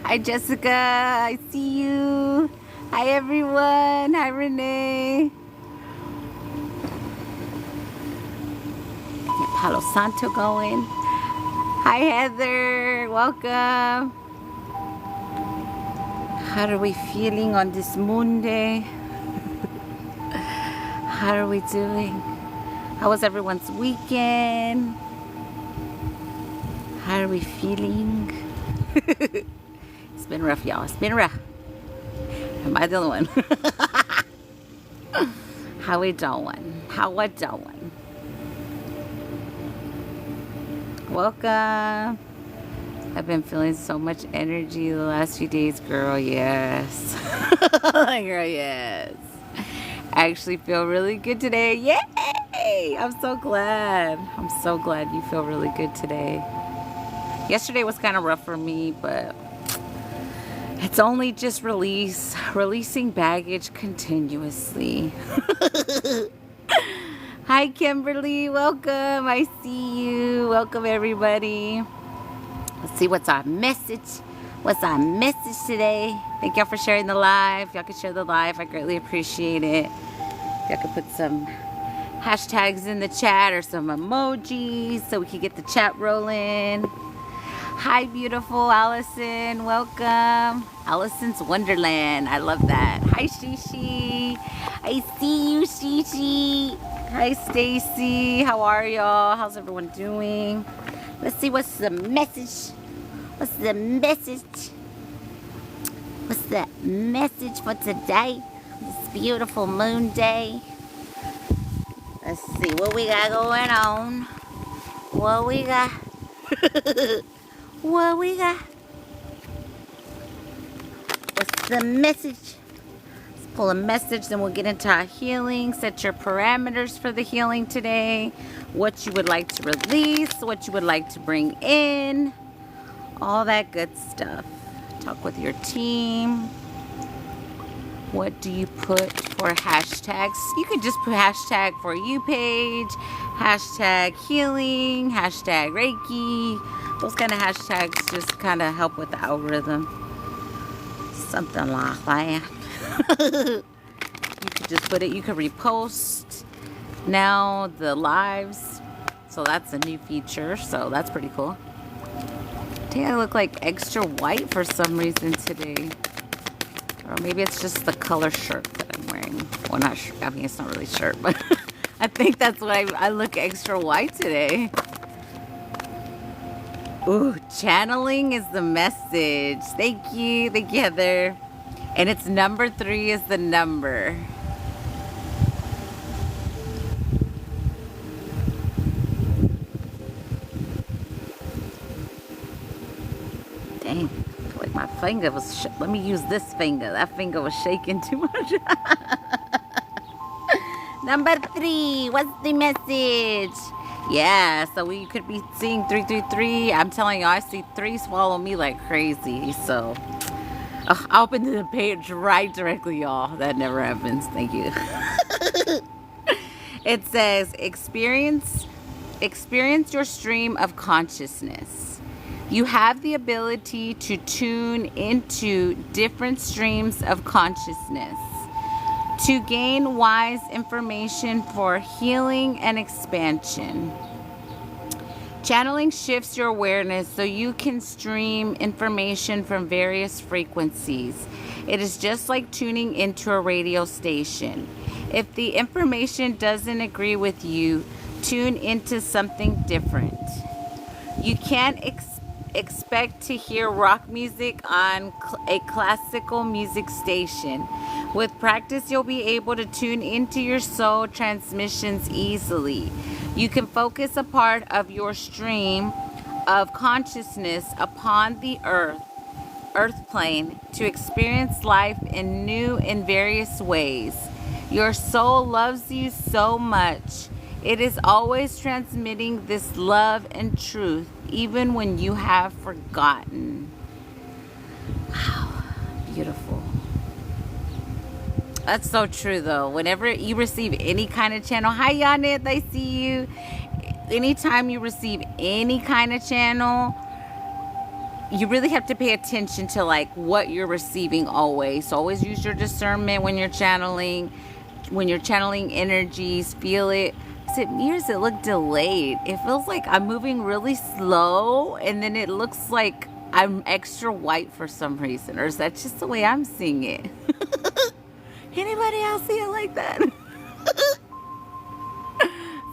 Hi, Jessica. I see you. Hi, everyone. Hi, Renee. Get Palo Santo going. Hi, Heather. Welcome. How are we feeling on this Monday? How are we doing? How was everyone's weekend? How are we feeling? It's been rough, y'all. It's been rough. Am I the only one? How we doing? How we doing? Welcome. I've been feeling so much energy the last few days, girl. Yes. Girl, yes. I actually feel really good today. Yay! I'm so glad. I'm so glad you feel really good today. Yesterday was kind of rough for me, but it's only just releasing baggage continuously. Hi, Kimberly. Welcome. I see you. Welcome, everybody. Let's see what's our message. What's our message today? Thank y'all for sharing the live. Y'all can share the live. I greatly appreciate it. Y'all can put some hashtags in the chat or some emojis so we can get the chat rolling. Hi, beautiful Allison. Welcome. Allison's Wonderland. I love that. Hi, Shishi. I see you, Shishi. Hi, Stacy. How are y'all? How's everyone doing? Let's see what's the message. What's the message? What's the message for today? This beautiful moon day. Let's see what we got going on. What we got? What we got? What's the message? Let's pull a message, then we'll get into our healing. Set your parameters for the healing today. What you would like to release, what you would like to bring in. All that good stuff. Talk with your team. What do you put for hashtags? You could just put hashtag for you page, hashtag healing, hashtag Reiki. Those kind of hashtags just kind of help with the algorithm. Something like that. You could just put it, you could repost now the lives. So that's a new feature. So that's pretty cool. I think I look like extra white for some reason today. Or maybe it's just the color shirt that I'm wearing. Well, not sure. I mean, it's not really shirt, but I think that's why I look extra white today. Ooh, channeling is the message. Thank you. Thank you, Heather. And it's number 3 is the number. Dang. I feel like my finger was... Let me use this finger. That finger was shaking too much. Number 3. What's the message? Yeah, so we could be seeing 333. I'm telling you, I see 3 swallow me like crazy. So, I'll open the page right directly, y'all. That never happens. Thank you. It says, experience your stream of consciousness. You have the ability to tune into different streams of consciousness to gain wise information for healing and expansion. Channeling shifts your awareness so you can stream information from various frequencies. It is just like tuning into a radio station. If the information doesn't agree with you, tune into something different. You can't expect to hear rock music on a classical music station. With practice, you'll be able to tune into your soul transmissions easily. You can focus a part of your stream of consciousness upon the earth plane to experience life in new and various ways. Your soul loves you so much. It is always transmitting this love and truth, even when you have forgotten. Wow, beautiful. That's so true, though. Whenever you receive any kind of channel, hi, Yanit, I see you. Anytime you receive any kind of channel, you really have to pay attention to like what you're receiving always. So always use your discernment when you're channeling. When you're channeling energies, feel it. Does it look delayed? It feels like I'm moving really slow, and then it looks like I'm extra white for some reason. Or is that just the way I'm seeing it? Anybody else see it like that?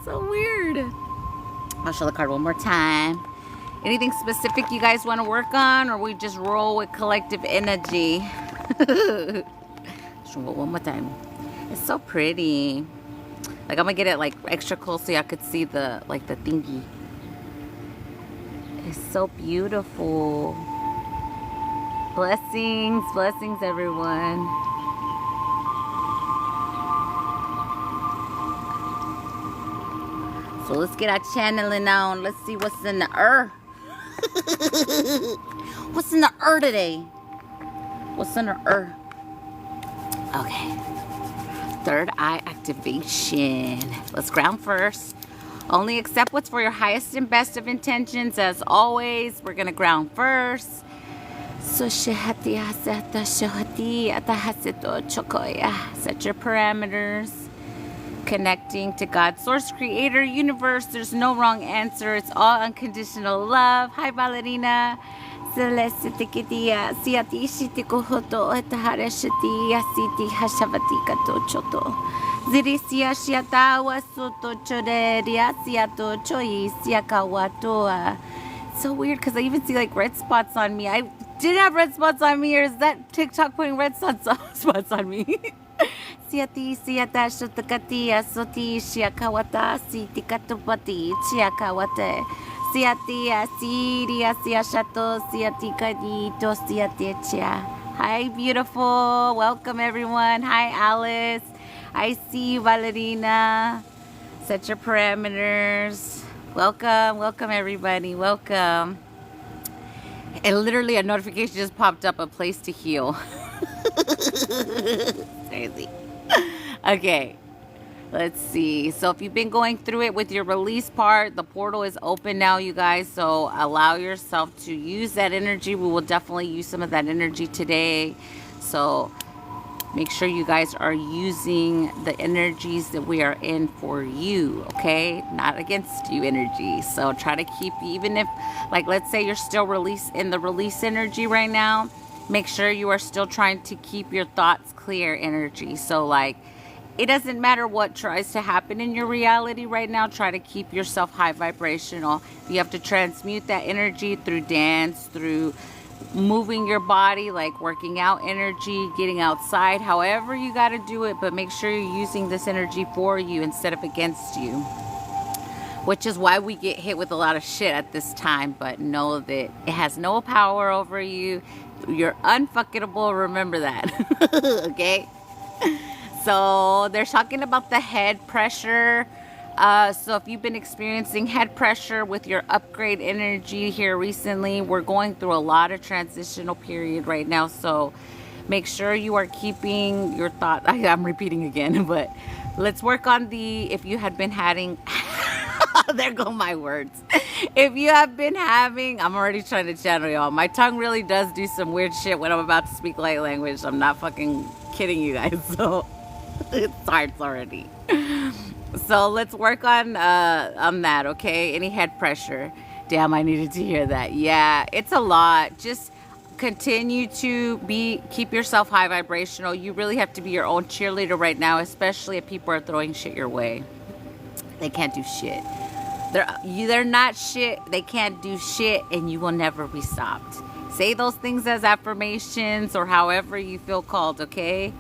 So weird. I'll show the card one more time. Anything specific you guys want to work on, or we just roll with collective energy? Show it one more time. It's so pretty. Like, I'm gonna get it like extra close so y'all could see the like the thingy. It's so beautiful. Blessings, blessings, everyone. So let's get our channeling on. Let's see what's in the earth. What's in the earth today? What's in the earth? Okay. Third eye activation. Let's ground first. Only accept what's for your highest and best of intentions. As always, we're going to ground first. So set your parameters. Connecting to God, source, creator, universe. There's no wrong answer. It's all unconditional love. Hi, Ballerina. Celeste tikitia, siati shitiko hoto, etahareshiti, yasiti hashavati kato choto. Zirisia shiatawa soto choreria, siato choi, siakawatoa. So weird because I even see like red spots on me. I did have red spots on me, or is that TikTok putting red spots on me? Siati, siata, shotakatia, soti, shiakawata, siti katopati, chiakawate. Siatia, siria, siashato, siatikadito, siatechia. Hi, beautiful. Welcome, everyone. Hi, Alice. I see you, Valerina. Set your parameters. Welcome, welcome, everybody. Welcome. And literally a notification just popped up, a place to heal. Seriously. Okay. Let's see. So if you've been going through it with your release part, the portal is open now, you guys. So allow yourself to use that energy. We will definitely use some of that energy today. So make sure you guys are using the energies that we are in for you, okay? Not against you energy. So try to keep, even if, like, let's say you're still in the release energy right now, make sure you are still trying to keep your thoughts clear energy. So, like, it doesn't matter what tries to happen in your reality right now. Try to keep yourself high vibrational. You have to transmute that energy through dance, through moving your body, like working out energy, getting outside, however you got to do it. But make sure you're using this energy for you instead of against you. Which is why we get hit with a lot of shit at this time. But know that it has no power over you. You're unfuckable. Remember that. Okay? So they're talking about the head pressure. So if you've been experiencing head pressure with your upgrade energy here recently, we're going through a lot of transitional period right now. So make sure you are keeping your thought. I'm repeating again, but let's work on if you had been having, there go my words. If you have been having, I'm already trying to channel y'all. My tongue really does do some weird shit when I'm about to speak light language. I'm not fucking kidding you guys. So it starts already. So let's work on that, okay? Any head pressure. Damn, I needed to hear that. Yeah, it's a lot. Just continue to keep yourself high vibrational. You really have to be your own cheerleader right now, especially if people are throwing shit your way. They can't do shit. They're not shit. They can't do shit, and you will never be stopped. Say those things as affirmations or however you feel called, okay?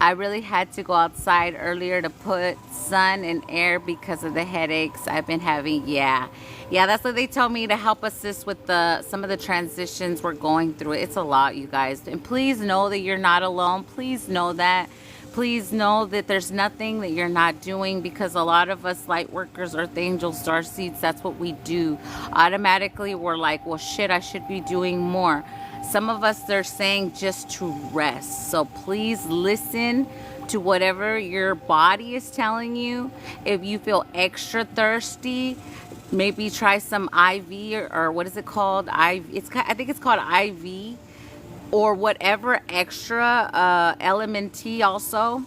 I really had to go outside earlier to put sun and air because of the headaches I've been having. Yeah, that's what they told me to help assist with some of the transitions we're going through. It's a lot, you guys. And please know that you're not alone. Please know that. Please know that there's nothing that you're not doing, because a lot of us light workers, earth angels, starseeds, that's what we do. Automatically, we're like, well, shit, I should be doing more. Some of us, they're saying just to rest. So please listen to whatever your body is telling you. If you feel extra thirsty, maybe try some IV, or what is it called? I think it's called IV, or whatever extra LMNT also.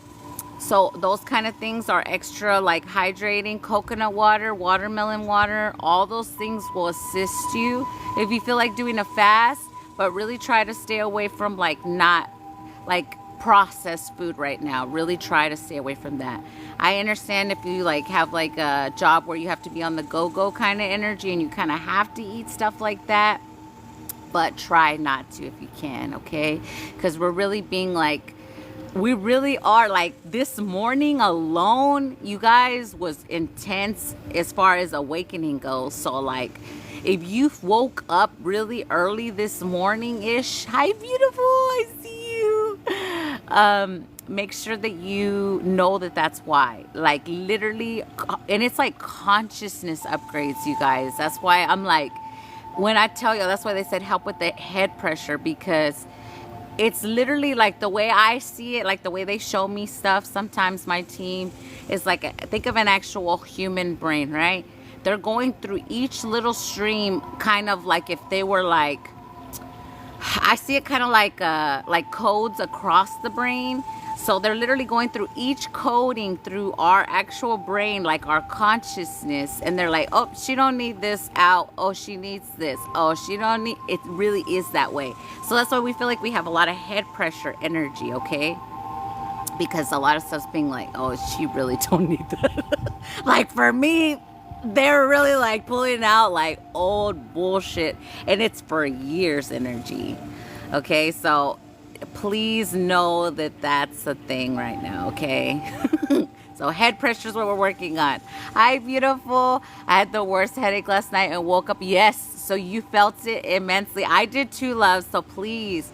So those kind of things are extra, like hydrating. Coconut water, watermelon water, all those things will assist you if you feel like doing a fast, but really try to stay away from like not like processed food right now. Really try to stay away from that. I understand if you like have like a job where you have to be on the go-go kind of energy and you kind of have to eat stuff like that, but try not to if you can, okay? Because we're really being like, we really are, like, this morning alone, you guys, was intense as far as awakening goes. So like, if you woke up really early this morning-ish, hi beautiful, I see you. Make sure that you know that that's why, like, literally. And it's like consciousness upgrades, you guys. That's why I'm like, when I tell you, that's why they said help with the head pressure, because it's literally like the way I see it, like the way they show me stuff. Sometimes my team is like, think of an actual human brain, right? They're going through each little stream kind of like if they were like, I see it kind of like codes across the brain. So they're literally going through each coding through our actual brain, like our consciousness. And they're like, oh, she don't need this out. Oh, she needs this. Oh, she don't need, it really is that way. So that's why we feel like we have a lot of head pressure energy, okay? Because a lot of stuff's being like, oh, she really don't need that. Like for me, they're really like pulling out like old bullshit. And it's for years energy. Okay, so please know that that's a thing right now, okay? So head pressure is what we're working on. Hi, beautiful. I had the worst headache last night and woke up. Yes, so you felt it immensely. I did too, love. So please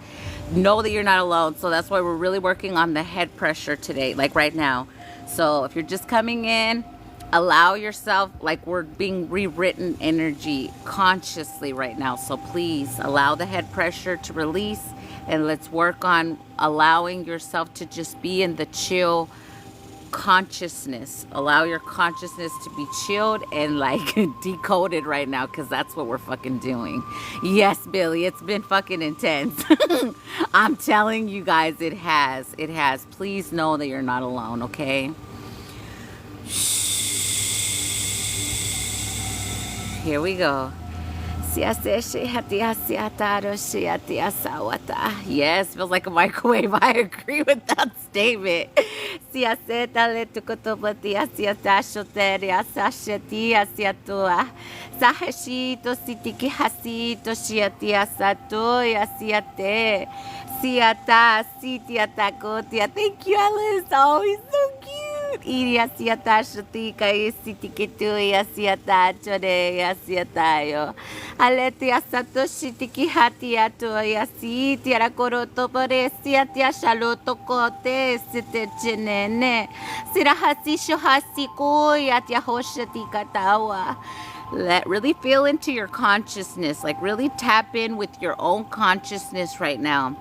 know that you're not alone. So that's why we're really working on the head pressure today, like right now. So if you're just coming in, allow yourself, like we're being rewritten energy consciously right now. So please allow the head pressure to release. And let's work on allowing yourself to just be in the chill consciousness. Allow your consciousness to be chilled and like decoded right now, because that's what we're fucking doing. Yes, Billy, it's been fucking intense. I'm telling you guys, it has. It has. Please know that you're not alone, okay? Here we go. Yes, feels like a microwave. I agree with that statement. Thank you, Alice. Oh, he's so cute. Iriasiata Shatika Isitikitu Yasiata Chode Yasiatayo Aletia Satoshitiki Hatiato Yasi Tiarakoro Toporesia Shaloto Kote Site Chenene Sirahasi Shohasiko Yatia Hoshatika Tawa. Really feel into your consciousness, like really tap in with your own consciousness right now.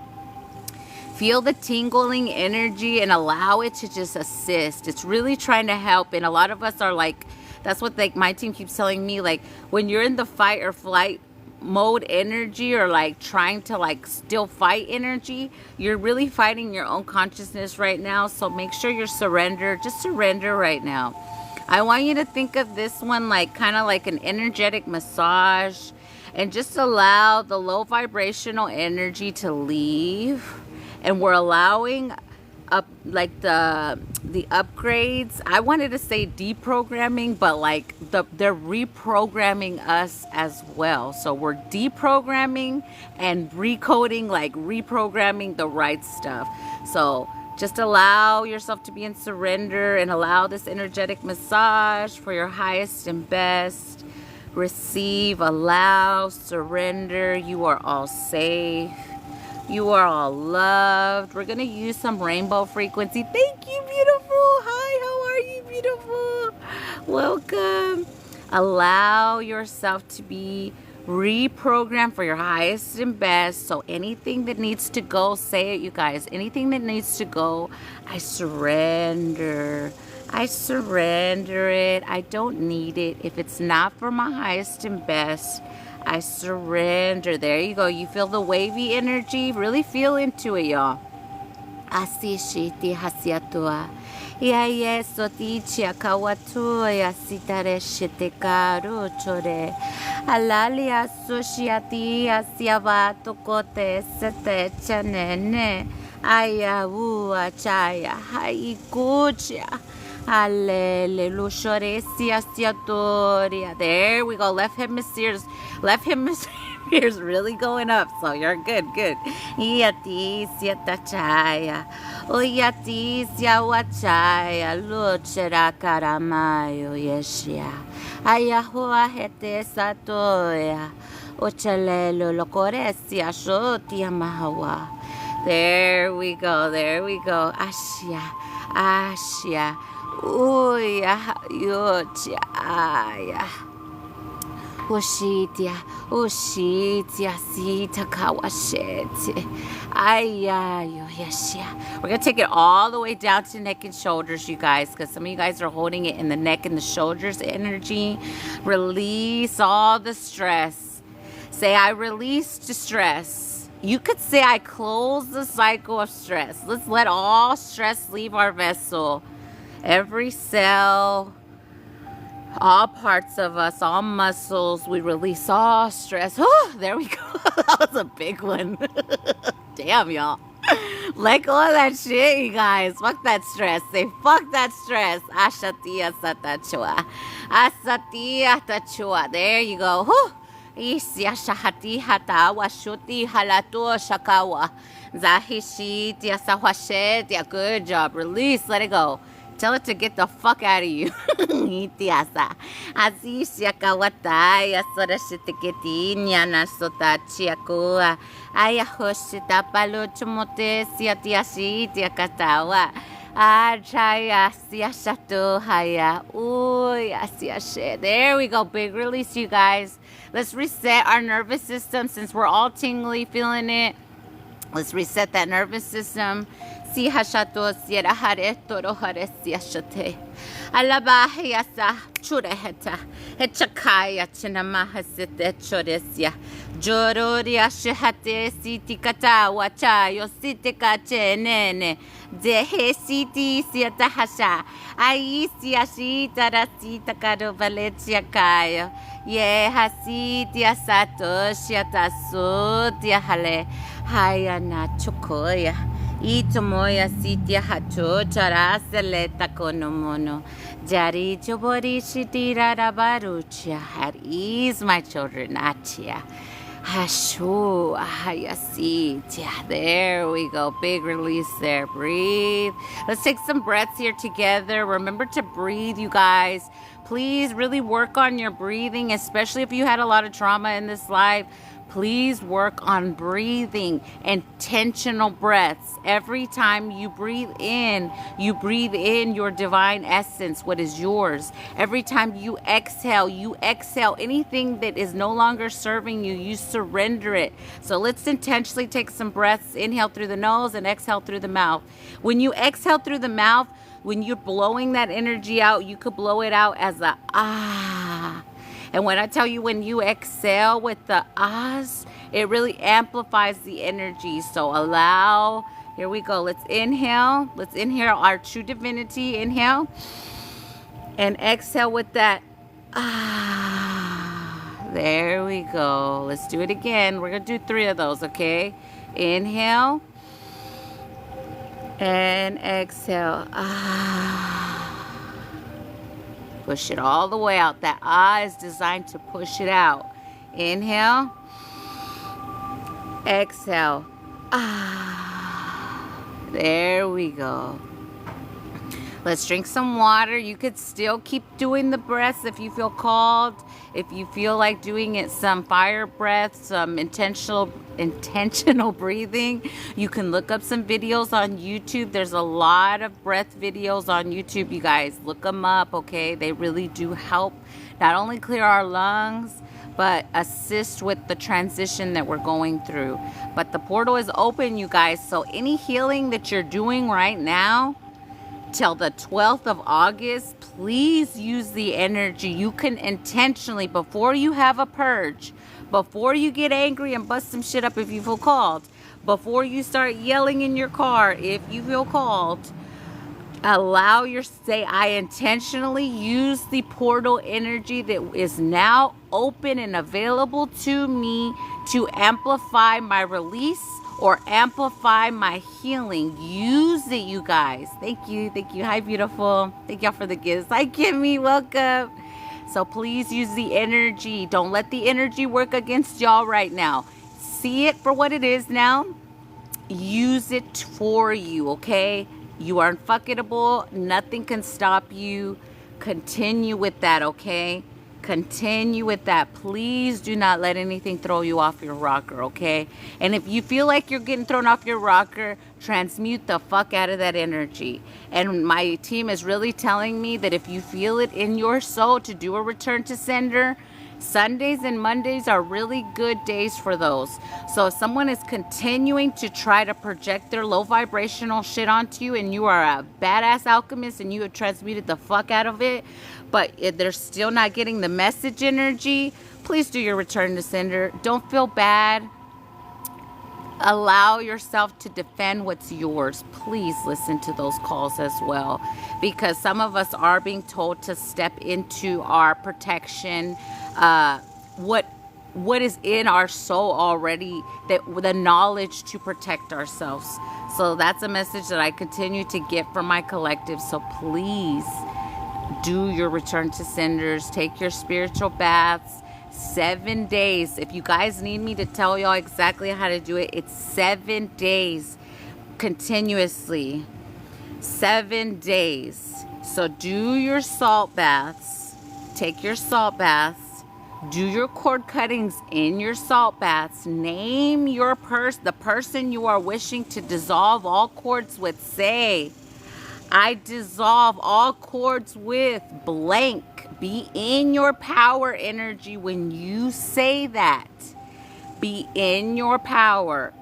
Feel the tingling energy and allow it to just assist. It's really trying to help. And a lot of us are like, that's what like my team keeps telling me, like when you're in the fight or flight mode energy, or like trying to like still fight energy, you're really fighting your own consciousness right now. So make sure you're surrendered. Just surrender right now. I want you to think of this one like kind of like an energetic massage, and just allow the low vibrational energy to leave. And we're allowing up like the upgrades. I wanted to say deprogramming, but like they're reprogramming us as well. So we're deprogramming and recoding, like reprogramming the right stuff. So just allow yourself to be in surrender and allow this energetic massage for your highest and best. Receive, allow, surrender. You are all safe. You are all loved. We're going to use some rainbow frequency. Thank you, beautiful. Hi, how are you, beautiful? Welcome. Allow yourself to be reprogrammed for your highest and best. So anything that needs to go, say it, you guys. Anything that needs to go, I surrender. I surrender it. I don't need it. If it's not for my highest and best, I surrender. There you go. You feel the wavy energy? Really feel into it, y'all. Asi shiti hasiatua. Ya yeso tichia kawatu ya sitare shite karu chore. Alalia sushiati asiavato kote sete chanene. Aya chaya haikucha. There we go. Left hemisphere's really going up. So you're good. Yatisia tachaya. Oyatisia wachaya. Luchera karamayo yeshia. Ayahua hete satoya. Ochalelo locoresia shotia mahawa. There we go. Ashia. Uya, yotia, aya. Ushitia, sita kawashete. Aya, yoyeshia. We're going to take it all the way down to neck and shoulders, you guys, because some of you guys are holding it in the neck and the shoulders energy. Release all the stress. Say, I release the stress. You could say, I close the cycle of stress. Let's let all stress leave our vessel. Every cell, all parts of us, all muscles, we release all stress. Oh, there we go. That was a big one. Damn, y'all. Let go of that shit, you guys. Fuck that stress. Say, fuck that stress. Ashatia satachua. Asatia tachua. There you go. Whew. Isya shahati hata washuti halatu shakawa. Zahishitia sahwashetia. Good job. Release. Let it go. Tell it to get the fuck out of you. Itiasa. Azisha kawataya sora shitiketinya na sotachiakua. Ayahoshita paluchumote siatiashi katawa. Achaya siashatu haya. Uy asiashe. There we go. Big release, you guys. Let's reset our nervous system since we're all tingly, feeling it. Let's reset that nervous system. Si hashato siera hare toro hare siashate. Alaba yasa chureheta. Hechakaya chinamaha sete choresia. Jororia shihate sitikata wachayo sitika chenene. Dehe siti siatahasha. Aisia shita rasita karo valetia kayo. Ye hasitia sato shiata sotia hale. Haya na chokoya. Itomoya sitia hacho charaseleta konomono. Jari chobori shitira rabarucha. At ease, my children, achia. Hashu hayasitia. There we go. Big release there. Breathe. Let's take some breaths here together. Remember to breathe, you guys. Please really work on your breathing, especially if you had a lot of trauma in this life. Please work on breathing, intentional breaths. Every time you breathe in your divine essence, what is yours. Every time you exhale anything that is no longer serving you, you surrender it. So let's intentionally take some breaths. Inhale through the nose and exhale through the mouth. When you exhale through the mouth, when you're blowing that energy out, you could blow it out as a ah. And when I tell you, when you exhale with the ahs, it really amplifies the energy. So allow, here we go. Let's inhale our true divinity. Inhale. And exhale with that ah. There we go. Let's do it again. We're going to do 3 of those, okay? Inhale. And exhale. Ah. Push it all the way out. That ah is designed to push it out. Inhale. Exhale. Ah. There we go. Let's drink some water. You could still keep doing the breaths if you feel called. If you feel like doing it, some fire breaths, some intentional breathing. You can look up some videos on YouTube. There's a lot of breath videos on YouTube, you guys. Look them up, okay? They really do help not only clear our lungs, but assist with the transition that we're going through. But the portal is open, you guys. So any healing that you're doing right now, till the 12th of August, please use the energy. You can intentionally, before you have a purge, before you get angry and bust some shit up if you feel called, before you start yelling in your car if you feel called, say, I intentionally use the portal energy that is now open and available to me to amplify my release or amplify my healing. Use it, you guys. Thank you. Hi, beautiful. Thank y'all for the gifts. Hi, Kimmy. Welcome. So please use the energy. Don't let the energy work against y'all right now. See it for what it is now. Use it for you, okay? You are unfuckable. Nothing can stop you. Continue with that, okay? Continue with that. Please do not let anything throw you off your rocker, okay? And if you feel like you're getting thrown off your rocker, transmute the fuck out of that energy. And my team is really telling me that if you feel it in your soul to do a return to sender, Sundays and Mondays are really good days for those. So if someone is continuing to try to project their low vibrational shit onto you and you are a badass alchemist and you have transmuted the fuck out of it, but if they're still not getting the message energy, please do your return to sender. Don't feel bad. Allow yourself to defend what's yours. Please listen to those calls as well, because some of us are being told to step into our protection, what is in our soul already, that the knowledge to protect ourselves. So that's a message that I continue to get from my collective. So please do your return to senders. Take your spiritual baths. 7 days. If you guys need me to tell y'all exactly how to do it, it's 7 days continuously. 7 days. So do your salt baths. Take your salt baths. Do your cord cuttings in your salt baths. Name your the person you are wishing to dissolve all cords with. Say, I dissolve all cords with blank. Be in your power energy when you say that. Be in your power.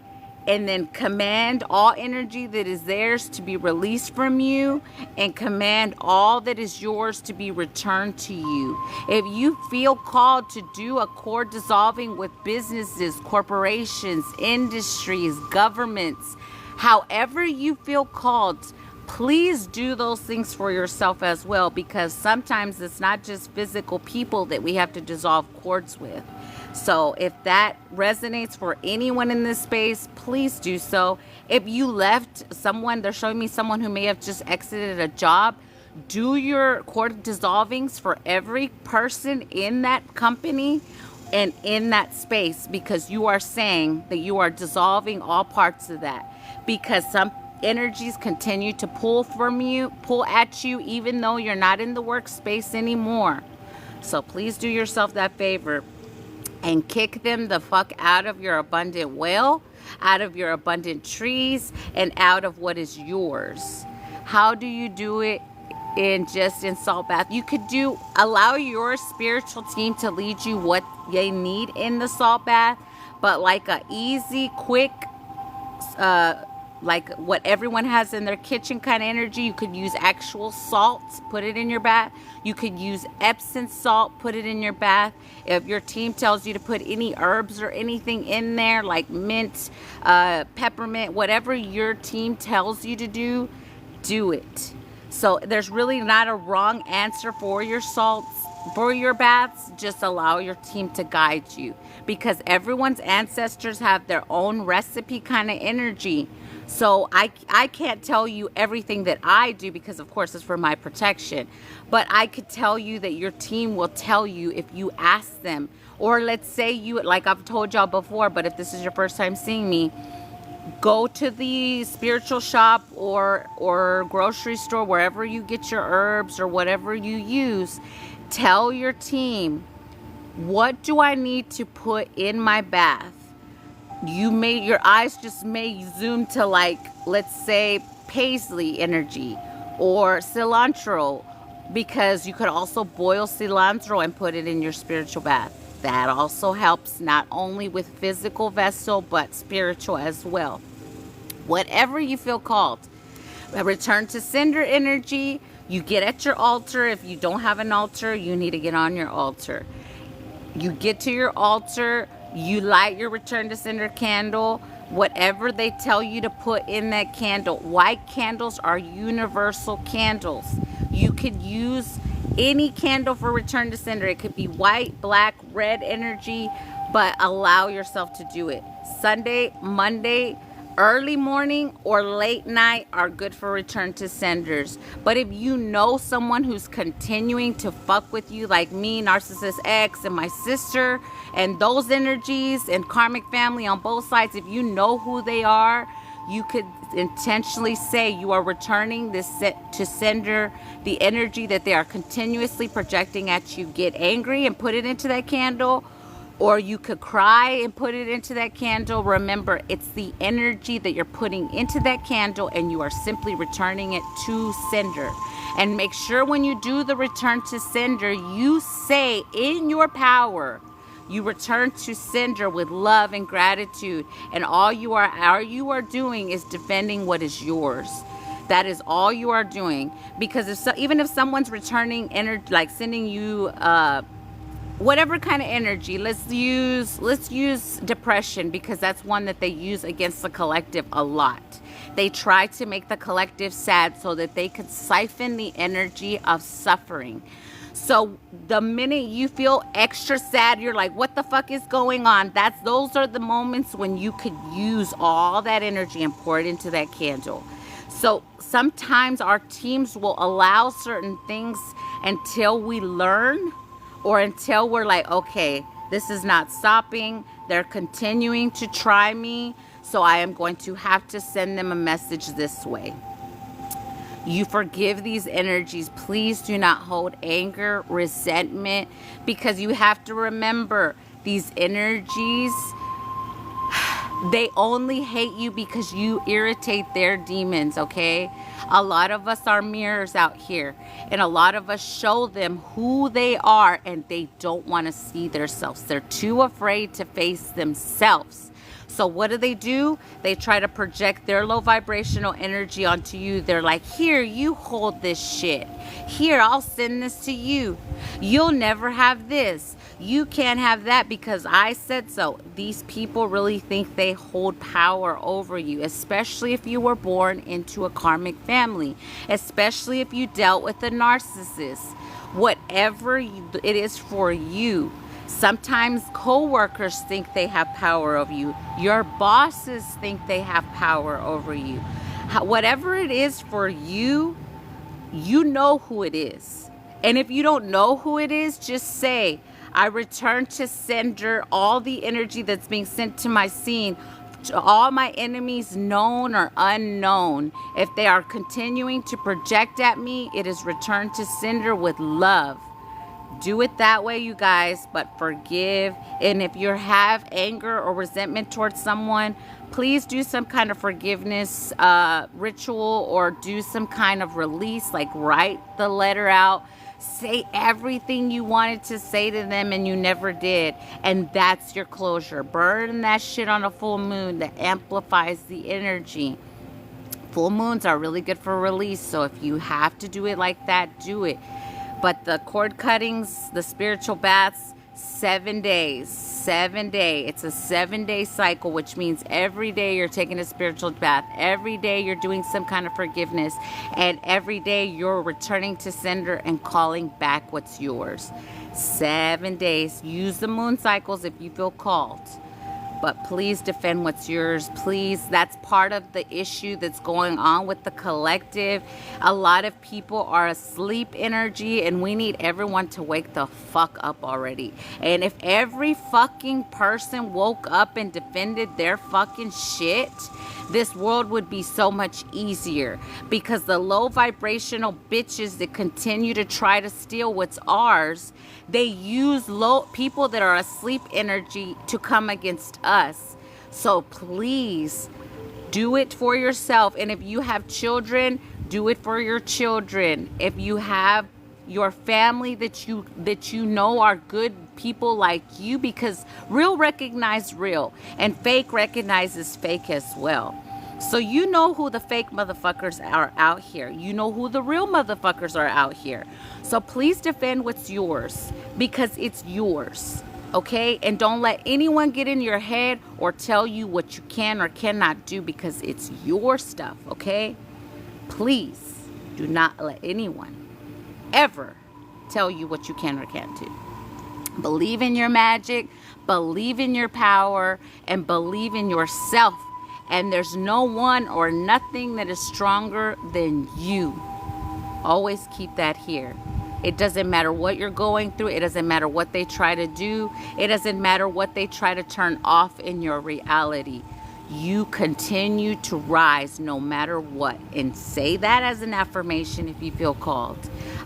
And then command all energy that is theirs to be released from you, and command all that is yours to be returned to you. If you feel called to do a cord dissolving with businesses, corporations, industries, governments, however you feel called, please do those things for yourself as well, because sometimes it's not just physical people that we have to dissolve cords with. So if that resonates for anyone in this space, please do so. If you left someone, they're showing me someone who may have just exited a job, do your cord dissolvings for every person in that company and in that space, because you are saying that you are dissolving all parts of that, because some energies continue to pull at you, even though you're not in the workspace anymore. So please do yourself that favor and kick them the fuck out of your abundant well, out of your abundant trees, and out of what is yours. How do you do it? In salt bath? You could allow your spiritual team to lead you what they need in the salt bath, but like a easy, quick, like what everyone has in their kitchen kind of energy. You could use actual salt, put it in your bath. You could use Epsom salt, put it in your bath. If your team tells you to put any herbs or anything in there, like mint, peppermint, whatever your team tells you to do it. So there's really not a wrong answer for your salts, for your baths. Just allow your team to guide you, because everyone's ancestors have their own recipe kind of energy. So I can't tell you everything that I do, because of course it's for my protection, but I could tell you that your team will tell you if you ask them. Or let's say you, like I've told y'all before, but if this is your first time seeing me, go to the spiritual shop or grocery store, wherever you get your herbs or whatever you use. Tell your team, what do I need to put in my bath? Your eyes just may zoom to, like, let's say paisley energy or cilantro, because you could also boil cilantro and put it in your spiritual bath. That also helps, not only with physical vessel, but spiritual as well. Whatever you feel called. Return to sender energy. You get at your altar. If you don't have an altar, you need to get on your altar. You get to your altar, you light your return to sender candle, whatever they tell you to put in that candle. White candles are universal candles. You could use any candle for return to sender. It could be white, black, red energy, but allow yourself to do it. Sunday, Monday, early morning or late night are good for return to senders. But if you know someone who's continuing to fuck with you, like me, Narcissist X, and my sister, and those energies and karmic family on both sides, if you know who they are, you could intentionally say you are returning this to sender the energy that they are continuously projecting at you. Get angry and put it into that candle, or you could cry and put it into that candle. Remember, it's the energy that you're putting into that candle, and you are simply returning it to sender. And make sure when you do the return to sender, you say in your power, you return to sender with love and gratitude, and all you are doing is defending what is yours. That is all you are doing. Because even if someone's returning energy, like sending you whatever kind of energy, let's use depression, because that's one that they use against the collective a lot. They try to make the collective sad so that they could siphon the energy of suffering. So the minute you feel extra sad, you're like, what the fuck is going on? Those are the moments when you could use all that energy and pour it into that candle. So sometimes our teams will allow certain things until we learn, or until we're like, okay, this is not stopping. They're continuing to try me, so I am going to have to send them a message this way. You forgive these energies. Please do not hold anger, resentment, because you have to remember these energies, they only hate you because you irritate their demons, okay? A lot of us are mirrors out here, and a lot of us show them who they are, and they don't want to see themselves. They're too afraid to face themselves. So what do? They try to project their low vibrational energy onto you. They're like, here, you hold this shit. Here, I'll send this to you. You'll never have this. You can't have that because I said so. These people really think they hold power over you, especially if you were born into a karmic family, especially if you dealt with a narcissist. Whatever it is for you. Sometimes co-workers think they have power over you. Your bosses think they have power over you. Whatever it is for you, you know who it is. And if you don't know who it is, just say, I return to sender all the energy that's being sent to my scene, to all my enemies, known or unknown. If they are continuing to project at me, it is returned to sender with love. Do it that way, you guys, but forgive. And if you have anger or resentment towards someone, please do some kind of forgiveness ritual, or do some kind of release, like write the letter out. Say everything you wanted to say to them and you never did. And that's your closure. Burn that shit on a full moon that amplifies the energy. Full moons are really good for release. So if you have to do it like that, do it. But the cord cuttings, the spiritual baths, 7 days. 7 day. It's a 7-day cycle, which means every day you're taking a spiritual bath. Every day you're doing some kind of forgiveness. And every day you're returning to sender and calling back what's yours. 7 days. Use the moon cycles if you feel called. But please defend what's yours. Please, that's part of the issue that's going on with the collective. A lot of people are asleep energy, and we need everyone to wake the fuck up already. And if every fucking person woke up and defended their fucking shit, this world would be so much easier. Because the low vibrational bitches that continue to try to steal what's ours, they use people that are asleep energy to come against us. So please do it for yourself. And if you have children, do it for your children. If you have your family that you know are good people like you, because real recognize real and fake recognizes fake as well. So you know who the fake motherfuckers are out here. You know who the real motherfuckers are out here. So please defend what's yours, because it's yours. Okay? And don't let anyone get in your head or tell you what you can or cannot do, because it's your stuff. Okay? Please do not let anyone ever tell you what you can or can't do. Believe in your magic, believe in your power, and believe in yourself. And there's no one or nothing that is stronger than you. Always keep that here. It doesn't matter what you're going through. It doesn't matter what they try to do. It doesn't matter what they try to turn off in your reality. You continue to rise no matter what. And say that as an affirmation if you feel called.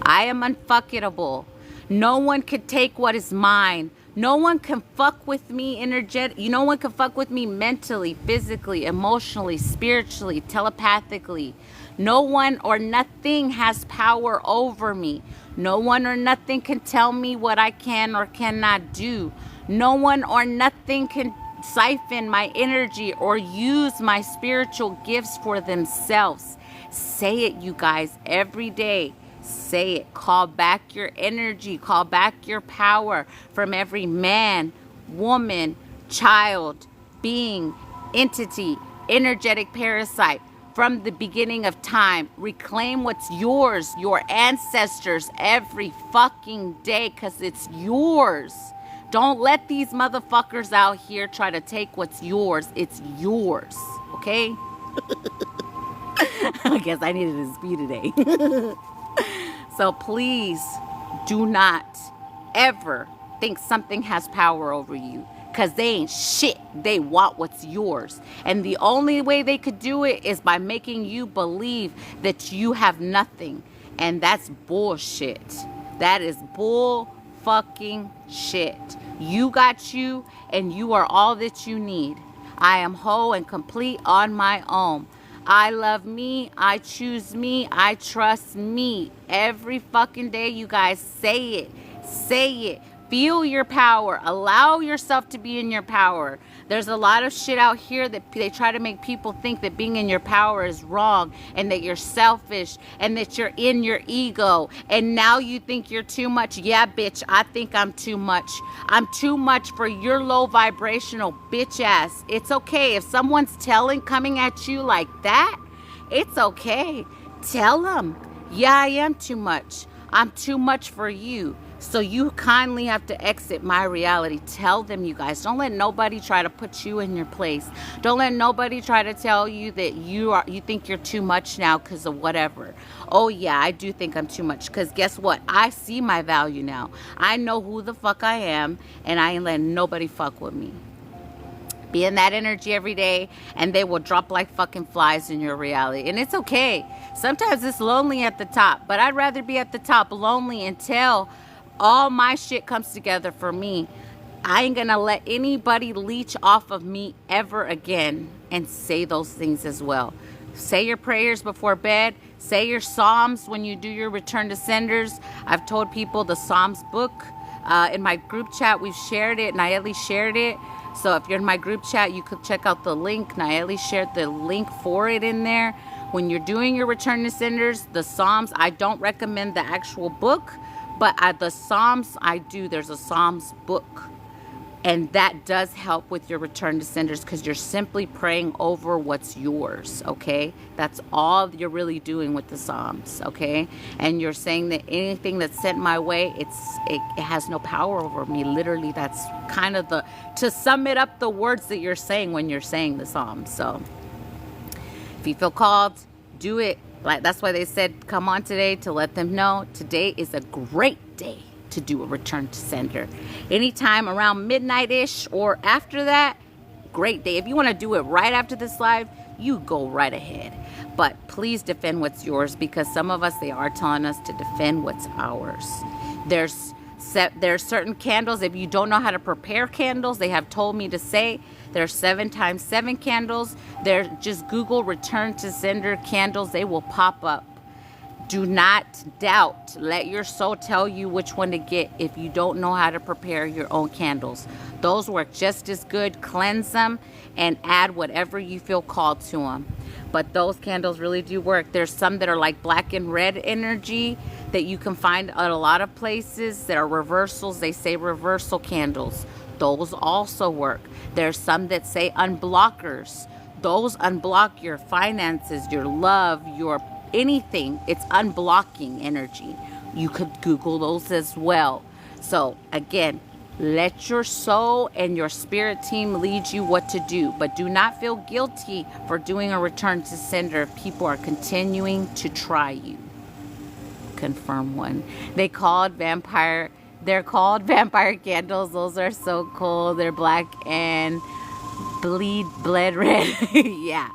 I am unfuckable. No one can take what is mine. No one can fuck with me no one can fuck with me mentally, physically, emotionally, spiritually, telepathically. No one or nothing has power over me. No one or nothing can tell me what I can or cannot do. No one or nothing can siphon my energy or use my spiritual gifts for themselves. Say it, you guys, every day. Say it. Call back your energy. Call back your power from every man, woman, child, being, entity, energetic parasite from the beginning of time. Reclaim what's yours, your ancestors, every fucking day, because it's yours. Don't let these motherfuckers out here try to take what's yours. It's yours. Okay? I guess I needed to speak today. So please do not ever think something has power over you, because they ain't shit. They want what's yours. And the only way they could do it is by making you believe that you have nothing. And that's bullshit. That is bull fucking shit. You got you, and you are all that you need. I am whole and complete on my own. I love me. I choose me. I trust me. Every fucking day, you guys, say it. Say it. Feel your power. Allow yourself to be in your power. There's a lot of shit out here that they try to make people think that being in your power is wrong, and that you're selfish, and that you're in your ego. And now you think you're too much. Yeah, bitch, I think I'm too much. I'm too much for your low vibrational bitch ass. It's okay. If someone's coming at you like that, it's okay. Tell them, yeah, I am too much. I'm too much for you. So you kindly have to exit my reality. Tell them, you guys. Don't let nobody try to put you in your place. Don't let nobody try to tell you that you think you're too much now because of whatever. Oh yeah, I do think I'm too much, because guess what? I see my value now. I know who the fuck I am, and I ain't letting nobody fuck with me. Be in that energy every day, and they will drop like fucking flies in your reality. And it's okay. Sometimes it's lonely at the top, but I'd rather be at the top lonely until all my shit comes together for me. I ain't gonna let anybody leech off of me ever again. And say those things as well. Say your prayers before bed. Say your Psalms when you do your return to senders. I've told people the Psalms book. In my group chat, we've shared it. Nayeli shared it. So if you're in my group chat, you could check out the link. Nayeli shared the link for it in there. When you're doing your return to senders, the Psalms, I don't recommend the actual book. But the Psalms, I do. There's a Psalms book. And that does help with your return to senders, because you're simply praying over what's yours, okay? That's all you're really doing with the Psalms, okay? And you're saying that anything that's sent my way, it has no power over me. Literally, that's kind of to sum it up, the words that you're saying when you're saying the Psalms. So if you feel called, do it. Like, that's why they said come on today, to let them know today is a great day to do a return to sender. Anytime around midnight-ish or after that, great day. If you want to do it right after this live, you go right ahead. But please defend what's yours, because some of us, they are telling us to defend what's ours. There's certain candles. If you don't know how to prepare candles, they have told me to say there's 7 times 7 candles. Just Google return to sender candles. They will pop up. Do not doubt. Let your soul tell you which one to get if you don't know how to prepare your own candles. Those work just as good. Cleanse them and add whatever you feel called to them. But those candles really do work. There's some that are like black and red energy that you can find at a lot of places that are reversals. They say reversal candles. Those also work. There's some that say unblockers. Those unblock your finances, your love, your anything. It's unblocking energy. You could Google those as well. So again, let your soul and your spirit team lead you what to do, but do not feel guilty for doing a return to sender if people are continuing to try you. Confirm one. They're called vampire candles. Those are so cool. They're black and blood red. Yeah.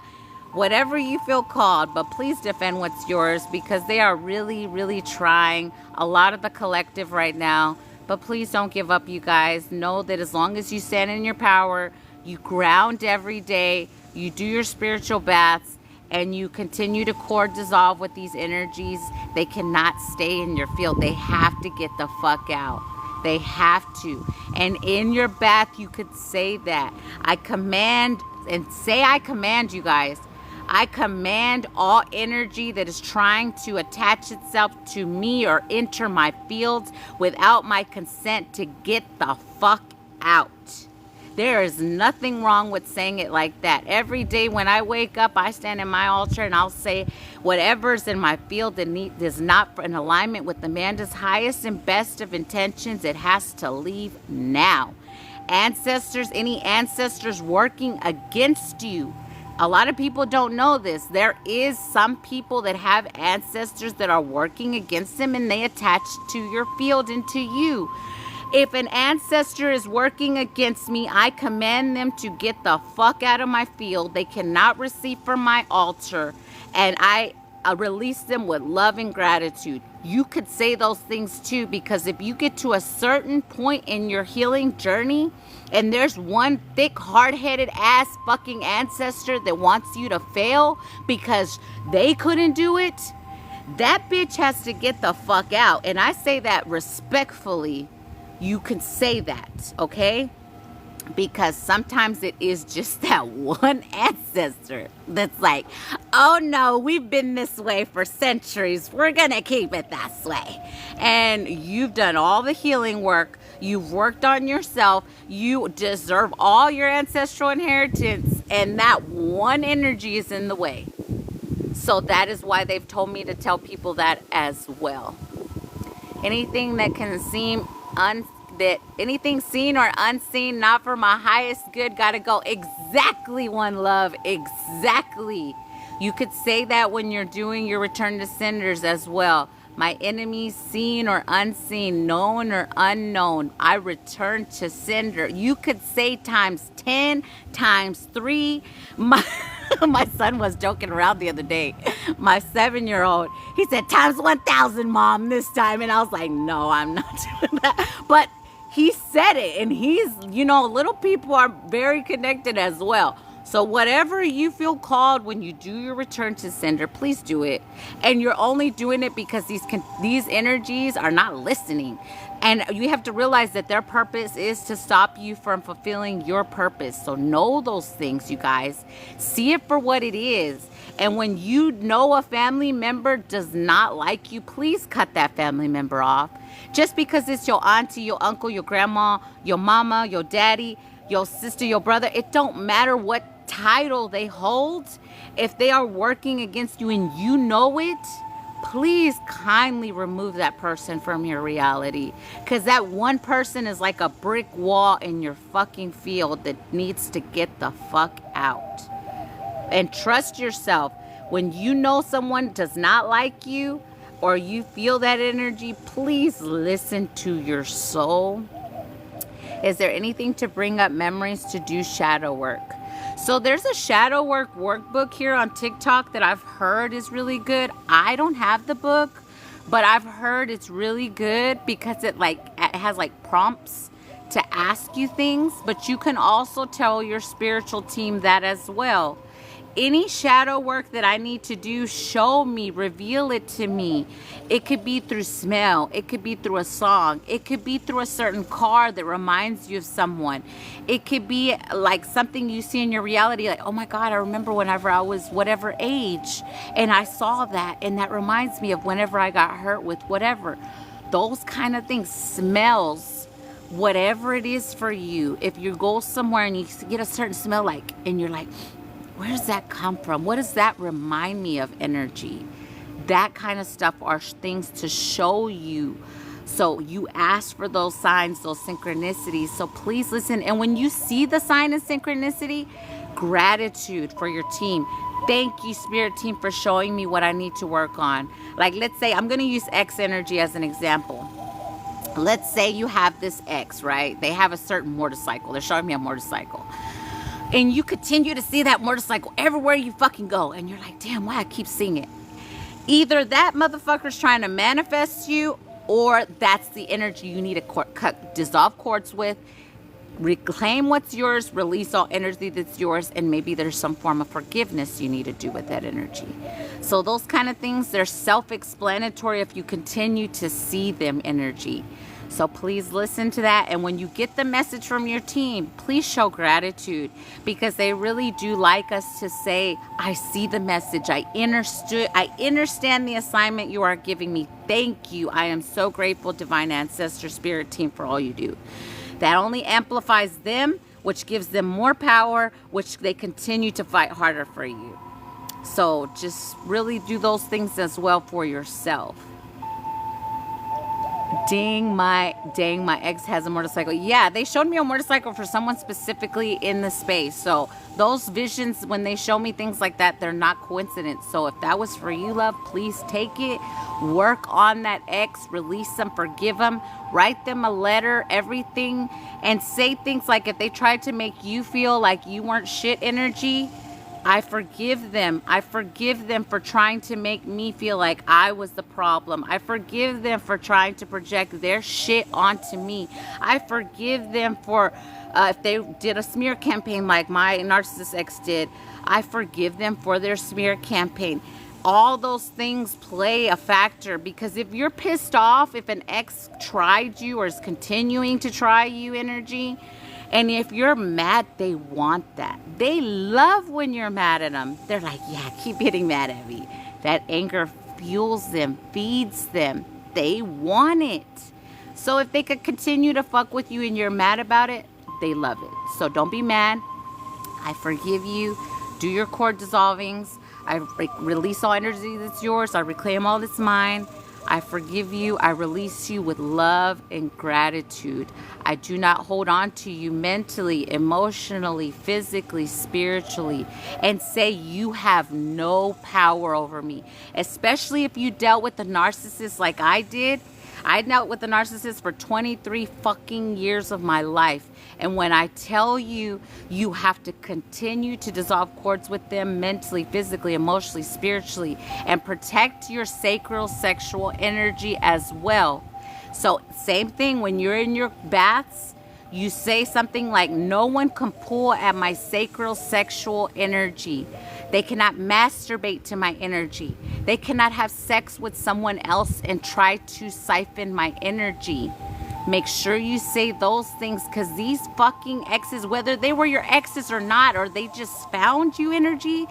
Whatever you feel called, but please defend what's yours because they are really, really trying a lot of the collective right now. But please don't give up, you guys. Know that as long as you stand in your power, you ground every day, you do your spiritual baths, and you continue to core dissolve with these energies, they cannot stay in your field. They have to get the fuck out. They have to. And in your bath, you could say that. I command, you guys. I command all energy that is trying to attach itself to me or enter my fields without my consent to get the fuck out. There is nothing wrong with saying it like that. Every day when I wake up, I stand in my altar and I'll say whatever's in my field that is not in alignment with Amanda's highest and best of intentions, it has to leave now. Ancestors, any ancestors working against you, a lot of people don't know this. There is some people that have ancestors that are working against them and they attach to your field and to you. If an ancestor is working against me, I command them to get the fuck out of my field. They cannot receive from my altar. And I release them with love and gratitude. You could say those things too, because if you get to a certain point in your healing journey and there's one thick, hard-headed ass fucking ancestor that wants you to fail because they couldn't do it, that bitch has to get the fuck out. And I say that respectfully. You can say that, okay? Because sometimes it is just that one ancestor that's like, oh no, we've been this way for centuries. We're gonna keep it this way. And you've done all the healing work. You've worked on yourself. You deserve all your ancestral inheritance. And that one energy is in the way. So that is why they've told me to tell people that as well. Anything that can seem anything seen or unseen, not for my highest good, gotta go. Exactly, one love. Exactly. You could say that when you're doing your return to senders as well. My enemies, seen or unseen, known or unknown, I return to sender. You could say times 10, times 3. My son was joking around the other day. My 7-year-old, he said, times 1,000, Mom, this time. And I was like, no, I'm not doing that. But he said it, and he's, little people are very connected as well. So whatever you feel called when you do your return to sender, please do it. And you're only doing it because these energies are not listening. And you have to realize that their purpose is to stop you from fulfilling your purpose. So know those things, you guys. See it for what it is. And when you know a family member does not like you, please cut that family member off. Just because it's your auntie, your uncle, your grandma, your mama, your daddy, your sister, your brother, it don't matter what title they hold. If they are working against you and you know it, please kindly remove that person from your reality, because that one person is like a brick wall in your fucking field that needs to get the fuck out. And trust yourself. When you know someone does not like you or you feel that energy, please listen to your soul. Is there anything to bring up memories to do shadow work? So there's a shadow work workbook here on TikTok that I've heard is really good. I don't have the book, but I've heard it's really good because it has prompts to ask you things, but you can also tell your spiritual team that as well. Any shadow work that I need to do, show me, reveal it to me. It could be through smell. It could be through a song. It could be through a certain car that reminds you of someone. It could be like something you see in your reality, like, oh my God, I remember whenever I was whatever age and I saw that, and that reminds me of whenever I got hurt with whatever. Those kind of things, smells, whatever it is for you. If you go somewhere and you get a certain smell, like, and you're like, where does that come from? What does that remind me of energy? That kind of stuff are things to show you. So you ask for those signs, those synchronicities. So please listen. And when you see the sign of synchronicity, gratitude for your team. Thank you, Spirit Team, for showing me what I need to work on. Like, let's say, I'm going to use X energy as an example. Let's say you have this X, right? They have a certain motorcycle. They're showing me a motorcycle. And you continue to see that motorcycle everywhere you fucking go. And you're like, damn, why I keep seeing it? Either that motherfucker's trying to manifest you, or that's the energy you need to dissolve cords with, reclaim what's yours, release all energy that's yours, and maybe there's some form of forgiveness you need to do with that energy. So those kind of things, they're self-explanatory if you continue to see them energy. So please listen to that. And when you get the message from your team, please show gratitude, because they really do like us to say, I see the message. I understand the assignment you are giving me. Thank you. I am so grateful, Divine Ancestor Spirit Team, for all you do. That only amplifies them, which gives them more power, which they continue to fight harder for you. So just really do those things as well for yourself. Dang, my ex has a motorcycle. Yeah, they showed me a motorcycle for someone specifically in the space. So those visions, when they show me things like that, they're not coincidence. So if that was for you, love, please take it. Work on that ex, release them, forgive them, write them a letter, everything, and say things like, if they tried to make you feel like you weren't shit energy, I forgive them. I forgive them for trying to make me feel like I was the problem. I forgive them for trying to project their shit onto me. I forgive them for if they did a smear campaign like my narcissist ex did. I forgive them for their smear campaign. All those things play a factor, because if you're pissed off, if an ex tried you or is continuing to try you energy, and if you're mad, they want that. They love when you're mad at them. They're like, yeah, keep getting mad at me. That anger fuels them, feeds them. They want it. So if they could continue to fuck with you and you're mad about it, they love it. So don't be mad. I forgive you. Do your cord dissolvings. I release all energy that's yours. I reclaim all that's mine. I forgive you. I release you with love and gratitude. I do not hold on to you mentally, emotionally, physically, spiritually, and say you have no power over me. Especially if you dealt with a narcissist like I did. I dealt with a narcissist for 23 fucking years of my life. And when I tell you, you have to continue to dissolve cords with them mentally, physically, emotionally, spiritually, and protect your sacral sexual energy as well. So same thing, when you're in your baths, you say something like, no one can pull at my sacral sexual energy. They cannot masturbate to my energy. They cannot have sex with someone else and try to siphon my energy. Make sure you say those things, because these fucking exes, whether they were your exes or not, or they just found you energy,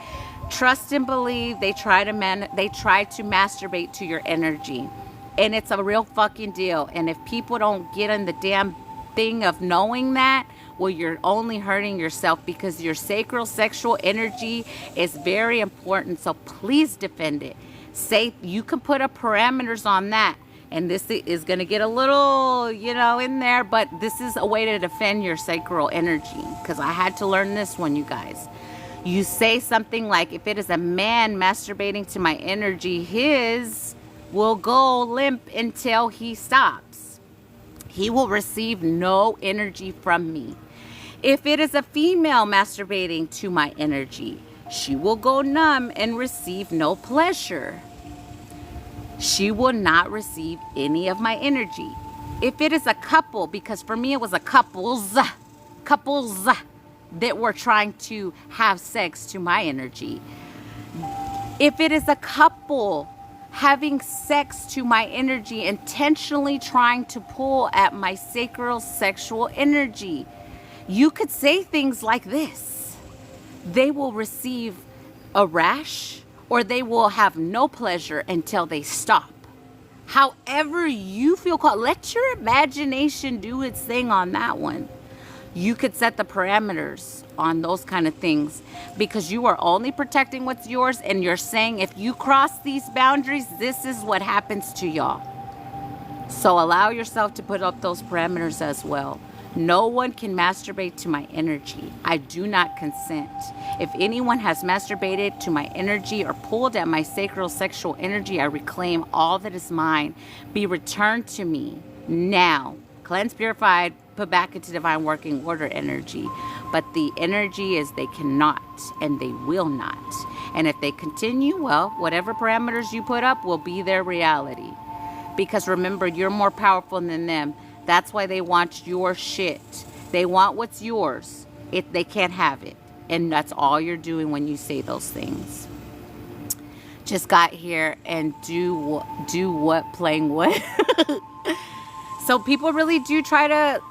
trust and believe they try to masturbate to your energy. And it's a real fucking deal. And if people don't get in the damn thing of knowing that, well, you're only hurting yourself, because your sacral sexual energy is very important. So please defend it. Say, you can put up parameters on that. And this is going to get a little, in there, but this is a way to defend your sacral energy, because I had to learn this one, you guys. You say something like, if it is a man masturbating to my energy, his will go limp until he stops. He will receive no energy from me. If it is a female masturbating to my energy, she will go numb and receive no pleasure. She will not receive any of my energy. If it is a couple, because for me it was a couples, that were trying to have sex to my energy. If it is a couple having sex to my energy, intentionally trying to pull at my sacral sexual energy, you could say things like this: they will receive a rash, or they will have no pleasure until they stop. However you feel called, let your imagination do its thing on that one. You could set the parameters on those kind of things, because you are only protecting what's yours, and you're saying if you cross these boundaries, this is what happens to y'all. So allow yourself to put up those parameters as well. No one can masturbate to my energy. I do not consent. If anyone has masturbated to my energy or pulled at my sacral sexual energy, I reclaim all that is mine. Be returned to me now. Cleansed, purified, put back into divine working order energy. But the energy is they cannot and they will not. And if they continue, well, whatever parameters you put up will be their reality. Because remember, you're more powerful than them. That's why they want your shit. They want what's yours. They can't have it. And that's all you're doing when you say those things. Just got here and do what, playing what? So people really do try to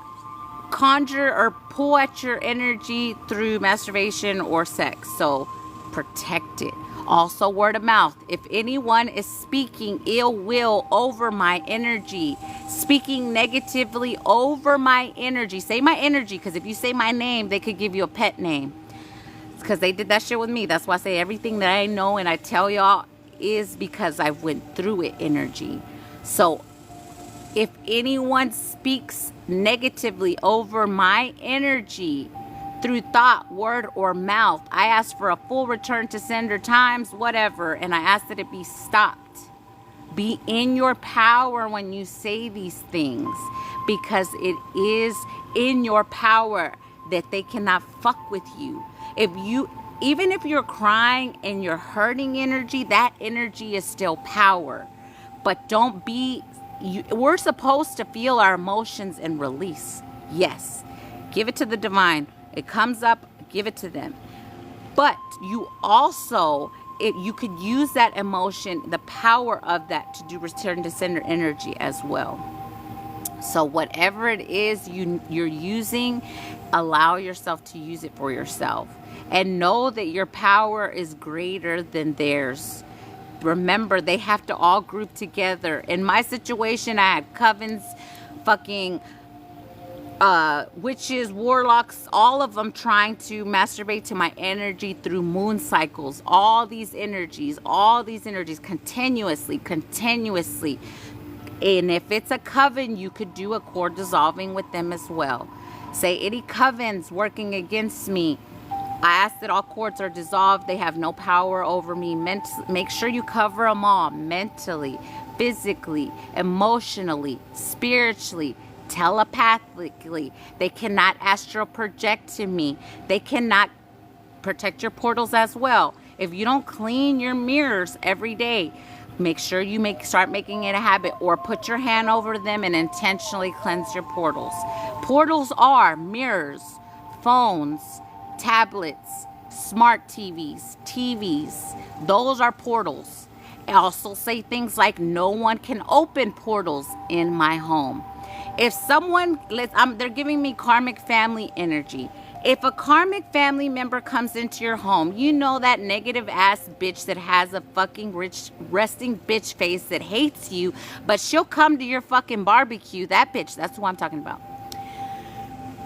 conjure or pull at your energy through masturbation or sex. So protect it. Also, word of mouth. If anyone is speaking ill will over my energy, speaking negatively over my energy, say my energy, because if you say my name, they could give you a pet name. Because they did that shit with me. That's why I say everything that I know and I tell y'all is because I went through it energy. So if anyone speaks negatively over my energy, through thought, word, or mouth, I ask for a full return to sender times, whatever, and I ask that it be stopped. Be in your power when you say these things, because it is in your power that they cannot fuck with you. Even if you're crying and you're hurting energy, that energy is still power. But we're supposed to feel our emotions and release. Yes, give it to the divine. It comes up, give it to them. But you also, you could use that emotion, the power of that, to do return to sender energy as well. So whatever it is you're using, allow yourself to use it for yourself. And know that your power is greater than theirs. Remember, they have to all group together. In my situation, I had covens, fucking witches, warlocks, all of them trying to masturbate to my energy through moon cycles. All these energies continuously. And if it's a coven, you could do a cord dissolving with them as well. Say any covens working against me, I ask that all cords are dissolved. They have no power over me. Make sure you cover them all mentally, physically, emotionally, spiritually, telepathically. They cannot astral project to me. They cannot protect your portals as well. If you don't clean your mirrors every day, make sure you start making it a habit, or put your hand over them and intentionally cleanse your portals. Portals are mirrors, phones, tablets, smart TVs. Those are portals. I also say things like, no one can open portals in my home. If someone, they're giving me karmic family energy. If a karmic family member comes into your home, you know that negative ass bitch that has a fucking rich resting bitch face that hates you, but she'll come to your fucking barbecue. That bitch, that's who I'm talking about.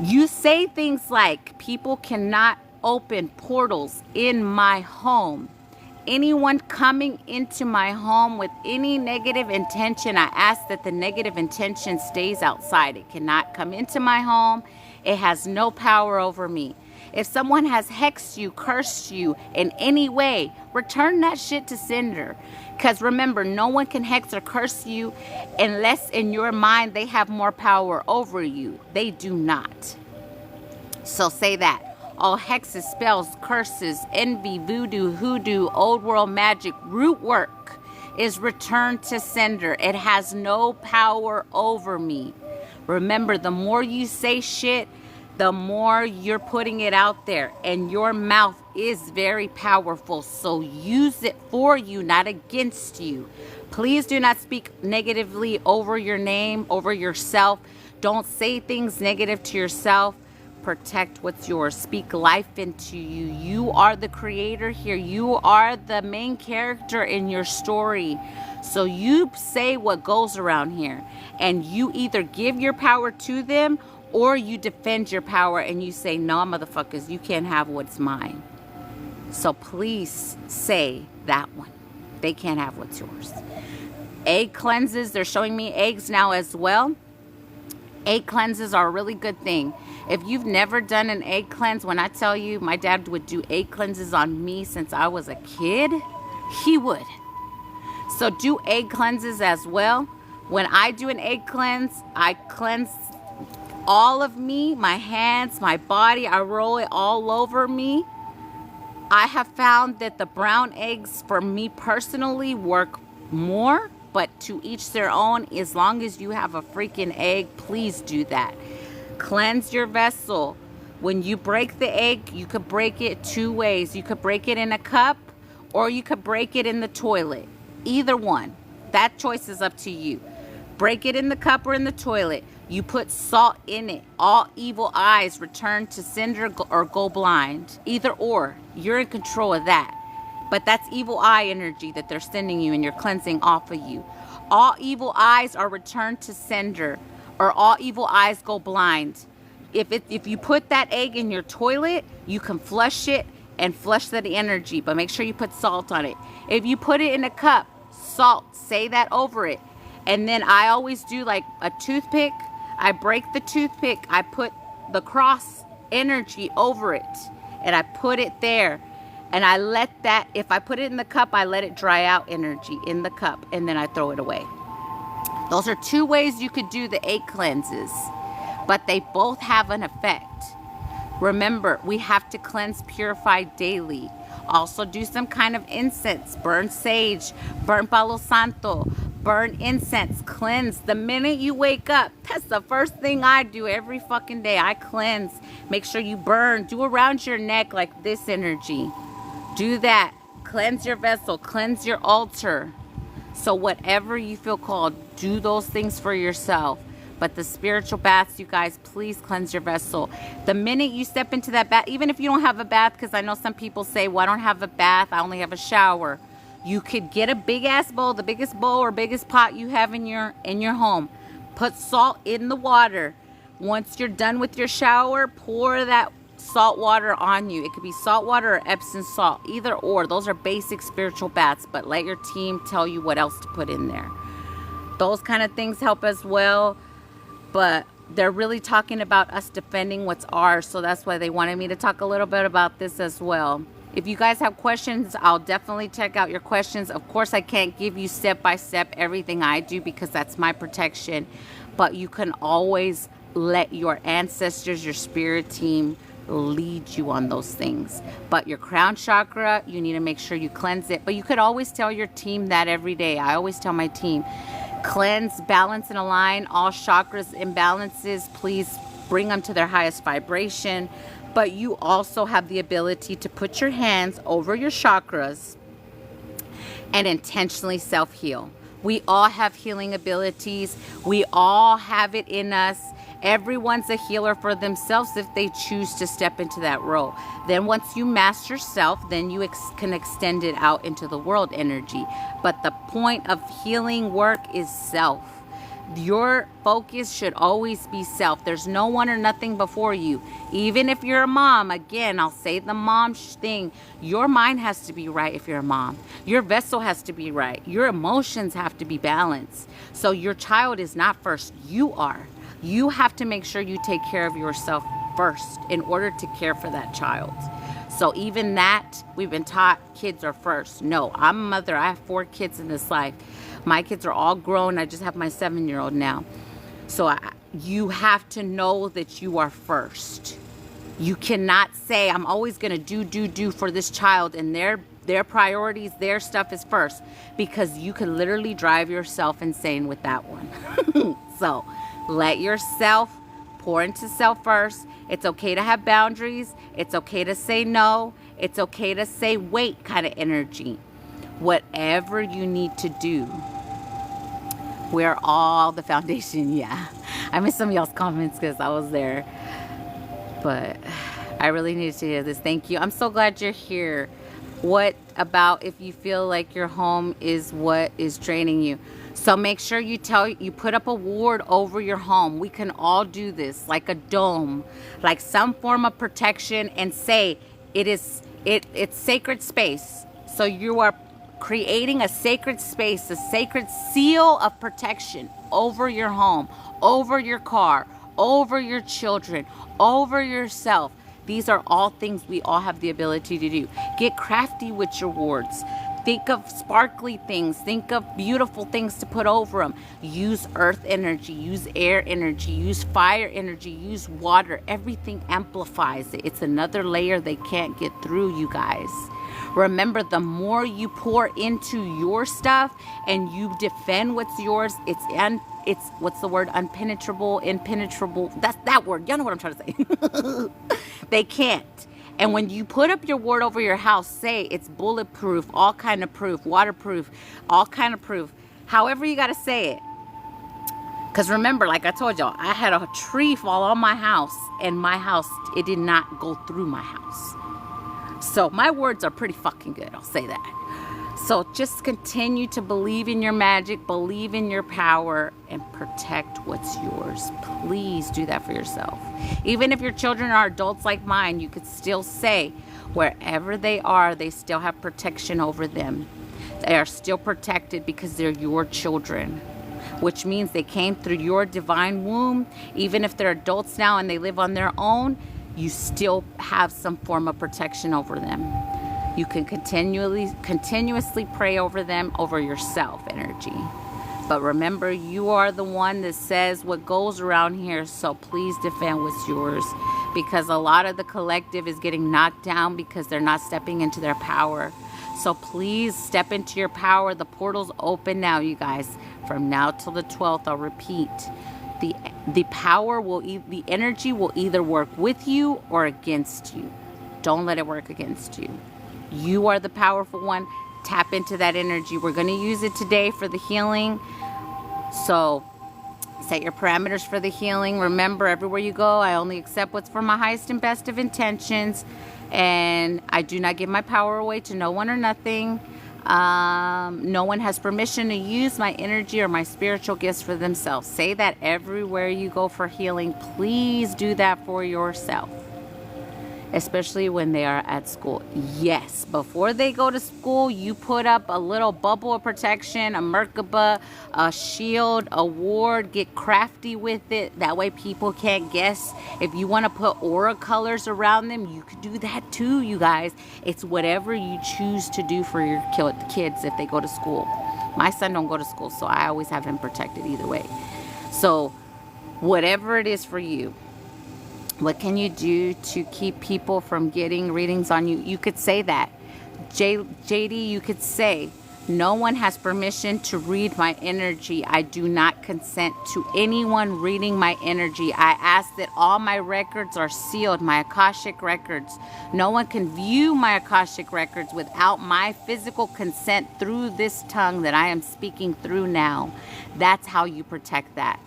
You say things like, people cannot open portals in my home. Anyone coming into my home with any negative intention, I ask that the negative intention stays outside. It cannot come into my home. It has no power over me. If someone has hexed you, cursed you in any way, return that shit to sender. Because remember, no one can hex or curse you unless in your mind they have more power over you. They do not. So say that. All hexes, spells, curses, envy, voodoo, hoodoo, old world magic, root work is returned to sender. It has no power over me. Remember, the more you say shit, the more you're putting it out there. And your mouth is very powerful, so use it for you, not against you. Please do not speak negatively over your name, over yourself. Don't say things negative to yourself. Protect what's yours. Speak life into you. You are the creator here. You are the main character in your story. So you say what goes around here. And you either give your power to them or you defend your power and you say, no, motherfuckers, you can't have what's mine. So please say that one. They can't have what's yours. Egg cleanses. They're showing me eggs now as well. Egg cleanses are a really good thing. If you've never done an egg cleanse, when I tell you my dad would do egg cleanses on me since I was a kid, he would. So do egg cleanses as well. When I do an egg cleanse, I cleanse all of me, my hands, my body. I roll it all over me. I have found that the brown eggs for me personally work more, but to each their own. As long as you have a freaking egg, please do that. Cleanse your vessel. When you break the egg, you could break it two ways. You could break it in a cup or you could break it in the toilet. Either one. That choice is up to you. Break it in the cup or in the toilet. You put salt in it. All evil eyes return to cinder or go blind. Either or. You're in control of that. But that's evil eye energy that they're sending you and you're cleansing off of you. All evil eyes are returned to sender, or all evil eyes go blind. If you put that egg in your toilet, you can flush it and flush that energy, but make sure you put salt on it. If you put it in a cup, salt, say that over it. And then I always do like a toothpick. I break the toothpick, I put the cross energy over it, and I put it there. And I let that, if I put it in the cup, I let it dry out energy in the cup, and then I throw it away. Those are two ways you could do the egg cleanses, but they both have an effect. Remember, we have to cleanse, purify daily. Also do some kind of incense, burn sage, burn palo santo, burn incense, cleanse. The minute you wake up, that's the first thing I do every fucking day. I cleanse. Make sure you burn. Do around your neck like this energy. Do that. Cleanse your vessel. Cleanse your altar. So whatever you feel called, do those things for yourself. But the spiritual baths, you guys, please cleanse your vessel. The minute you step into that bath, even if you don't have a bath, because I know some people say, well, I don't have a bath, I only have a shower. You could get a big ass bowl, the biggest bowl or biggest pot you have in your home. Put salt in the water. Once you're done with your shower, pour that salt water on you. It could be salt water or Epsom salt, either or. Those are basic spiritual baths, but let your team tell you what else to put in there. Those kind of things help as well, but they're really talking about us defending what's ours, so that's why they wanted me to talk a little bit about this as well. If you guys have questions, I'll definitely check out your questions. Of course, I can't give you step-by-step everything I do because that's my protection, but you can always let your ancestors, your spirit team, lead you on those things. But your crown chakra, you need to make sure you cleanse it. But you could always tell your team that every day. I always tell my team, cleanse, balance, and align all chakras imbalances. Please bring them to their highest vibration. But you also have the ability to put your hands over your chakras and intentionally self-heal. We all have healing abilities. We all have it in us. Everyone's a healer for themselves if they choose to step into that role. Then once you master self, then you can extend it out into the world energy. But the point of healing work is self. Your focus should always be self. There's no one or nothing before you. Even if you're a mom, again, I'll say the mom thing. Your mind has to be right if you're a mom. Your vessel has to be right. Your emotions have to be balanced. So your child is not first. You are. You have to make sure you take care of yourself first in order to care for that child. So even that, we've been taught kids are first. No, I'm a mother. I have 4 kids in this life. My kids are all grown. I just have my 7-year-old now. So you have to know that you are first. You cannot say, I'm always going to do for this child, and their priorities, their stuff is first, because you can literally drive yourself insane with that one. So let yourself pour into self first. It's okay to have boundaries. It's okay to say no. It's okay to say wait kind of energy. Whatever you need to do. We're all the foundation. Yeah. I missed some of y'all's comments because I was there. But I really needed to hear this. Thank you. I'm so glad you're here. What about if you feel like your home is what is draining you? So make sure you put up a ward over your home. We can all do this, like a dome, like some form of protection, and say it's sacred space. So you are creating a sacred space, a sacred seal of protection over your home, over your car, over your children, over yourself. These are all things we all have the ability to do. Get crafty with your wards. Think of sparkly things. Think of beautiful things to put over them. Use earth energy. Use air energy. Use fire energy. Use water. Everything amplifies it. It's another layer they can't get through, you guys. Remember, the more you pour into your stuff and you defend what's yours, it's what's the word? Impenetrable. That's that word. Y'all know what I'm trying to say. They can't. And when you put up your ward over your house, say it's bulletproof, all kind of proof, waterproof, all kind of proof. However you got to say it. Because remember, like I told y'all, I had a tree fall on my house, and my house, it did not go through my house. So my words are pretty fucking good, I'll say that. So just continue to believe in your magic, believe in your power, and protect what's yours. Please do that for yourself. Even if your children are adults like mine, you could still say, wherever they are, they still have protection over them. They are still protected because they're your children, which means they came through your divine womb. Even if they're adults now and they live on their own, you still have some form of protection over them. You can continuously pray over them, over yourself energy. But remember, you are the one that says what goes around here, so please defend what's yours. Because a lot of the collective is getting knocked down because they're not stepping into their power. So please step into your power. The portal's open now, you guys. From now till the 12th, I'll repeat. The power the energy will either work with you or against you. Don't let it work against you. You are the powerful one. Tap into that energy. We're going to use it today for the healing. So set your parameters for the healing. Remember, everywhere you go, I only accept what's for my highest and best of intentions. And I do not give my power away to no one or nothing. No one has permission to use my energy or my spiritual gifts for themselves. Say that everywhere you go for healing. Please do that for yourself. Especially when they are at school. Yes, before they go to school, you put up a little bubble of protection, a Merkaba, a shield, a ward. Get crafty with it. That way people can't guess. If you want to put aura colors around them, you could do that too, you guys. It's whatever you choose to do for your kids if they go to school. My son don't go to school, so I always have him protected either way. So whatever it is for you. What can you do to keep people from getting readings on you? You could say that. JD, you could say, no one has permission to read my energy. I do not consent to anyone reading my energy. I ask that all my records are sealed, my Akashic records. No one can view my Akashic records without my physical consent through this tongue that I am speaking through now. That's how you protect that.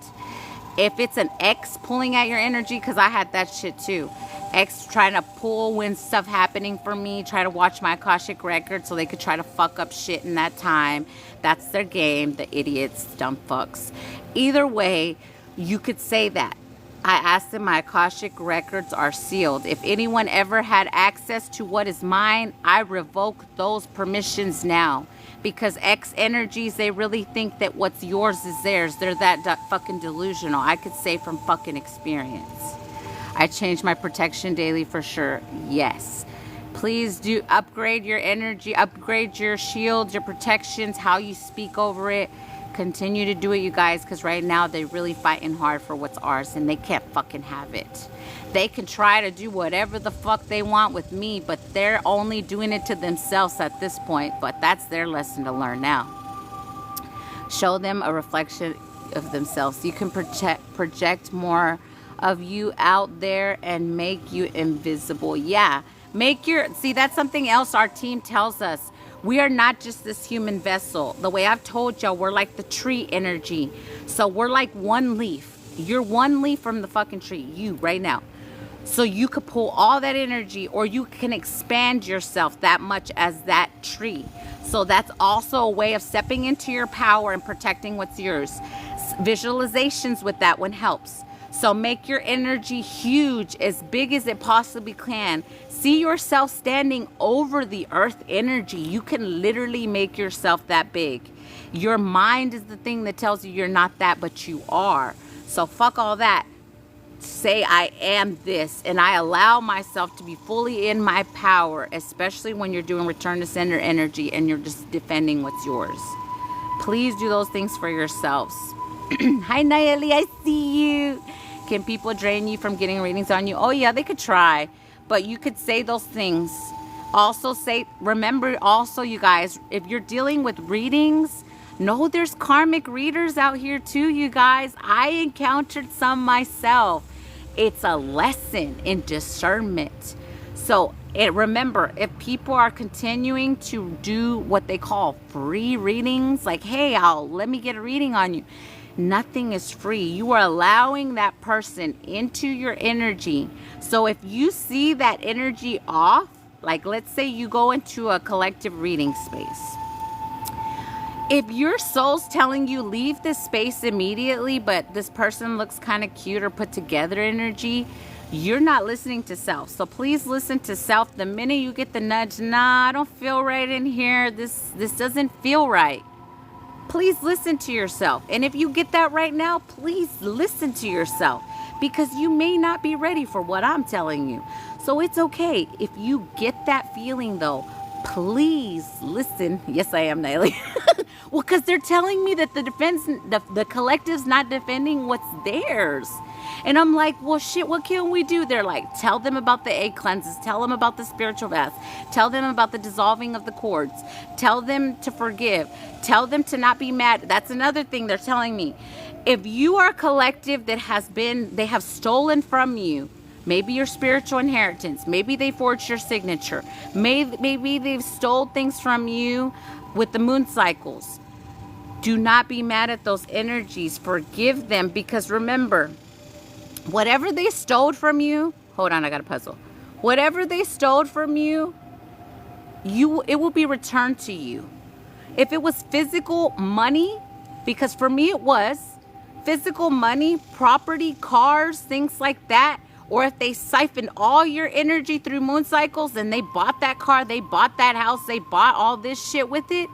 If it's an ex pulling at your energy, because I had that shit too. Ex trying to pull when stuff happening for me, try to watch my Akashic record so they could try to fuck up shit in that time. That's their game, the idiots, dumb fucks. Either way, you could say that. I asked them, my Akashic records are sealed. If anyone ever had access to what is mine, I revoke those permissions now. Because X energies, they really think that what's yours is theirs. They're that fucking delusional. I could say from fucking experience. I change my protection daily for sure. Yes. Please do upgrade your energy, upgrade your shields, your protections, how you speak over it. Continue to do it, you guys, because right now they're really fighting hard for what's ours, and they can't fucking have it. They can try to do whatever the fuck they want with me, but they're only doing it to themselves at this point. But that's their lesson to learn now. Show them a reflection of themselves. You can project more of you out there and make you invisible. Yeah. See, that's something else our team tells us. We are not just this human vessel. The way I've told y'all, we're like the tree energy. So we're like one leaf. You're one leaf from the fucking tree. You right now. So you could pull all that energy, or you can expand yourself that much as that tree. So that's also a way of stepping into your power and protecting what's yours. Visualizations with that one helps. So make your energy huge, as big as it possibly can. See yourself standing over the earth energy. You can literally make yourself that big. Your mind is the thing that tells you you're not that, but you are. So fuck all that. Say I am this, and I allow myself to be fully in my power, especially when you're doing return to sender energy and you're just defending what's yours. Please do those things for yourselves. Hi Nayeli, I see you. Can people drain you from getting readings on you? Oh yeah, they could try, but you could say those things. Also remember also, you guys, if you're dealing with readings, know there's karmic readers out here too, you guys. I encountered some myself. It's a lesson in discernment. So remember, if people are continuing to do what they call free readings, like, hey, let me get a reading on you. Nothing is free. You are allowing that person into your energy. So if you see that energy off, like let's say you go into a collective reading space. If your soul's telling you leave this space immediately, but this person looks kind of cute or put together energy, you're not listening to self. So please listen to self. The minute you get the nudge, nah, I don't feel right in here. This doesn't feel right. Please listen to yourself. And if you get that right now, please listen to yourself, because you may not be ready for what I'm telling you. So it's okay. If you get that feeling though, please listen. Yes, I am, Naili. Well, because they're telling me that the collective's not defending what's theirs. And I'm like, well, shit, what can we do? They're like, tell them about the egg cleanses. Tell them about the spiritual baths. Tell them about the dissolving of the cords. Tell them to forgive. Tell them to not be mad. That's another thing they're telling me. If you are a collective that they have stolen from you, maybe your spiritual inheritance, maybe they forged your signature, maybe they've stole things from you with the moon cycles. Do not be mad at those energies. Forgive them, because remember, whatever they stole from you, hold on, I got a puzzle. Whatever they stole from you, it will be returned to you. If it was physical money, because for me it was physical money, property, cars, things like that, or if they siphoned all your energy through moon cycles and they bought that car, they bought that house, they bought all this shit with it,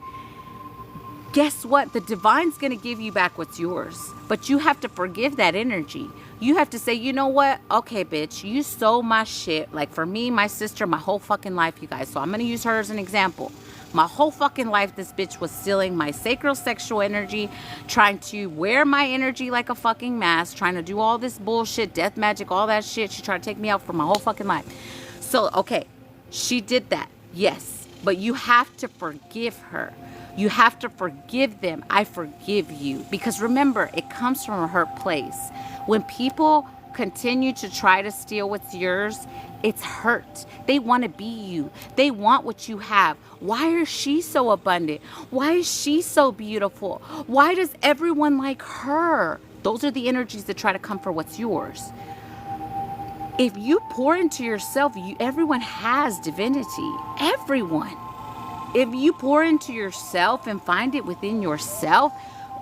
guess what? The divine's going to give you back what's yours. But you have to forgive that energy. You have to say, you know what? Okay, bitch, you stole my shit. Like for me, my sister, my whole fucking life, you guys. So I'm going to use her as an example. My whole fucking life, this bitch was stealing my sacral sexual energy, trying to wear my energy like a fucking mask, trying to do all this bullshit, death magic, all that shit. She tried to take me out for my whole fucking life. So, okay, she did that. Yes. But you have to forgive her. You have to forgive them. I forgive you. Because remember, it comes from a hurt place. When people continue to try to steal what's yours, it's hurt. They want to be you. They want what you have. Why is she so abundant? Why is she so beautiful? Why does everyone like her? Those are the energies that try to come for what's yours. If you pour into yourself, everyone has divinity. Everyone. If you pour into yourself and find it within yourself,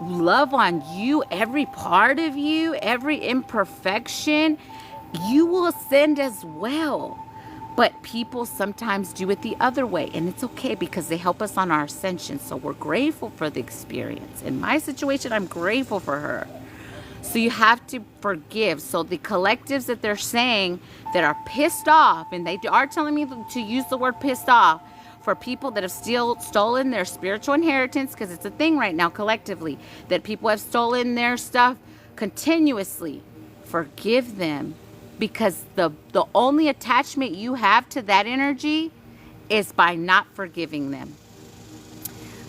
love on you, every part of you, every imperfection, you will ascend as well. But people sometimes do it the other way, and it's okay because they help us on our ascension. So we're grateful for the experience. In my situation, I'm grateful for her. So you have to forgive. So the collectives that they're saying that are pissed off, and they are telling me to use the word pissed off, for people that have stolen their spiritual inheritance, because it's a thing right now collectively, that people have stolen their stuff continuously. Forgive them, because the only attachment you have to that energy is by not forgiving them.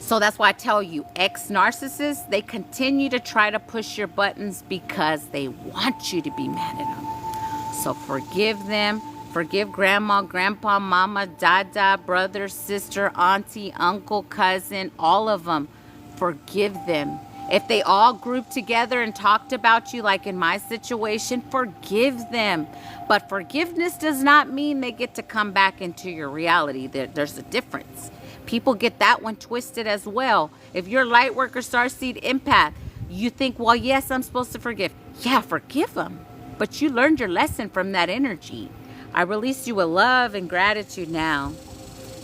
So that's why I tell you, ex-narcissists, they continue to try to push your buttons because they want you to be mad at them. So forgive them. Forgive grandma, grandpa, mama, dada, brother, sister, auntie, uncle, cousin, all of them. Forgive them. If they all grouped together and talked about you, like in my situation, forgive them. But forgiveness does not mean they get to come back into your reality. There's a difference. People get that one twisted as well. If you're light worker, starseed, empath, you think, well, yes, I'm supposed to forgive. Yeah, forgive them. But you learned your lesson from that energy. I release you with love and gratitude now.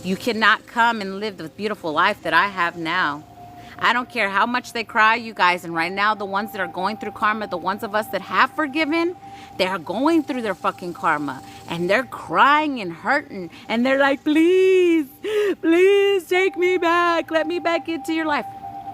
You cannot come and live the beautiful life that I have now. I don't care how much they cry, you guys. And right now, the ones that are going through karma, the ones of us that have forgiven, they're going through their fucking karma. And they're crying and hurting. And they're like, please, please take me back. Let me back into your life.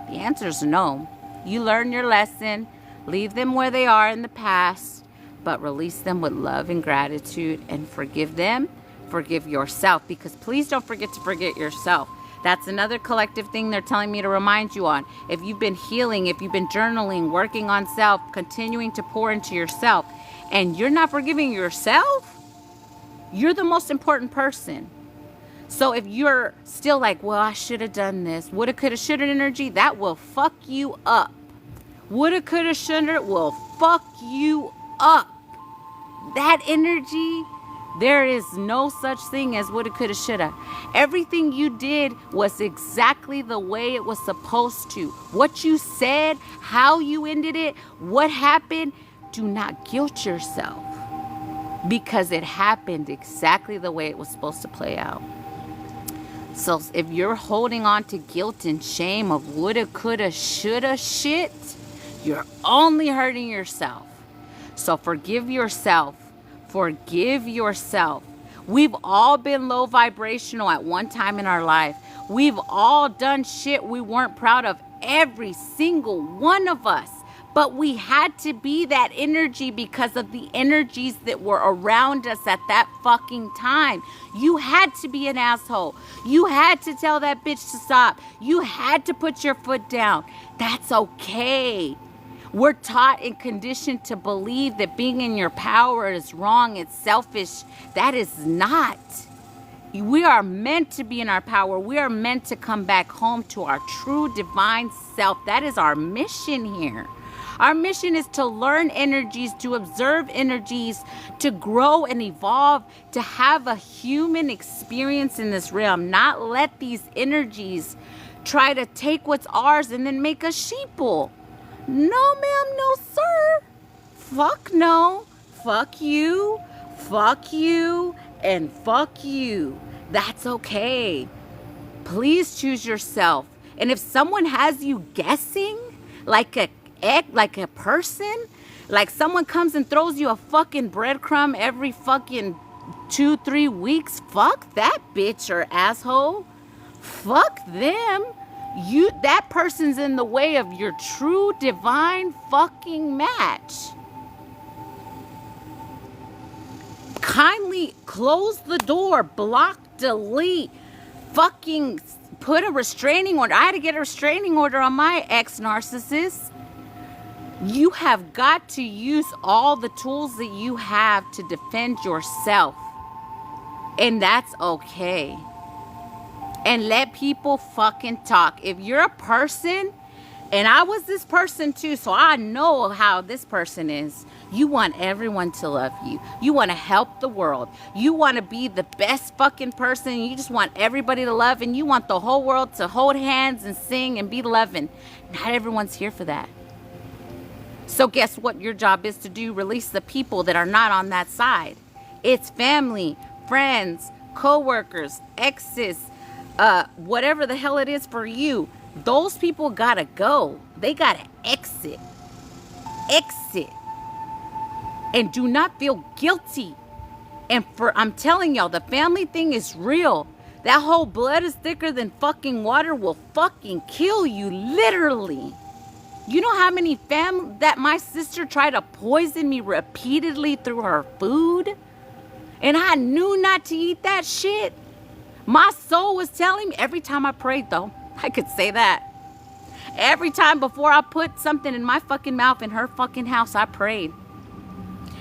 The answer is no. You learn your lesson. Leave them where they are in the past. But release them with love and gratitude. And forgive them. Forgive yourself. Because please don't forget to forget yourself. That's another collective thing they're telling me to remind you on. If you've been healing, if you've been journaling, working on self, continuing to pour into yourself, and you're not forgiving yourself, you're the most important person. So if you're still like, well, I should have done this, woulda, coulda, shoulda energy, that will fuck you up. Woulda, coulda, shoulda will fuck you up. That energy, there is no such thing as woulda, coulda, shoulda. Everything you did was exactly the way it was supposed to. What you said, how you ended it, what happened, do not guilt yourself. Because it happened exactly the way it was supposed to play out. So if you're holding on to guilt and shame of woulda, coulda, shoulda shit, you're only hurting yourself. So forgive yourself. Forgive yourself. We've all been low vibrational at one time in our life. We've all done shit we weren't proud of, every single one of us. But we had to be that energy because of the energies that were around us at that fucking time. You had to be an asshole. You had to tell that bitch to stop. You had to put your foot down. That's okay. We're taught and conditioned to believe that being in your power is wrong, it's selfish. That is not. We are meant to be in our power. We are meant to come back home to our true divine self. That is our mission here. Our mission is to learn energies, to observe energies, to grow and evolve, to have a human experience in this realm. Not let these energies try to take what's ours and then make us sheeple. No, ma'am, no, sir. Fuck no. Fuck you. Fuck you. And fuck you. That's okay. Please choose yourself. And if someone has you guessing like a person, like someone comes and throws you a fucking breadcrumb every fucking 2-3 weeks, fuck that bitch or asshole. Fuck them. That person's in the way of your true divine fucking match. Kindly close the door, block, delete, fucking put a restraining order. I had to get a restraining order on my ex-narcissist. You have got to use all the tools that you have to defend yourself. And that's okay. And let people fucking talk. If you're a person, and I was this person too, so I know how this person is. You want everyone to love you. You want to help the world. You want to be the best fucking person. You just want everybody to love, and you want the whole world to hold hands and sing and be loving. Not everyone's here for that. So guess what your job is to do? Release the people that are not on that side. It's family, friends, co-workers, exes, whatever the hell it is for you. Those people gotta go. They gotta exit. Exit. And do not feel guilty. And I'm telling y'all, the family thing is real. That whole blood is thicker than fucking water will fucking kill you, literally. You know how many that my sister tried to poison me repeatedly through her food? And I knew not to eat that shit. My soul was telling me every time I prayed, though. I could say that. Every time before I put something in my fucking mouth in her fucking house, I prayed.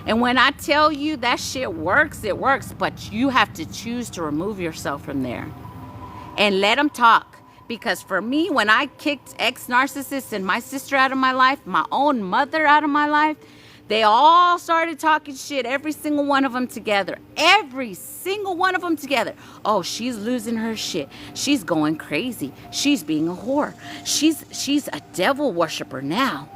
And when I tell you that shit works, it works. But you have to choose to remove yourself from there and let them talk. Because for me, when I kicked ex-narcissists and my sister out of my life, my own mother out of my life, they all started talking shit, every single one of them together. Every single one of them together. Oh, she's losing her shit. She's going crazy. She's being a whore. She's a devil worshiper now.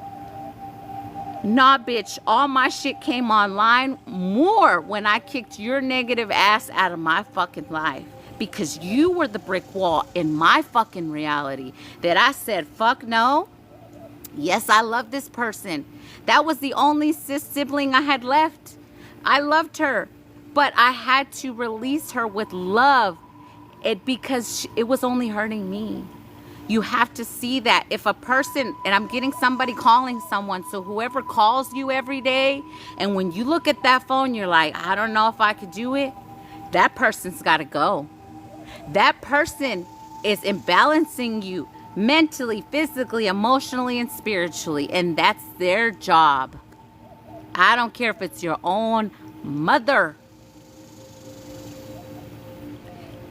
Nah, bitch, all my shit came online more when I kicked your negative ass out of my fucking life. Because you were the brick wall in my fucking reality that I said, fuck no. Yes, I love this person. That was the only sibling I had left. I loved her, but I had to release her with love because it was only hurting me. You have to see that if a person, and I'm getting somebody calling someone, so whoever calls you every day, and when you look at that phone, you're like, I don't know if I could do it. That person's got to go. That person is imbalancing you mentally, physically, emotionally, and spiritually, and that's their job. I don't care if it's your own mother.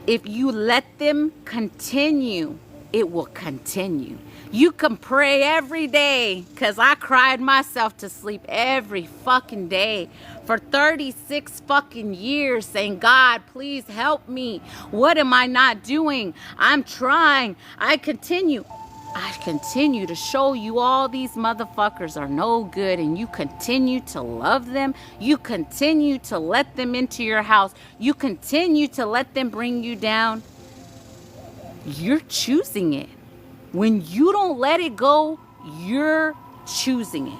If you let them continue, it will continue. You can pray every day, because I cried myself to sleep every fucking day for 36 fucking years saying, God, please help me. What am I not doing? I'm trying. I continue to show you all these motherfuckers are no good, and you continue to love them. You continue to let them into your house. You continue to let them bring you down. You're choosing it. When you don't let it go, you're choosing it.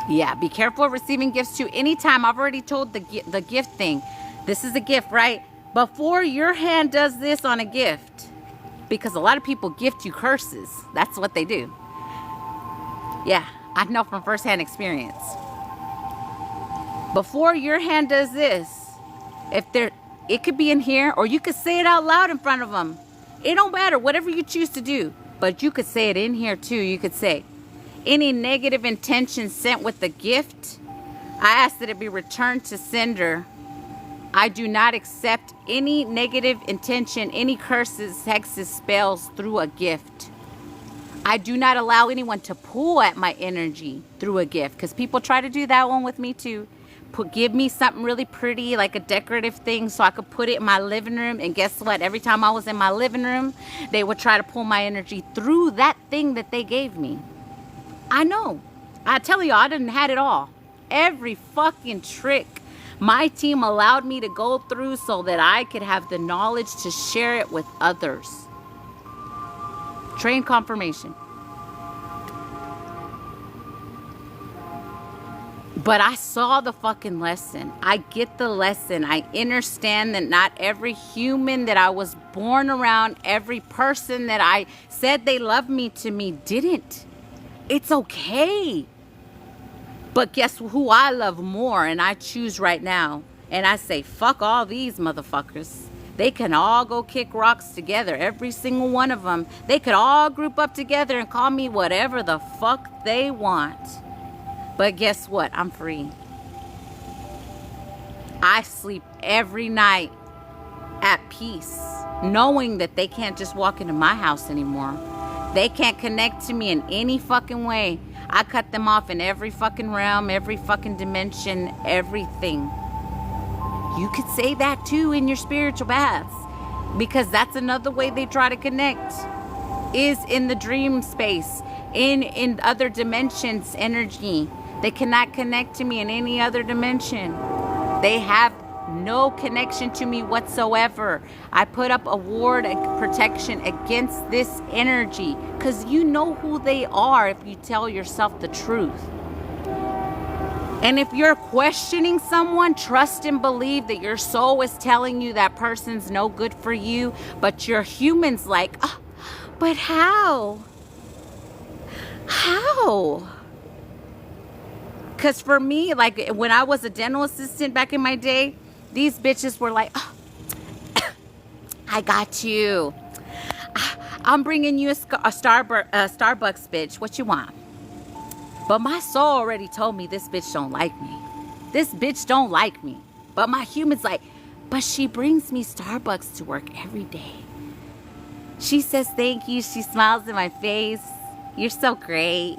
Yeah, be careful of receiving gifts too. Anytime, I've already told the gift thing. This is a gift, right? Before your hand does this on a gift, because a lot of people gift you curses. That's what they do. Yeah, I know from firsthand experience. Before your hand does this, it could be in here, or you could say it out loud in front of them. It don't matter, whatever you choose to do. But you could say it in here too. You could say, any negative intention sent with the gift, I ask that it be returned to sender. I do not accept any negative intention, any curses, hexes, spells through a gift. I do not allow anyone to pull at my energy through a gift, because people try to do that one with me too. Give me something really pretty, like a decorative thing, so I could put it in my living room. And guess what? Every time I was in my living room, they would try to pull my energy through that thing that they gave me. I know. I tell you, I didn't had it all. Every fucking trick my team allowed me to go through so that I could have the knowledge to share it with others. Train confirmation. But I saw the fucking lesson. I get the lesson. I understand that not every human that I was born around, every person that I said they loved me to me didn't. It's okay. But guess who I love more, and I choose right now. And I say, fuck all these motherfuckers. They can all go kick rocks together, every single one of them. They could all group up together and call me whatever the fuck they want. But guess what? I'm free. I sleep every night at peace, knowing that they can't just walk into my house anymore. They can't connect to me in any fucking way. I cut them off in every fucking realm, every fucking dimension, everything. You could say that too in your spiritual baths, because that's another way they try to connect, is in the dream space, in other dimensions, energy. They cannot connect to me in any other dimension. They have no connection to me whatsoever. I put up a ward of protection against this energy, because you know who they are if you tell yourself the truth. And if you're questioning someone, trust and believe that your soul is telling you that person's no good for you, but your human's like, oh, but how? How? Because for me, like when I was a dental assistant back in my day, these bitches were like, oh, I got you. I'm bringing you a Starbucks, bitch. What you want? But my soul already told me this bitch don't like me. This bitch don't like me. But my human's like, but she brings me Starbucks to work every day. She says thank you. She smiles in my face. You're so great.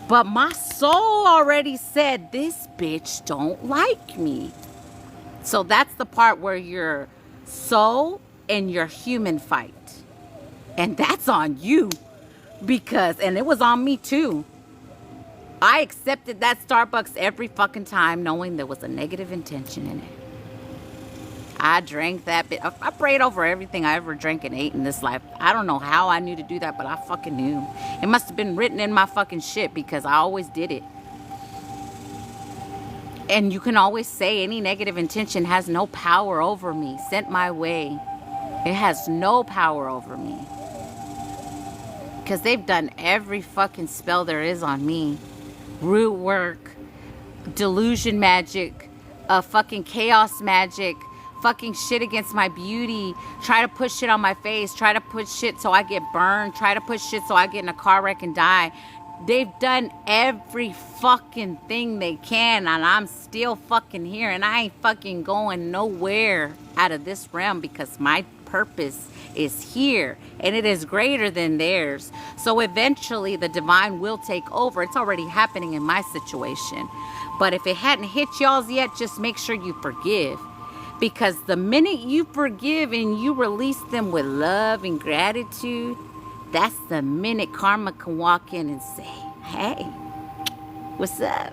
But my soul already said this bitch don't like me. So that's the part where your soul and your human fight. And that's on you. And it was on me too. I accepted that Starbucks every fucking time knowing there was a negative intention in it. I drank that bit. I prayed over everything I ever drank and ate in this life. I don't know how I knew to do that, but I fucking knew. It must have been written in my fucking shit because I always did it. And you can always say any negative intention has no power over me, sent my way. It has no power over me. Because they've done every fucking spell there is on me. Root work, delusion magic, fucking chaos magic, fucking shit against my beauty, try to push shit on my face, try to push shit so I get burned, try to push shit so I get in a car wreck and die. They've done every fucking thing they can, and I'm still fucking here, and I ain't fucking going nowhere out of this realm because my purpose is here and it is greater than theirs. So eventually the divine will take over. It's already happening in my situation. But if it hadn't hit y'all's yet, just make sure you forgive. Because the minute you forgive and you release them with love and gratitude, that's the minute karma can walk in and say, hey, what's up?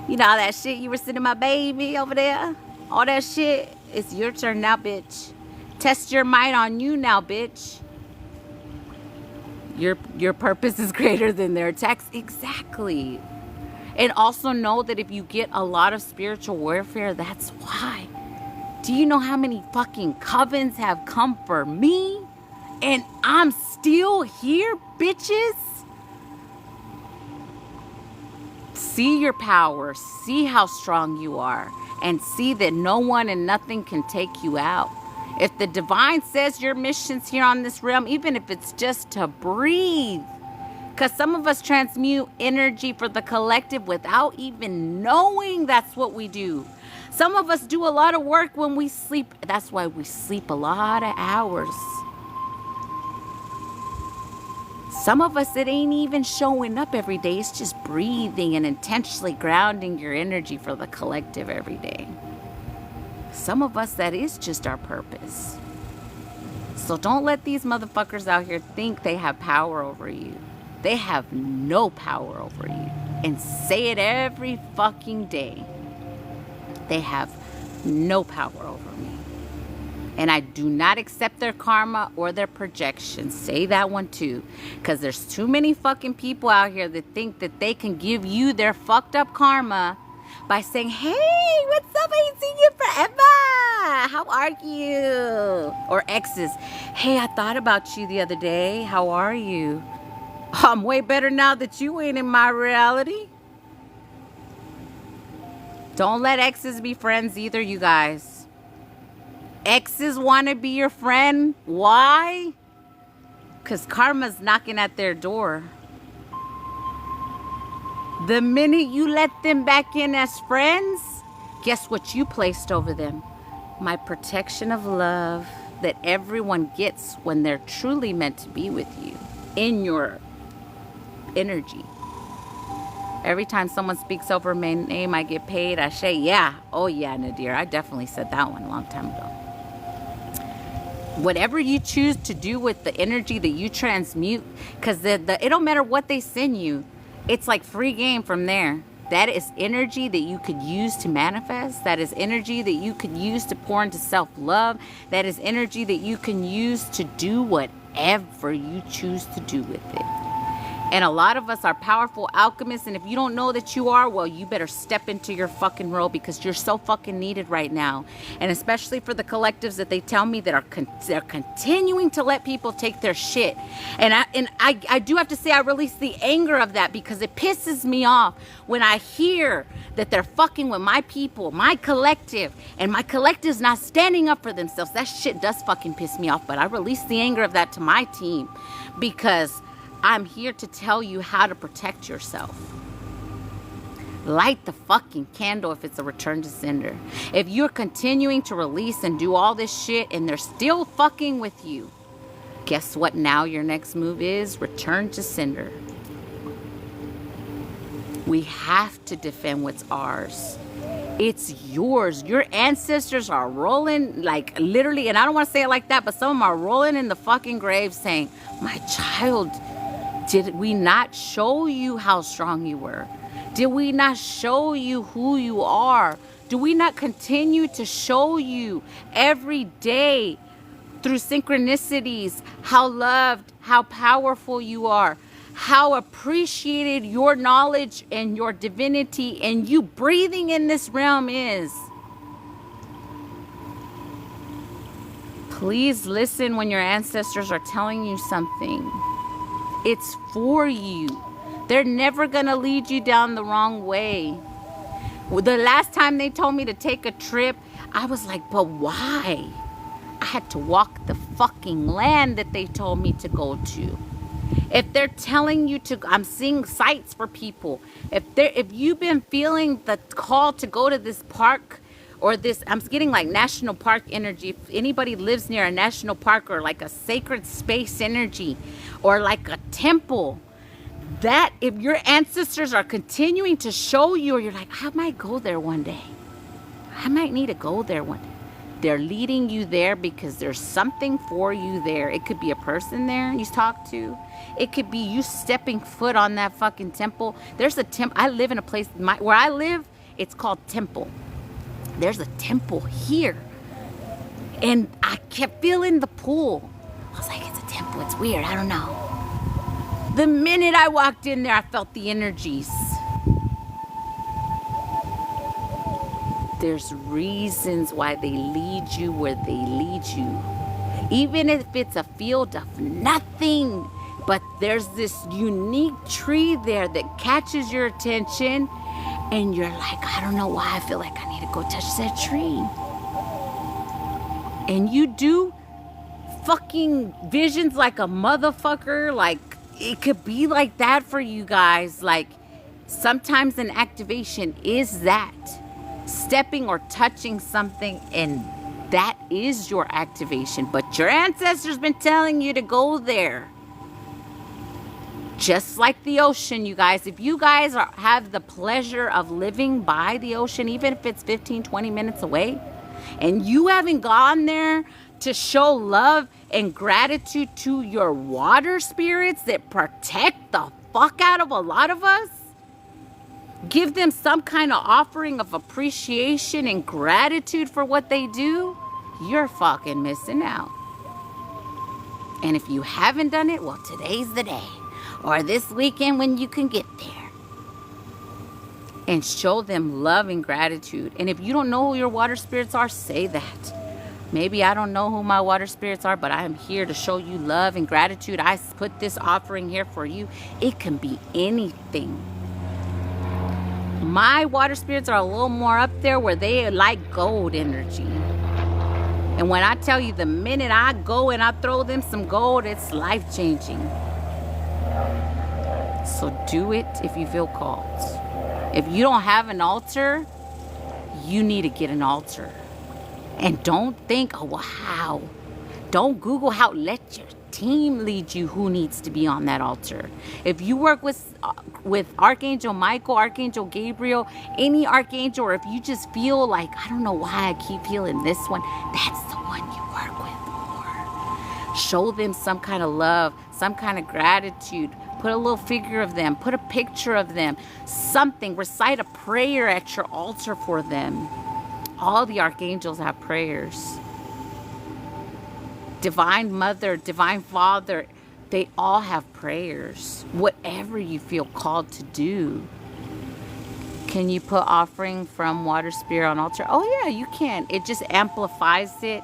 You know all that shit you were sending my baby over there? All that shit, it's your turn now, bitch. Test your might on you now, bitch. Your purpose is greater than their attacks. Exactly. And also know that if you get a lot of spiritual warfare, that's why. Do you know how many fucking covens have come for me? And I'm still here, bitches? See your power. See how strong you are. And see that no one and nothing can take you out. If the divine says your mission's here on this realm, even if it's just to breathe, because some of us transmute energy for the collective without even knowing that's what we do. Some of us do a lot of work when we sleep. That's why we sleep a lot of hours. Some of us, it ain't even showing up every day. It's just breathing and intentionally grounding your energy for the collective every day. Some of us, that is just our purpose. So don't let these motherfuckers out here think they have power over you. They have no power over you. And say it every fucking day. They have no power over me. And I do not accept their karma or their projections. Say that one too. Because there's too many fucking people out here that think that they can give you their fucked up karma by saying, hey, what's up? I ain't seen you forever. How are you? Or exes. Hey, I thought about you the other day. How are you? I'm way better now that you ain't in my reality. Don't let exes be friends either, you guys. Exes want to be your friend. Why? Because karma's knocking at their door. The minute you let them back in as friends, guess what you placed over them? My protection of love that everyone gets when they're truly meant to be with you in your energy. Every time someone speaks over my name, I get paid. I say, yeah. Oh, yeah, Nadir. I definitely said that one a long time ago. Whatever you choose to do with the energy that you transmute, because it don't matter what they send you. It's like free game from there. That is energy that you could use to manifest. That is energy that you could use to pour into self-love. That is energy that you can use to do whatever you choose to do with it. And a lot of us are powerful alchemists, and if you don't know that you are, well, you better step into your fucking role, because you're so fucking needed right now. And especially for the collectives that they tell me that are they're continuing to let people take their shit. And I do have to say, I release the anger of that, because it pisses me off when I hear that they're fucking with my people, my collective, and my collective's not standing up for themselves. That shit does fucking piss me off, but I release the anger of that to my team, because I'm here to tell you how to protect yourself. Light the fucking candle if it's a return to sender. If you're continuing to release and do all this shit and they're still fucking with you, guess what now your next move is? Return to sender. We have to defend what's ours. It's yours. Your ancestors are rolling, like literally, and I don't want to say it like that, but some of them are rolling in the fucking grave saying, my child, did we not show you how strong you were? Did we not show you who you are? Do we not continue to show you every day through synchronicities how loved, how powerful you are, how appreciated your knowledge and your divinity and you breathing in this realm is? Please listen when your ancestors are telling you something. It's for you. They're never gonna lead you down the wrong way. The last time they told me to take a trip, I was like, but why? I had to walk the fucking land that they told me to go to. If they're telling you to, I'm seeing sites for people. If you've been feeling the call to go to this park, or this, I'm getting like national park energy. If anybody lives near a national park or like a sacred space energy or like a temple, that if your ancestors are continuing to show you, or you're like, I might go there one day. I might need to go there one day. They're leading you there because there's something for you there. It could be a person there you talk to. It could be you stepping foot on that fucking temple. There's a temple. I live in a place, where I live, it's called Temple. There's a temple here. And I kept feeling the pull. I was like, it's a temple. It's weird. I don't know. The minute I walked in there, I felt the energies. There's reasons why they lead you where they lead you. Even if it's a field of nothing, but there's this unique tree there that catches your attention. And you're like, I don't know why I feel like I need to go touch that tree. And you do fucking visions like a motherfucker. Like, it could be like that for you guys. Like, sometimes an activation is that. Stepping or touching something, and that is your activation. But your ancestors been telling you to go there. Just like the ocean, you guys. If you guys have the pleasure of living by the ocean, even if it's 15, 20 minutes away, and you haven't gone there to show love and gratitude to your water spirits that protect the fuck out of a lot of us, give them some kind of offering of appreciation and gratitude for what they do, you're fucking missing out. And if you haven't done it, well, today's the day. Or this weekend when you can get there. And show them love and gratitude. And if you don't know who your water spirits are, say that. Maybe I don't know who my water spirits are, but I am here to show you love and gratitude. I put this offering here for you. It can be anything. My water spirits are a little more up there where they like gold energy. And when I tell you, the minute I go and I throw them some gold, it's life-changing. So do it if you feel called. If you don't have an altar, you need to get an altar. And don't think, oh, well, how? Don't Google how. Let your team lead you who needs to be on that altar. If you work with Archangel Michael, Archangel Gabriel, any archangel, or if you just feel like, I don't know why I keep feeling this one, that's the one you work with more. Show them some kind of love, some kind of gratitude. Put a little figure of them. Put a picture of them. Something. Recite a prayer at your altar for them. All the archangels have prayers. Divine Mother, Divine Father, They all have prayers. Whatever you feel called to do. Can you put offering from water spirit on altar? Oh yeah, you can. It just amplifies it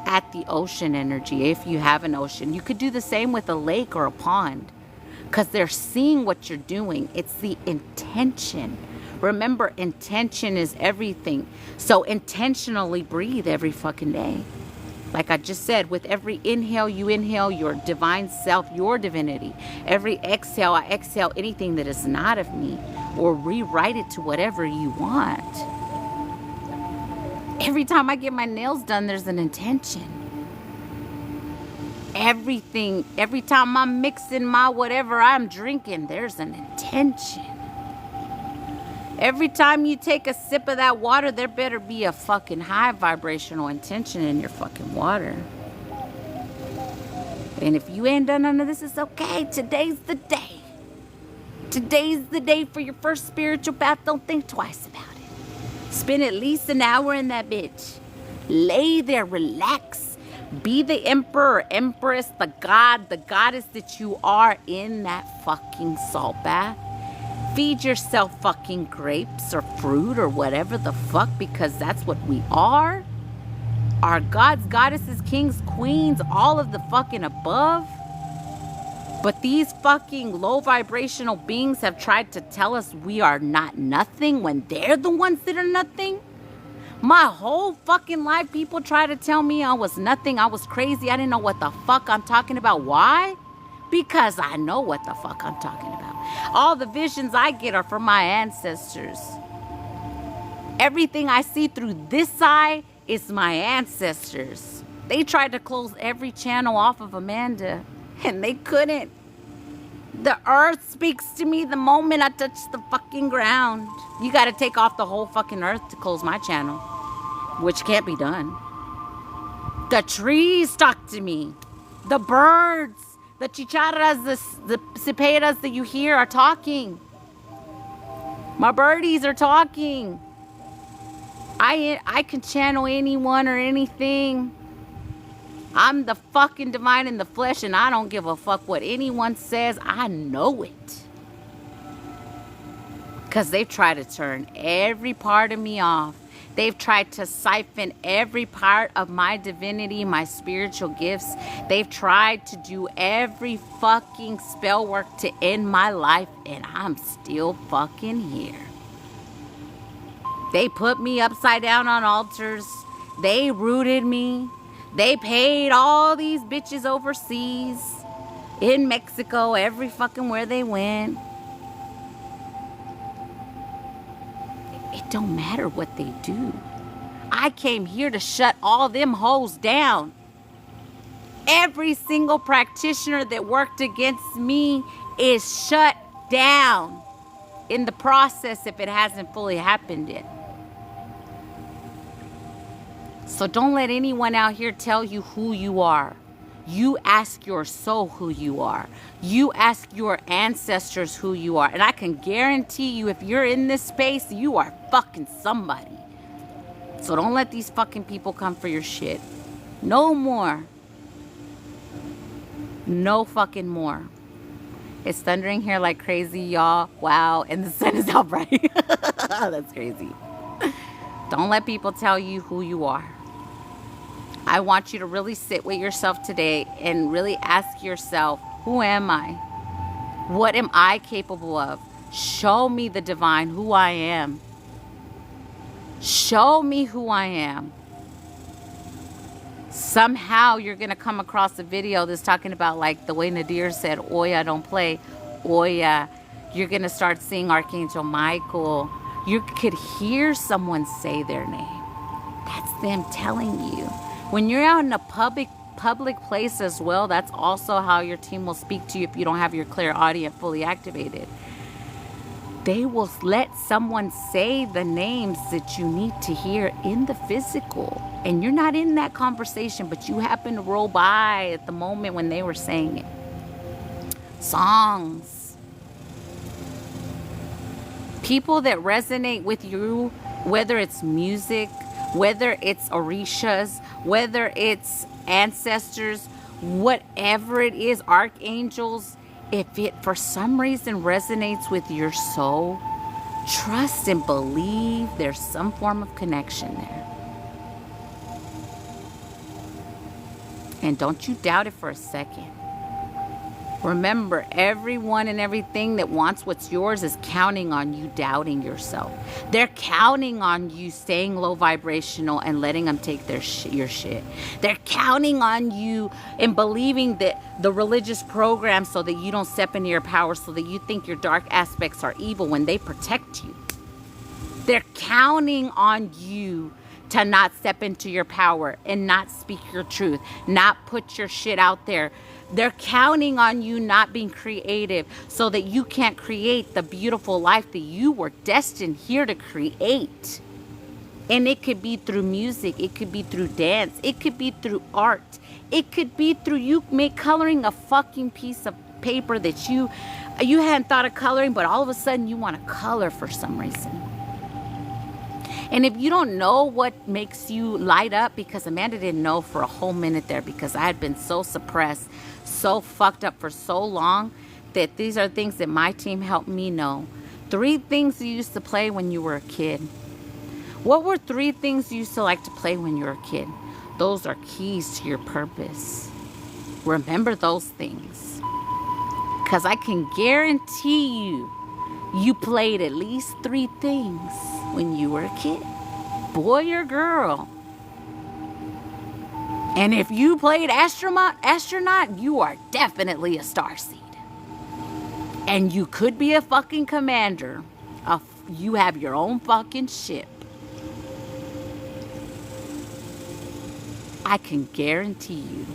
at the ocean energy. If you have an ocean, you could do the same with a lake or a pond, because they're seeing what you're doing. It's the intention. Remember, intention is everything. So intentionally breathe every fucking day. Like I just said, with every inhale, you inhale your divine self, your divinity. Every exhale, I exhale anything that is not of me, or rewrite it to whatever you want. Every time I get my nails done, there's an intention. Everything, every time I'm mixing my whatever I'm drinking, there's an intention. Every time you take a sip of that water, there better be a fucking high vibrational intention in your fucking water. And if you ain't done none of this, it's okay. Today's the day. Today's the day for your first spiritual bath. Don't think twice about it. Spend at least an hour in that bitch. Lay there, relax. Be the emperor, empress, the god, the goddess that you are in that fucking salt bath. Feed yourself fucking grapes or fruit or whatever the fuck, because that's what we are. Our gods, goddesses, kings, queens, all of the fucking above. But these fucking low vibrational beings have tried to tell us we are not nothing when they're the ones that are nothing. My whole fucking life, people try to tell me I was nothing, I was crazy, I didn't know what the fuck I'm talking about. Why? Because I know what the fuck I'm talking about. All the visions I get are from my ancestors. Everything I see through this eye is my ancestors. They tried to close every channel off of Amanda, and they couldn't. The earth speaks to me the moment I touch the fucking ground. You gotta take off the whole fucking earth to close my channel, which can't be done. The trees talk to me. The birds, the chicharras, the ciperas that you hear are talking. My birdies are talking. I can channel anyone or anything. I'm the fucking divine in the flesh, and I don't give a fuck what anyone says. I know it. Because they've tried to turn every part of me off. They've tried to siphon every part of my divinity, my spiritual gifts. They've tried to do every fucking spell work to end my life, and I'm still fucking here. They put me upside down on altars. They rooted me. They paid all these bitches overseas, in Mexico, every fucking where they went. It don't matter what they do. I came here to shut all them hoes down. Every single practitioner that worked against me is shut down in the process if it hasn't fully happened yet. So don't let anyone out here tell you who you are. You ask your soul who you are. You ask your ancestors who you are. And I can guarantee you, if you're in this space, you are fucking somebody. So don't let these fucking people come for your shit. No more. No fucking more. It's thundering here like crazy, y'all. Wow. And the sun is out bright. That's crazy. Don't let people tell you who you are. I want you to really sit with yourself today and really ask yourself, who am I? What am I capable of? Show me the divine, who I am. Show me who I am. Somehow you're going to come across a video that's talking about, like the way Nadir said, Oya, don't play. Oya. You're going to start seeing Archangel Michael. You could hear someone say their name. That's them telling you. When you're out in a public place as well, that's also how your team will speak to you if you don't have your clairaudient fully activated. They will let someone say the names that you need to hear in the physical. And you're not in that conversation, but you happen to roll by at the moment when they were saying it. Songs. People that resonate with you, whether it's music, whether it's orishas, whether it's ancestors, whatever it is, archangels, if it for some reason resonates with your soul, trust and believe there's some form of connection there. And don't you doubt it for a second. Remember, everyone and everything that wants what's yours is counting on you doubting yourself. They're counting on you staying low vibrational and letting them take your shit. They're counting on you and believing that the religious program so that you don't step into your power, so that you think your dark aspects are evil when they protect you. They're counting on you to not step into your power and not speak your truth, not put your shit out there. They're counting on you not being creative so that you can't create the beautiful life that you were destined here to create. And it could be through music, it could be through dance, it could be through art, it could be through you coloring a fucking piece of paper that you hadn't thought of coloring, but all of a sudden you want to color for some reason. And if you don't know what makes you light up, because Amanda didn't know for a whole minute there, because I had been so suppressed, so fucked up for so long, that these are things that my team helped me know. 3 things you used to play when you were a kid. What were 3 things you used to like to play when you were a kid? Those are keys to your purpose. Remember those things. Because I can guarantee you played at least 3 things when you were a kid, boy or girl. And if you played astronaut, you are definitely a starseed. And you could be a fucking commander. You have your own fucking ship. I can guarantee you.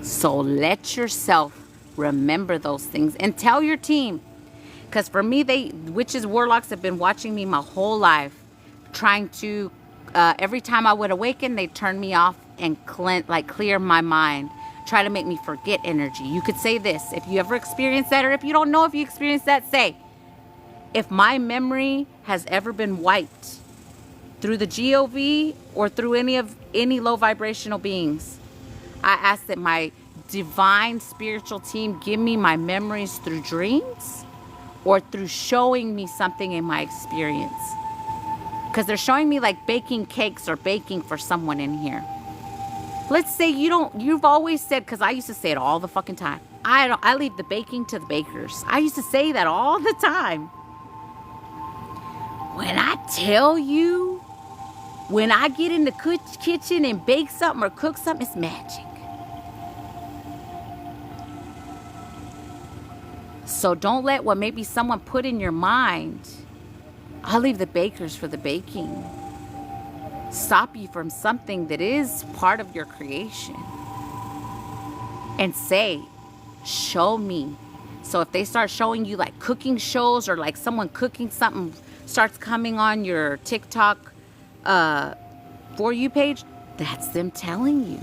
So let yourself remember those things and tell your team. Because for me, witches, warlocks have been watching me my whole life, trying to, every time I would awaken, they turn me off and clear my mind, try to make me forget energy. You could say this, if you ever experienced that, or if you don't know if you experienced that, say, if my memory has ever been wiped through the GOV or through any low vibrational beings, I ask that my divine spiritual team give me my memories through dreams or through showing me something in my experience. Because they're showing me like baking cakes or baking for someone in here. Let's say you've always said, because I used to say it all the fucking time, I leave the baking to the bakers. I used to say that all the time. When I tell you, when I get in the kitchen and bake something or cook something, it's magic. So don't let what maybe someone put in your mind, I'll leave the bakers for the baking, stop you from something that is part of your creation. And say, show me. So if they start showing you like cooking shows, or like someone cooking something starts coming on your TikTok For You page, that's them telling you.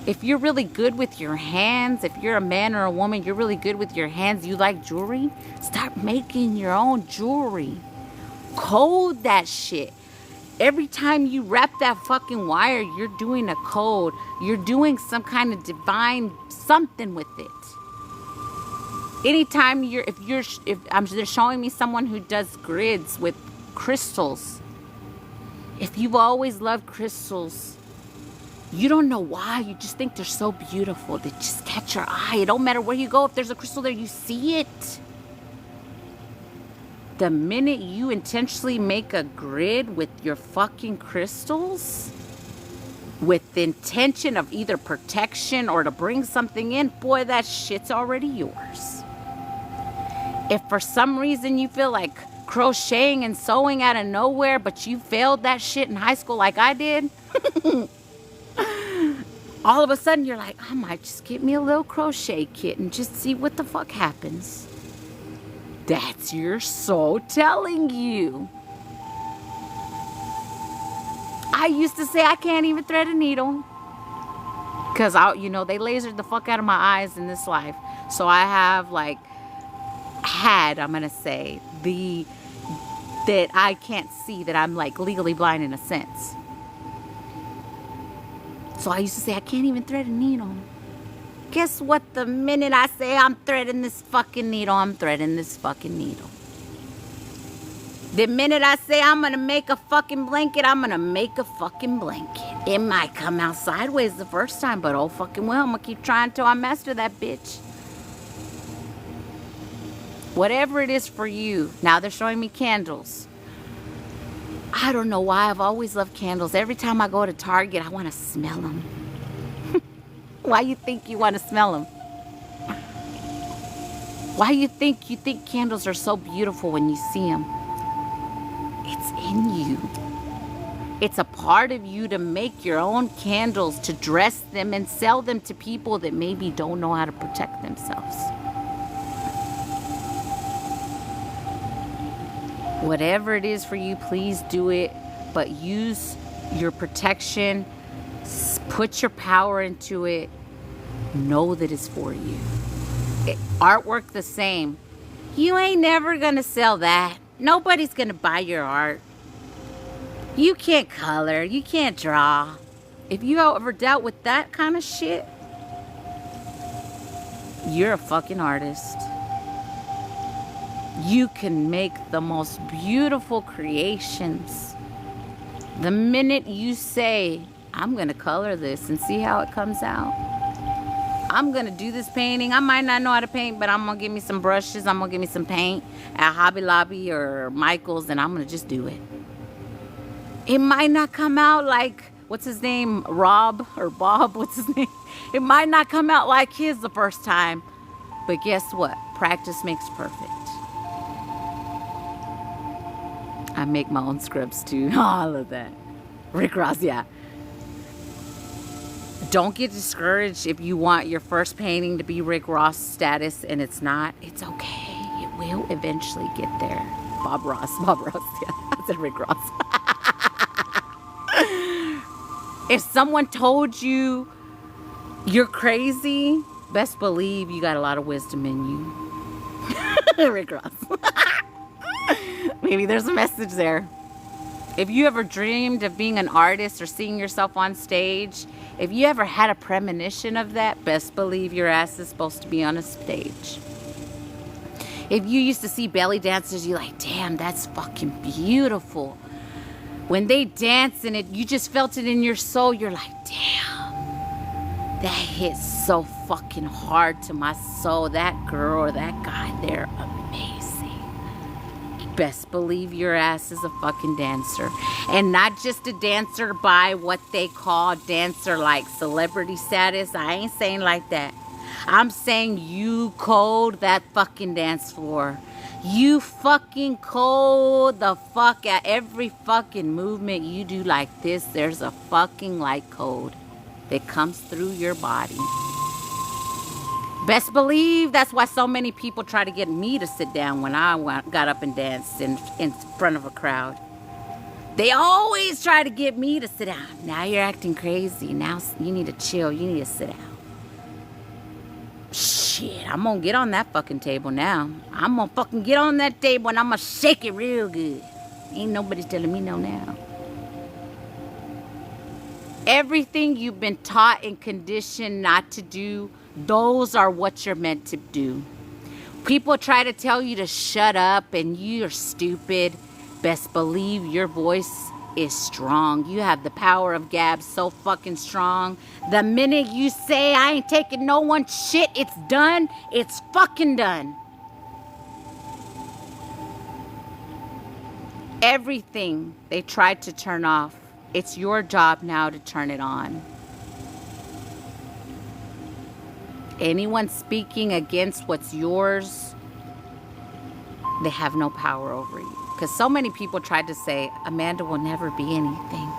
If you're really good with your hands, if you're a man or a woman, you're really good with your hands, you like jewelry, start making your own jewelry. Code that shit. Every time you wrap that fucking wire, you're doing a code. You're doing some kind of divine something with it. Anytime they're showing me someone who does grids with crystals. If you've always loved crystals, you don't know why. You just think they're so beautiful. They just catch your eye. It don't matter where you go. If there's a crystal there, you see it. The minute you intentionally make a grid with your fucking crystals, with the intention of either protection or to bring something in, boy, that shit's already yours. If for some reason you feel like crocheting and sewing out of nowhere, but you failed that shit in high school like I did, all of a sudden you're like, I might just get me a little crochet kit and just see what the fuck happens. That's your soul telling you. I used to say I can't even thread a needle, because they lasered the fuck out of my eyes in this life. So I have I'm gonna say that I can't see, that I'm like legally blind in a sense. So I used to say, I can't even thread a needle. Guess what? The minute I say I'm threading this fucking needle, I'm threading this fucking needle. The minute I say I'm gonna make a fucking blanket, I'm gonna make a fucking blanket. It might come out sideways the first time, but oh fucking well, I'm gonna keep trying till I master that bitch. Whatever it is for you. Now they're showing me candles. I don't know why, I've always loved candles. Every time I go to Target, I want to smell them. Why you think you want to smell them? Why you think candles are so beautiful when you see them? It's in you. It's a part of you to make your own candles, to dress them and sell them to people that maybe don't know how to protect themselves. Whatever it is for you, please do it, but use your protection. Put your power into it. Know that it's for you. Artwork the same. You ain't never gonna sell that. Nobody's gonna buy your art. You can't color. You can't draw. If you ever dealt with that kind of shit, you're a fucking artist. You can make the most beautiful creations. The minute you say, I'm going to color this and see how it comes out. I'm going to do this painting. I might not know how to paint, but I'm going to give me some brushes. I'm going to give me some paint at Hobby Lobby or Michael's, and I'm going to just do it. It might not come out like, what's his name? Rob or Bob, what's his name? It might not come out like his the first time. But guess what? Practice makes perfect. I make my own scripts too. Oh, I love that. Rick Ross, yeah. Don't get discouraged if you want your first painting to be Rick Ross status and it's not. It's okay. It will eventually get there. Bob Ross, yeah. I said Rick Ross. If someone told you you're crazy, best believe you got a lot of wisdom in you. Rick Ross. Maybe there's a message there. If you ever dreamed of being an artist or seeing yourself on stage, if you ever had a premonition of that, best believe your ass is supposed to be on a stage. If you used to see belly dancers, you're like, damn, that's fucking beautiful. When they dance and you just felt it in your soul, you're like, damn, that hits so fucking hard to my soul. That girl or that guy, they're amazing. Best believe your ass is a fucking dancer. And not just a dancer by what they call dancer like celebrity status. I ain't saying like that. I'm saying you code that fucking dance floor. You fucking code the fuck at every fucking movement you do like this. There's a fucking light code that comes through your body. Best believe that's why so many people try to get me to sit down when I got up and danced in front of a crowd. They always try to get me to sit down. Now you're acting crazy. Now you need to chill. You need to sit down. Shit, I'm gonna get on that fucking table now. I'm gonna fucking get on that table and I'm gonna shake it real good. Ain't nobody telling me no now. Everything you've been taught and conditioned not to do, those are what you're meant to do. People try to tell you to shut up and you're stupid. Best believe your voice is strong. You have the power of gab so fucking strong. The minute you say I ain't taking no one shit, it's done. It's fucking done. Everything they tried to turn off, it's your job now to turn it on. Anyone speaking against what's yours, they have no power over you. Because so many people tried to say, Amanda will never be anything.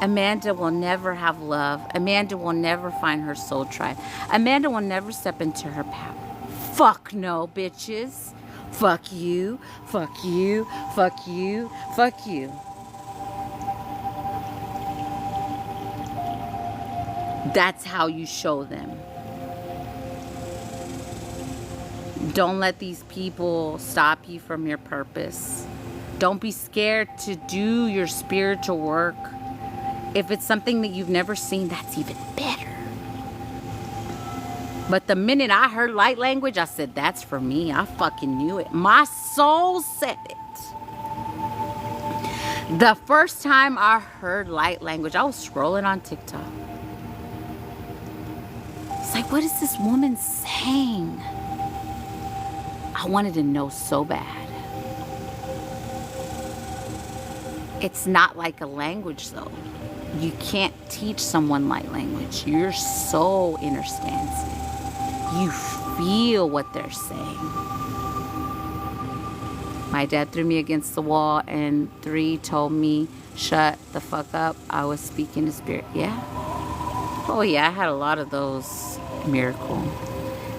Amanda will never have love. Amanda will never find her soul tribe. Amanda will never step into her power. Fuck no, bitches. Fuck you. Fuck you. Fuck you. Fuck you. That's how you show them. Don't let these people stop you from your purpose. Don't be scared to do your spiritual work. If it's something that you've never seen, that's even better. But the minute I heard light language, I said, that's for me. I fucking knew it. My soul said it. The first time I heard light language, I was scrolling on TikTok. It's like, what is this woman saying? I wanted to know so bad. It's not like a language, though. You can't teach someone light language. Your soul understands it. You feel what they're saying. My dad threw me against the wall, and 3 told me, shut the fuck up. I was speaking to spirit. Yeah. Oh, yeah, I had a lot of those. Miracle.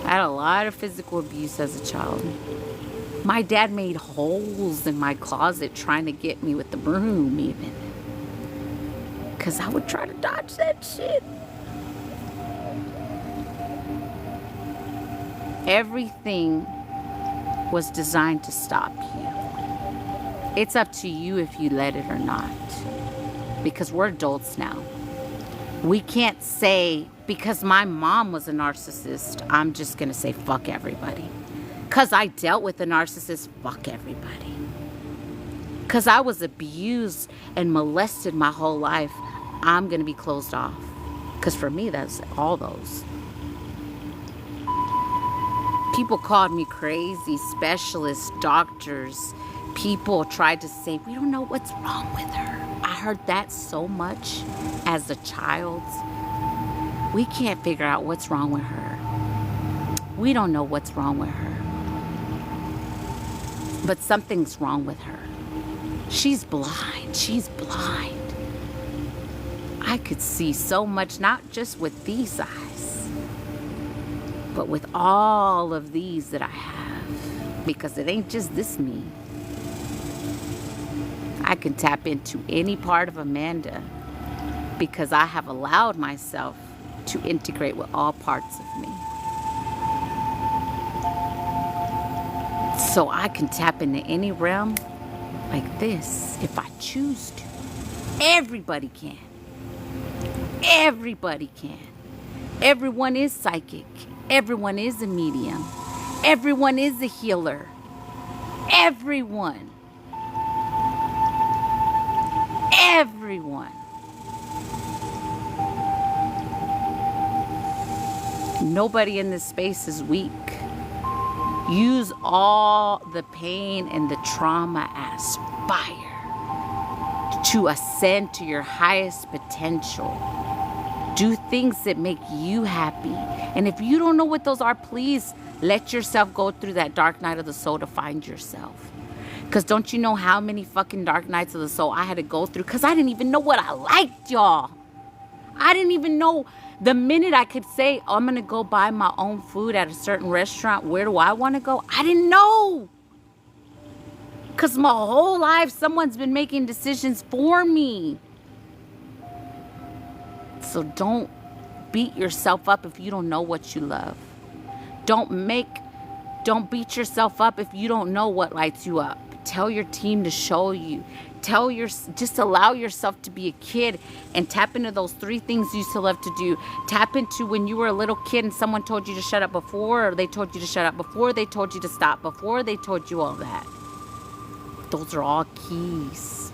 I had a lot of physical abuse as a child. My dad made holes in my closet trying to get me with the broom, even. Because I would try to dodge that shit. Everything was designed to stop you. It's up to you if you let it or not. Because we're adults now. We can't say, because my mom was a narcissist, I'm just going to say fuck everybody. Because I dealt with a narcissist, fuck everybody. Because I was abused and molested my whole life, I'm going to be closed off. Because for me, that's all those. People called me crazy, specialists, doctors. People tried to say, we don't know what's wrong with her. I heard that so much as a child. We can't figure out what's wrong with her. We don't know what's wrong with her. But something's wrong with her. She's blind. She's blind. I could see so much, not just with these eyes, but with all of these that I have. Because it ain't just this me. I can tap into any part of Amanda because I have allowed myself to integrate with all parts of me. So I can tap into any realm like this if I choose to. Everybody can. Everybody can. Everyone is psychic. Everyone is a medium. Everyone is a healer. Everyone. Everyone. Nobody in this space is weak. Use all the pain and the trauma as fire to ascend to your highest potential. Do things that make you happy. And if you don't know what those are, please let yourself go through that dark night of the soul to find yourself. Because don't you know how many fucking dark nights of the soul I had to go through? Because I didn't even know what I liked, y'all. I didn't even know the minute I could say, oh, I'm going to go buy my own food at a certain restaurant. Where do I want to go? I didn't know. Because my whole life, someone's been making decisions for me. So don't beat yourself up if you don't know what you love. Don't beat yourself up if you don't know what lights you up. Tell your team to show you. Just allow yourself to be a kid and tap into those 3 things you used to love to do. Tap into when you were a little kid and someone told you to shut up before, or they told you to shut up before, they told you to stop before, they told you all that. Those are all keys.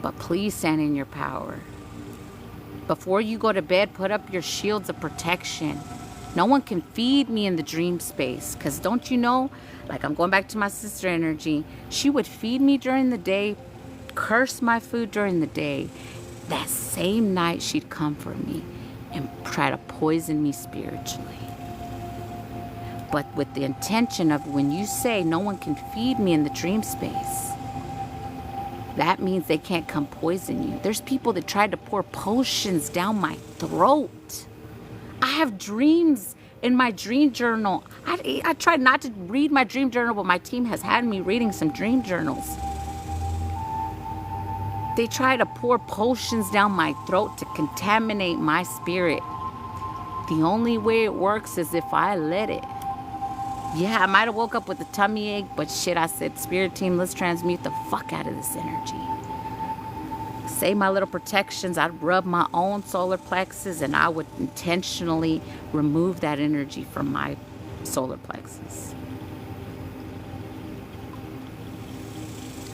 But please stand in your power. Before you go to bed, put up your shields of protection. No one can feed me in the dream space. Because don't you know, like I'm going back to my sister energy, she would feed me during the day, curse my food during the day. That same night she'd come for me and try to poison me spiritually. But with the intention of when you say no one can feed me in the dream space, that means they can't come poison you. There's people that tried to pour potions down my throat. I have dreams in my dream journal. I tried not to read my dream journal, but my team has had me reading some dream journals. They try to pour potions down my throat to contaminate my spirit. The only way it works is if I let it. Yeah, I might have woke up with a tummy ache, but shit, I said, spirit team, let's transmute the fuck out of this energy. say my little protections. I'd rub my own solar plexus and I would intentionally remove that energy from my solar plexus.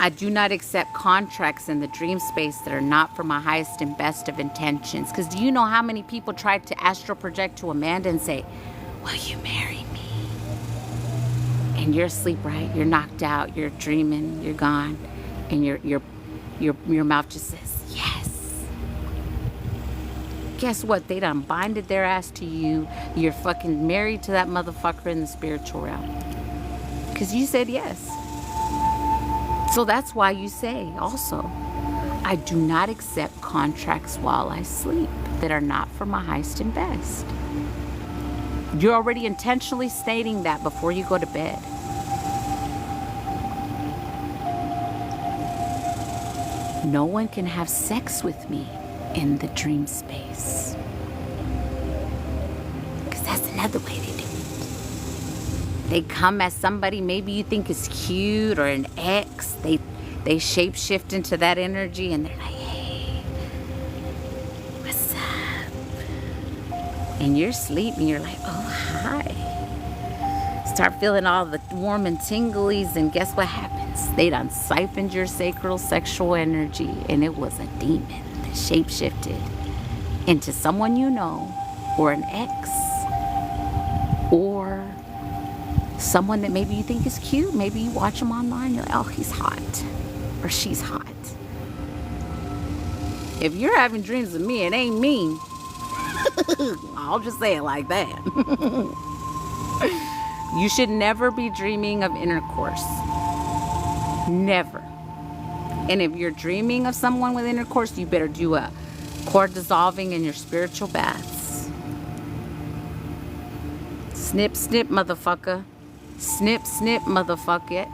I do not accept contracts in the dream space that are not for my highest and best of intentions. Because do you know how many people tried to astral project to Amanda and say, will you marry me? And you're asleep, right? You're knocked out, you're dreaming, you're gone. And your mouth just says, yes. Guess what? They done binded their ass to you. You're fucking married to that motherfucker in the spiritual realm. Because you said yes. So that's why you say also, I do not accept contracts while I sleep that are not for my highest and best. You're already intentionally stating that before you go to bed. No one can have sex with me in the dream space. Because that's another way they do it. They come as somebody maybe you think is cute or an ex. They shapeshift into that energy and they're like, hey, what's up? And you're asleep and you're like, oh, hi. Start feeling all the warm and tinglies, and guess what happens? They done siphoned your sacral sexual energy, and it was a demon that shapeshifted into someone you know, or an ex, or someone that maybe you think is cute. Maybe you watch them online, you're like, oh, he's hot, or she's hot. If you're having dreams of me, it ain't me. I'll just say it like that. You should never be dreaming of intercourse. Never. And if you're dreaming of someone with intercourse, you better do a cord dissolving in your spiritual baths. Snip, snip, motherfucker. Snip, snip, motherfucker it.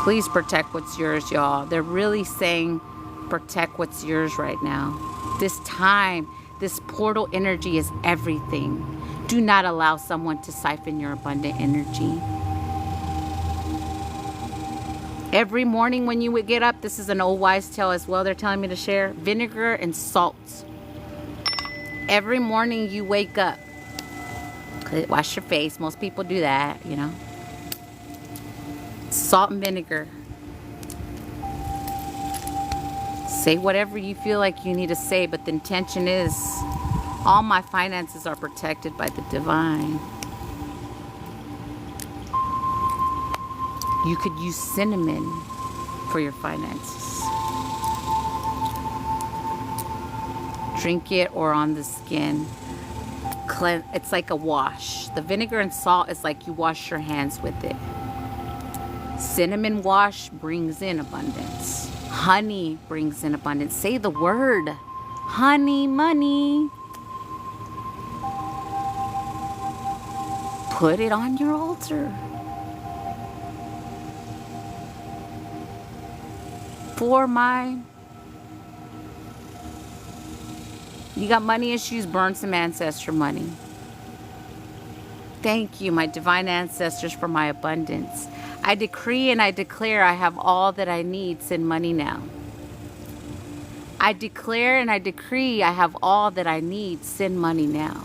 Please protect what's yours, y'all. They're really saying protect what's yours right now. This time, this portal energy is everything. Do not allow someone to siphon your abundant energy. Every morning when you would get up, this is an old wives' tale as well, they're telling me to share, vinegar and salt. Every morning you wake up, wash your face. Most people do that, you know. Salt and vinegar. Say whatever you feel like you need to say, but the intention is all my finances are protected by the divine. You could use cinnamon for your finances. Drink it or on the skin. It's like a wash. The vinegar and salt is like you wash your hands with it. Cinnamon wash brings in abundance. Honey brings in abundance. Say the word. Honey, money. Put it on your altar. For mine. You got money issues, burn some ancestor money. Thank you, my divine ancestors, for my abundance. I decree and I declare I have all that I need. Send money now. I declare and I decree I have all that I need. Send money now.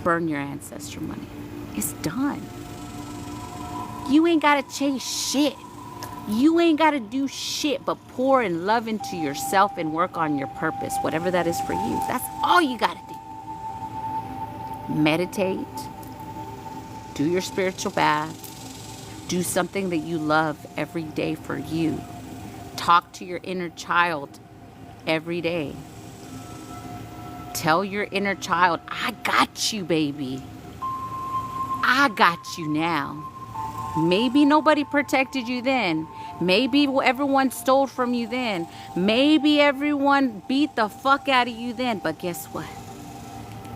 Burn your ancestor money. It's done. You ain't got to chase shit. You ain't got to do shit but pour and love into yourself and work on your purpose, whatever that is for you. That's all you got to do. Meditate. Do your spiritual bath. Do something that you love every day for you. Talk to your inner child every day. Tell your inner child, I got you, baby. I got you now. Maybe nobody protected you then. Maybe everyone stole from you then. Maybe everyone beat the fuck out of you then. But guess what?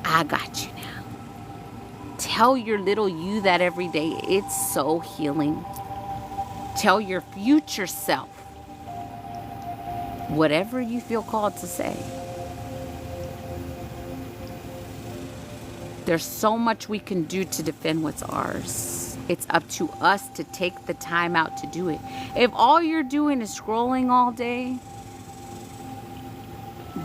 I got you now. Tell your little you that every day. It's so healing. Tell your future self whatever you feel called to say. There's so much we can do to defend what's ours. It's up to us to take the time out to do it. If all you're doing is scrolling all day,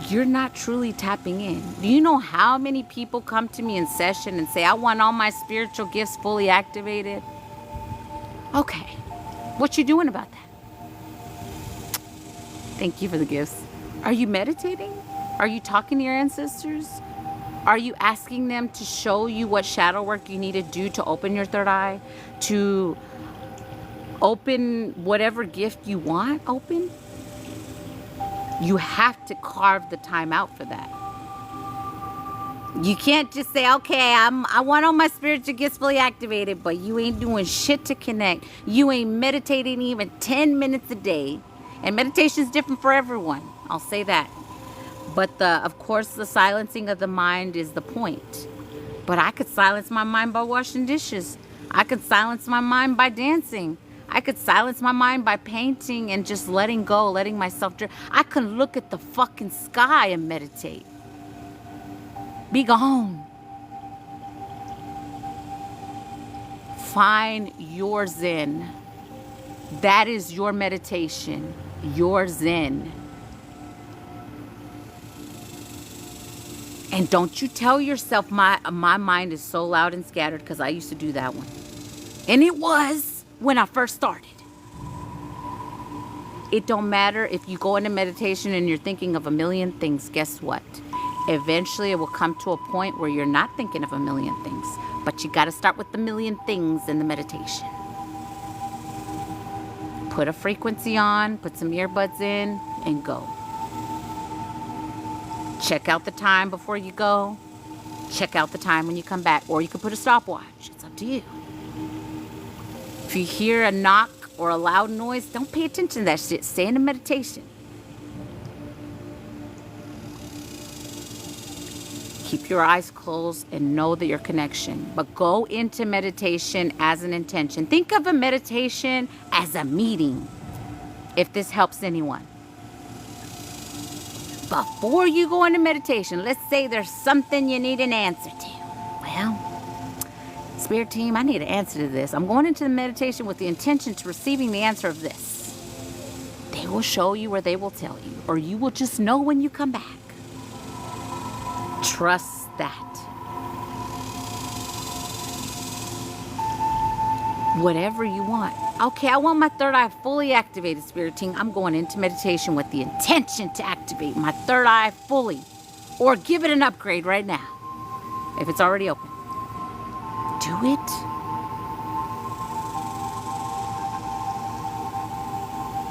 you're not truly tapping in. Do you know how many people come to me in session and say, I want all my spiritual gifts fully activated? Okay, what you doing about that? Thank you for the gifts. Are you meditating? Are you talking to your ancestors? Are you asking them to show you what shadow work you need to do to open your third eye? To open whatever gift you want open? You have to carve the time out for that. You can't just say, okay, I want all my spiritual gifts fully activated, but you ain't doing shit to connect. You ain't meditating even 10 minutes a day. And meditation is different for everyone. I'll say that. But of course, the silencing of the mind is the point. But I could silence my mind by washing dishes. I could silence my mind by dancing. I could silence my mind by painting and just letting go, letting myself drift. I could look at the fucking sky and meditate. Be gone. Find your Zen. That is your meditation, your Zen. And don't you tell yourself my mind is so loud and scattered, because I used to do that one. And it was when I first started. It don't matter if you go into meditation and you're thinking of a million things. Guess what? Eventually it will come to a point where you're not thinking of a million things. But you got to start with the million things in the meditation. Put a frequency on, put some earbuds in, and go. Check out the time before you go. Check out the time when you come back. Or you can put a stopwatch. It's up to you. If you hear a knock or a loud noise, don't pay attention to that shit. Stay in a meditation. Keep your eyes closed and know that your connection. But go into meditation as an intention. Think of a meditation as a meeting, if this helps anyone. Before you go into meditation, let's say there's something you need an answer to. Well, Spirit team, I need an answer to this. I'm going into the meditation with the intention to receiving the answer of this. They will show you or they will tell you, or you will just know when you come back. Trust that. Whatever you want. Okay, I want my third eye fully activated, Spirit team. I'm going into meditation with the intention to activate my third eye fully. Or give it an upgrade right now, if it's already open. Do it.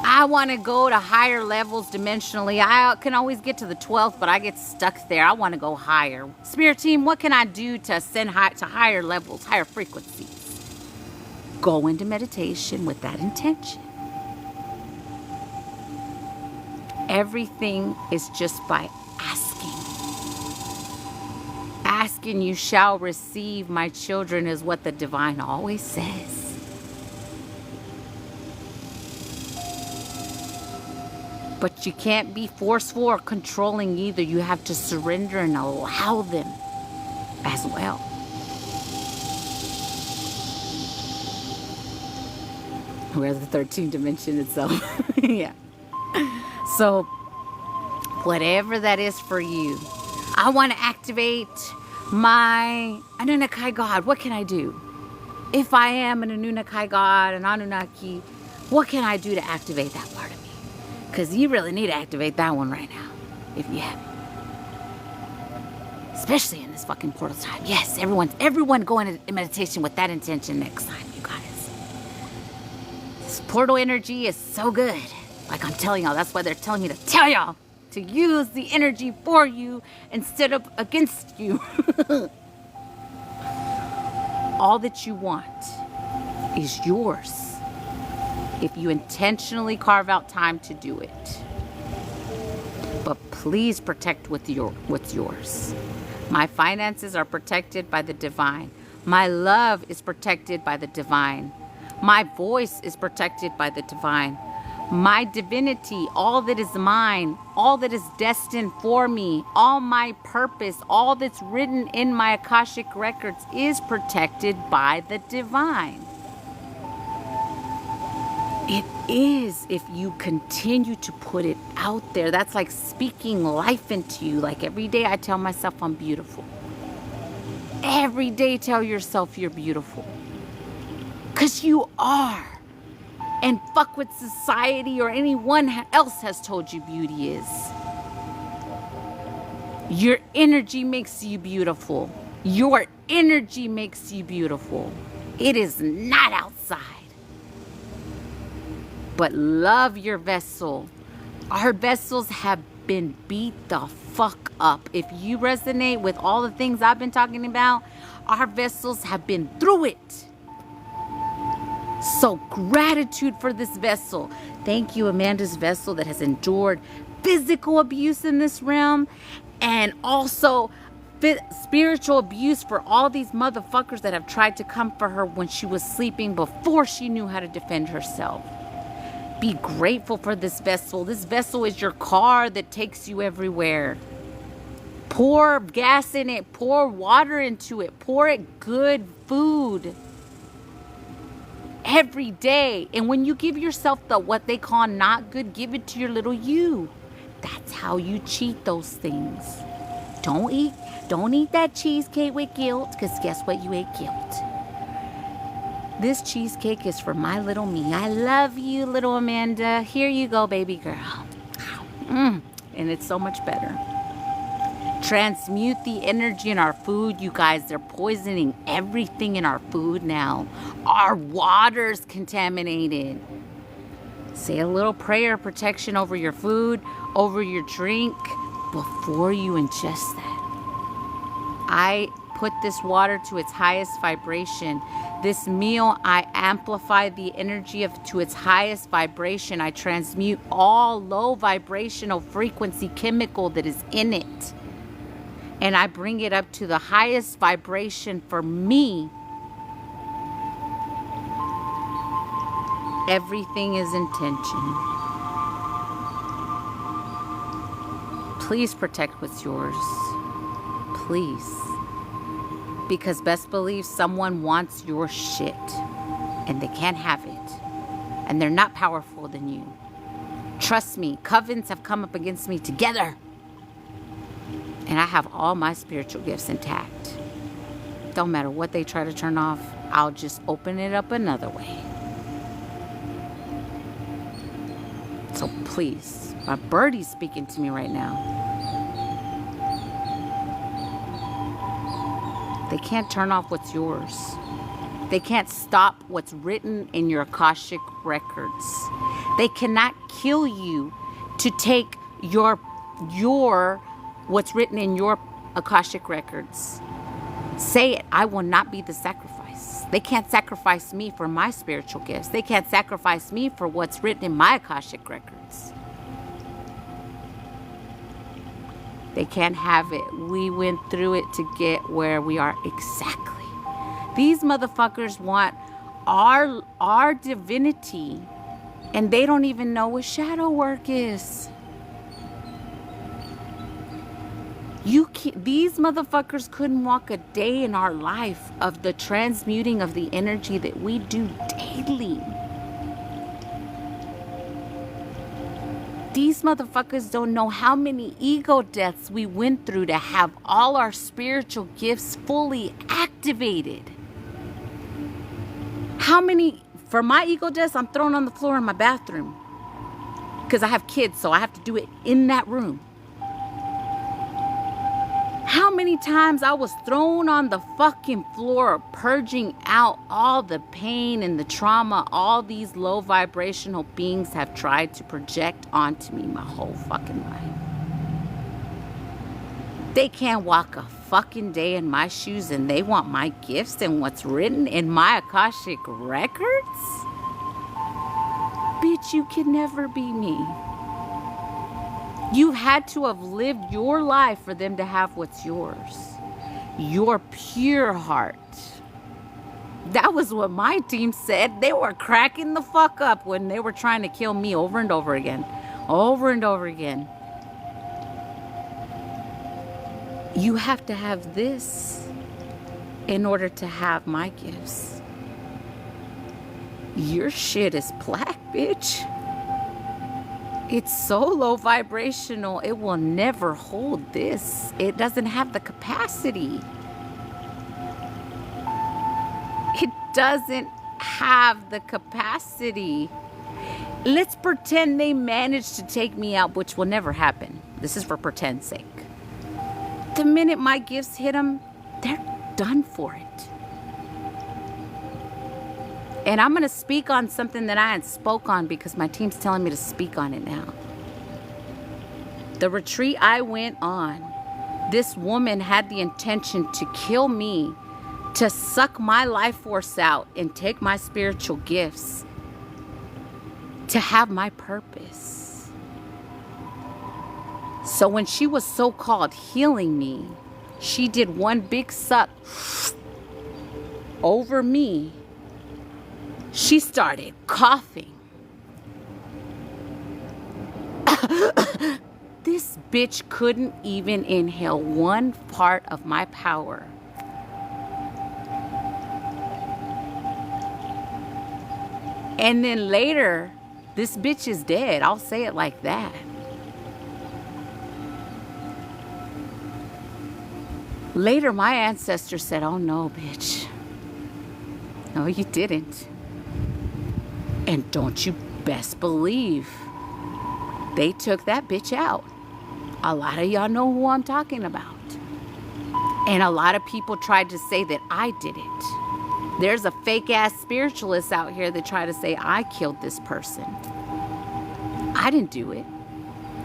I want to go to higher levels dimensionally. I can always get to the 12th, but I get stuck there. I want to go higher. Spirit team, what can I do to ascend to higher levels, higher frequencies? Go into meditation with that intention. Everything is just by asking. Asking you shall receive, my children, is what the divine always says. But you can't be forceful or controlling either. You have to surrender and allow them as well. We're the 13th dimension itself. Yeah. So, whatever that is for you. I want to activate my Anunnaki God. What can I do? If I am an Anunnaki God, an Anunnaki, what can I do to activate that part of me? Because you really need to activate that one right now, if you haven't. Especially in this fucking portal time. Yes, everyone go into meditation with that intention next time, you guys. This portal energy is so good. Like I'm telling y'all, that's why they're telling me to tell y'all to use the energy for you instead of against you. All that you want is yours if you intentionally carve out time to do it. But please protect what's yours. My finances are protected by the divine. My love is protected by the divine. My voice is protected by the divine. My divinity, all that is mine, all that is destined for me, all my purpose, all that's written in my Akashic records is protected by the divine. It is if you continue to put it out there. That's like speaking life into you. Like every day I tell myself I'm beautiful. Every day tell yourself you're beautiful. Because you are. And fuck what society or anyone else has told you beauty is. Your energy makes you beautiful. Your energy makes you beautiful. It is not outside. But love your vessel. Our vessels have been beat the fuck up. If you resonate with all the things I've been talking about, our vessels have been through it. So gratitude for this vessel. Thank you, Amanda's vessel that has endured physical abuse in this realm and also spiritual abuse for all these motherfuckers that have tried to come for her when she was sleeping before she knew how to defend herself. Be grateful for this vessel. This vessel is your car that takes you everywhere. Pour gas in it. Pour water into it. Pour it good food. Every day. And when you give yourself the what they call not good, give it to your little you. That's how you cheat those things. Don't eat that cheesecake with guilt, because guess what? You ate guilt. This cheesecake is for my little me. I love you, little Amanda. Here you go, baby girl. And it's so much better. Transmute the energy in our food, you guys. They're poisoning everything in our food now. Our water's contaminated. Say a little prayer of protection over your food, over your drink, before you ingest that. I put this water to its highest vibration. This meal, I amplify the energy to its highest vibration. I transmute all low vibrational frequency chemical that is in it. And I bring it up to the highest vibration for me. Everything is intention. Please protect what's yours. Please. Because best believe someone wants your shit. And they can't have it. And they're not powerful than you. Trust me, covens have come up against me together. And I have all my spiritual gifts intact. Don't matter what they try to turn off, I'll just open it up another way. So please, my birdie's speaking to me right now. They can't turn off what's yours. They can't stop what's written in your Akashic records. They cannot kill you to take your what's written in your Akashic records. Say it. I will not be the sacrifice. They can't sacrifice me for my spiritual gifts. They can't sacrifice me for what's written in my Akashic records. They can't have it. We went through it to get where we are exactly. These motherfuckers want our divinity, and they don't even know what shadow work is. These motherfuckers couldn't walk a day in our life of the transmuting of the energy that we do daily. These motherfuckers don't know how many ego deaths we went through to have all our spiritual gifts fully activated. How many, for my ego deaths, I'm thrown on the floor in my bathroom. Because I have kids, so I have to do it in that room. How many times I was thrown on the fucking floor, purging out all the pain and the trauma all these low vibrational beings have tried to project onto me my whole fucking life. They can't walk a fucking day in my shoes, and they want my gifts and what's written in my Akashic records? Bitch, you can never be me. You had to have lived your life for them to have what's yours. Your pure heart. That was what my team said. They were cracking the fuck up when they were trying to kill me over and over again. Over and over again. You have to have this in order to have my gifts. Your shit is black. bitch, it's so low vibrational, it will never hold this. It doesn't have the capacity. It doesn't have the capacity. Let's pretend they managed to take me out, which will never happen. This is for pretend's sake. The minute my gifts hit them, they're done for it. And I'm going to speak on something that I hadn't spoke on because my team's telling me to speak on it now. The retreat I went on, this woman had the intention to kill me, to suck my life force out and take my spiritual gifts, to have my purpose. So when she was so-called healing me, she did one big suck over me. She started coughing. This bitch couldn't even inhale one part of my power. And then later, this bitch is dead. I'll say it like that. Later, my ancestors said, oh no, bitch. No, you didn't. And don't you best believe they took that bitch out. A lot of y'all know who I'm talking about. And a lot of people tried to say that I did it. There's a fake ass spiritualist out here that tried to say I killed this person. I didn't do it.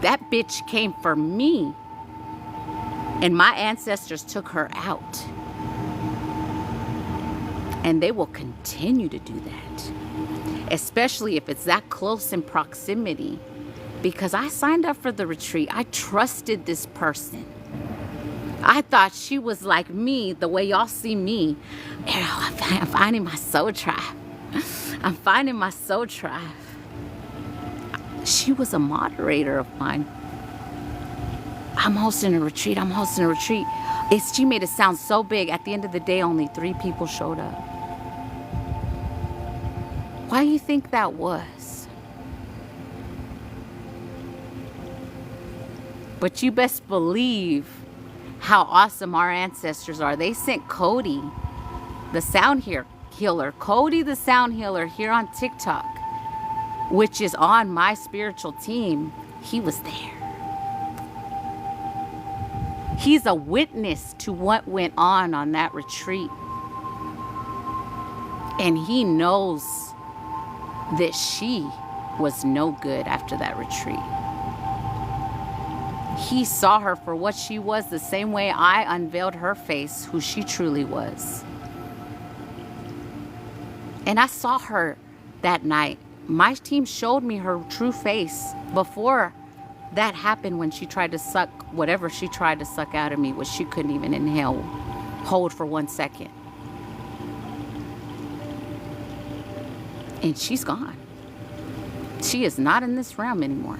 That bitch came for me. And my ancestors took her out. And they will continue to do that. Especially if it's that close in proximity. Because I signed up for the retreat. I trusted this person. I thought she was like me, the way y'all see me. I'm finding my soul tribe. I'm finding my soul tribe. She was a moderator of mine. I'm hosting a retreat. I'm hosting a retreat. She made it sound so big. At the end of the day, only 3 people showed up. Why do you think that was? But you best believe how awesome our ancestors are. They sent Cody, the sound healer, Cody the sound healer here on TikTok, which is on my spiritual team. He was there. He's a witness to what went on that retreat. And he knows that she was no good after that retreat. He saw her for what she was, the same way I unveiled her face, who she truly was. And I saw her that night. My team showed me her true face before that happened, when she tried to suck whatever she tried to suck out of me, which she couldn't even inhale, hold for 1 second. And she's gone. She is not in this realm anymore.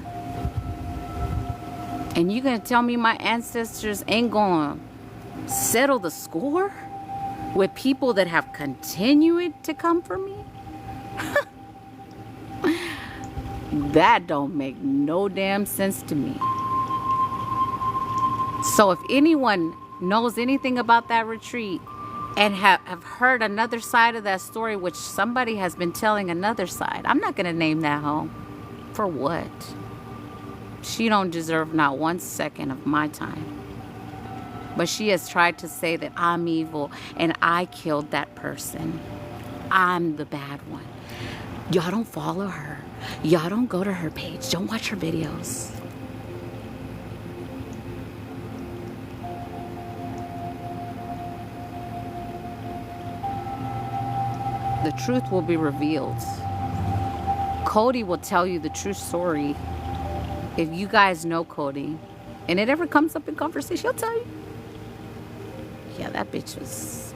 And you gonna tell me my ancestors ain't gonna settle the score with people that have continued to come for me? That don't make no damn sense to me. So if anyone knows anything about that retreat and have heard another side of that story, which somebody has been telling another side, I'm not gonna name that hoe. For what? She don't deserve not 1 second of my time. But she has tried to say that I'm evil and I killed that person. I'm the bad one. Y'all don't follow her. Y'all don't go to her page. Don't watch her videos. The truth will be revealed. Cody will tell you the true story. If you guys know Cody, and it ever comes up in conversation, he'll tell you. Yeah, that bitch was...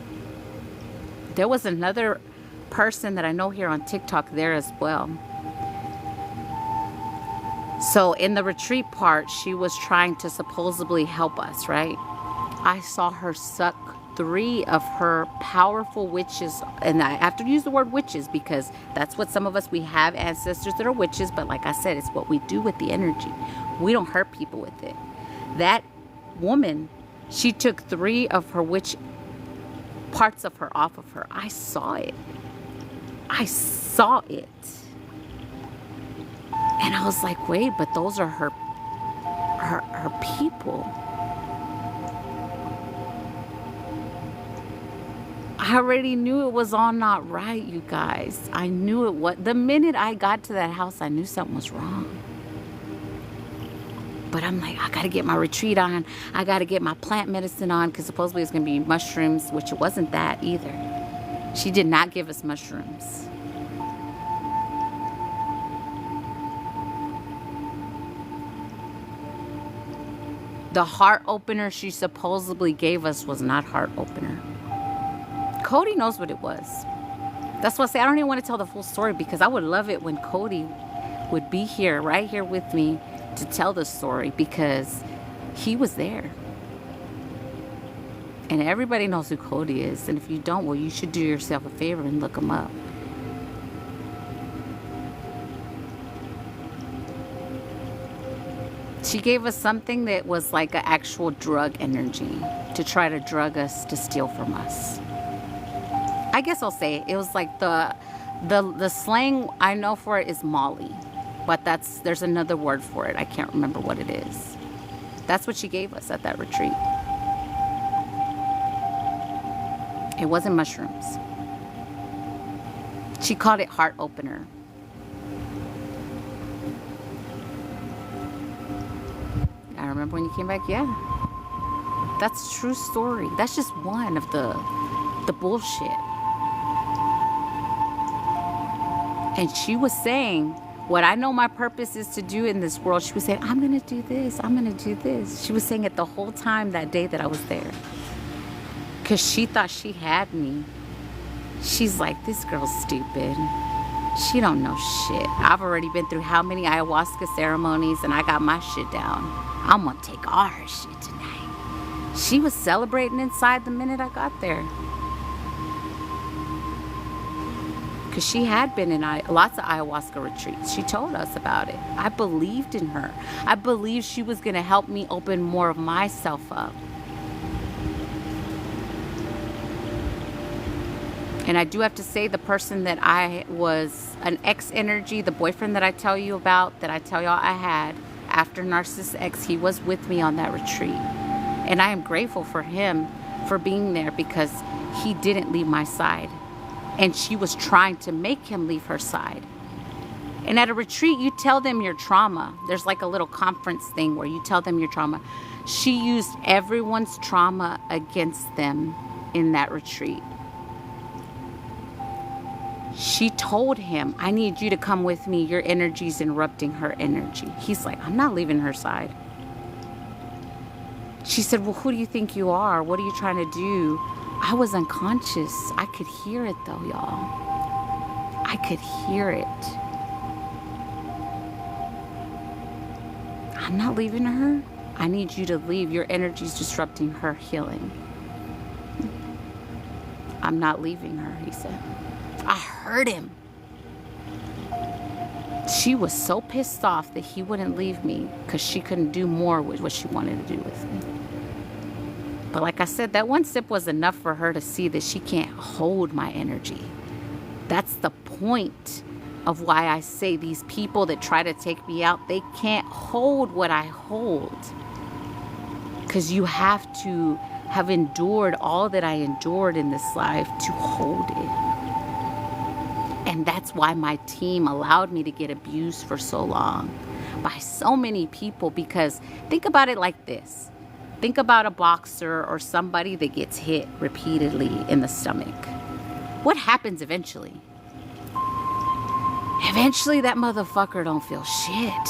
There was another person that I know here on TikTok there as well. So in the retreat part, she was trying to supposedly help us, right? I saw her suck 3 of her powerful witches, and I have to use the word witches because that's what some of us, we have ancestors that are witches, but like I said, it's what we do with the energy. We don't hurt people with it. That woman, she took 3 of her witch parts of her off of her. I saw it. I saw it. And I was like, wait, but those are her people. I already knew it was all not right, you guys. I knew it was. The minute I got to that house, I knew something was wrong. But I'm like, I got to get my retreat on. I got to get my plant medicine on because supposedly it's going to be mushrooms, which it wasn't that either. She did not give us mushrooms. The heart opener she supposedly gave us was not heart opener. Cody knows what it was. That's why I say I don't even want to tell the full story because I would love it when Cody would be here, right here with me to tell the story because he was there. And everybody knows who Cody is. And if you don't, well, you should do yourself a favor and look him up. She gave us something that was like an actual drug energy to try to drug us, to steal from us. I guess I'll say it was like the slang I know for it is Molly, but there's another word for it. I can't remember what it is. That's what she gave us at that retreat. It wasn't mushrooms. She called it heart opener. I remember when you came back, yeah. That's a true story. That's just one of the bullshit. And she was saying, what I know my purpose is to do in this world, she was saying, I'm going to do this. I'm going to do this. She was saying it the whole time that day that I was there. Because she thought she had me. She's like, this girl's stupid. She don't know shit. I've already been through how many ayahuasca ceremonies and I got my shit down. I'm going to take all her shit tonight. She was celebrating inside the minute I got there. Because she had been in lots of ayahuasca retreats. She told us about it. I believed in her. I believed she was going to help me open more of myself up. And I do have to say, the person that I was an ex energy, the boyfriend that I tell you about, that I tell y'all I had after Narcissus X, he was with me on that retreat. And I am grateful for him for being there because he didn't leave my side. And she was trying to make him leave her side. And at a retreat, you tell them your trauma. There's like a little conference thing where you tell them your trauma. She used everyone's trauma against them in that retreat. She told him, I need you to come with me. Your energy's interrupting her energy. He's like, I'm not leaving her side. She said, well, who do you think you are? What are you trying to do? I was unconscious. I could hear it though, y'all. I could hear it. I'm not leaving her. I need you to leave. Your energy's disrupting her healing. I'm not leaving her, he said. I heard him. She was so pissed off that he wouldn't leave me because she couldn't do more with what she wanted to do with me. But like I said, that one sip was enough for her to see that she can't hold my energy. That's the point of why I say these people that try to take me out, they can't hold what I hold. Because you have to have endured all that I endured in this life to hold it. And that's why my team allowed me to get abused for so long by so many people. Because think about it like this. Think about a boxer or somebody that gets hit repeatedly in the stomach. What happens eventually? Eventually that motherfucker don't feel shit.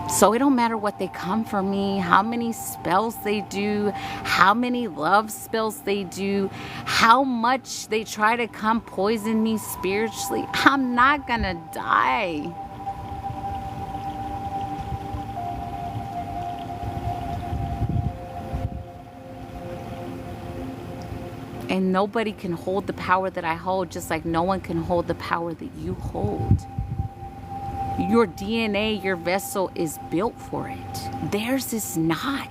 So it don't matter what they come for me, how many spells they do, how many love spells they do, how much they try to come poison me spiritually. I'm not gonna die. And nobody can hold the power that I hold, just like no one can hold the power that you hold. Your DNA, your vessel is built for it. Theirs is not.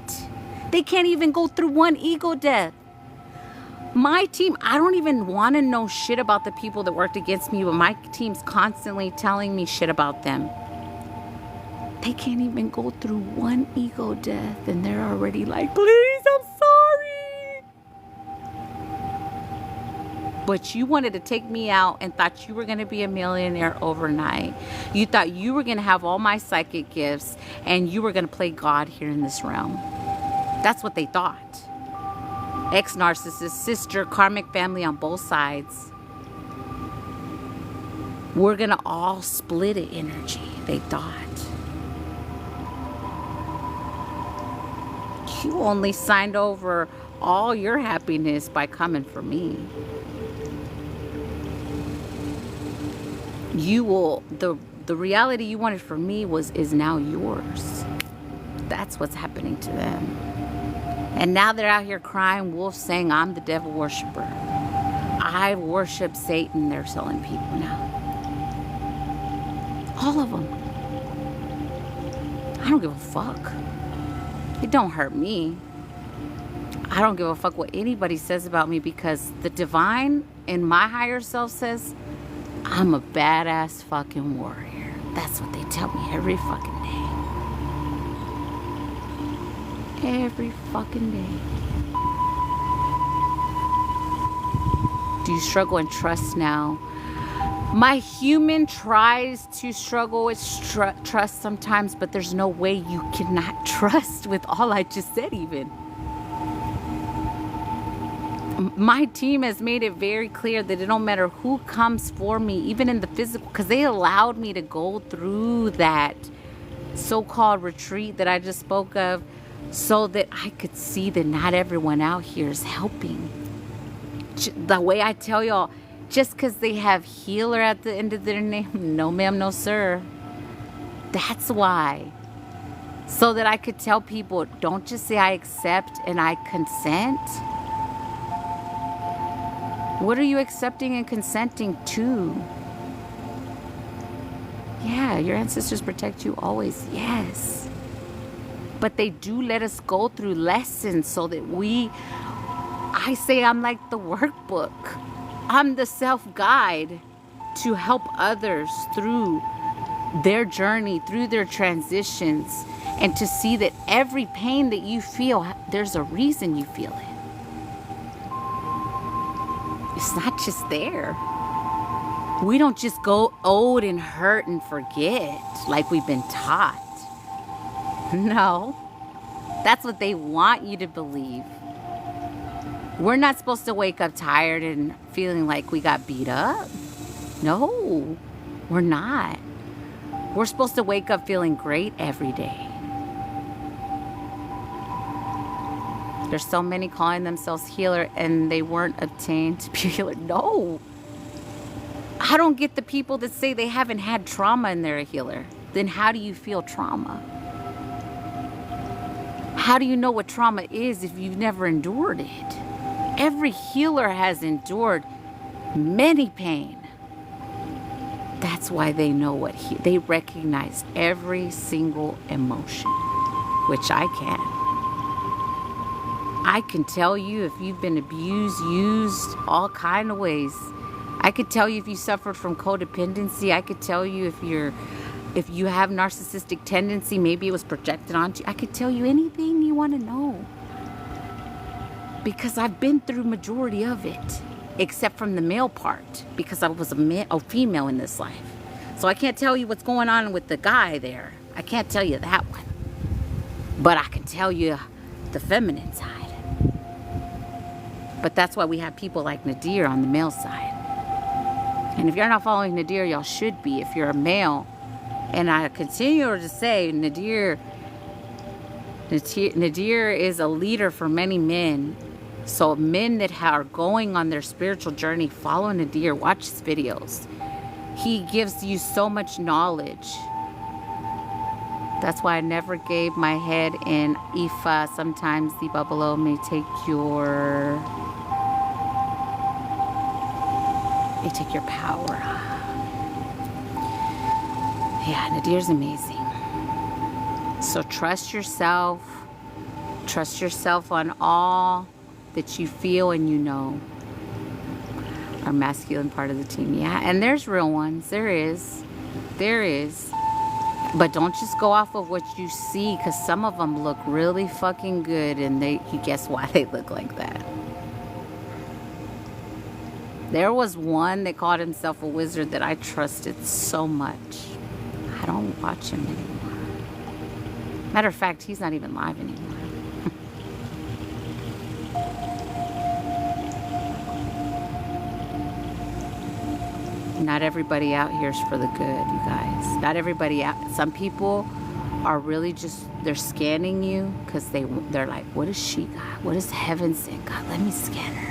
They can't even go through one ego death. My team, I don't even want to know shit about the people that worked against me, but my team's constantly telling me shit about them. They can't even go through one ego death, and they're already like, please, I'm sorry. But you wanted to take me out and thought you were going to be a millionaire overnight. You thought you were going to have all my psychic gifts, and you were going to play God here in this realm. That's what they thought. Ex-narcissist, sister, karmic family on both sides. We're going to all split it energy, they thought. You only signed over all your happiness by coming for me. You will, the reality you wanted for me is now yours. That's what's happening to them. And now they're out here crying wolf, saying I'm the devil worshiper. I worship Satan, they're telling people now. All of them. I don't give a fuck. It don't hurt me. I don't give a fuck what anybody says about me, because the divine in my higher self says I'm a badass fucking warrior. That's what they tell me every fucking day. Every fucking day. Do you struggle and trust now? My human tries to struggle with trust sometimes, but there's no way you cannot trust with all I just said even. My team has made it very clear that it don't matter who comes for me, even in the physical, because they allowed me to go through that so-called retreat that I just spoke of, so that I could see that not everyone out here is helping. The way I tell y'all, just because they have healer at the end of their name, no ma'am, no sir. That's why. So that I could tell people, don't just say I accept and I consent. What are you accepting and consenting to? Yeah, your ancestors protect you always. Yes. But they do let us go through lessons so that I say I'm like the workbook. I'm the self-guide to help others through their journey, through their transitions, and to see that every pain that you feel, there's a reason you feel it. It's not just there. We don't just go old and hurt and forget like we've been taught. No. That's what they want you to believe. We're not supposed to wake up tired and feeling like we got beat up. No, we're not. We're supposed to wake up feeling great every day. There's so many calling themselves healer and they weren't obtained to be a healer. No. I don't get the people that say they haven't had trauma and they're a healer. Then how do you feel trauma? How do you know what trauma is if you've never endured it? Every healer has endured many pain. That's why they know they recognize every single emotion, which I can. I can tell you if you've been abused, used, all kind of ways. I could tell you if you suffered from codependency. I could tell you if you have narcissistic tendency, maybe it was projected onto you. I could tell you anything you want to know. Because I've been through majority of it, except from the male part, because I was a female in this life. So I can't tell you what's going on with the guy there. I can't tell you that one. But I can tell you the feminine side. But that's why we have people like Nadir on the male side. And if you're not following Nadir, y'all should be if you're a male. And I continue to say Nadir is a leader for many men. So men that are going on their spiritual journey, follow Nadir, watch his videos. He gives you so much knowledge. That's why I never gave my head in Ifa. Sometimes the buffalo may take your They take your power. Yeah, Nadir's amazing. So trust yourself. Trust yourself on all that you feel and you know. Our masculine part of the team. Yeah, and there's real ones. There is. There is. But don't just go off of what you see, because some of them look really fucking good, and you guess why they look like that. There was one that called himself a wizard that I trusted so much. I don't watch him anymore. Matter of fact, he's not even live anymore. Not everybody out here is for the good, you guys. Not everybody out. Some people are really just, they're scanning you because they're like, what does she got? What does heaven send? God, let me scan her.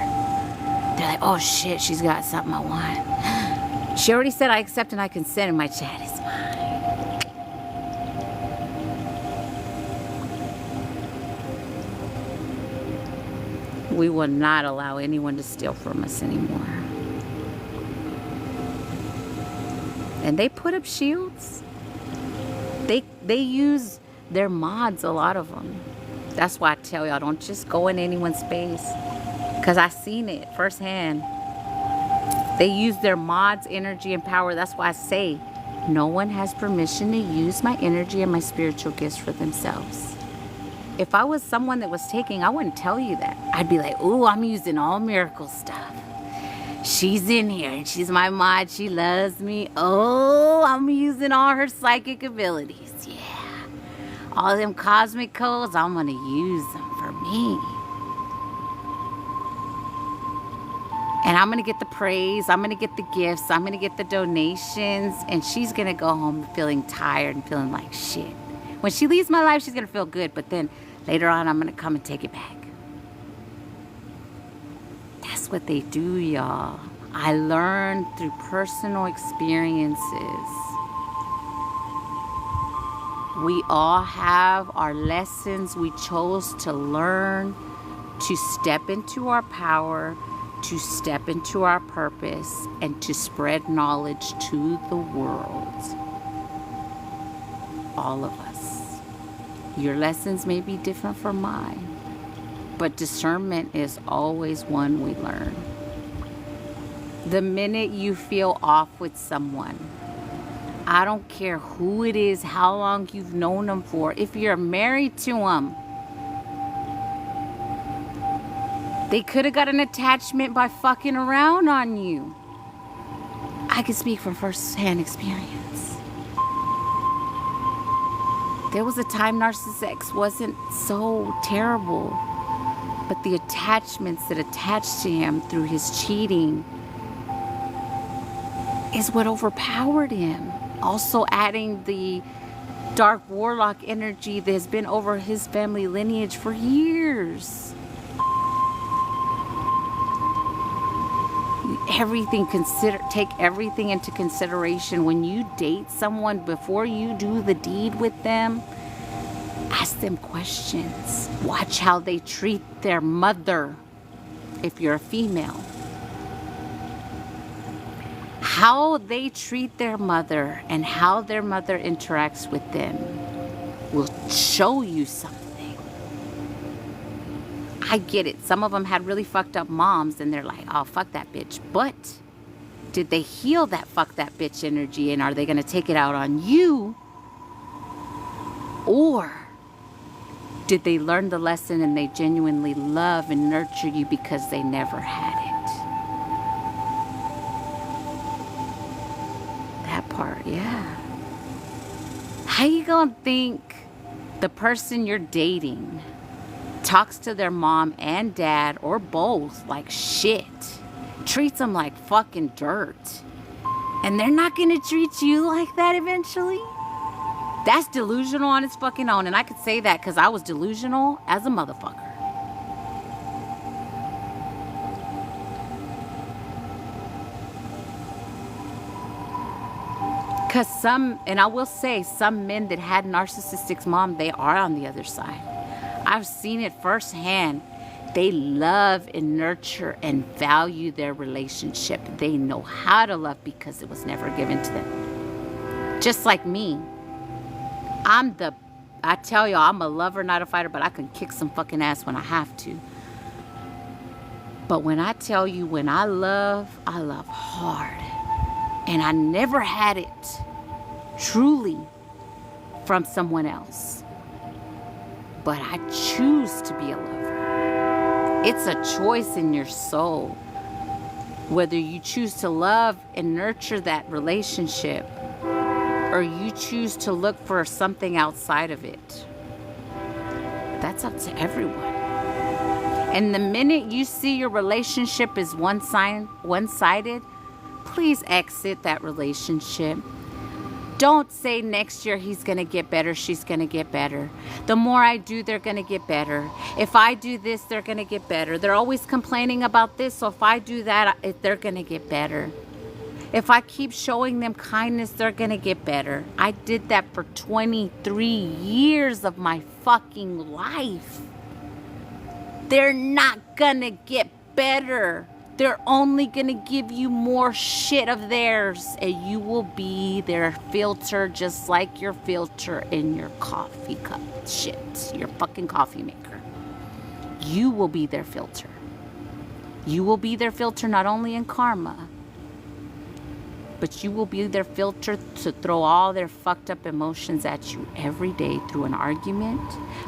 They're like, oh shit, she's got something I want. She already said I accept and I consent and my chat is mine. We will not allow anyone to steal from us anymore. And they put up shields. They use their mods, a lot of them. That's why I tell y'all, don't just go in anyone's space. Because I seen it firsthand. They use their mods' energy and power. That's why I say, no one has permission to use my energy and my spiritual gifts for themselves. If I was someone that was taking, I wouldn't tell you that. I'd be like, ooh, I'm using all miracle stuff. She's in here and she's my mod. She loves me. Oh, I'm using all her psychic abilities. Yeah. All them cosmic codes, I'm going to use them for me. And I'm going to get the praise. I'm going to get the gifts. I'm going to get the donations. And she's going to go home feeling tired and feeling like shit. When she leaves my life, she's going to feel good. But then later on, I'm going to come and take it back. That's what they do, y'all. I learned through personal experiences. We all have our lessons we chose to learn, to step into our power, to step into our purpose, and to spread knowledge to the world. All of us. Your lessons may be different from mine. But discernment is always one we learn. The minute you feel off with someone, I don't care who it is, how long you've known them for, if you're married to them, they could have got an attachment by fucking around on you. I can speak from first-hand experience. There was a time narcissist wasn't so terrible. But the attachments that attached to him through his cheating is what overpowered him. Also adding the dark warlock energy that has been over his family lineage for years. Take everything into consideration. When you date someone, before you do the deed with them, ask them questions. Watch how they treat their mother, if you're a female. How they treat their mother and how their mother interacts with them will show you something. I get it. Some of them had really fucked up moms and they're like, oh, fuck that bitch. But did they heal that fuck that bitch energy, and are they going to take it out on you? Or did they learn the lesson and they genuinely love and nurture you because they never had it? That part, yeah. How you gonna think the person you're dating talks to their mom and dad or both like shit, treats them like fucking dirt, and they're not gonna treat you like that eventually? That's delusional on its fucking own. And I could say that because I was delusional as a motherfucker. Because and I will say, some men that had narcissistic mom, they are on the other side. I've seen it firsthand. They love and nurture and value their relationship. They know how to love because it was never given to them. Just like me. I tell y'all, I'm a lover, not a fighter, but I can kick some fucking ass when I have to. But when I tell you, when I love hard. And I never had it truly from someone else. But I choose to be a lover. It's a choice in your soul. Whether you choose to love and nurture that relationship or you choose to look for something outside of it. That's up to everyone. And the minute you see your relationship is one-sided, please exit that relationship. Don't say next year he's going to get better, she's going to get better. The more I do, they're going to get better. If I do this, they're going to get better. They're always complaining about this, so if I do that, they're going to get better. If I keep showing them kindness, they're going to get better. I did that for 23 years of my fucking life. They're not going to get better. They're only going to give you more shit of theirs, and you will be their filter just like your filter in your coffee cup shit, your fucking coffee maker. You will be their filter. You will be their filter not only in karma, but you will be their filter to throw all their fucked up emotions at you every day through an argument,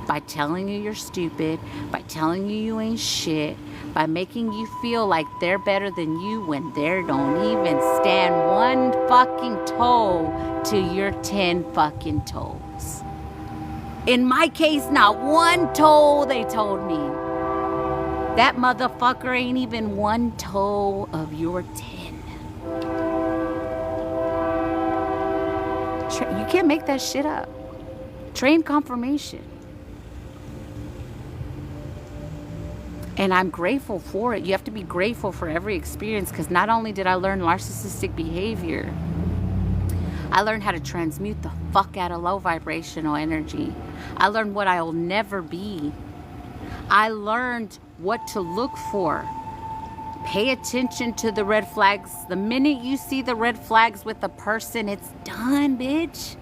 by telling you you're stupid, by telling you you ain't shit, by making you feel like they're better than you when they don't even stand one fucking toe to your 10 fucking toes. In my case, not one toe, they told me. That motherfucker ain't even one toe of your 10. You can't make that shit up. Train confirmation. And I'm grateful for it. You have to be grateful for every experience, because not only did I learn narcissistic behavior, I learned how to transmute the fuck out of low vibrational energy. I learned what I'll never be. I learned what to look for. Pay attention to the red flags. The minute you see the red flags with a person, it's done, bitch.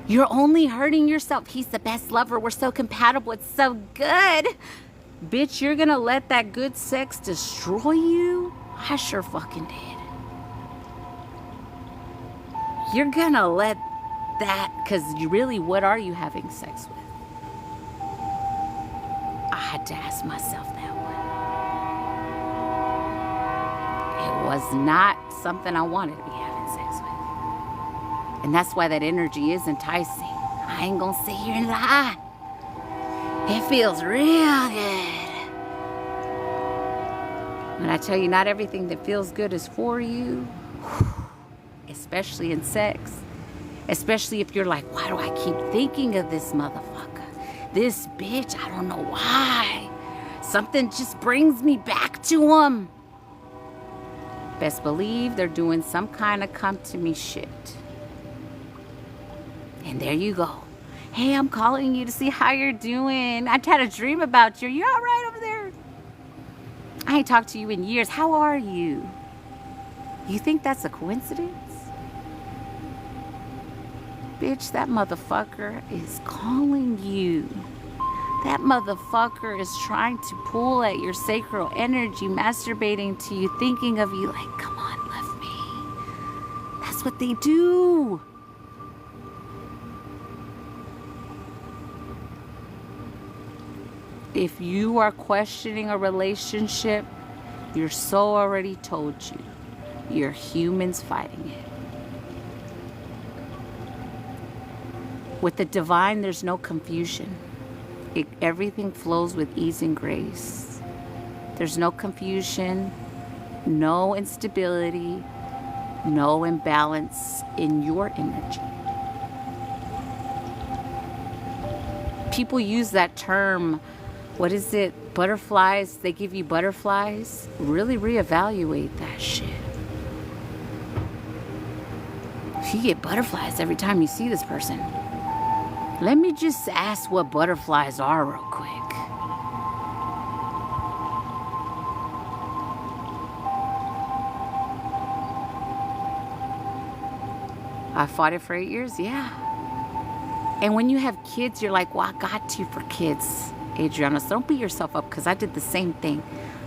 You're only hurting yourself. He's the best lover. We're so compatible. It's so good. Bitch, you're gonna let that good sex destroy you? I sure fucking did. You're gonna let that, because really, what are you having sex with? I had to ask myself that one. It was not something I wanted to be having sex with. And that's why that energy is enticing. I ain't gonna sit here and lie. It feels real good. When I tell you not everything that feels good is for you, especially in sex, especially if you're like, why do I keep thinking of this motherfucker? This bitch, I don't know why. Something just brings me back to him. Best believe they're doing some kind of come to me shit. And there you go. Hey, I'm calling you to see how you're doing. I had a dream about you. You all right over there? I ain't talked to you in years. How are you? You think that's a coincidence? Bitch, that motherfucker is calling you. That motherfucker is trying to pull at your sacral energy, masturbating to you, thinking of you like, come on, love me. That's what they do. If you are questioning a relationship, your soul already told you. You're humans fighting it. With the divine, there's no confusion. Everything flows with ease and grace. There's no confusion, no instability, no imbalance in your energy. People use that term, what is it? Butterflies. They give you butterflies. Really reevaluate that shit. If you get butterflies every time you see this person, let me just ask what butterflies are real quick. I fought it for 8 years, yeah. And when you have kids, you're like, well, I got you for kids, Adriana. So don't beat yourself up, because I did the same thing.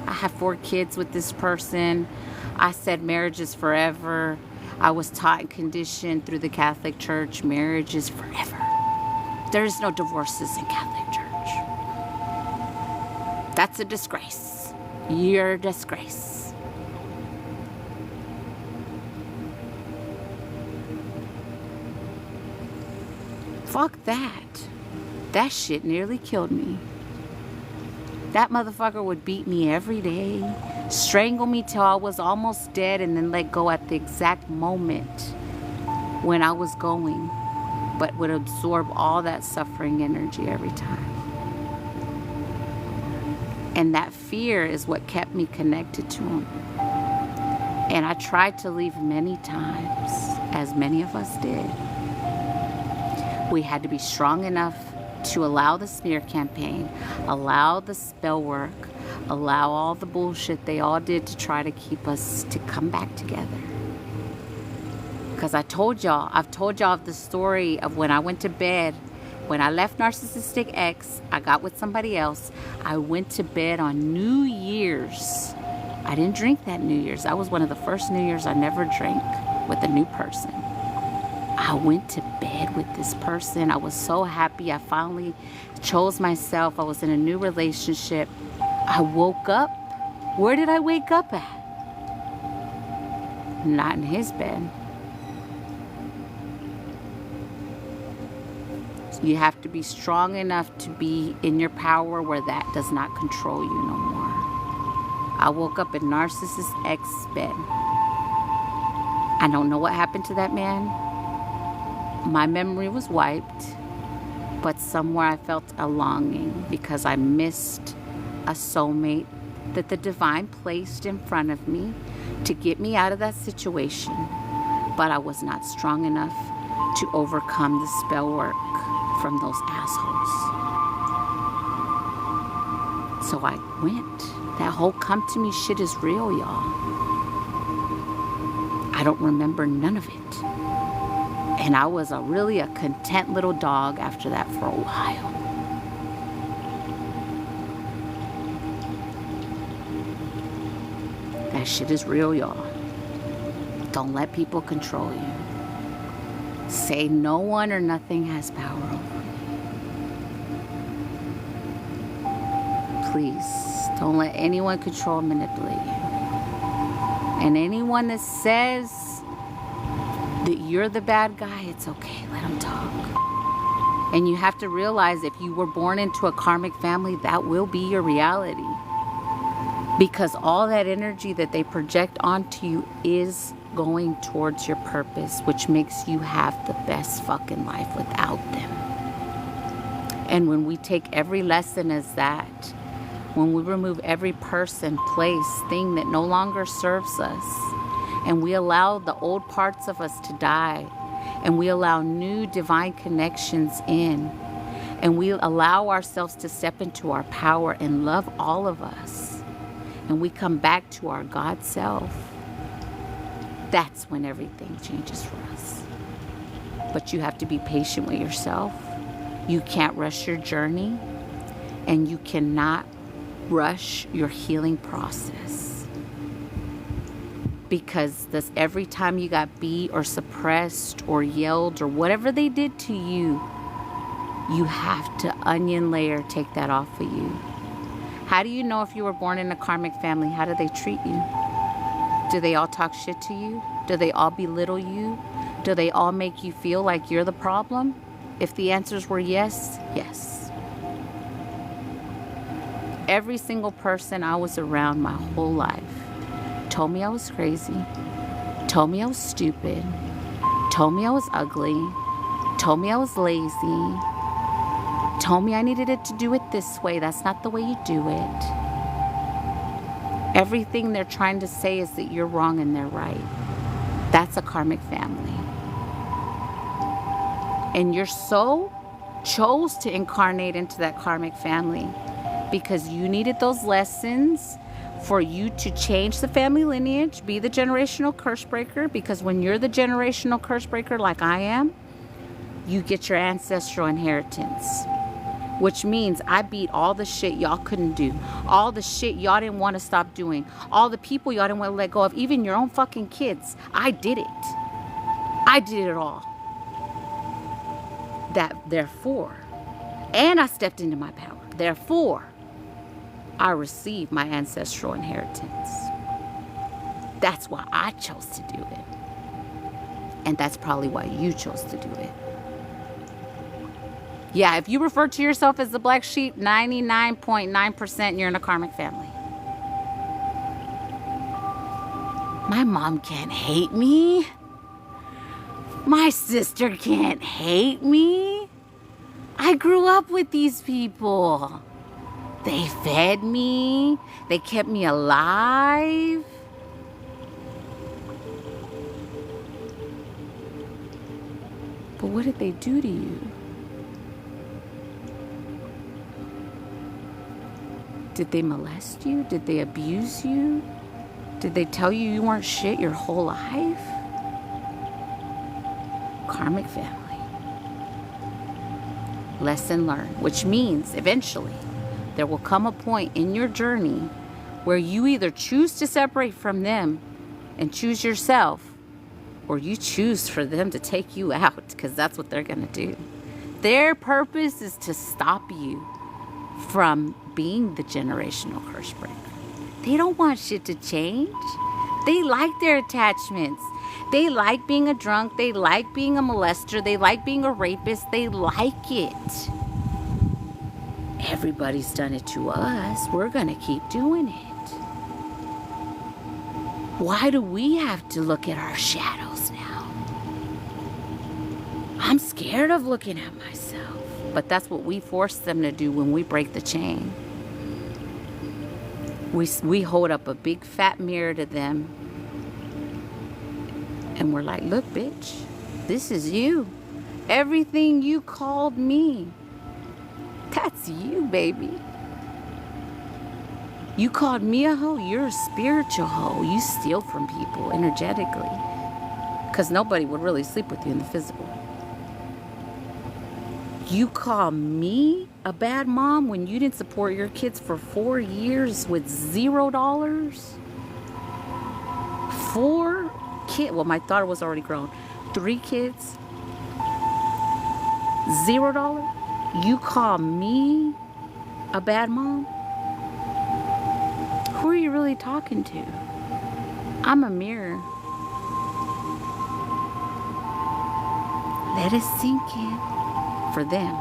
I have 4 kids with this person. I said marriage is forever. I was taught and conditioned through the Catholic Church, marriage is forever. There's no divorces in Catholic Church. That's a disgrace. You're a disgrace. Fuck that. That shit nearly killed me. That motherfucker would beat me every day, strangle me till I was almost dead, and then let go at the exact moment when I was going, but would absorb all that suffering energy every time. And that fear is what kept me connected to him. And I tried to leave many times, as many of us did. We had to be strong enough to allow the smear campaign, allow the spell work, allow all the bullshit they all did to try to keep us to come back together. Because I've told y'all the story of when I went to bed, when I left Narcissistic X, I got with somebody else. I went to bed on New Year's. I didn't drink that New Year's. That was one of the first New Year's I never drank with a new person. I went to bed with this person. I was so happy. I finally chose myself. I was in a new relationship. I woke up. Where did I wake up at? Not in his bed. You have to be strong enough to be in your power where that does not control you no more. I woke up in Narcissist X bed. I don't know what happened to that man. My memory was wiped, but somewhere I felt a longing because I missed a soulmate that the divine placed in front of me to get me out of that situation, but I was not strong enough to overcome the spell work from those assholes. So I went. That whole come to me shit is real, y'all. I don't remember none of it. And I was really a content little dog after that for a while. That shit is real, y'all. Don't let people control you. Say no one or nothing has power over you. Please, don't let anyone control and manipulate you. And anyone that says that you're the bad guy, it's okay. Let them talk. And you have to realize if you were born into a karmic family, that will be your reality. Because all that energy that they project onto you is going towards your purpose, which makes you have the best fucking life without them. And when we take every lesson as that, when we remove every person, place, thing that no longer serves us, and we allow the old parts of us to die, and we allow new divine connections in, and we allow ourselves to step into our power and love all of us, and we come back to our God self, that's when everything changes for us. But you have to be patient with yourself. You can't rush your journey, and you cannot rush your healing process. Because every time you got beat or suppressed or yelled or whatever they did to you, you have to onion layer take that off of you. How do you know if you were born in a karmic family? How do they treat you? Do they all talk shit to you? Do they all belittle you? Do they all make you feel like you're the problem? If the answers were yes, yes. Every single person I was around my whole life told me I was crazy, told me I was stupid, told me I was ugly, told me I was lazy, told me I needed it to do it this way. That's not the way you do it. Everything they're trying to say is that you're wrong and they're right. That's a karmic family. And your soul chose to incarnate into that karmic family because you needed those lessons for you to change the family lineage, be the generational curse breaker, because when you're the generational curse breaker like I am, you get your ancestral inheritance. Which means I beat all the shit y'all couldn't do. All the shit y'all didn't want to stop doing. All the people y'all didn't want to let go of. Even your own fucking kids. I did it. I did it all. Therefore, and I stepped into my power. Therefore, I received my ancestral inheritance. That's why I chose to do it. And that's probably why you chose to do it. Yeah, if you refer to yourself as the black sheep, 99.9% you're in a karmic family. My mom can't hate me. My sister can't hate me. I grew up with these people. They fed me. They kept me alive. But what did they do to you? Did they molest you? Did they abuse you? Did they tell you weren't shit your whole life? Karmic family. Lesson learned, which means eventually there will come a point in your journey where you either choose to separate from them and choose yourself, or you choose for them to take you out, because that's what they're going to do. Their purpose is to stop you from being the generational curse breaker. They don't want shit to change. They like their attachments. They like being a drunk. They like being a molester. They like being a rapist. They like it. Everybody's done it to us. We're going to keep doing it. Why do we have to look at our shadows now? I'm scared of looking at myself. But that's what we force them to do when we break the chain. We hold up a big fat mirror to them. And we're like, look, bitch, this is you. Everything you called me, that's you, baby. You called me a hoe, you're a spiritual hoe. You steal from people energetically. Because nobody would really sleep with you in the physical. You call me a bad mom when you didn't support your kids for 4 years with $0? 4 kids. Well, my daughter was already grown. 3 kids. $0? You call me a bad mom? Who are you really talking to? I'm a mirror. Let it sink in. For them.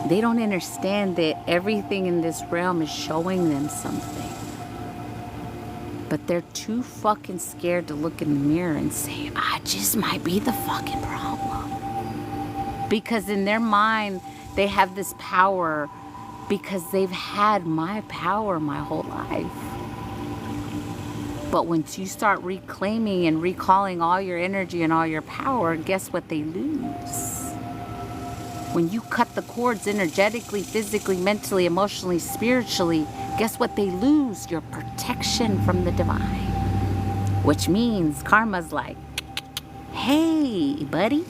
They don't understand that everything in this realm is showing them something. But they're too fucking scared to look in the mirror and say, I just might be the fucking problem. Because in their mind, they have this power because they've had my power my whole life. But once you start reclaiming and recalling all your energy and all your power, guess what they lose? When you cut the cords energetically, physically, mentally, emotionally, spiritually, guess what they lose? Your protection from the divine. Which means karma's like, hey, buddy.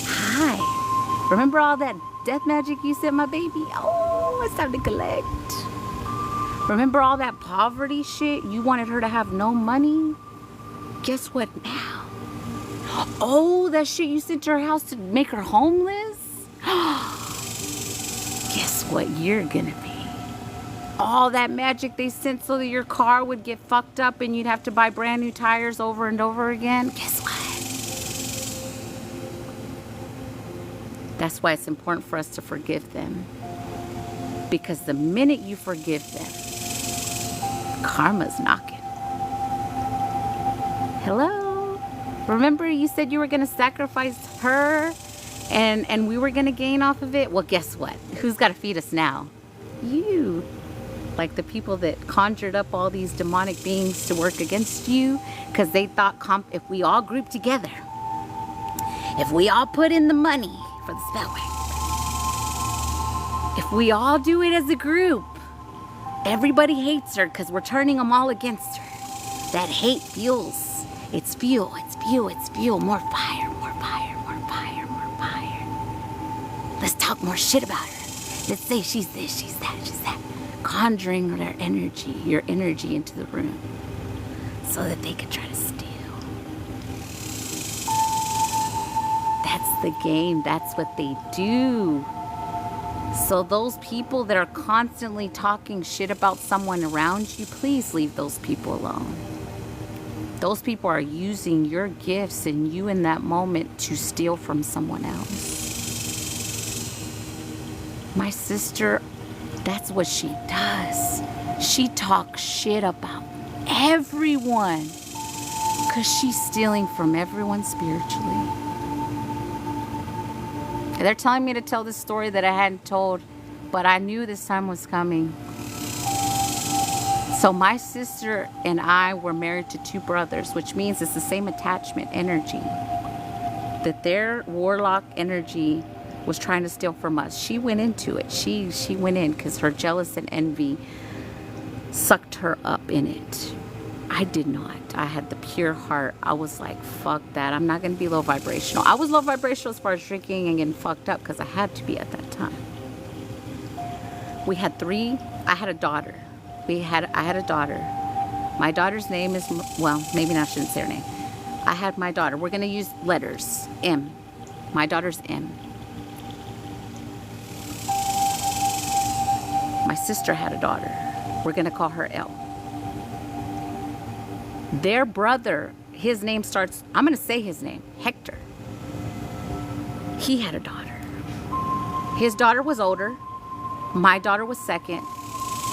Hi. Remember all that death magic you sent my baby? Oh, it's time to collect. Remember all that poverty shit? You wanted her to have no money? Guess what now? Oh, that shit you sent to her house to make her homeless? Guess what you're gonna be? All that magic they sent so that your car would get fucked up and you'd have to buy brand new tires over and over again? Guess what? That's why it's important for us to forgive them. Because the minute you forgive them, karma's knocking. Hello? Remember you said you were going to sacrifice her and we were going to gain off of it? Well, guess what? Who's got to feed us now? You. Like the people that conjured up all these demonic beings to work against you because they thought if we all group together, if we all put in the money for the spell work, If we all do it as a group, everybody hates her because we're turning them all against her. That hate fuels. It's fuel, it's fuel, it's fuel. More fire, more fire, more fire, more fire. Let's talk more shit about her. Let's say she's this, she's that, she's that. Conjuring their energy, your energy into the room so that they could try to steal. That's the game. That's what they do. So those people that are constantly talking shit about someone around you, please leave those people alone. Those people are using your gifts and you in that moment to steal from someone else. My sister, that's what she does. She talks shit about everyone because she's stealing from everyone spiritually. They're telling me to tell this story that I hadn't told, but I knew this time was coming. So my sister and I were married to two brothers, which means it's the same attachment energy. That their warlock energy was trying to steal from us. She went into it. She went in because her jealous and envy sucked her up in it. I did not. I had the pure heart. I was like, fuck that. I'm not going to be low vibrational. I was low vibrational as far as drinking and getting fucked up because I had to be at that time. We had three. I had a daughter. I had a daughter. My daughter's name is, well, maybe I shouldn't say her name. I had my daughter. We're going to use letters. M. My daughter's M. My sister had a daughter. We're going to call her L. Their brother, his name starts, I'm going to say his name, Hector. He had a daughter. His daughter was older. My daughter was second.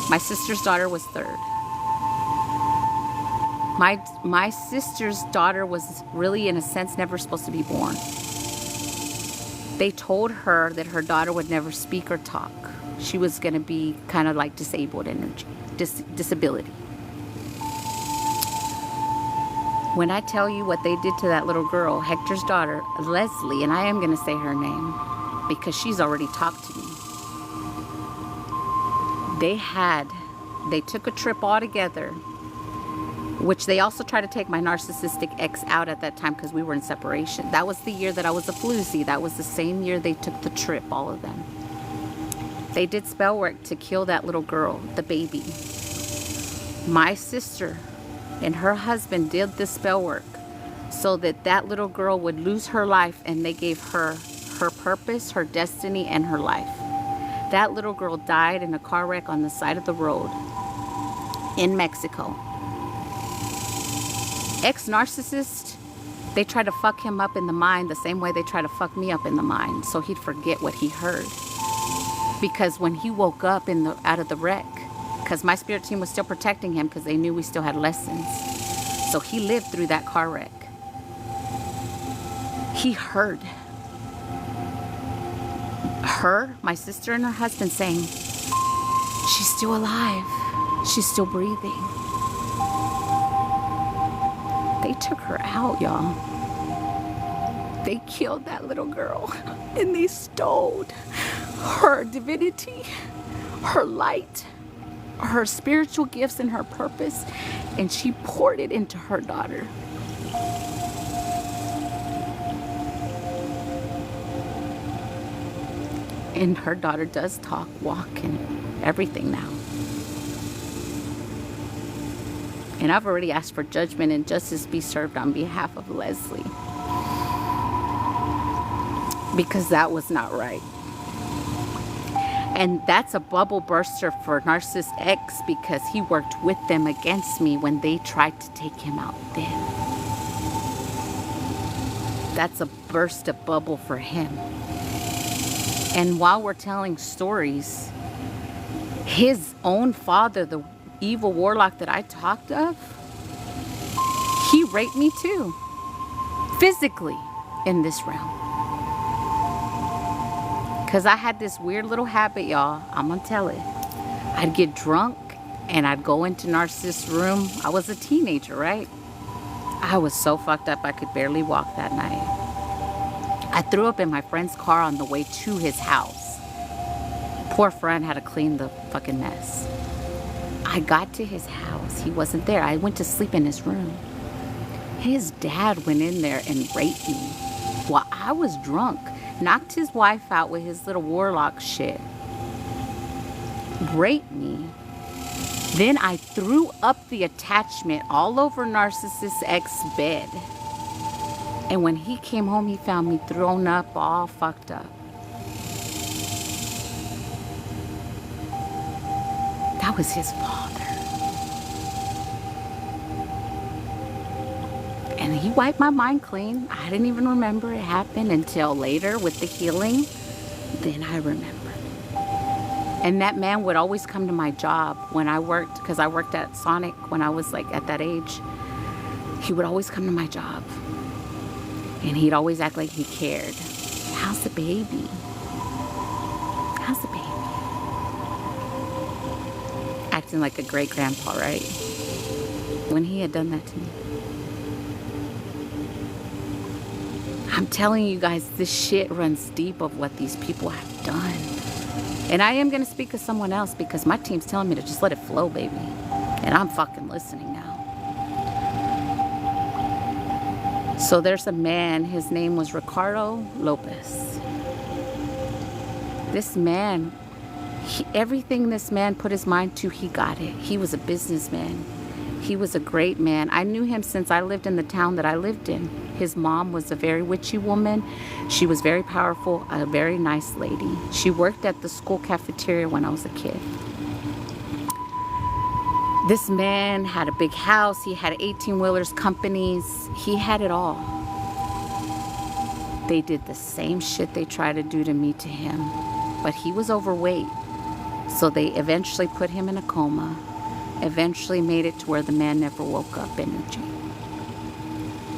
My sister's daughter was third. My sister's daughter was really, in a sense, never supposed to be born. They told her that her daughter would never speak or talk. She was going to be kind of like disabled energy, disability. When I tell you what they did to that little girl, Hector's daughter, Leslie, and I am going to say her name because she's already talked to me. They took a trip all together, which they also tried to take my narcissistic ex out at that time because we were in separation. That was the year that I was a floozy. That was the same year they took the trip, all of them. They did spell work to kill that little girl, the baby. My sister and her husband did this spell work so that that little girl would lose her life, and they gave her her purpose, her destiny, and her life. That little girl died in a car wreck on the side of the road in Mexico. Ex-narcissist, they try to fuck him up in the mind the same way they try to fuck me up in the mind, so he'd forget what he heard. Because when he woke up out of the wreck, because my spirit team was still protecting him because they knew we still had lessons. So he lived through that car wreck. He heard her, my sister, and her husband saying, she's still alive. She's still breathing. They took her out, y'all. They killed that little girl and they stole her divinity, her light, her spiritual gifts, and her purpose, and she poured it into her daughter. And her daughter does talk, walk, and everything now. And I've already asked for judgment and justice be served on behalf of Leslie, because that was not right. And that's a bubble burster for Narcissus X, because he worked with them against me when they tried to take him out then. That's a burst of bubble for him. And while we're telling stories, his own father, the evil warlock that I talked of, he raped me too, physically, in this realm. Because I had this weird little habit, y'all. I'm going to tell it. I'd get drunk and I'd go into Narcissus' room. I was a teenager, right? I was so fucked up I could barely walk that night. I threw up in my friend's car on the way to his house. Poor friend had to clean the fucking mess. I got to his house. He wasn't there. I went to sleep in his room. His dad went in there and raped me while I was drunk. Knocked his wife out with his little warlock shit. Raped me. Then I threw up the attachment all over Narcissist X's bed. And when he came home, he found me thrown up, all fucked up. That was his father. And he wiped my mind clean. I didn't even remember it happened until later with the healing. Then I remember. And that man would always come to my job when I worked, because I worked at Sonic when I was like at that age. He would always come to my job. And he'd always act like he cared. How's the baby? How's the baby? Acting like a great grandpa, right? When he had done that to me. I'm telling you guys, this shit runs deep of what these people have done. And I am going to speak to someone else because my team's telling me to just let it flow, baby. And I'm fucking listening now. So there's a man, his name was Ricardo Lopez. This man, everything this man put his mind to, he got it. He was a businessman. He was a great man. I knew him since I lived in the town that I lived in. His mom was a very witchy woman. She was very powerful, a very nice lady. She worked at the school cafeteria when I was a kid. This man had a big house. He had 18-wheelers, companies. He had it all. They did the same shit they tried to do to me to him. But he was overweight. So they eventually put him in a coma. Eventually made it to where the man never woke up energy.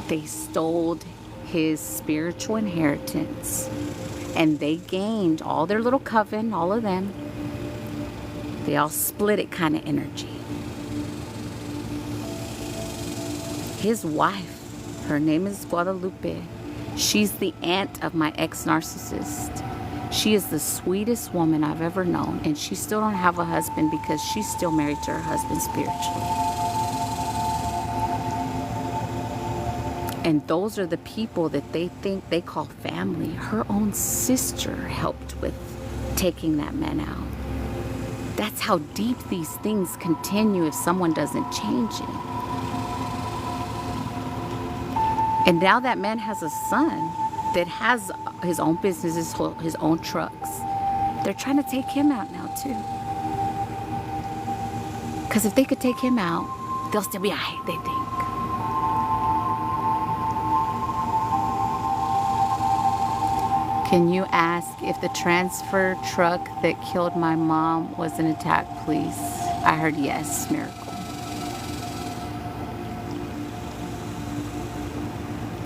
They stole his spiritual inheritance. And they gained all their little coven, all of them. They all split it kind of energy. His wife, her name is Guadalupe. She's the aunt of my ex-narcissist. She is the sweetest woman I've ever known, and she still don't have a husband because she's still married to her husband spiritually. And those are the people that they think they call family. Her own sister helped with taking that man out. That's how deep these things continue if someone doesn't change it. And now that man has a son that has his own business, his own trucks. They're trying to take him out now too. Because if they could take him out, they'll still be alright, they think. Can you ask if the transfer truck that killed my mom was an attack, please? I heard yes, Miracle.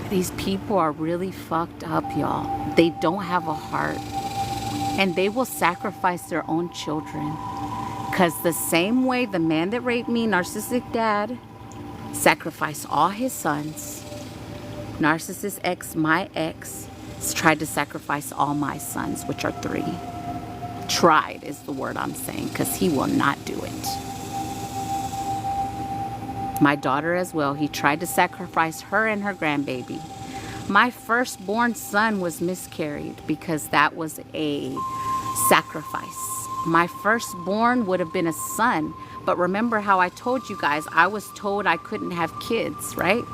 These people are really fucked up, y'all. They don't have a heart. And they will sacrifice their own children. Because the same way the man that raped me, narcissistic dad, sacrificed all his sons. Narcissist X, my ex, tried to sacrifice all my sons, which are 3. Tried is the word I'm saying, because he will not do it. My daughter as well. He tried to sacrifice her and her grandbaby. My firstborn son was miscarried because that was a sacrifice. My firstborn would have been a son. But remember how I told you guys, I was told I couldn't have kids, right?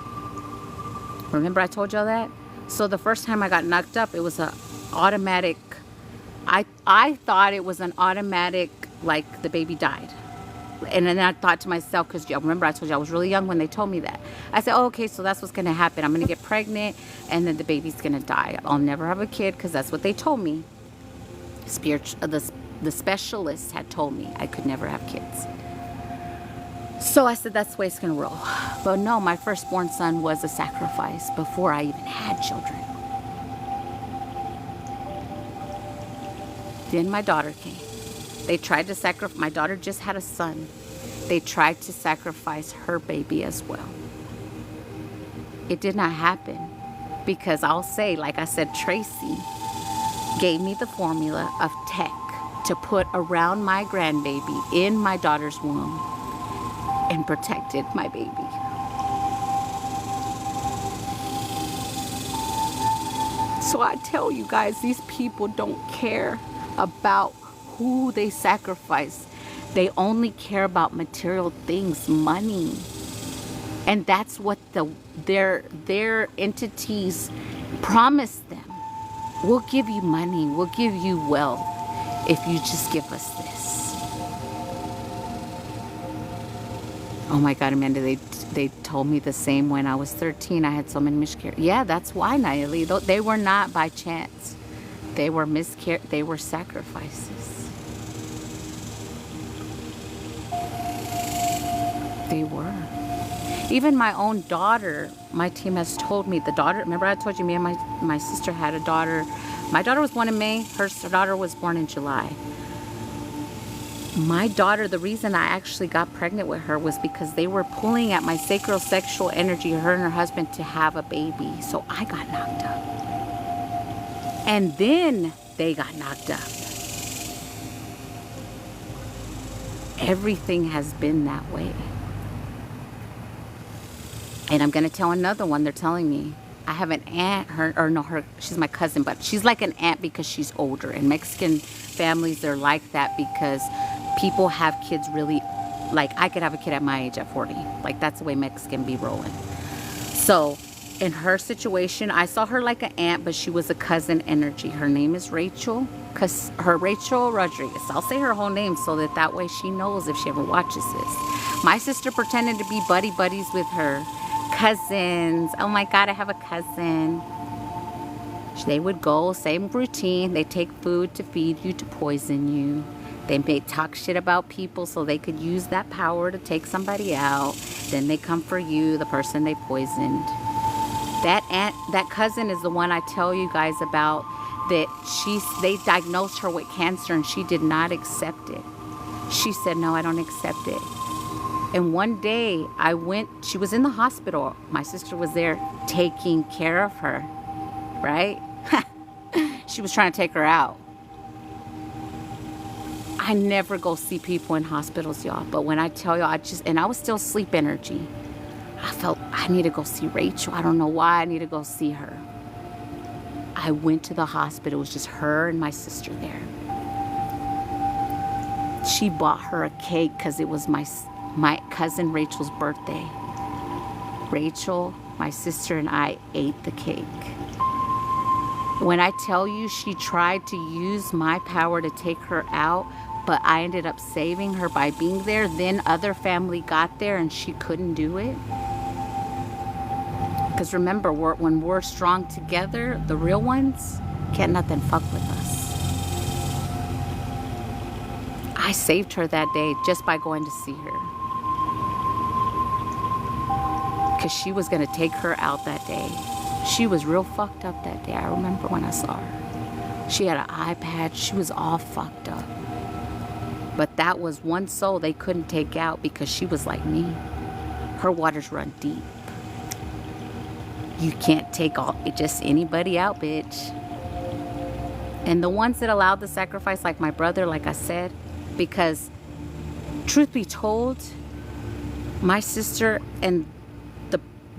Remember I told y'all that? So the first time I got knocked up, it was an automatic. I thought it was an automatic, like the baby died. And then I thought to myself, because remember I told you I was really young when they told me that. I said, oh, okay, so that's what's going to happen. I'm going to get pregnant and then the baby's going to die. I'll never have a kid because that's what they told me. The specialist had told me I could never have kids. So I said, that's the way it's going to roll. But no, my firstborn son was a sacrifice before I even had children. Then my daughter came. They tried to sacrifice, my daughter just had a son. They tried to sacrifice her baby as well. It did not happen because I'll say, like I said, Tracy gave me the formula of tech to put around my grandbaby in my daughter's womb and protected my baby. So I tell you guys, these people don't care about who they sacrifice. They only care about material things, money. And that's what their entities promise them. We'll give you money, we'll give you wealth if you just give us this. Oh my God, Amanda, they told me the same when I was 13. I had so many miscarriages. Yeah, that's why, Nayeli. They were not by chance. They were they were sacrifices. They were. Even my own daughter, my team has told me, the daughter, remember I told you me and my sister had a daughter. My daughter was born in May, her daughter was born in July. My daughter, the reason I actually got pregnant with her was because they were pulling at my sacrosexual energy, her and her husband, to have a baby. So I got knocked up. And then they got knocked up. Everything has been that way. And I'm going to tell another one. They're telling me I have an aunt, she's my cousin, but she's like an aunt because she's older. In Mexican families, they're like that because people have kids really, like I could have a kid at my age at 40. Like that's the way Mexican be rolling. So in her situation, I saw her like an aunt, but she was a cousin energy. Her name is Rachel, Rachel Rodriguez. I'll say her whole name so that way she knows if she ever watches this. My sister pretended to be buddies with her cousins. Oh my God, I have a cousin. They would go, same routine. They take food to feed you, to poison you. They may talk shit about people so they could use that power to take somebody out. Then they come for you, the person they poisoned. That cousin is the one I tell you guys about, that they diagnosed her with cancer and she did not accept it. She said, no, I don't accept it. And one day she was in the hospital. My sister was there taking care of her, right? She was trying to take her out. I never go see people in hospitals, y'all. But when I tell y'all, I was still sleep energy. I felt I need to go see Rachel. I don't know why I need to go see her. I went to the hospital. It was just her and my sister there. She bought her a cake because it was my cousin Rachel's birthday. Rachel, my sister, and I ate the cake. When I tell you she tried to use my power to take her out, but I ended up saving her by being there, then other family got there and she couldn't do it. Because remember, when we're strong together, the real ones, can't nothing fuck with us. I saved her that day just by going to see her. Because she was going to take her out that day. She was real fucked up that day. I remember when I saw her. She had an eye patch. She was all fucked up. But that was one soul they couldn't take out because she was like me. Her waters run deep. You can't take just anybody out, bitch. And the ones that allowed the sacrifice, like my brother, like I said, because truth be told, my sister and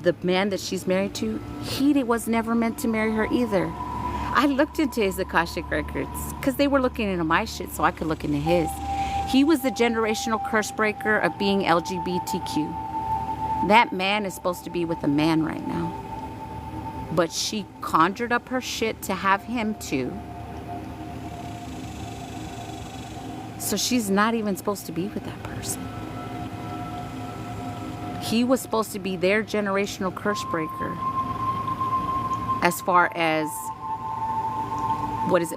the man that she's married to, he was never meant to marry her either. I looked into his Akashic records because they were looking into my shit so I could look into his. He was the generational curse breaker of being LGBTQ. That man is supposed to be with a man right now. But she conjured up her shit to have him too. So she's not even supposed to be with that person. He was supposed to be their generational curse breaker. As far as,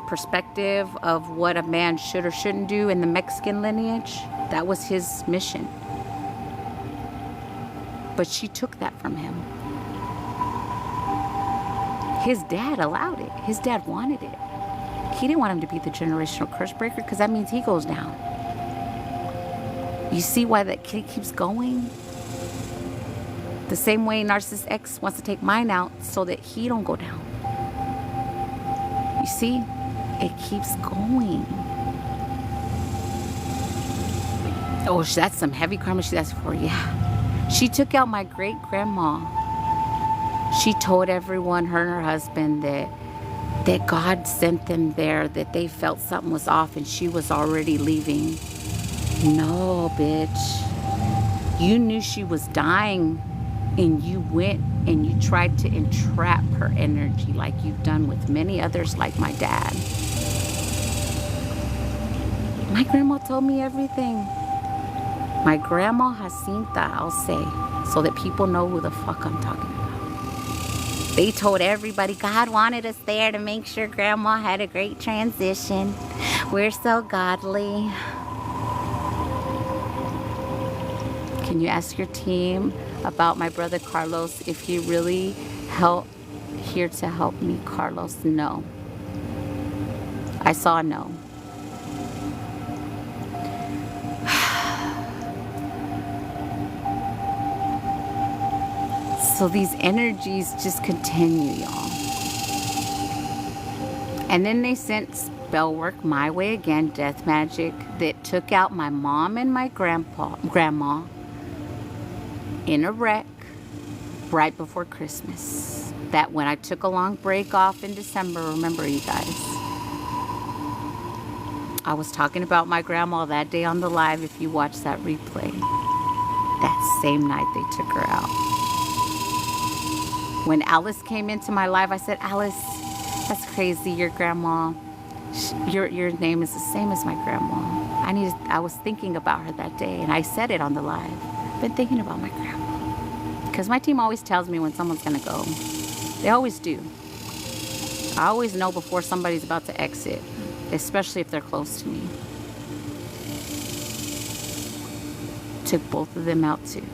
perspective of what a man should or shouldn't do in the Mexican lineage. That was his mission. But she took that from him. His dad allowed it. His dad wanted it. He didn't want him to be the generational curse breaker because that means he goes down. You see why that kid keeps going? The same way Narcissist X wants to take mine out so that he don't go down. You see? It keeps going. Oh, that's some heavy karma she asked for. Yeah. She took out my great grandma. She told everyone, her and her husband, that God sent them there, that they felt something was off and she was already leaving. No, bitch. You knew she was dying and you went and you tried to entrap her energy like you've done with many others like my dad. My grandma told me everything. My grandma Jacinta, I'll say, so that people know who the fuck I'm talking about. They told everybody God wanted us there to make sure grandma had a great transition. We're so godly. Can you ask your team about my brother Carlos if he really here to help me? Carlos, no. I saw no. So these energies just continue, y'all. And then they sent spell work my way again, death magic, that took out my mom and my grandma in a wreck right before Christmas. That when I took a long break off in December, remember you guys, I was talking about my grandma that day on the live, if you watch that replay. That same night they took her out. When Alice came into my life, I said, Alice, that's crazy, your grandma, your name is the same as my grandma. I was thinking about her that day, and I said it on the live. Been thinking about my grandma. Because my team always tells me when someone's gonna go. They always do. I always know before somebody's about to exit, especially if they're close to me. Took both of them out too.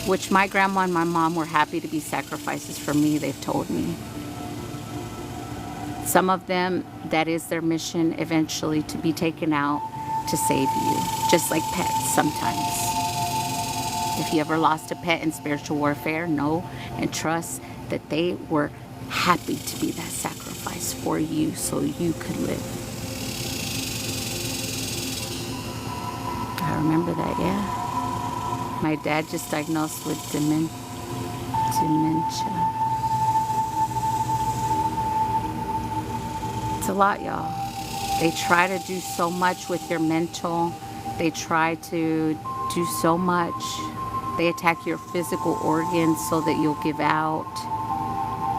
Which my grandma and my mom were happy to be sacrifices for me, they've told me. Some of them, that is their mission eventually, to be taken out to save you. Just like pets sometimes. If you ever lost a pet in spiritual warfare, know and trust that they were happy to be that sacrifice for you so you could live. I remember that, yeah. My dad just diagnosed with dementia. It's a lot, y'all. They try to do so much with your mental. They try to do so much. They attack your physical organs so that you'll give out.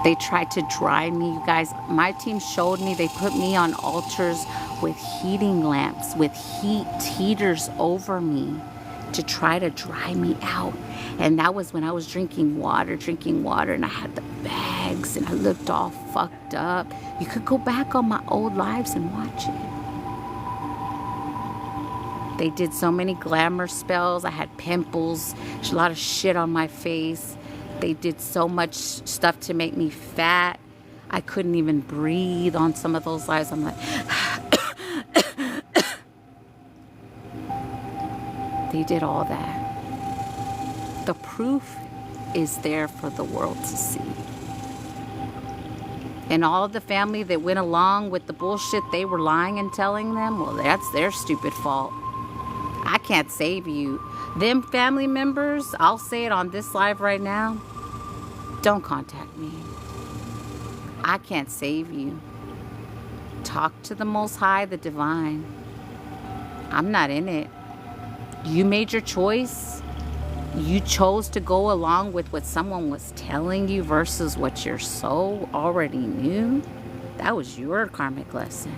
They try to dry me. You guys, my team showed me, they put me on altars with heating lamps, with heaters over me, to try to dry me out. And that was when I was drinking water, and I had the bags, and I looked all fucked up. You could go back on my old lives and watch it. They did so many glamour spells. I had pimples, a lot of shit on my face. They did so much stuff to make me fat. I couldn't even breathe on some of those lives. I'm like, they did all that. The proof is there for the world to see. And all of the family that went along with the bullshit they were lying and telling them, well, that's their stupid fault. I can't save you. Them family members, I'll say it on this live right now, don't contact me. I can't save you. Talk to the Most High, the Divine. I'm not in it. You made your choice. You chose to go along with what someone was telling you versus what your soul already knew. That was your karmic lesson.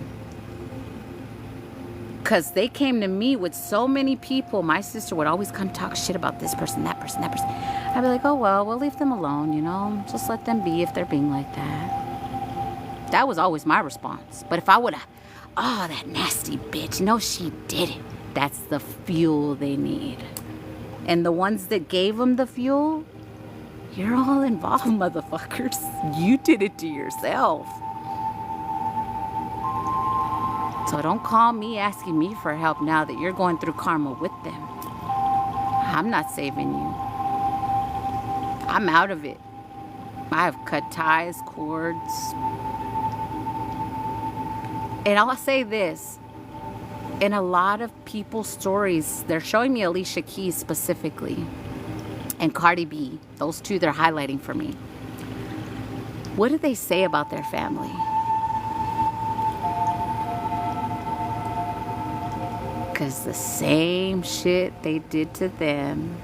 Because they came to me with so many people. My sister would always come talk shit about this person, that person, that person. I'd be like, oh, well, we'll leave them alone, you know. Just let them be if they're being like that. That was always my response. But if I would have, oh, that nasty bitch. No, she did it. That's the fuel they need. And the ones that gave them the fuel, you're all involved, motherfuckers. You did it to yourself. So don't call me asking me for help now that you're going through karma with them. I'm not saving you. I'm out of it. I have cut ties, cords. And I'll say this. In a lot of people's stories, they're showing me Alicia Keys specifically and Cardi B. Those two they're highlighting for me. What do they say about their family? Because the same shit they did to them,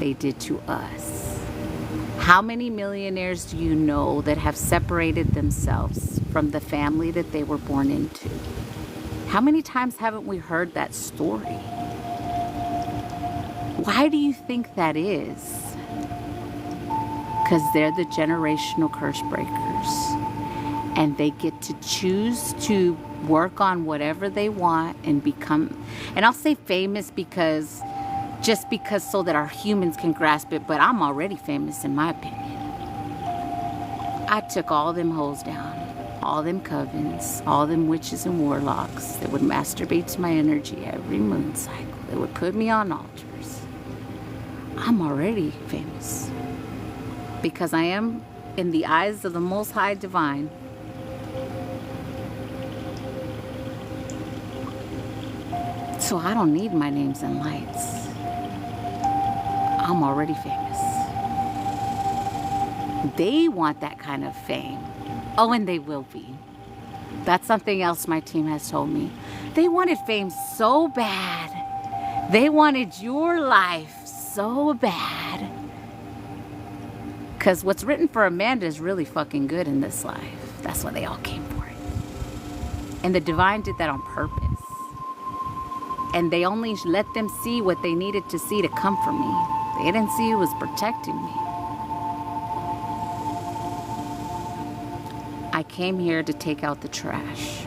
they did to us. How many millionaires do you know that have separated themselves from the family that they were born into? How many times haven't we heard that story? Why do you think that is? Because they're the generational curse breakers. And they get to choose to work on whatever they want and become, and I'll say famous because, just because so that our humans can grasp it, but I'm already famous in my opinion. I took all them hoes down, all them covens, all them witches and warlocks that would masturbate to my energy every moon cycle, that would put me on altars. I'm already famous because I am, in the eyes of the Most High Divine, so I don't need my names and lights. I'm already famous. They want that kind of fame. Oh, and they will be. That's something else my team has told me. They wanted fame so bad. They wanted your life so bad. Because what's written for Amanda is really fucking good in this life. That's why they all came for it. And the divine did that on purpose. And they only let them see what they needed to see to come for me. They didn't see who was protecting me. I came here to take out the trash.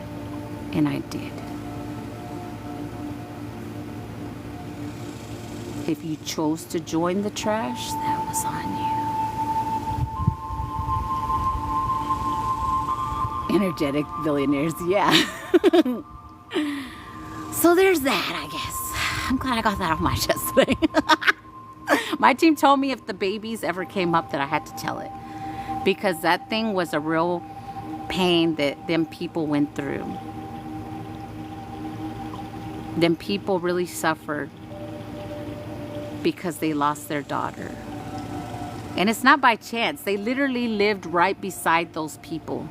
And I did. If you chose to join the trash, that was on you. Energetic billionaires, yeah. So there's that, I guess. I'm glad I got that off my chest today. My team told me if the babies ever came up that I had to tell it. Because that thing was a real pain that them people went through. Them people really suffered because they lost their daughter. And it's not by chance. They literally lived right beside those people.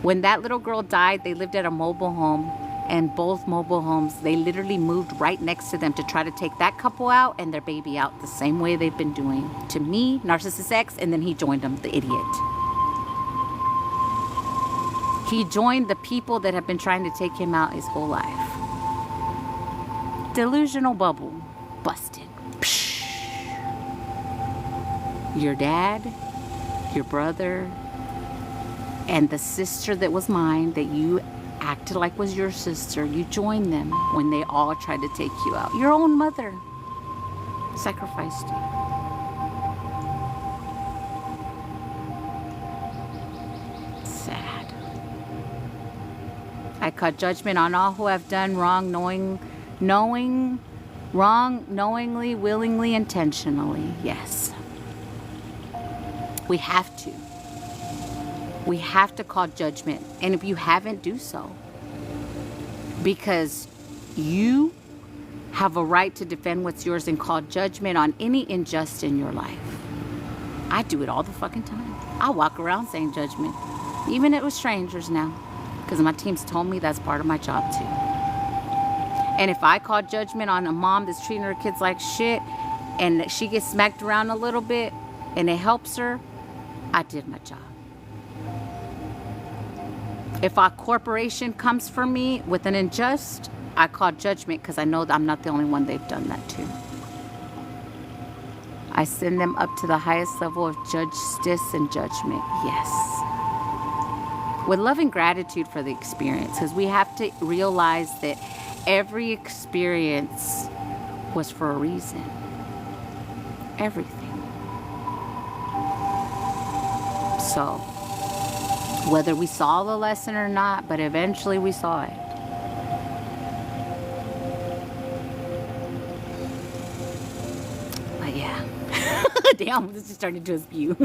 When that little girl died, they lived at a mobile home. And both mobile homes, they literally moved right next to them to try to take that couple out and their baby out the same way they've been doing to me, Narcissist X, and then he joined them, the idiot. He joined the people that have been trying to take him out his whole life. Delusional bubble. Busted. Psh. Your dad, your brother, and the sister that was mine that you acted like was your sister, you joined them when they all tried to take you out. Your own mother sacrificed you. Sad. I call judgment on all who have done wrong, knowingly, willingly, intentionally. Yes. We have to. We have to call judgment. And if you haven't, do so. Because you have a right to defend what's yours and call judgment on any injustice in your life. I do it all the fucking time. I walk around saying judgment. Even it with strangers now. Because my team's told me that's part of my job too. And if I call judgment on a mom that's treating her kids like shit and she gets smacked around a little bit and it helps her, I did my job. If a corporation comes for me with an unjust, I call judgment because I know that I'm not the only one they've done that to. I send them up to the highest level of justice and judgment. Yes. With love and gratitude for the experience, because we have to realize that every experience was for a reason. Everything. So, whether we saw the lesson or not, but eventually we saw it. But yeah. Damn, this just turned into a spew.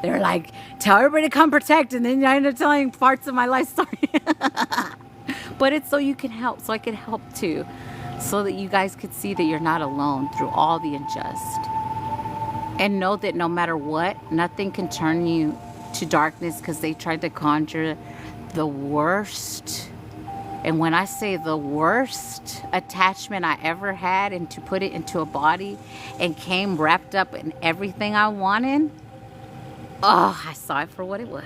They're like, tell everybody to come protect, and then I end up telling parts of my life story. But it's so you can help, so I can help too. So that you guys could see that you're not alone through all the unjust. And know that no matter what, nothing can turn you to darkness, because they tried to conjure the worst. And when I say the worst attachment I ever had, and to put it into a body and came wrapped up in everything I wanted, oh, I saw it for what it was.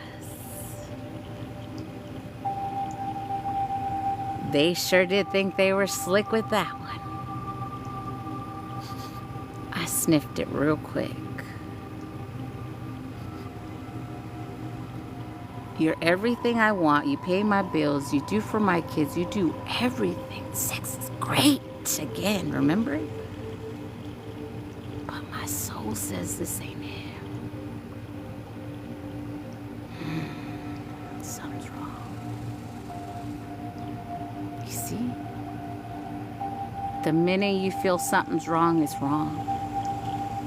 They sure did think they were slick with that one. I sniffed it real quick. You're everything I want. You pay my bills. You do for my kids. You do everything. Sex is great. Again, remember? But my soul says this ain't it. Something's wrong. You see? The minute you feel something's wrong, it's wrong.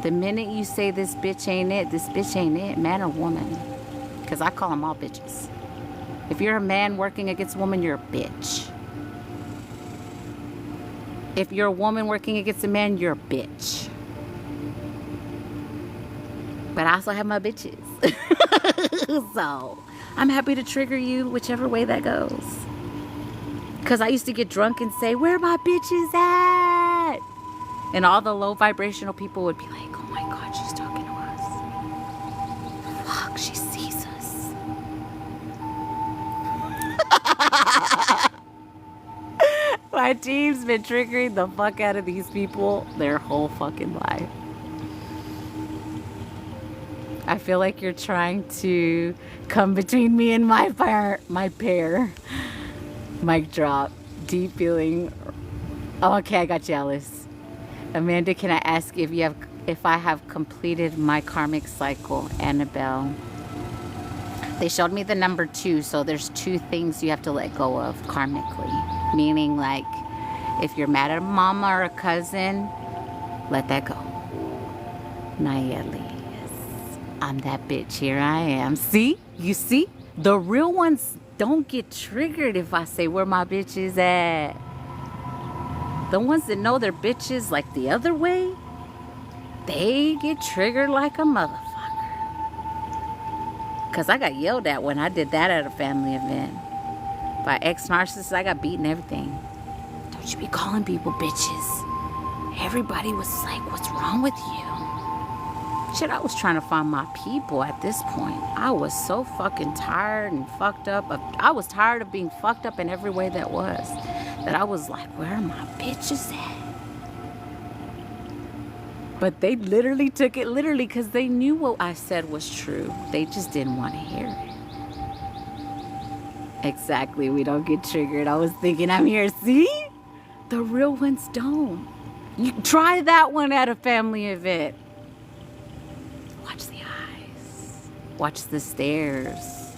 The minute you say this bitch ain't it, man or woman. Because I call them all bitches. If you're a man working against a woman, you're a bitch. If you're a woman working against a man, you're a bitch. But I also have my bitches. So, I'm happy to trigger you whichever way that goes. Because I used to get drunk and say, where my bitches at? And all the low vibrational people would be like, oh my God, she's talking to us. Fuck, she sees us. My team's been triggering the fuck out of these people their whole fucking life. I feel like you're trying to come between me and my pair. Mic drop. Deep feeling. Oh, okay, I got jealous. Amanda, can I ask if I have completed my karmic cycle? Annabelle. They showed me the number 2, so there's 2 things you have to let go of karmically. Meaning, like, if you're mad at a mama or a cousin, let that go. Nayeli, yes. I'm that bitch. Here I am. See? You see? The real ones don't get triggered if I say where my bitch is at. The ones that know their bitches like the other way, they get triggered like a motherfucker. Because I got yelled at when I did that at a family event. By ex-narcissists, I got beaten everything. Don't you be calling people bitches. Everybody was like, what's wrong with you? Shit, I was trying to find my people at this point. I was so fucking tired and fucked up. I was tired of being fucked up in every way that was. That I was like, where are my bitches at? But they literally took it literally because they knew what I said was true. They just didn't want to hear it. Exactly, we don't get triggered. I was thinking, I'm here. See? The real ones don't. You try that one at a family event. Watch the eyes. Watch the stares.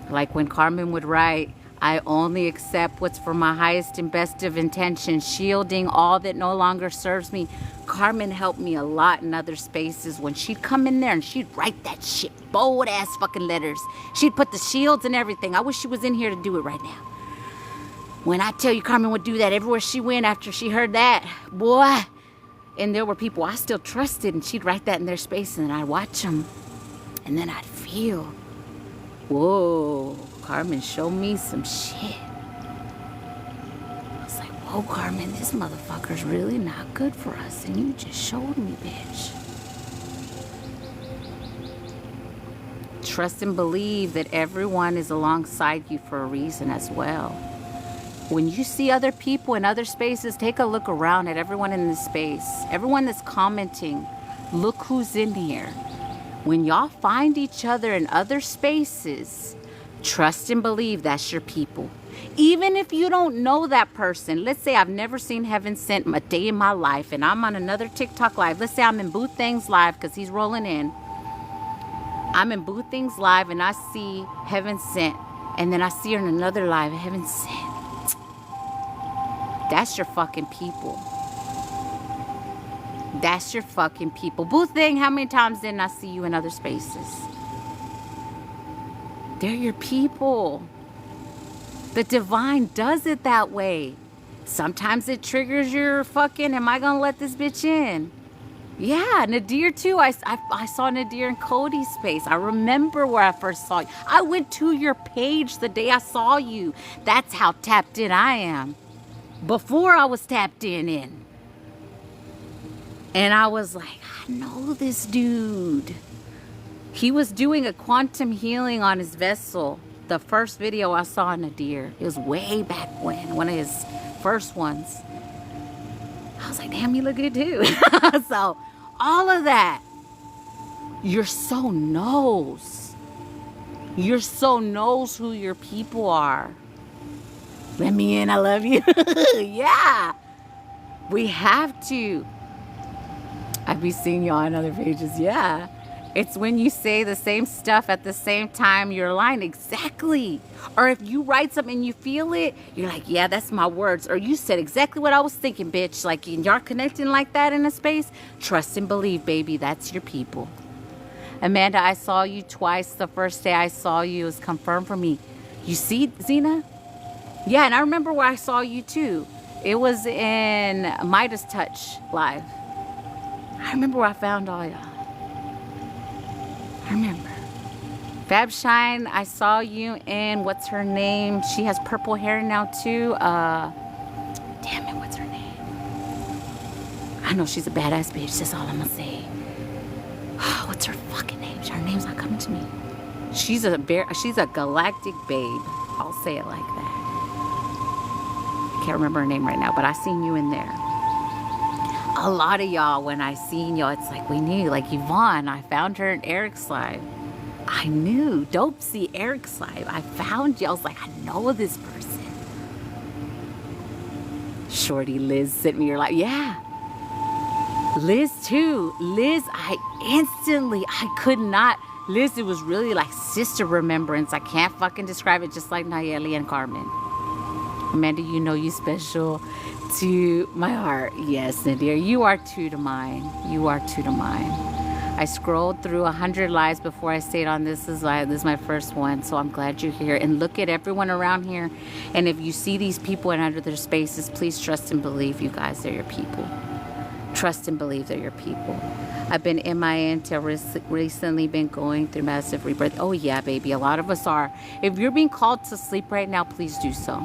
Like when Carmen would write, I only accept what's for my highest and best of intentions, shielding all that no longer serves me. Carmen helped me a lot in other spaces when she'd come in there and she'd write that shit, bold ass fucking letters. She'd put the shields and everything. I wish she was in here to do it right now. When I tell you Carmen would do that everywhere she went after she heard that, boy. And there were people I still trusted and she'd write that in their space and I'd watch them. And then I'd feel, whoa, Carmen showed me some shit. I was like, whoa, Carmen, this motherfucker's really not good for us. And you just showed me, bitch. Trust and believe that everyone is alongside you for a reason as well. When you see other people in other spaces, take a look around at everyone in this space. Everyone that's commenting, look who's in here. When y'all find each other in other spaces, trust and believe that's your people. Even if you don't know that person, let's say I've never seen Heaven Sent a day in my life and I'm on another TikTok live. Let's say I'm in Boo Things live because he's rolling in. I'm in Boo Things live and I see Heaven Sent and then I see her in another live, Heaven Sent. That's your fucking people. That's your fucking people. Boo Thing, how many times didn't I see you in other spaces? They're your people. The divine does it that way. Sometimes it triggers your fucking, am I gonna let this bitch in? Yeah, Nadir too. I saw Nadir in Cody's space. I remember where I first saw you. I went to your page the day I saw you. That's how tapped in I am. Before I was tapped in. And I was like, I know this dude. He was doing a quantum healing on his vessel. The first video I saw in Nadir. It was way back when. One of his first ones. I was like, damn, you look good too. So, all of that. Your soul knows. Your soul knows who your people are. Let me in, I love you. Yeah. We have to. I be seeing y'all on other pages. Yeah. It's when you say the same stuff at the same time you're aligned. Exactly. Or if you write something and you feel it, you're like, yeah, that's my words. Or you said exactly what I was thinking, bitch. Like, y'all connecting like that in a space. Trust and believe, baby. That's your people. Amanda, I saw you twice. The first day I saw you was confirmed for me. You see, Zena? Yeah, and I remember where I saw you too. It was in Midas Touch Live. I remember where I found all y'all. I remember. Fab Shine, I saw you in, what's her name? She has purple hair now too. Damn it, what's her name? I know she's a badass bitch. That's all I'm gonna say. What's her fucking name? Her name's not coming to me. She's a galactic babe. I'll say it like that. I can't remember her name right now, but I seen you in there. A lot of y'all, when I seen y'all, it's like we knew. Like Yvonne, I found her in Eric's live. I knew. Dopesy, Eric's live. I found you. I was like, I know this person. Shorty Liz sent me your live. Yeah. Liz too. Liz, I could not. Liz, it was really like sister remembrance. I can't fucking describe it, just like Nayeli and Carmen. Amanda, you know you special to my heart. Yes, Nadir, you are two to mine. You are two to mine. I scrolled through 100 lives before I stayed on this live. This is my first one, so I'm glad you're here. And look at everyone around here. And if you see these people and under their spaces, please trust and believe, you guys, they're your people. Trust and believe they're your people. I've been MIA until recently, been going through massive rebirth. Oh yeah, baby, a lot of us are. If you're being called to sleep right now, please do so.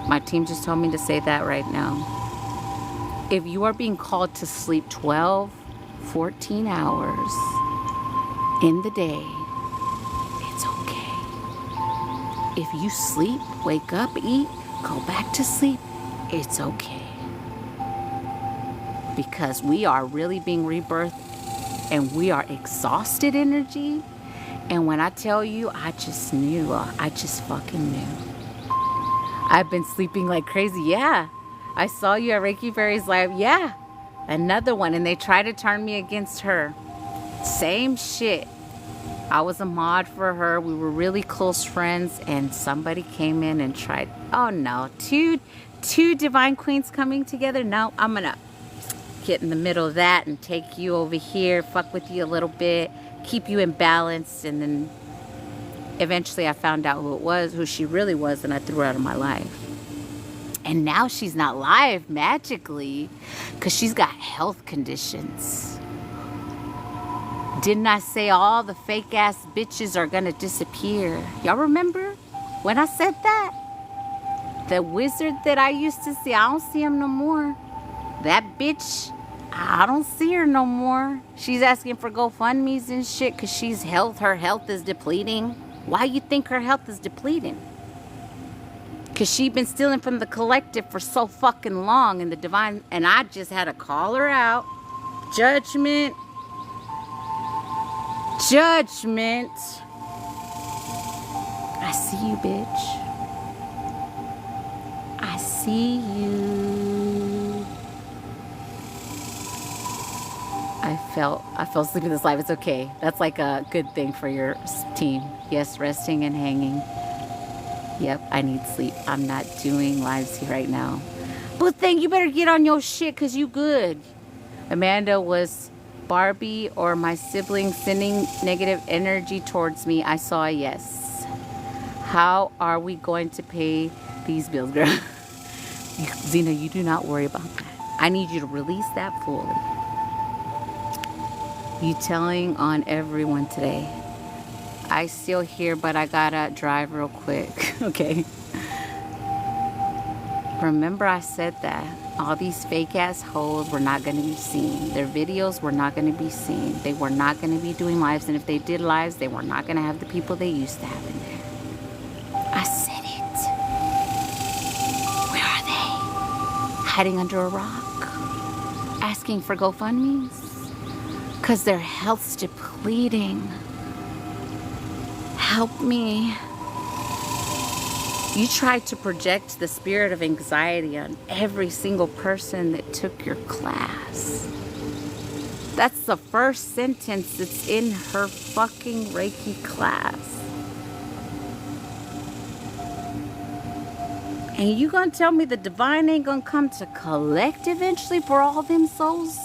My team just told me to say that right now. If you are being called to sleep 12, 14 hours in the day, it's okay. If you sleep, wake up, eat, go back to sleep, it's okay. Because we are really being rebirthed and we are exhausted energy. And when I tell you, I just knew. I just fucking knew. I've been sleeping like crazy. Yeah. I saw you at Reiki Fairy's live. Yeah. Another one. And they tried to turn me against her. Same shit. I was a mod for her. We were really close friends. And somebody came in and tried. Oh no. Two divine queens coming together. No, I'm going to get in the middle of that and take you over here. Fuck with you a little bit. Keep you in balance. And then eventually I found out who it was, who she really was, and I threw her out of my life. And now she's not live magically because she's got health conditions. Didn't I say all the fake ass bitches are gonna disappear? Y'all remember when I said that? The wizard that I used to see, I don't see him no more. That bitch, I don't see her no more. She's asking for GoFundMes and shit because her health is depleting. Why you think her health is depleting? Because she been stealing from the collective for so fucking long, and the divine, and I just had to call her out. Judgment. Judgment. I see you, bitch. I see you. I fell asleep in this live. It's okay. That's like a good thing for your team. Yes, resting and hanging. Yep, I need sleep. I'm not doing lives here right now. But then you better get on your shit because you good. Amanda, was Barbie or my sibling sending negative energy towards me? I saw a yes. How are we going to pay these bills, girl? Zena, you do not worry about that. I need you to release that fully. You telling on everyone today. I still here, but I gotta drive real quick. Okay. Remember I said that. All these fake ass hoes were not going to be seen. Their videos were not going to be seen. They were not going to be doing lives. And if they did lives, they were not going to have the people they used to have in there. I said it. Where are they? Hiding under a rock? Asking for GoFundMes? Because their health's depleting. Help me. You tried to project the spirit of anxiety on every single person that took your class. That's the first sentence that's in her fucking Reiki class. And you gonna tell me the divine ain't gonna come to collect eventually for all them souls?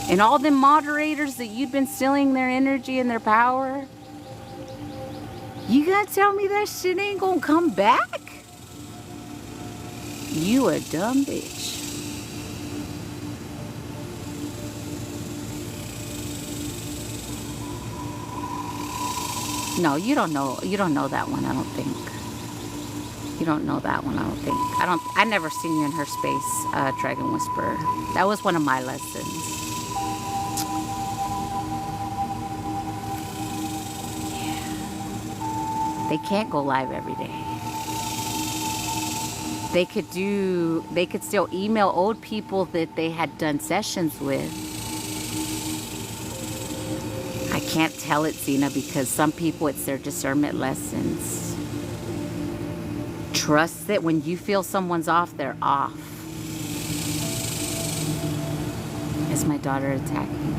And all them moderators that you've been stealing their energy and their power? You gonna tell me that shit ain't gonna come back? You a dumb bitch. No, you don't know. You don't know that one, I don't think. You don't know that one, I don't think. I never seen you in her space, Dragon Whisperer. That was one of my lessons. They can't go live every day. They could still email old people that they had done sessions with. I can't tell it, Zena, because some people, it's their discernment lessons. Trust that when you feel someone's off, they're off. Is my daughter attacking me?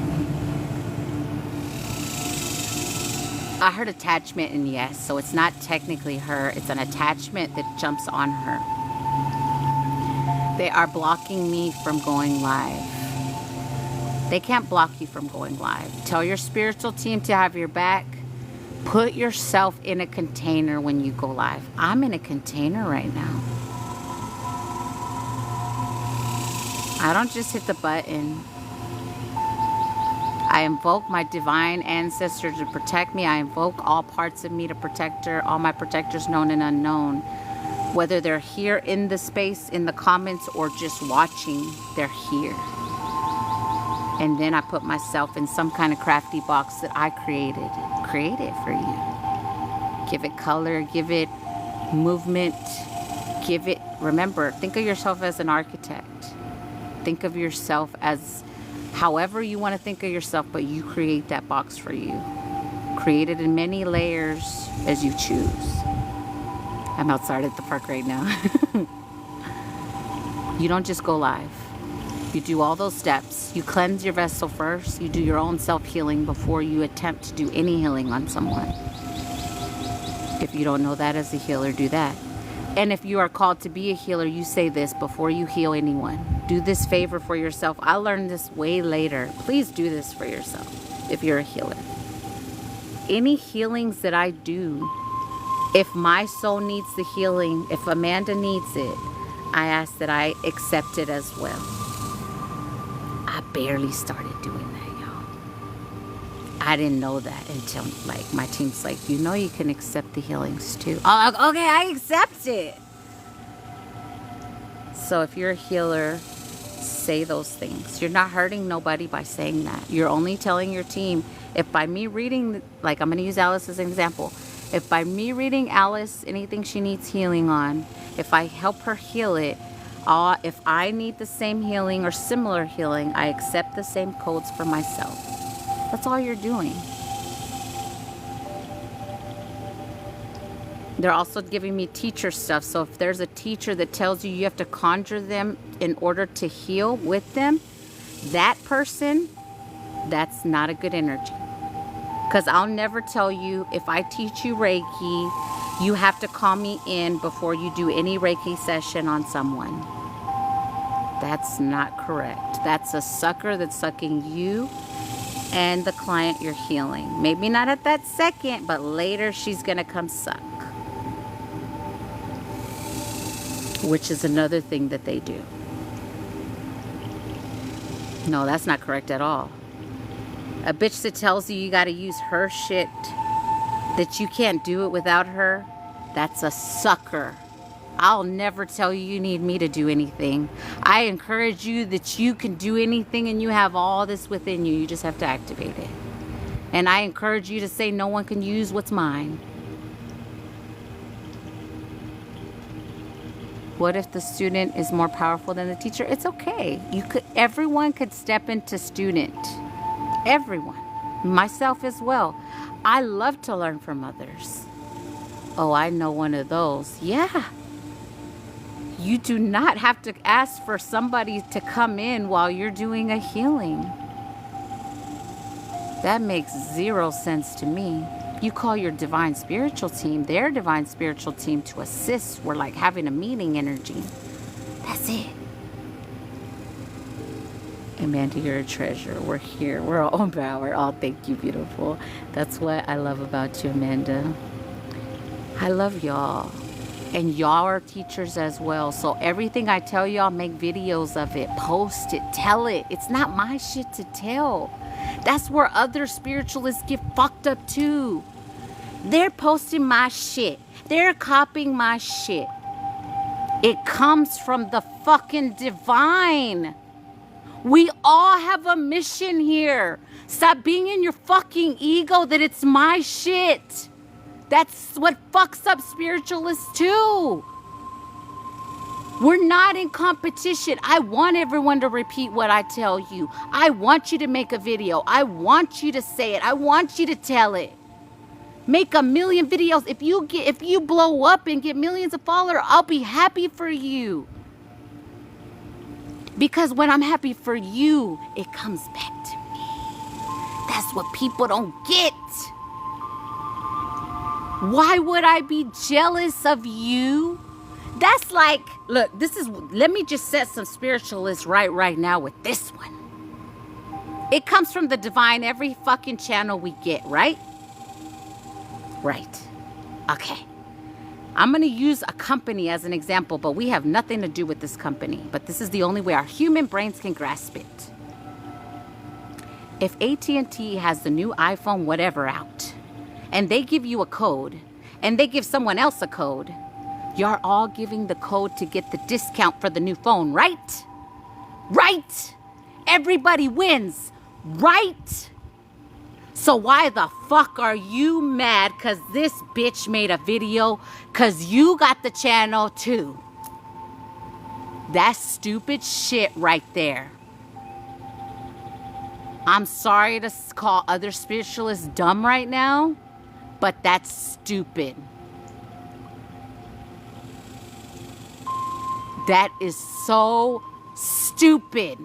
I heard attachment, and yes, so it's not technically her. It's an attachment that jumps on her. They are blocking me from going live. They can't block you from going live. Tell your spiritual team to have your back. Put yourself in a container when you go live. I'm in a container right now. I don't just hit the button. I invoke my divine ancestor to protect me. I invoke all parts of me to protect her, all my protectors known and unknown. Whether they're here in the space, in the comments, or just watching, they're here. And then I put myself in some kind of crafty box that I created. Create it for you. Give it color, give it movement, give it, remember, think of yourself as an architect. Think of yourself as however you want to think of yourself, but you create that box for you. Create it in many layers as you choose. I'm outside at the park right now. You don't just go live. You do all those steps. You cleanse your vessel first. You do your own self-healing before you attempt to do any healing on someone. If you don't know that as a healer, do that. And if you are called to be a healer, you say this before you heal anyone. Do this favor for yourself. I learned this way later. Please do this for yourself if you're a healer. Any healings that I do, if my soul needs the healing, if Amanda needs it, I ask that I accept it as well. I barely started doing that, y'all. I didn't know that until like my team's like, you know you can accept the healings too. Oh, okay, I accept it. So if you're a healer, say those things. You're not hurting nobody by saying that. You're only telling your team, if by me reading, like I'm going to use Alice as an example. If by me reading Alice anything she needs healing on, if I help her heal it, if I need the same healing or similar healing, I accept the same codes for myself. That's all you're doing. They're also giving me teacher stuff. So if there's a teacher that tells you you have to conjure them in order to heal with them, that person, that's not a good energy. Because I'll never tell you, if I teach you Reiki, you have to call me in before you do any Reiki session on someone. That's not correct. That's a sucker that's sucking you and the client you're healing. Maybe not at that second, but later she's going to come suck. Which is another thing that they do. No, that's not correct at all. A bitch that tells you you got to use her shit, that you can't do it without her, that's a sucker. I'll never tell you you need me to do anything. I encourage you that you can do anything and you have all this within you. You just have to activate it. And I encourage you to say no one can use what's mine. What if the student is more powerful than the teacher? It's okay. Everyone could step into student. Everyone. Myself as well. I love to learn from others. Oh, I know one of those. Yeah. You do not have to ask for somebody to come in while you're doing a healing. That makes zero sense to me. You call your divine spiritual team, their divine spiritual team, to assist. We're like having a meeting energy. That's it. Amanda, you're a treasure. We're here. We're all empowered. Oh, thank you, beautiful. That's what I love about you, Amanda. I love y'all. And y'all are teachers as well. So everything I tell y'all, make videos of it. Post it. Tell it. It's not my shit to tell. That's where other spiritualists get fucked up too. They're posting my shit. They're copying my shit. It comes from the fucking divine. We all have a mission here. Stop being in your fucking ego that it's my shit. That's what fucks up spiritualists too. We're not in competition. I want everyone to repeat what I tell you. I want you to make a video. I want you to say it. I want you to tell it. Make a million videos. If you blow up and get millions of followers, I'll be happy for you. Because when I'm happy for you, it comes back to me. That's what people don't get. Why would I be jealous of you? That's like, look, let me just set some spiritualists right now with this one. It comes from the divine every fucking channel we get, right? Right. Okay. I'm going to use a company as an example, but we have nothing to do with this company. But this is the only way our human brains can grasp it. If AT&T has the new iPhone whatever out, and they give you a code, and they give someone else a code, you're all giving the code to get the discount for the new phone, right? Right? Everybody wins, right? So why the fuck are you mad because this bitch made a video because you got the channel too? That's stupid shit right there. I'm sorry to call other spiritualists dumb right now, but that's stupid. That is so stupid.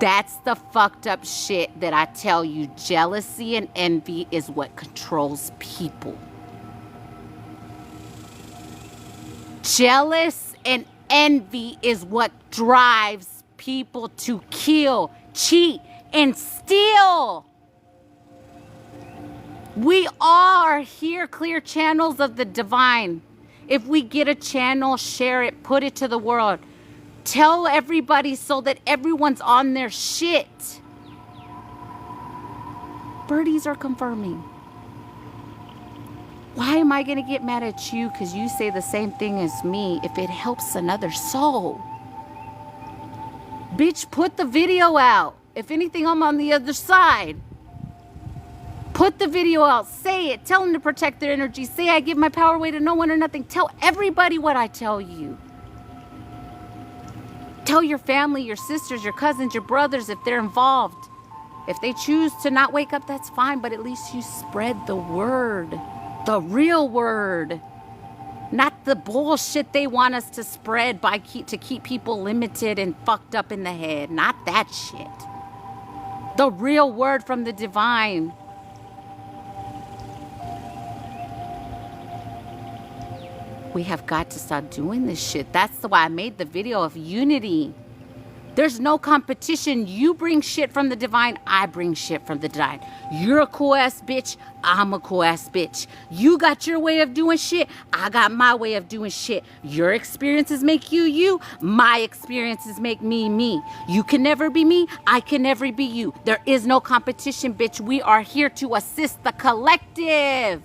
That's the fucked up shit that I tell you. Jealousy and envy is what controls people. Jealous and envy is what drives people to kill, cheat, and steal. We all are here, clear channels of the divine. If we get a channel, share it, put it to the world. Tell everybody so that everyone's on their shit. Birdies are confirming. Why am I going to get mad at you because you say the same thing as me if it helps another soul? Bitch, put the video out. If anything, I'm on the other side. Put the video out. Say it. Tell them to protect their energy. Say I give my power away to no one or nothing. Tell everybody what I tell you. Tell your family, your sisters, your cousins, your brothers if they're involved. If they choose to not wake up, that's fine. But at least you spread the word. The real word. Not the bullshit they want us to spread to keep people limited and fucked up in the head. Not that shit. The real word from the divine. We have got to stop doing this shit. That's why I made the video of unity. There's no competition. You bring shit from the divine, I bring shit from the divine. You're a cool ass bitch, I'm a cool ass bitch. You got your way of doing shit, I got my way of doing shit. Your experiences make you you, my experiences make me me. You can never be me, I can never be you. There is no competition, bitch. We are here to assist the collective.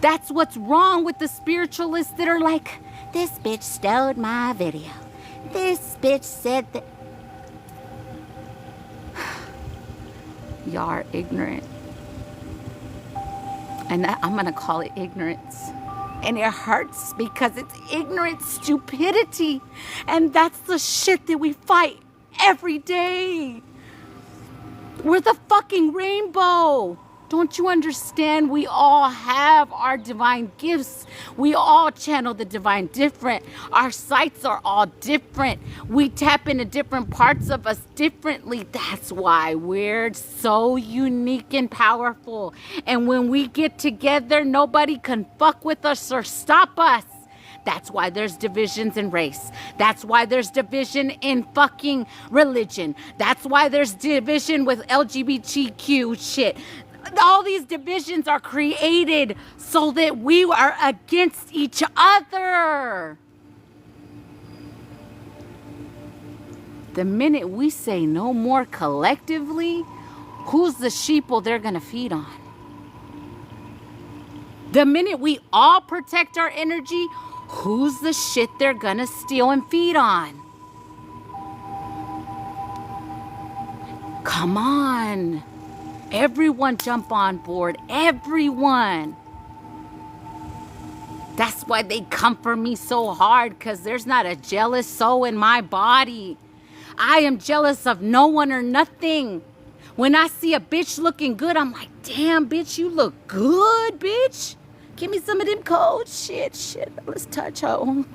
That's what's wrong with the spiritualists that are like, this bitch stole my video. This bitch said that. Y'all are ignorant. And I'm going to call it ignorance. And it hurts because it's ignorant stupidity. And that's the shit that we fight every day. We're the fucking rainbow. Don't you understand? We all have our divine gifts. We all channel the divine different. Our sights are all different. We tap into different parts of us differently. That's why we're so unique and powerful. And when we get together, nobody can fuck with us or stop us. That's why there's divisions in race. That's why there's division in fucking religion. That's why there's division with LGBTQ shit. All these divisions are created so that we are against each other. The minute we say no more collectively, who's the sheeple they're gonna feed on? The minute we all protect our energy, who's the shit they're gonna steal and feed on? Come on. Everyone jump on board. Everyone. That's why they come for me so hard, because there's not a jealous soul in my body. I am jealous of no one or nothing. When I see a bitch looking good, I'm like, damn, bitch, you look good, bitch. Give me some of them cold shit. Let's touch home.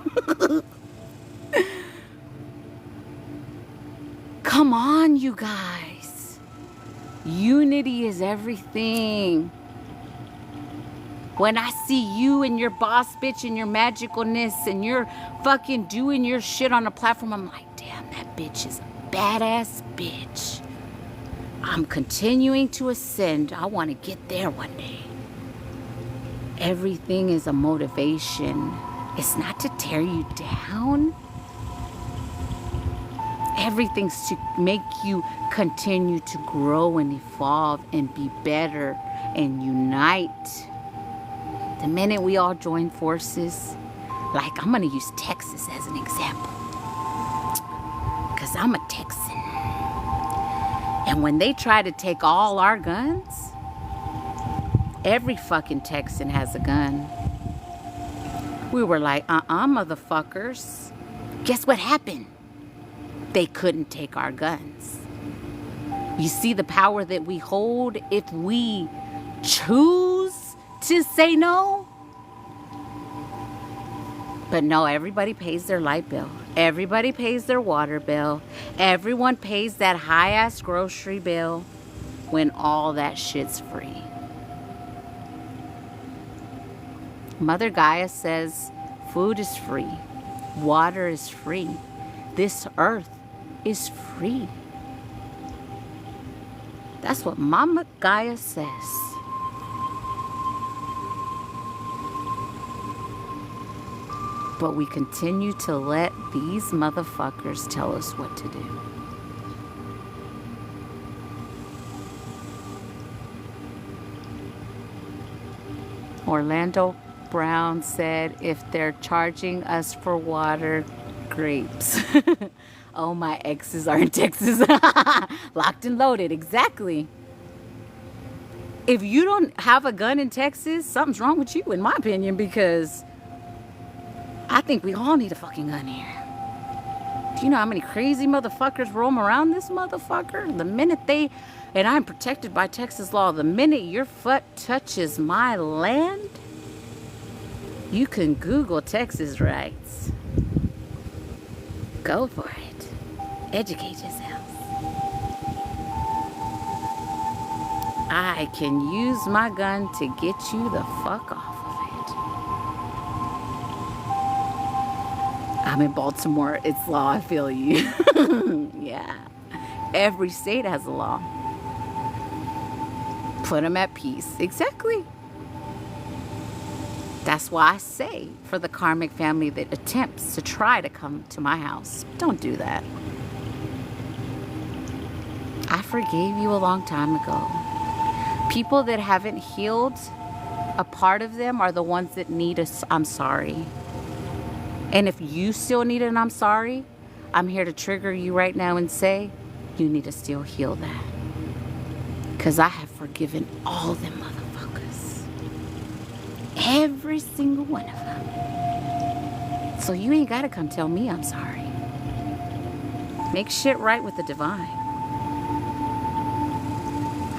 Come on, you guys. Unity is everything. When I see you and your boss bitch and your magicalness and you're fucking doing your shit on a platform, I'm like, damn, that bitch is a badass bitch. I'm continuing to ascend. I want to get there one day. Everything is a motivation. It's not to tear you down. Everything's to make you continue to grow and evolve and be better and unite. The minute we all join forces, like I'm going to use Texas as an example, because I'm a Texan. And when they try to take all our guns, every fucking Texan has a gun. We were like, motherfuckers. Guess what happened? They couldn't take our guns. You see the power that we hold if we choose to say no? But no, everybody pays their light bill. Everybody pays their water bill. Everyone pays that high-ass grocery bill when all that shit's free. Mother Gaia says food is free. Water is free. This earth is free. That's what Mama Gaia says. But we continue to let these motherfuckers tell us what to do. Orlando Brown said, if they're charging us for water, grapes. Oh, my exes are in Texas. Locked and loaded. Exactly. If you don't have a gun in Texas, something's wrong with you, in my opinion, because I think we all need a fucking gun here. Do you know how many crazy motherfuckers roam around this motherfucker? The minute they, and I'm protected by Texas law, the minute your foot touches my land, you can Google Texas rights. Go for it. Educate yourself. I can use my gun to get you the fuck off of I'm in Baltimore. It's law. I feel you. Yeah. Every state has a law. Put them at peace. Exactly. That's why I say for the karmic family that attempts to try to come to my house, don't do that. I forgave you a long time ago. People that haven't healed, a part of them are the ones that need a I'm sorry. And if you still need an I'm sorry, I'm here to trigger you right now and say, you need to still heal that. Because I have forgiven all them motherfuckers. Every single one of them. So you ain't got to come tell me I'm sorry. Make shit right with the divine.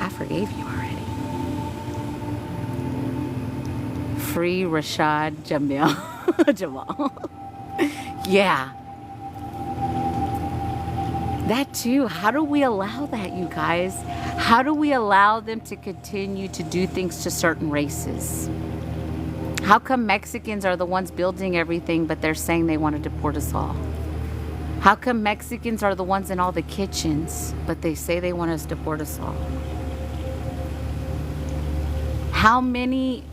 I forgave you already. Free Rashad Jamil. Jamal. Yeah. That too. How do we allow that, you guys? How do we allow them to continue to do things to certain races? How come Mexicans are the ones building everything, but they're saying they want to deport us all? How come Mexicans are the ones in all the kitchens, but they say they want us to deport us all? How many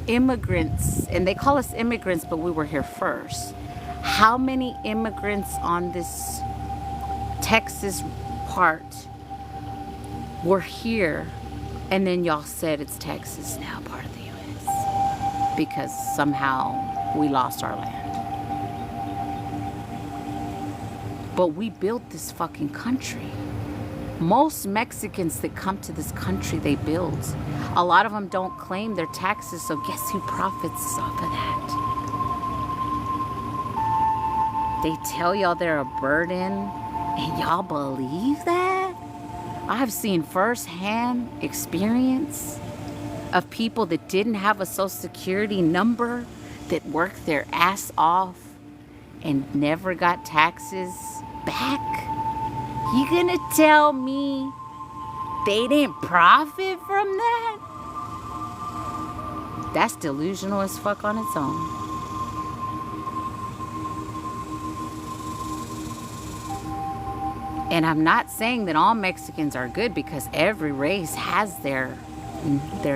immigrants, and they call us immigrants, but we were here first. How many immigrants on this Texas part were here, and then y'all said it's Texas now part of the U.S. because somehow we lost our land. But we built this fucking country. Most Mexicans that come to this country, they build. A lot of them don't claim their taxes, so guess who profits off of that? They tell y'all they're a burden, and y'all believe that? I've seen firsthand experience of people that didn't have a social security number that worked their ass off and never got taxes back. You gonna tell me they didn't profit from that? That's delusional as fuck on its own. And I'm not saying that all Mexicans are good, because every race has they're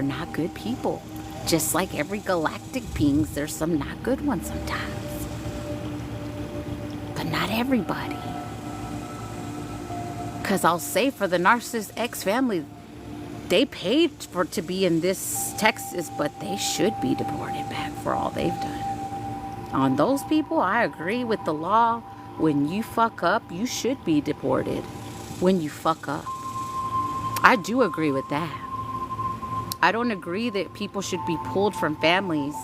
not good people. Just like every galactic beings, there's some not good ones sometimes. But not everybody. Because I'll say for the Narcissist X family, they paid to be in this Texas, but they should be deported back for all they've done. On those people, I agree with the law. When you fuck up, you should be deported. When you fuck up. I do agree with that. I don't agree that people should be pulled from families,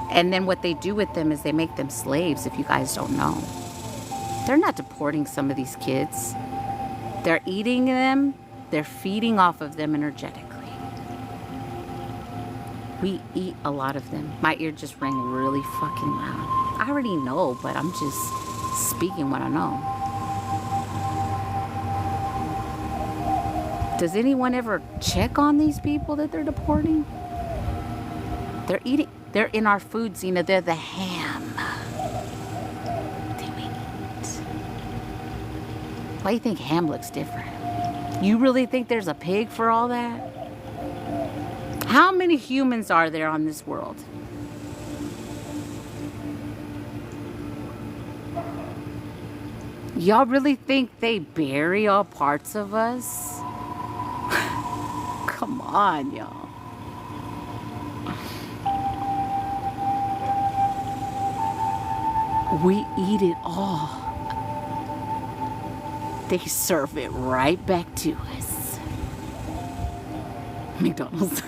and then what they do with them is they make them slaves, if you guys don't know. They're not deporting some of these kids. They're eating them. They're feeding off of them energetically. We eat a lot of them. My ear just rang really fucking loud. I already know, but I'm just speaking what I know. Does anyone ever check on these people that they're deporting? They're eating. They're in our food, Zena. They're the ham that we eat. Why do you think ham looks different? You really think there's a pig for all that? How many humans are there on this world? Y'all really think they bury all parts of us? Come on, y'all. We eat it all. They serve it right back to us. McDonald's.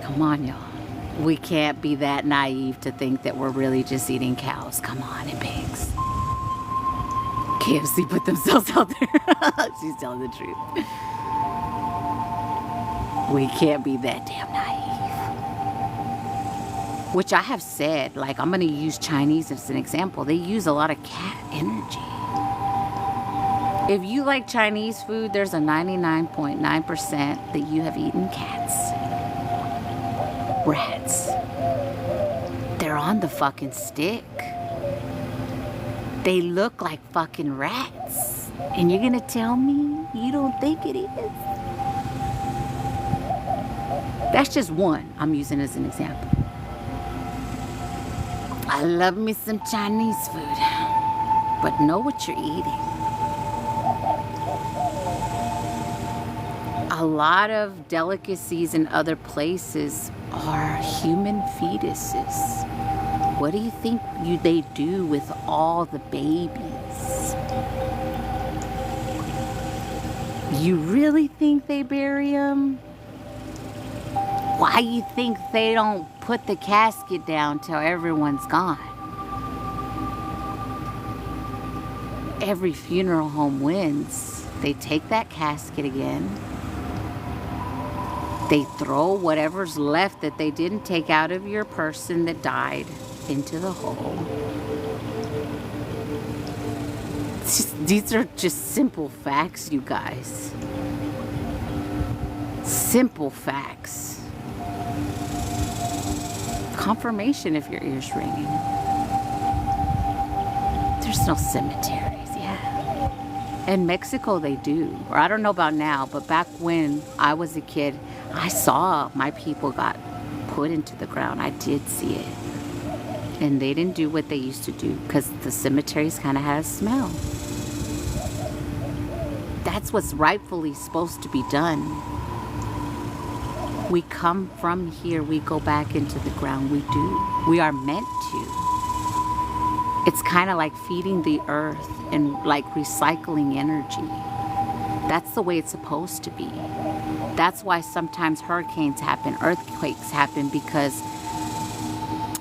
Come on, y'all. We can't be that naive to think that we're really just eating cows. Come on, and pigs. KFC put themselves out there. She's telling the truth. We can't be that damn naive. Which I have said, like, I'm going to use Chinese as an example. They use a lot of cat energy. If you like Chinese food, there's a 99.9% that you have eaten cats. Rats. They're on the fucking stick. They look like fucking rats. And you're gonna tell me you don't think it is? That's just one I'm using as an example. I love me some Chinese food, but know what you're eating. A lot of delicacies in other places are human fetuses. What do you think they do with all the babies? You really think they bury them? Why you think they don't put the casket down till everyone's gone? Every funeral home wins. They take that casket again. They throw whatever's left that they didn't take out of your person that died into the hole. These are just simple facts, you guys. Simple facts. Confirmation if your ear's ringing. There's no cemeteries, yeah. In Mexico they do. Or I don't know about now, but back when I was a kid, I saw my people got put into the ground. I did see it. And they didn't do what they used to do because the cemeteries kind of had a smell. That's what's rightfully supposed to be done. We come from here, we go back into the ground. We do. We are meant to. It's kind of like feeding the earth and like recycling energy. That's the way it's supposed to be. That's why sometimes hurricanes happen, earthquakes happen, because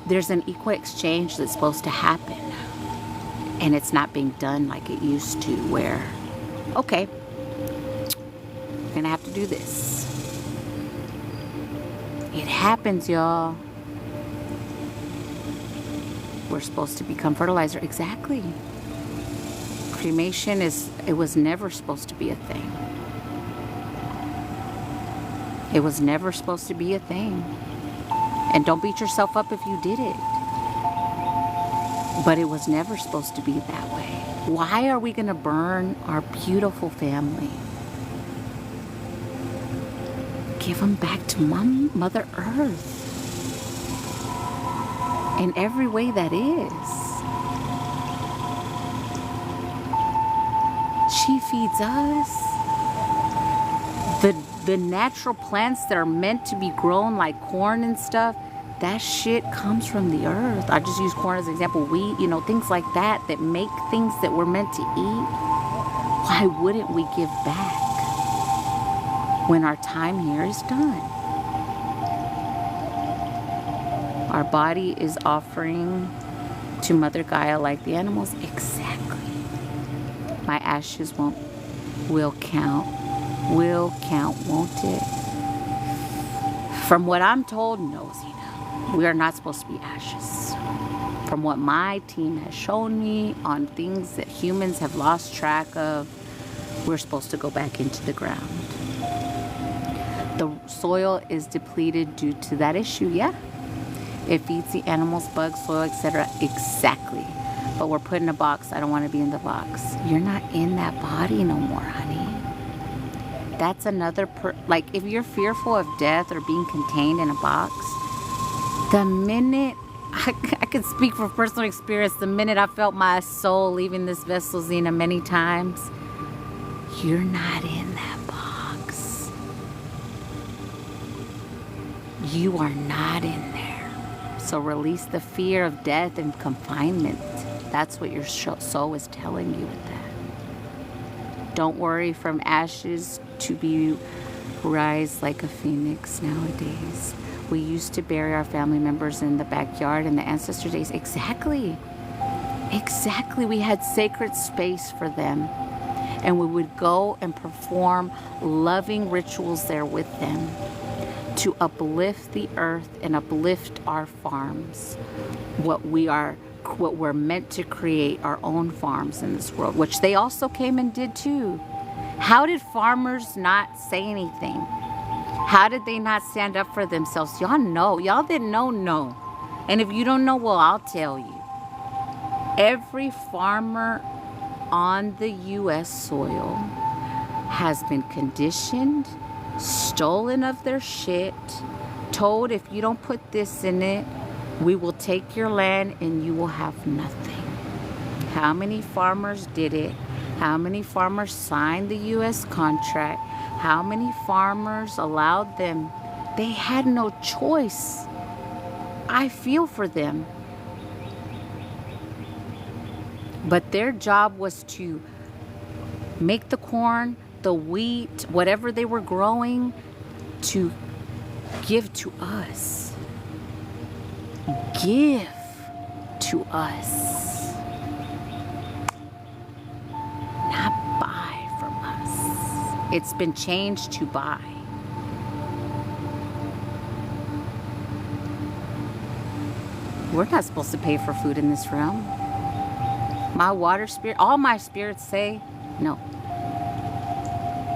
there's an equal exchange that's supposed to happen. And it's not being done like it used to, where, okay, we're gonna have to do this. It happens, y'all. We're supposed to become fertilizer. Exactly. Cremation it was never supposed to be a thing. It was never supposed to be a thing. And don't beat yourself up if you did it. But it was never supposed to be that way. Why are we going to burn our beautiful family? Give them back to Mother Earth. In every way that is. She feeds us. The natural plants that are meant to be grown like corn and stuff, that shit comes from the earth. I just use corn as an example. Wheat, things like that make things that we're meant to eat. Why wouldn't we give back when our time here is done? Our body is offering to Mother Gaia like the animals. Exactly. My ashes will count. Will count, won't it? From what I'm told, no, Zena. We are not supposed to be ashes. From what my team has shown me on things that humans have lost track of, we're supposed to go back into the ground. The soil is depleted due to that issue, yeah. It feeds the animals, bugs, soil, etc. Exactly. But we're put in a box. I don't want to be in the box. You're not in that body no more, honey. That's another, like if you're fearful of death or being contained in a box, the minute, I can speak from personal experience, the minute I felt my soul leaving this vessel, Zena, many times, you're not in that box. You are not in there. So release the fear of death and confinement. That's what your soul is telling you with that. Don't worry, from ashes to be rise like a phoenix nowadays. We used to bury our family members in the backyard in the ancestor days. Exactly. Exactly. We had sacred space for them. And we would go and perform loving rituals there with them to uplift the earth and uplift our farms. What we're meant to create, our own farms in this world, which they also came and did too. How did farmers not say anything? How did they not stand up for themselves? Y'all know. Y'all didn't know, no. And if you don't know, well, I'll tell you. Every farmer on the U.S. soil has been conditioned, stolen of their shit, told if you don't put this in it, we will take your land and you will have nothing. How many farmers did it? How many farmers signed the U.S. contract? How many farmers allowed them? They had no choice. I feel for them. But their job was to make the corn, the wheat, whatever they were growing, to give to us. Give to us. Not buy from us. It's been changed to buy. We're not supposed to pay for food in this realm. My water spirit, all my spirits say no.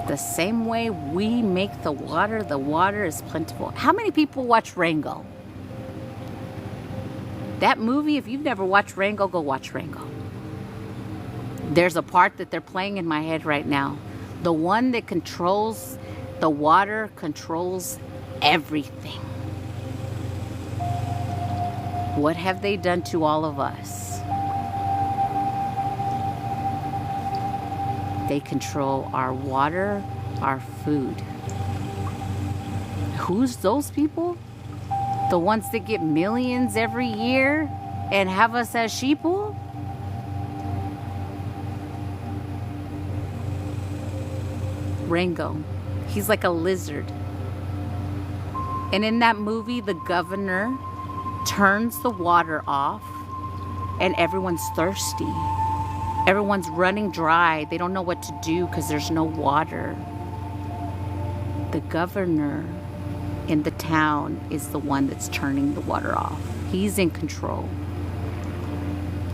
The same way we make the water is plentiful. How many people watch Rango? That movie, if you've never watched Rango, go watch Rango. There's a part that they're playing in my head right now. The one that controls the water controls everything. What have they done to all of us? They control our water, our food. Who's those people? The ones that get millions every year and have us as sheeple? Rango. He's like a lizard. And in that movie, the governor turns the water off and everyone's thirsty. Everyone's running dry. They don't know what to do because there's no water. The governor in the town is the one that's turning the water off. He's in control.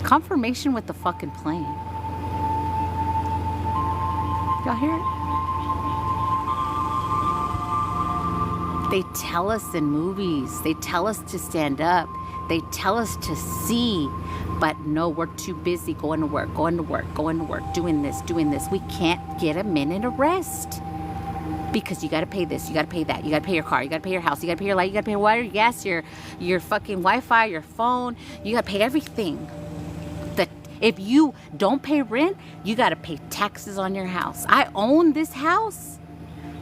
Confirmation with the fucking plane. Y'all hear it? They tell us in movies. They tell us to stand up. They tell us to see. But no, we're too busy going to work, doing this. We can't get a minute of rest. Because you got to pay this, you got to pay that, you got to pay your car, you got to pay your house, you got to pay your light, you got to pay your water, your gas, your fucking Wi-Fi, your phone. You got to pay everything. If you don't pay rent, you got to pay taxes on your house. I own this house,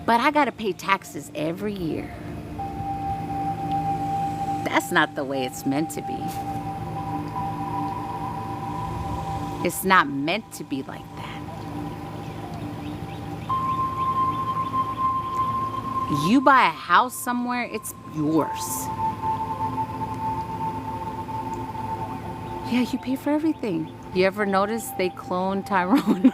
but I got to pay taxes every year. That's not the way it's meant to be. It's not meant to be like that. You buy a house somewhere, it's yours. Yeah, you pay for everything. You ever notice they clone Tyrone?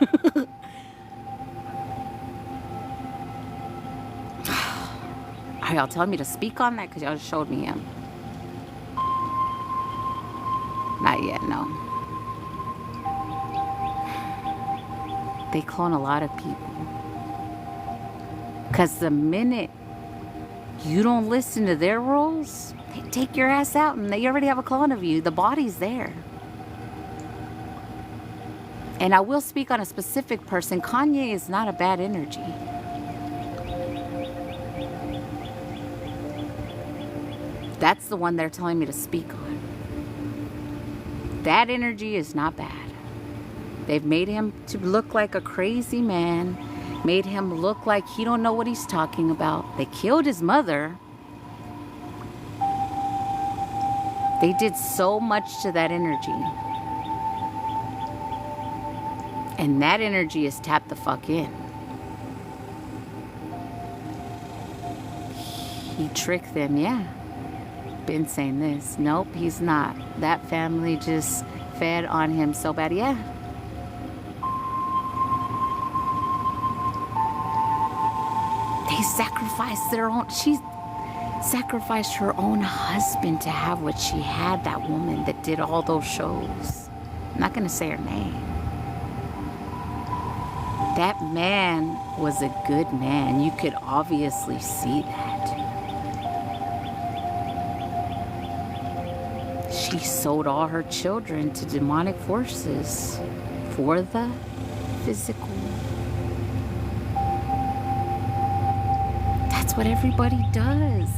Are y'all telling me to speak on that? Because y'all just showed me him. Not yet, no. They clone a lot of people. Because the minute you don't listen to their rules, they take your ass out and they already have a clone of you. The body's there. And I will speak on a specific person. Kanye is not a bad energy. That's the one they're telling me to speak on. That energy is not bad. They've made him to look like a crazy man. Made him look like he don't know what he's talking about. They killed his mother. They did so much to that energy. And that energy is tapped the fuck in. He tricked them, yeah. Been saying this. Nope, he's not. That family just fed on him so bad, yeah. They sacrificed their own. She sacrificed her own husband to have what she had, that woman that did all those shows. I'm not going to say her name. That man was a good man. You could obviously see that. She sold all her children to demonic forces for the physical. That's what everybody does.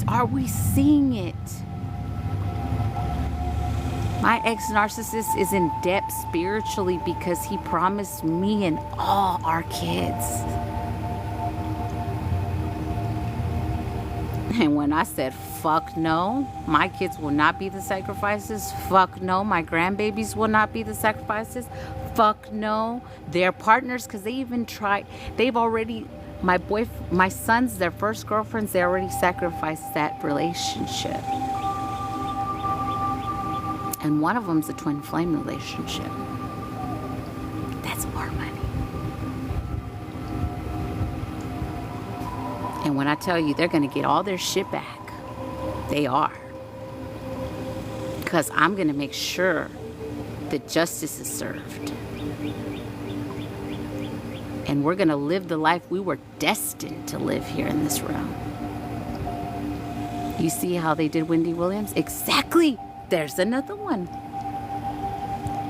Are we seeing it? My ex-narcissist is in debt spiritually because he promised me and all our kids. And when I said, fuck no, my kids will not be the sacrifices. Fuck no, my grandbabies will not be the sacrifices. Fuck no, they're partners, because they even tried. They've already, my sons, their first girlfriends, they already sacrificed that relationship. And one of them's a twin flame relationship. That's more money. And when I tell you they're going to get all their shit back, they are. Because I'm going to make sure that justice is served. And we're going to live the life we were destined to live here in this realm. You see how they did Wendy Williams? Exactly. There's another one.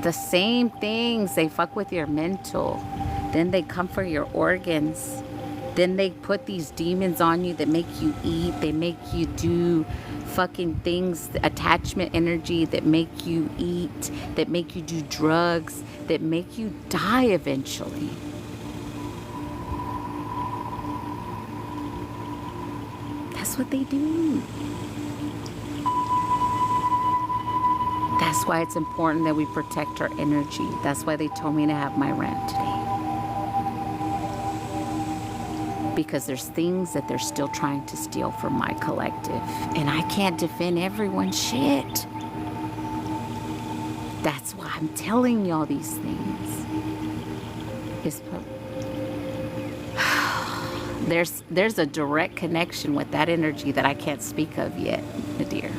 The same things. They fuck with your mental. Then they come for your organs. Then they put these demons on you that make you eat. They make you do fucking things, attachment energy that make you eat, that make you do drugs, that make you die eventually. That's what they do. That's why it's important that we protect our energy. That's why they told me to have my rant today. Because there's things that they're still trying to steal from my collective. And I can't defend everyone's shit. That's why I'm telling y'all these things. There's a direct connection with that energy that I can't speak of yet, Nadir.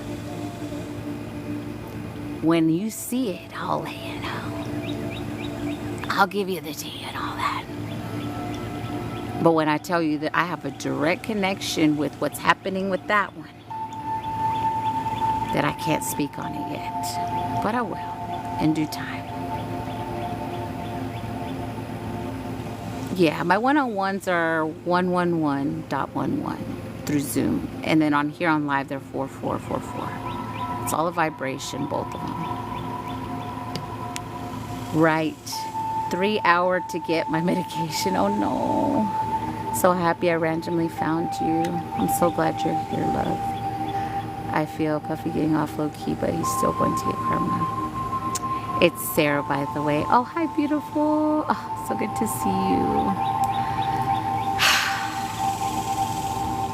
When you see it, I'll let you know. I'll give you the tea and all that. But when I tell you that I have a direct connection with what's happening with that one, that I can't speak on it yet. But I will, in due time. Yeah, my one-on-ones are 111.11 through Zoom. And then on here on live, they're 4444. It's all a vibration, both of them. Right. 3 hours to get my medication. Oh no. So happy I randomly found you. I'm so glad you're here, love. I feel Puffy getting off low-key, but he's still going to get karma. It's Sarah, by the way. Oh, hi, beautiful. Oh, so good to see you.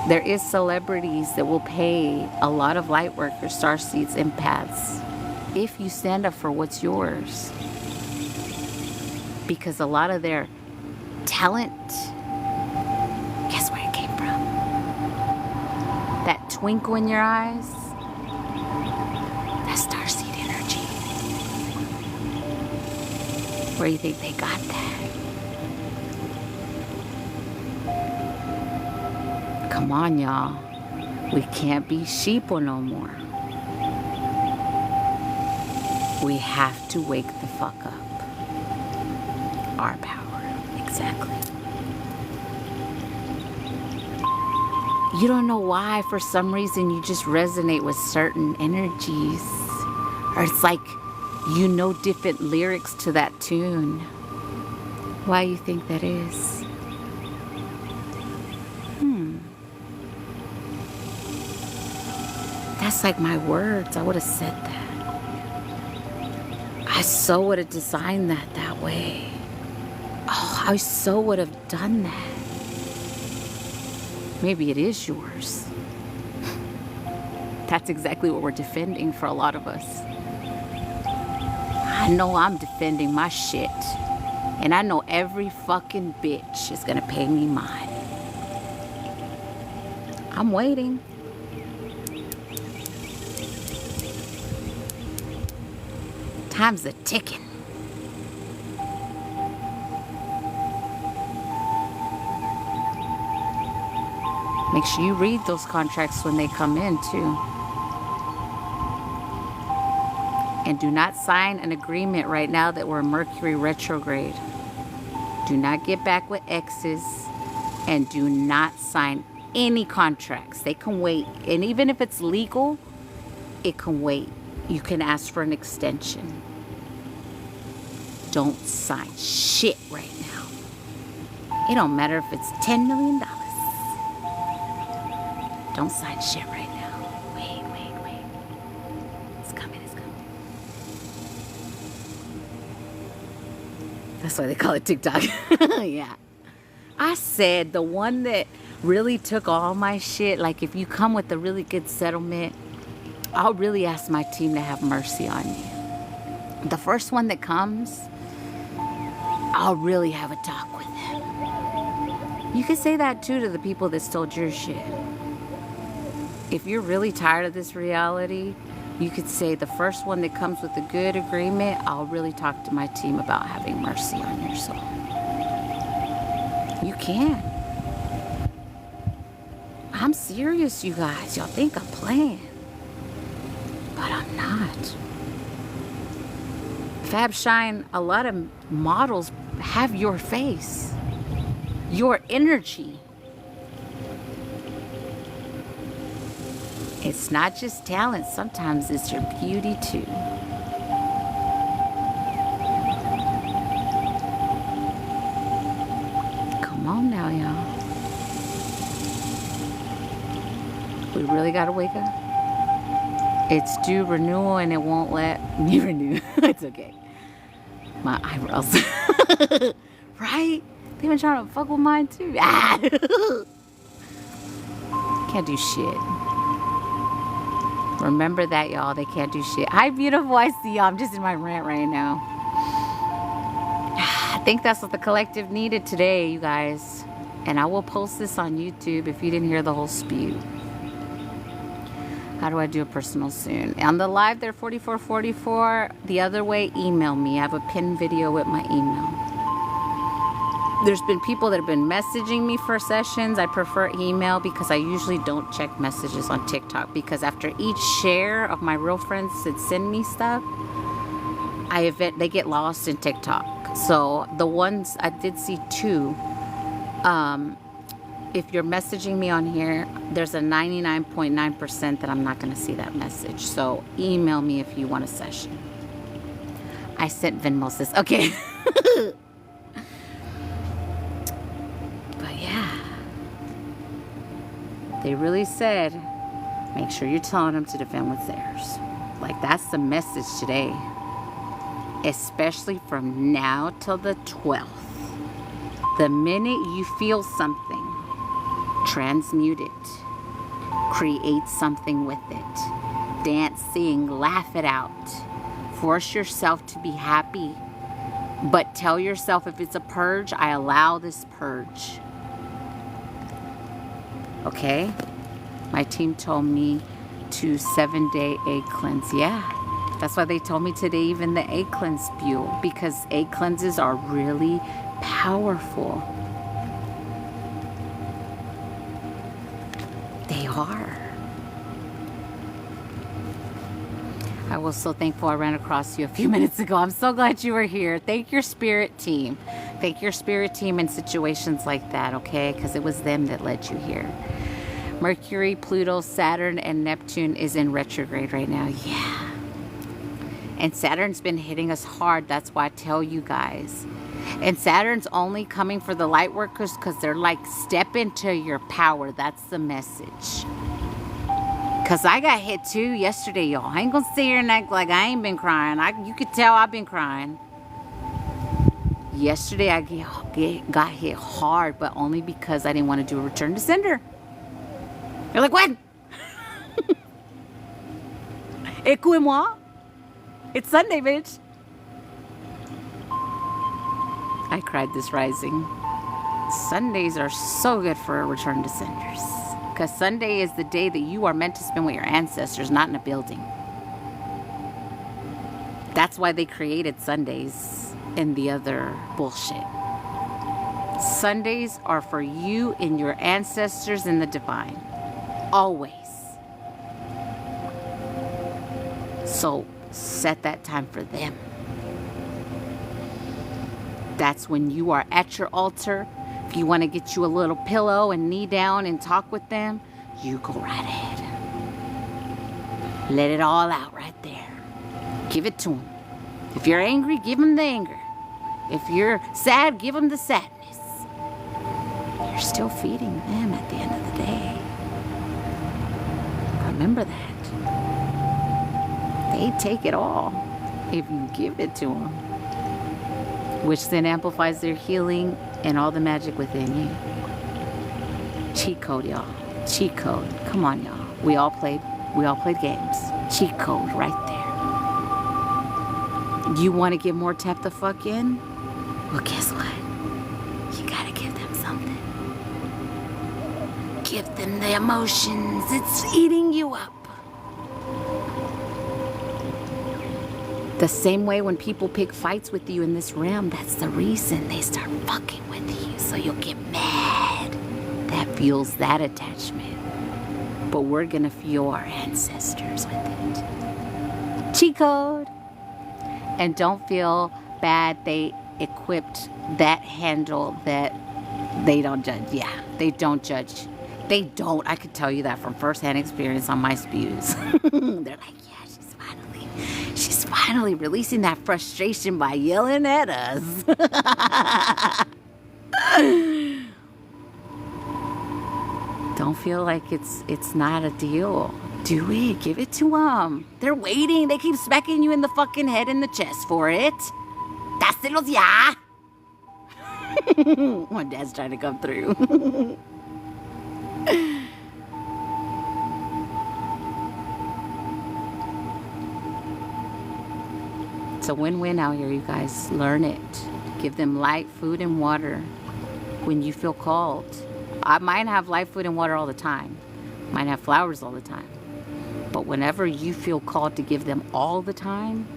There is celebrities that will pay a lot of light workers, starseeds, empaths, if you stand up for what's yours. Because a lot of their talent, guess where it came from? That twinkle in your eyes, that starseed energy. Where do you think they got that? Come on, y'all. We can't be sheeple no more. We have to wake the fuck up. Our power. Exactly. You don't know why, for some reason, you just resonate with certain energies. Or it's like you know different lyrics to that tune. Why you think that is? That's like my words. I would have said that. I so would have designed that way. Oh, I so would have done that. Maybe it is yours. That's exactly what we're defending for a lot of us. I know I'm defending my shit. And I know every fucking bitch is gonna pay me mine. I'm waiting. Time's a ticking. Make sure you read those contracts when they come in, too. And do not sign an agreement right now that we're in Mercury retrograde. Do not get back with exes. And do not sign any contracts. They can wait. And even if it's legal, it can wait. You can ask for an extension. Don't sign shit right now. It don't matter if it's $10 million. Don't sign shit right now. Wait. It's coming. That's why they call it TikTok. Yeah. I said the one that really took all my shit, like if you come with a really good settlement, I'll really ask my team to have mercy on you. The first one that comes, I'll really have a talk with them. You can say that too to the people that stole your shit. If you're really tired of this reality, you could say the first one that comes with a good agreement, I'll really talk to my team about having mercy on your soul. You can. I'm serious, you guys. Y'all think I'm playing. But I'm not. Fab Shine, a lot of models have your face, your energy. It's not just talent, sometimes it's your beauty too. Come on now, y'all. We really gotta wake up. It's due renewal and it won't let me renew. It's okay. My eyebrows. Right? They've been trying to fuck with mine too. Can't do shit. Remember that, y'all. They can't do shit. Hi, beautiful. I see y'all. I'm just in my rant right now. I think that's what the collective needed today, you guys. And I will post this on YouTube if you didn't hear the whole spew. How do I do a personal soon? On the live there, 4444. The other way, email me. I have a pinned video with my email. There's been people that have been messaging me for sessions. I prefer email because I usually don't check messages on TikTok, because after each share of my real friends that send me stuff, they get lost in TikTok. So the ones I did see two, if you're messaging me on here, there's a 99.9% that I'm not going to see that message. So email me if you want a session. I sent Venmo, sis. Okay. But yeah. They really said, make sure you're telling them to defend what's theirs. Like, that's the message today. Especially from now till the 12th. The minute you feel something, transmute it. Create something with it. Dance, sing, laugh it out. Force yourself to be happy. But tell yourself, if it's a purge, I allow this purge. Okay? My team told me to 7-day egg cleanse. Yeah. That's why they told me today even the egg cleanse spew. Because egg cleanses are really powerful. They are. I was so thankful I ran across you a few minutes ago. I'm so glad you were here. Thank your spirit team. Thank your spirit team in situations like that, okay? Because it was them that led you here. Mercury, Pluto, Saturn, and Neptune is in retrograde right now. Yeah. And Saturn's been hitting us hard. That's why I tell you guys. And Saturn's only coming for the light workers because they're like, step into your power. That's the message. Because I got hit too yesterday, y'all. I ain't going to sit here and act like I ain't been crying. You could tell I've been crying. Yesterday I got hit hard, but only because I didn't want to do a return to sender. You're like, when? Écoutez-moi. It's Sunday, bitch. I cried this rising. Sundays are so good for a return to senders. Because Sunday is the day that you are meant to spend with your ancestors, not in a building. That's why they created Sundays and the other bullshit. Sundays are for you and your ancestors and the divine. Always. So set that time for them. That's when you are at your altar. If you want to get you a little pillow and knee down and talk with them, you go right ahead. Let it all out right there. Give it to them. If you're angry, give them the anger. If you're sad, give them the sadness. You're still feeding them at the end of the day. Remember that. They take it all if you give it to them, which then amplifies their healing and all the magic within you. Cheat code, y'all. Cheat code. Come on, y'all. We all played games. Cheat code right there. You want to get more tap the fuck in? Well, guess what? You gotta give them something. Give them the emotions. It's eating you up. The same way when people pick fights with you in this realm, that's the reason they start fucking with you. So you'll get mad. That fuels that attachment. But we're gonna fuel our ancestors with it. Cheat code. And don't feel bad they equipped that handle that they don't judge. Yeah, they don't judge. They don't. I could tell you that from firsthand experience on my spews. They're like, yeah, she's finally releasing that frustration by yelling at us. Don't feel like it's not a deal. Do it. Give it to them. They're waiting. They keep smacking you in the fucking head and the chest for it. Dáselos ya. My dad's trying to come through. It's a win-win out here, you guys. Learn it. Give them light, food, and water when you feel called. I might have light, food, and water all the time. Might have flowers all the time. But whenever you feel called to give them all the time,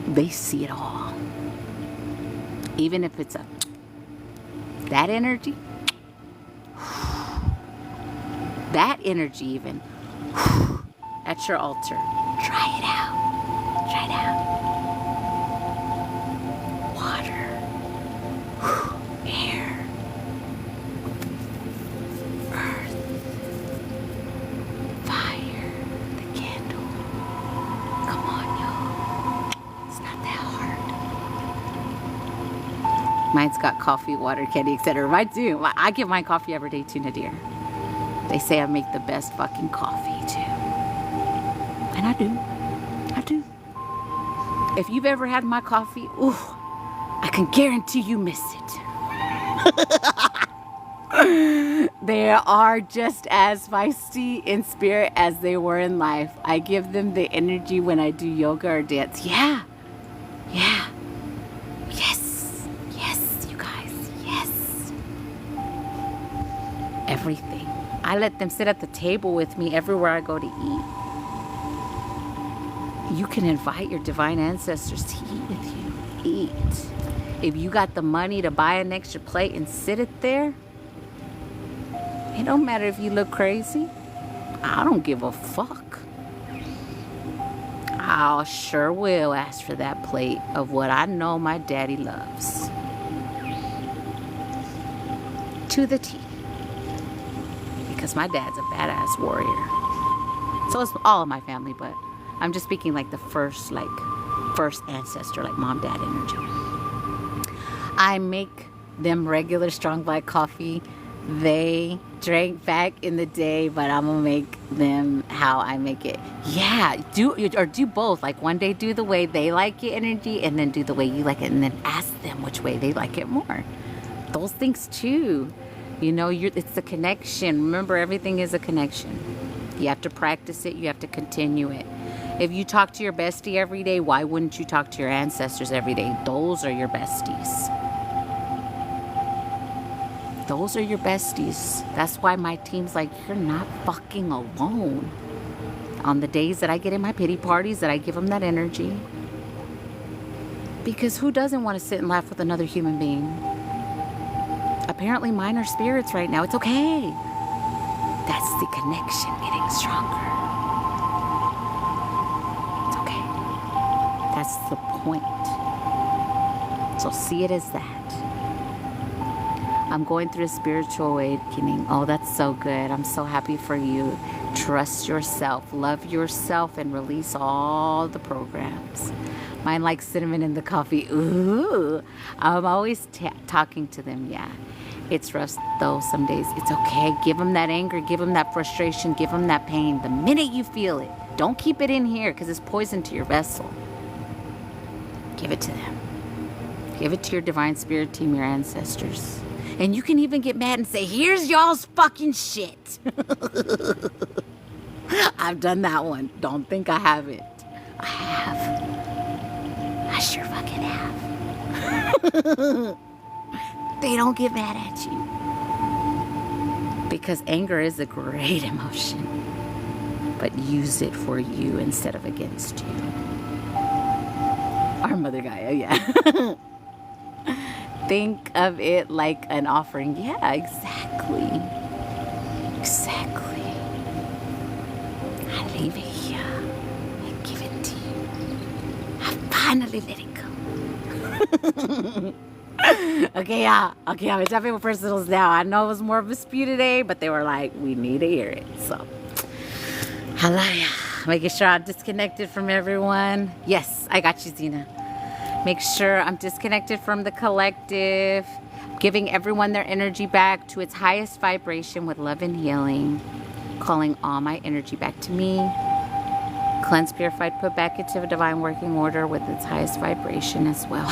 they see it all. Even if it's that energy, even, at your altar. Try it out. Try it out. Water, air, earth, fire, the candle. Come on, y'all. It's not that hard. Mine's got coffee, water, candy, etc. Mine do. I give mine coffee every day too, Nadir. They say I make the best fucking coffee too. And I do. I do. If you've ever had my coffee, ooh, I can guarantee you miss it. They are just as feisty in spirit as they were in life. I give them the energy when I do yoga or dance. Yeah. Yeah. Yes. Yes, you guys. Yes. Everything. I let them sit at the table with me everywhere I go to eat. You can invite your divine ancestors to eat with you. Eat. If you got the money to buy an extra plate and sit it there, it don't matter if you look crazy. I don't give a fuck. I sure will ask for that plate of what I know my daddy loves. To the T. Because my dad's a badass warrior. So it's all of my family, but I'm just speaking like the first ancestor, like mom, dad energy. I make them regular strong black coffee. They drank back in the day, but I'm gonna make them how I make it. Yeah, do both. Like one day do the way they like your energy, and then do the way you like it, and then ask them which way they like it more. Those things too. You know, it's a connection. Remember, everything is a connection. You have to practice it. You have to continue it. If you talk to your bestie every day, why wouldn't you talk to your ancestors every day? Those are your besties. Those are your besties. That's why my team's like, you're not fucking alone. On the days that I get in my pity parties, that I give them that energy. Because who doesn't want to sit and laugh with another human being? Apparently mine are spirits right now. It's okay. That's the connection getting stronger. It's okay. That's the point. So see it as that. I'm going through a spiritual awakening. Oh, that's so good. I'm so happy for you. Trust yourself, love yourself, and release all the programs. Mine like cinnamon in the coffee. Ooh, I'm always talking to them. Yeah, it's rough though some days. It's okay. Give them that anger, give them that frustration, give them that pain. The minute you feel it, don't keep it in here because it's poison to your vessel. Give it to them. Give it to your divine spirit team, your ancestors. And you can even get mad and say, here's y'all's fucking shit. I've done that one. Don't think I haven't. I have. I sure fucking have. They don't get mad at you. Because anger is a great emotion. But use it for you instead of against you. Our Mother Gaia, yeah. Think of it like an offering. Yeah, exactly. Exactly. I leave it here. I give it to you. I finally let it go. Okay, yeah. Okay, I'm jumping with personals now. I know it was more of a spew today, but they were like, we need to hear it. So, halaya. Making sure I'm disconnected from everyone. Yes, I got you, Zena. Make sure I'm disconnected from the collective, giving everyone their energy back to its highest vibration with love and healing, calling all my energy back to me, cleanse, purified, put back into a divine working order with its highest vibration as well.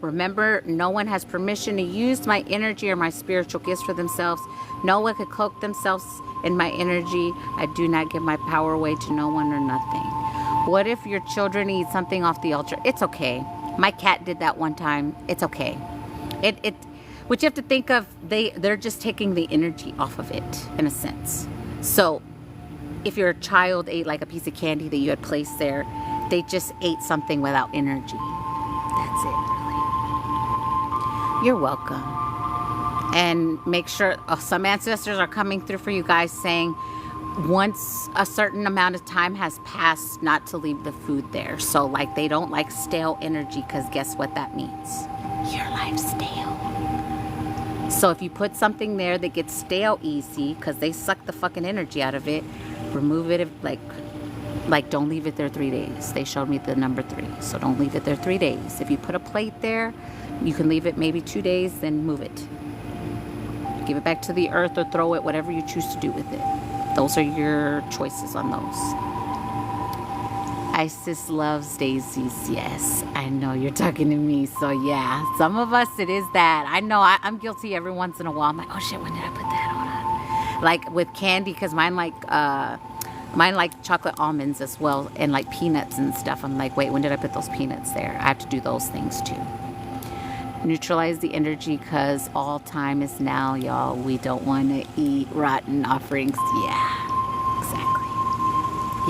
Remember, no one has permission to use my energy or my spiritual gifts for themselves. No one could cloak themselves in my energy. I do not give my power away to no one or nothing. What if your children eat something off the altar? It's okay. My cat did that one time. It's okay. What you have to think of, they're just taking the energy off of it, in a sense. So, if your child ate like a piece of candy that you had placed there, they just ate something without energy. That's it, really. You're welcome. And make sure some ancestors are coming through for you guys saying once a certain amount of time has passed not to leave the food there. So like they don't like stale energy, because guess what that means? Your life's stale. So if you put something there that gets stale easy because they suck the fucking energy out of it, remove it. Like don't leave it there 3 days. They showed me the number 3. So don't leave it there 3 days. If you put a plate there, you can leave it maybe 2 days, then move it. Give it back to the earth or throw it, whatever you choose to do with it. Those are your choices on those. Isis loves daisies. Yes, I know you're talking to me. So yeah, some of us, it is that. I know I'm guilty every once in a while. I'm like, oh shit, when did I put that on? Like with candy, because mine like chocolate almonds as well, and like peanuts and stuff. I'm like, wait, when did I put those peanuts there? I have to do those things too. Neutralize the energy, because all time is now, y'all. We don't want to eat rotten offerings. Yeah, exactly.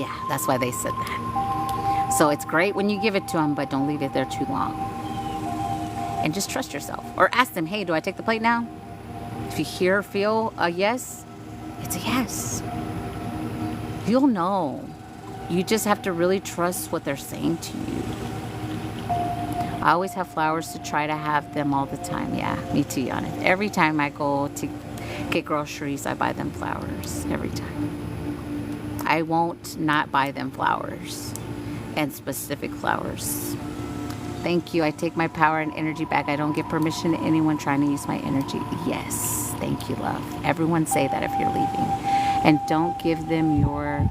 Yeah, that's why they said that. So it's great when you give it to them, but don't leave it there too long. And just trust yourself. Or ask them, hey, do I take the plate now? If you hear or feel a yes, it's a yes. You'll know. You just have to really trust what they're saying to you. I always have flowers to try to have them all the time. Yeah, me too, Yana. Every time I go to get groceries, I buy them flowers. Every time. I won't not buy them flowers. And specific flowers. Thank you. I take my power and energy back. I don't give permission to anyone trying to use my energy. Yes. Thank you, love. Everyone say that if you're leaving. And don't give them your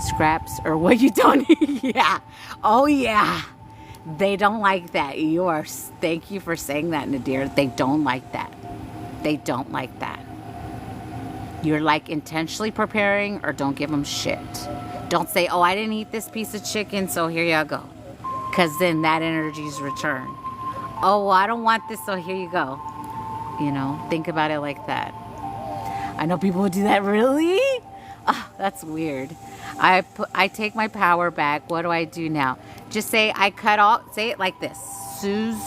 scraps or what you don't need. Yeah. Oh, yeah. They don't like that. Thank you for saying that, Nadir. They don't like that. They don't like that. You're like intentionally preparing, or don't give them shit. Don't say, oh, I didn't eat this piece of chicken, so here you go. Because then that energy is returned. Oh, I don't want this, so here you go. You know, think about it like that. I know people would do that. Really? Oh, that's weird. I take my power back. What do I do now? Just say say it like this. Suze,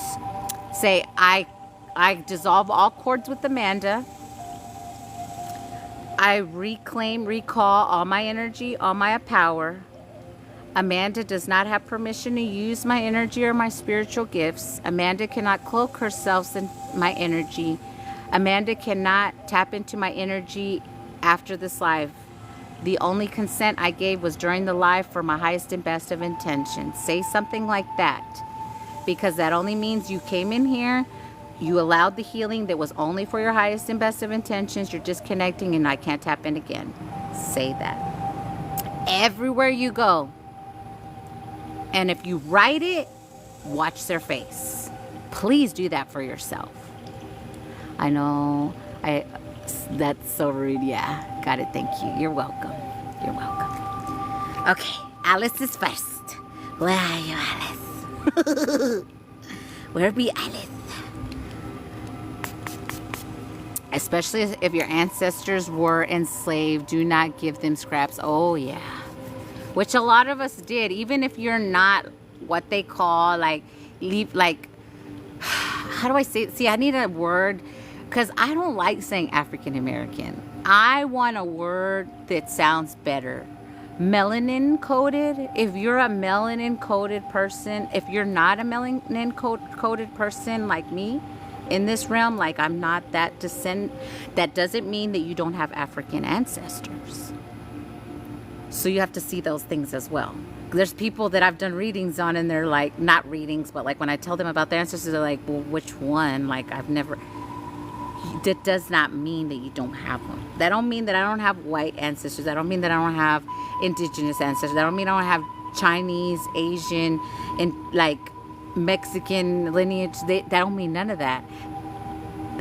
say I dissolve all cords with Amanda. I recall all my energy, all my power. Amanda does not have permission to use my energy or my spiritual gifts. Amanda cannot cloak herself in my energy. Amanda cannot tap into my energy after this live. The only consent I gave was during the live for my highest and best of intentions. Say something like that, because that only means you came in here, you allowed the healing that was only for your highest and best of intentions. You're disconnecting and I can't tap in again. Say that. Everywhere you go. And if you write it, watch their face. Please do that for yourself. I know, that's so rude. Yeah, got it. Thank you. You're welcome. You're welcome. Okay, Alice is first. Where are you, Alice? Where be Alice? Especially if your ancestors were enslaved, do not give them scraps. Oh, yeah. Which a lot of us did, even if you're not what they call how do I say it? See, I need a word, because I don't like saying African American. I want a word that sounds better. Melanin coded. If you're a melanin coded person, if you're not a melanin coded person like me in this realm, like I'm not that descent, that doesn't mean that you don't have African ancestors. So you have to see those things as well. There's people that I've done readings on and they're like, not readings, but like when I tell them about their ancestors, they're like, well, which one? Like I've never, that does not mean that you don't have them. That don't mean that I don't have white ancestors. That don't mean that I don't have indigenous ancestors. That don't mean I don't have Chinese, Asian, and like Mexican lineage. That don't mean none of that.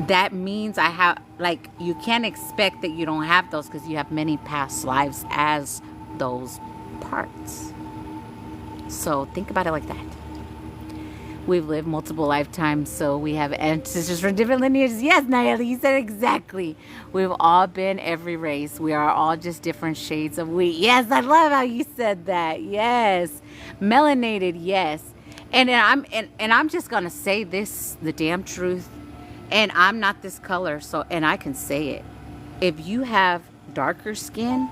That means I have, like, you can't expect that you don't have those because you have many past lives as those parts. So think about it like that. We've lived multiple lifetimes, so we have ancestors from different lineages. Yes, Nayeli, you said exactly. We've all been every race. We are all just different shades of wheat. Yes, I love how you said that. Yes. Melanated, yes. And I'm just gonna say this, the damn truth. And I'm not this color, so, and I can say it. If you have darker skin,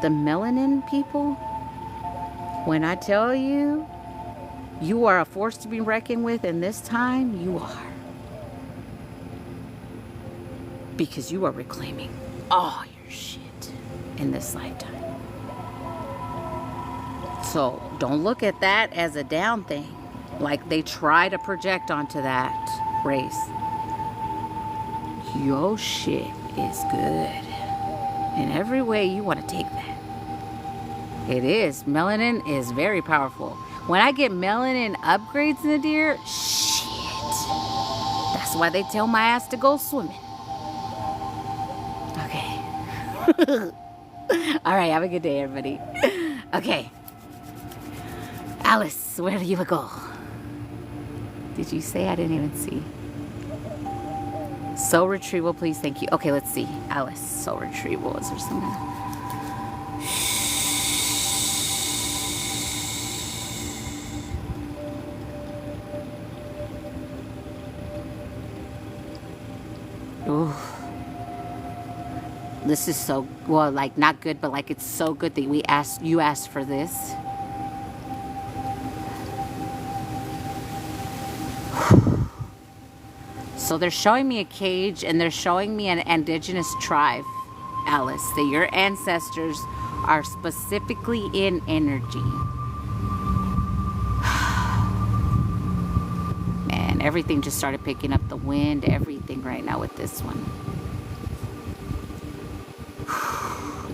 the melanin people, when I tell you, you are a force to be reckoned with in this time, you are. Because you are reclaiming all your shit in this lifetime. So don't look at that as a down thing, like they try to project onto that race. Your shit is good. In every way you want to take that. It is. Melanin is very powerful. When I get melanin upgrades, Nadir, shit. That's why they tell my ass to go swimming. Okay. All right, have a good day, everybody. Okay. Alice, where do you go? Did you say? I didn't even see. Soul retrieval, please. Thank you. Okay, let's see. Alice, soul retrieval. Is there something? Ooh. This is so, well, like not good, but like it's so good that you asked for this. So they're showing me a cage and they're showing me an indigenous tribe, Alice, that your ancestors are specifically in energy. Man, everything just started picking up, the wind, everything right now with this one.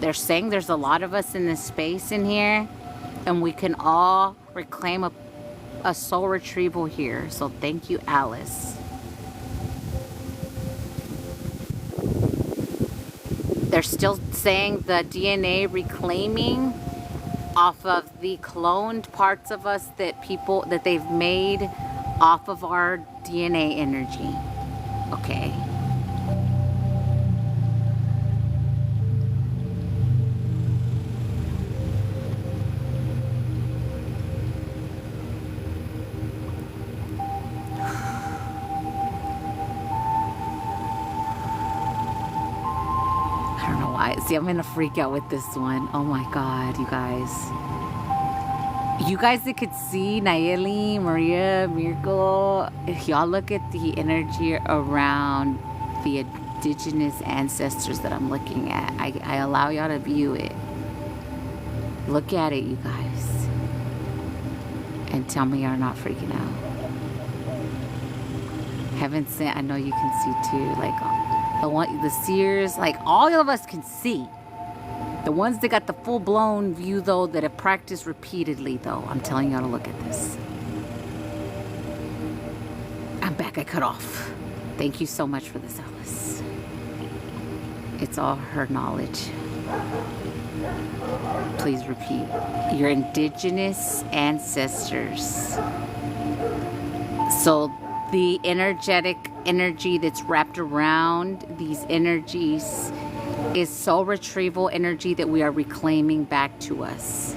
They're saying there's a lot of us in this space in here and we can all reclaim a soul retrieval here. So thank you, Alice. They're still saying the DNA reclaiming off of the cloned parts of us that they've made off of our DNA energy. Okay. See, I'm gonna freak out with this one. Oh my God, you guys. You guys that could see Nayeli, Maria, Miracle, if y'all look at the energy around the indigenous ancestors that I'm looking at, I allow y'all to view it. Look at it, you guys. And tell me you're not freaking out. Heaven sent, I know you can see too. Like the seers, like all of us can see. The ones that got the full-blown view, though, that have practiced repeatedly, though, I'm telling y'all to look at this. I'm back. I cut off. Thank you so much for this, Alice. It's all her knowledge. Please repeat. Your indigenous ancestors. So the energetic energy that's wrapped around these energies is soul retrieval energy that we are reclaiming back to us.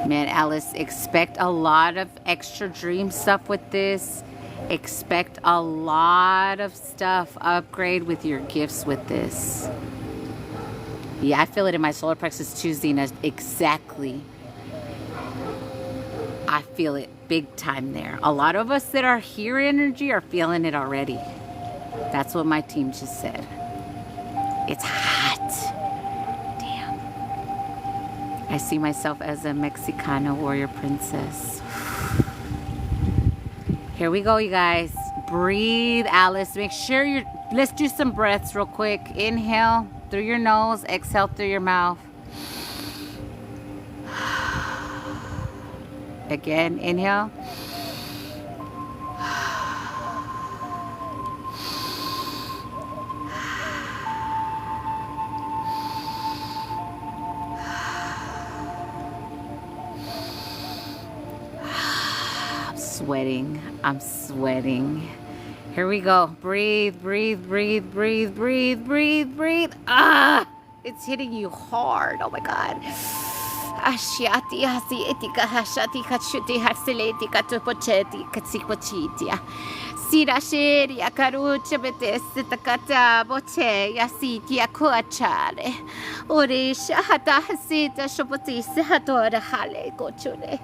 Man, Alice, expect a lot of extra dream stuff with this. Expect a lot of stuff. Upgrade with your gifts with this. Yeah, I feel it in my solar plexus too, Zena. Exactly. I feel it big time there. A lot of us that are here energy are feeling it already. That's what my team just said. It's hot. Damn. I see myself as a Mexicana warrior princess. Here we go, you guys. Breathe, Alice. Make sure you're... Let's do some breaths real quick. Inhale through your nose. Exhale through your mouth. Again, inhale. I'm sweating. I'm sweating. Here we go. Breathe, breathe, breathe, breathe, breathe, breathe, breathe. Ah! It's hitting you hard. Oh my God. Ashiati hasi etika hashati kachuti hasileti katupocheti katsipochitia. Sira sheria karucha betesita kata boche yasitia kuachale. Orisha hata hasita shopotisi hatora hale kochule.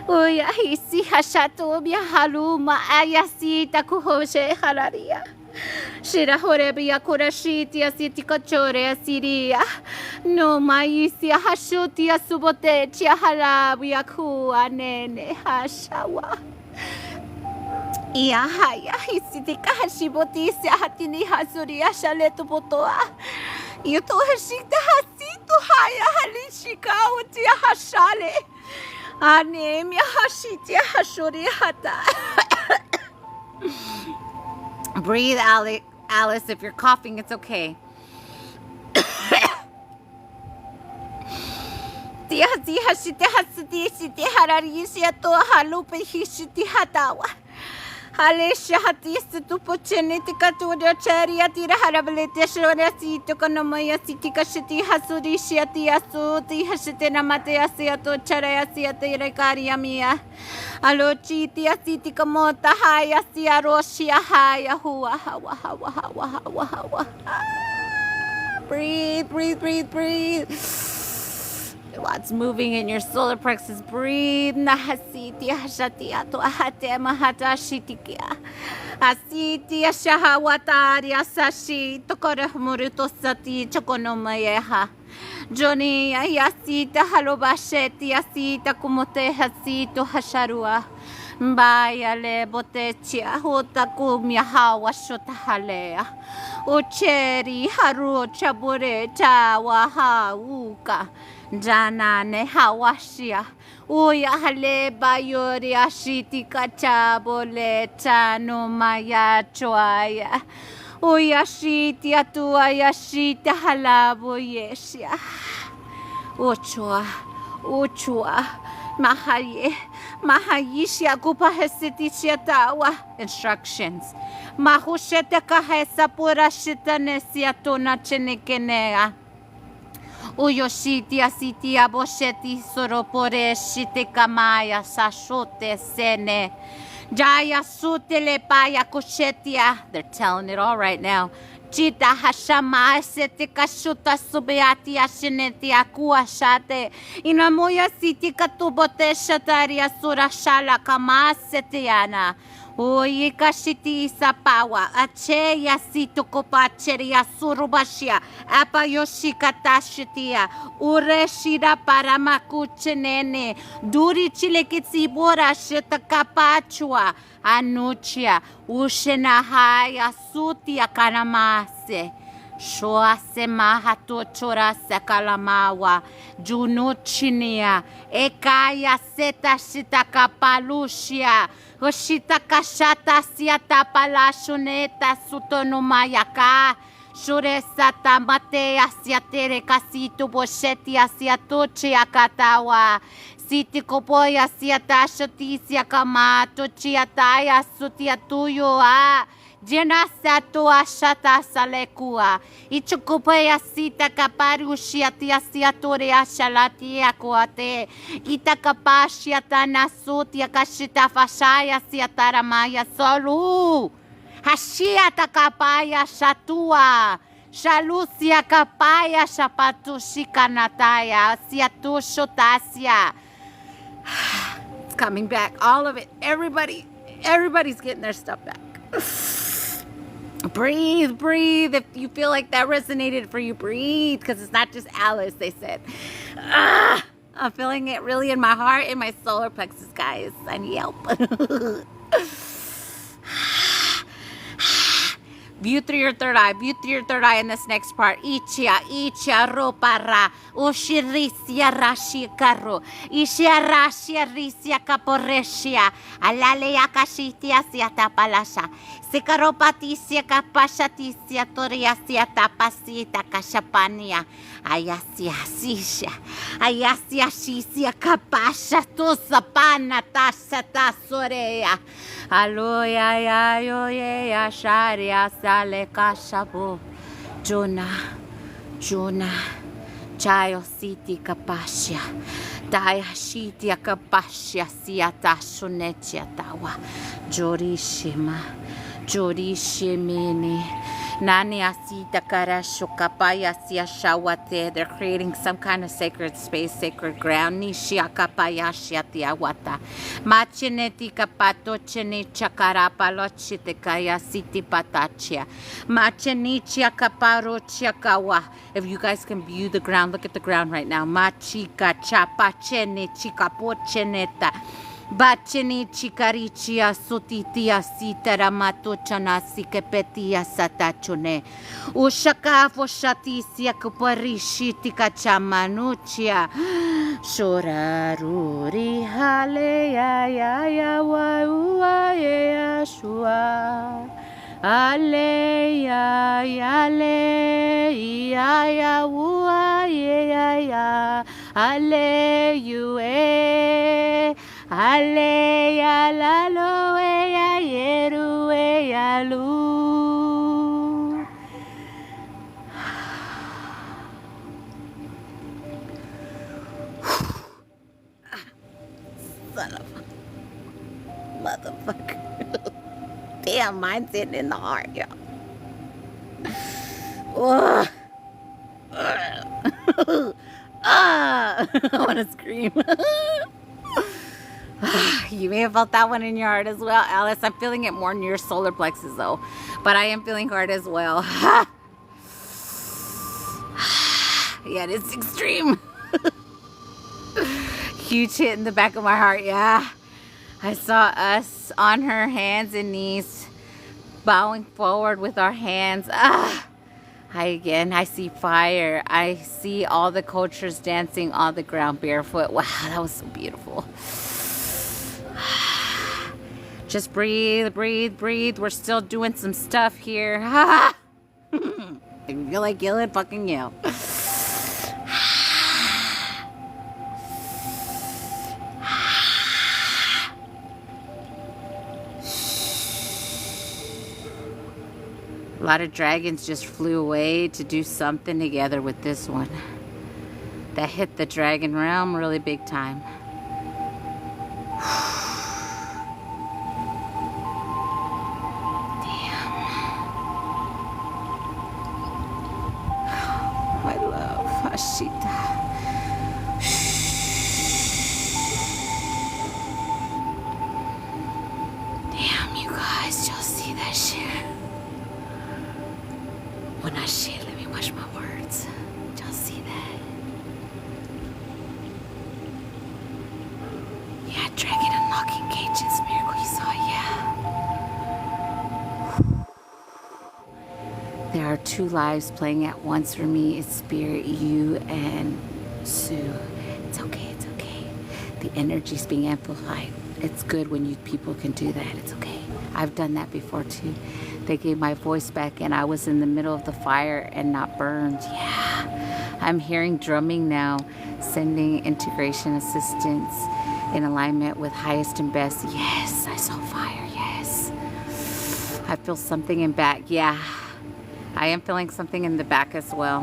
Oya hisi hashato biahaluma ayasita kuhoshe halaria. Shira horebia kurashitia sitikochore asiria. No maisia hashutia subotechia halabia kua nene hashawa. Ia haya hisitika hashibotisia hatini hasuria shaletu potoa. Yuto hashita hasitu haya halishika utia hashale. Anemia hashitia hashuria hata. Breathe, Alice. If you're coughing, it's okay. Halesha hatisi tu pochene tika turia cheria tira harabalete shora si to konomaya sitika shiti hasuri shiati asu ti hashite namate asiato chara asiate rekaria mia alochi ti asitika mota haya sia roshia haya huwa hawa hawa hawa hawa hawa. Breathe, breathe, breathe, breathe. What's moving in your solar plexus? Breathe. Nahasiti hashati ato ahate mahata shitikia. Asiti ashahawatari asashi tokore muruto sati chokonomayeha. Johnny ayasita halobasheti asita kumote hasito hasharua. Mbaya le botechia hota kumya hawa shota halea. Ucheri haru chabure chawa hauka. Jana ne hawashia. Uya hale bayori ashiti kachabole chano maya choaya. Uya shiti atua yashita halabo yeshia. Uchua. Mahayishia kupa hesiti shiatawa. Instructions. Mahushete kahesa pura shita nesiatona chenekenea. Uyoshiti boseti soropore shite kamaya sashote sene. Jaya sutele paya kushetia. They're telling it all right now. Chita hashama sete kashuta subeati ashineti akua shate. Inamuya siti katubote shataria sura shala kama setiana. Oye kashiti sapawa. Ache yasito kopacheria surubashia. Apa yoshikatashitia. Ureshira paramakuchenene. Duri chilekitsibora shitakapachua. Anuchia. Ushenahaya sutia kanamase. Shoase mahato chora sakalamawa. Junuchinia. Ekaya seta shitakapalushia. Hoshita kashata siata palashuneta sutonumayaka. Shure sata mate asiatere kasito bosheti asiatoche akatawa. Siti kopoya siata shotisia kamato chiataya sutiatuyo a. Jena sato ashata salekua. Ichukupeya sita kaparushia tiasiatore ashalati akuate. Itakapashia nasutia kashita fashaya siataramaya solu. Hashia takapaya shatua. Shalusia kapaya shapatushika nataya. Siatusho tasia. It's coming back. All of it. Everybody's getting their stuff back. Breathe, breathe. If you feel like that resonated for you, breathe. Because it's not just Alice, they said. I'm feeling it really in my heart, in my solar plexus, guys. I need help. View through your third eye. View through your third eye in this next part. Ichia ropara. Ushirisia rashi karo. Ishia rashia risia kaporeshia. Alale yakashitia siata palasha. Sikaropatisia kapashatisia toriasia tapasita kashapania. Ayasia sisha. Ayasia shisia kapasha tusapana tasha tasorea. Aloya ya yo ya sharia sale kashabu. Juna Chayo siti kapasha. Daya shitia kapasha siata shunechia tawa. Jorishimini. Nani asita karasho kapaya sia shawate. They're creating some kind of sacred space, sacred ground. Nishia kapaya shiatiawata. Machineti kapato chene chakarapa lochite kaya siti patachia. Machinichia kaparo chiakawa. If you guys can view the ground, look at the ground right now. Machika chapa chene chikapo cheneta. Bacheni chikarichia sotitia sitaramato chanasi kepetia satachone. Ushaka foshatisia kuparishi tikachamanuchia. Shoraruri hale ya wa ya shua. Ale ya wa ya ale yue. Ale ya la lo ya yeru ya lu. Son of a motherfucker. Damn, mine's hitting in the heart, y'all. I want to scream. You may have felt that one in your heart as well, Alice. I'm feeling it more in your solar plexus, though. But I am feeling hard as well. Yeah, it's extreme. Huge hit in the back of my heart, yeah. I saw us on her hands and knees, bowing forward with our hands. I see fire. I see all the cultures dancing on the ground barefoot. Wow, that was so beautiful. Just breathe, breathe, breathe. We're still doing some stuff here. I feel like yelling, fucking yell. A lot of dragons just flew away to do something together with this one. That hit the dragon realm really big time. Mashita. Damn, you guys, y'all see that shit? Well, not shit, let me watch my words. Y'all see that? Yeah, dragging and locking cages, Miracle, you saw, yeah. There are two lives playing at once for me. It's Spirit, you, and Sue. It's okay, it's okay. The energy's being amplified. It's good when you people can do that. It's okay. I've done that before too. They gave my voice back and I was in the middle of the fire and not burned. Yeah. I'm hearing drumming now, sending integration assistance in alignment with highest and best. Yes, I saw fire. Yes. I feel something in back. Yeah. I am feeling something in the back as well.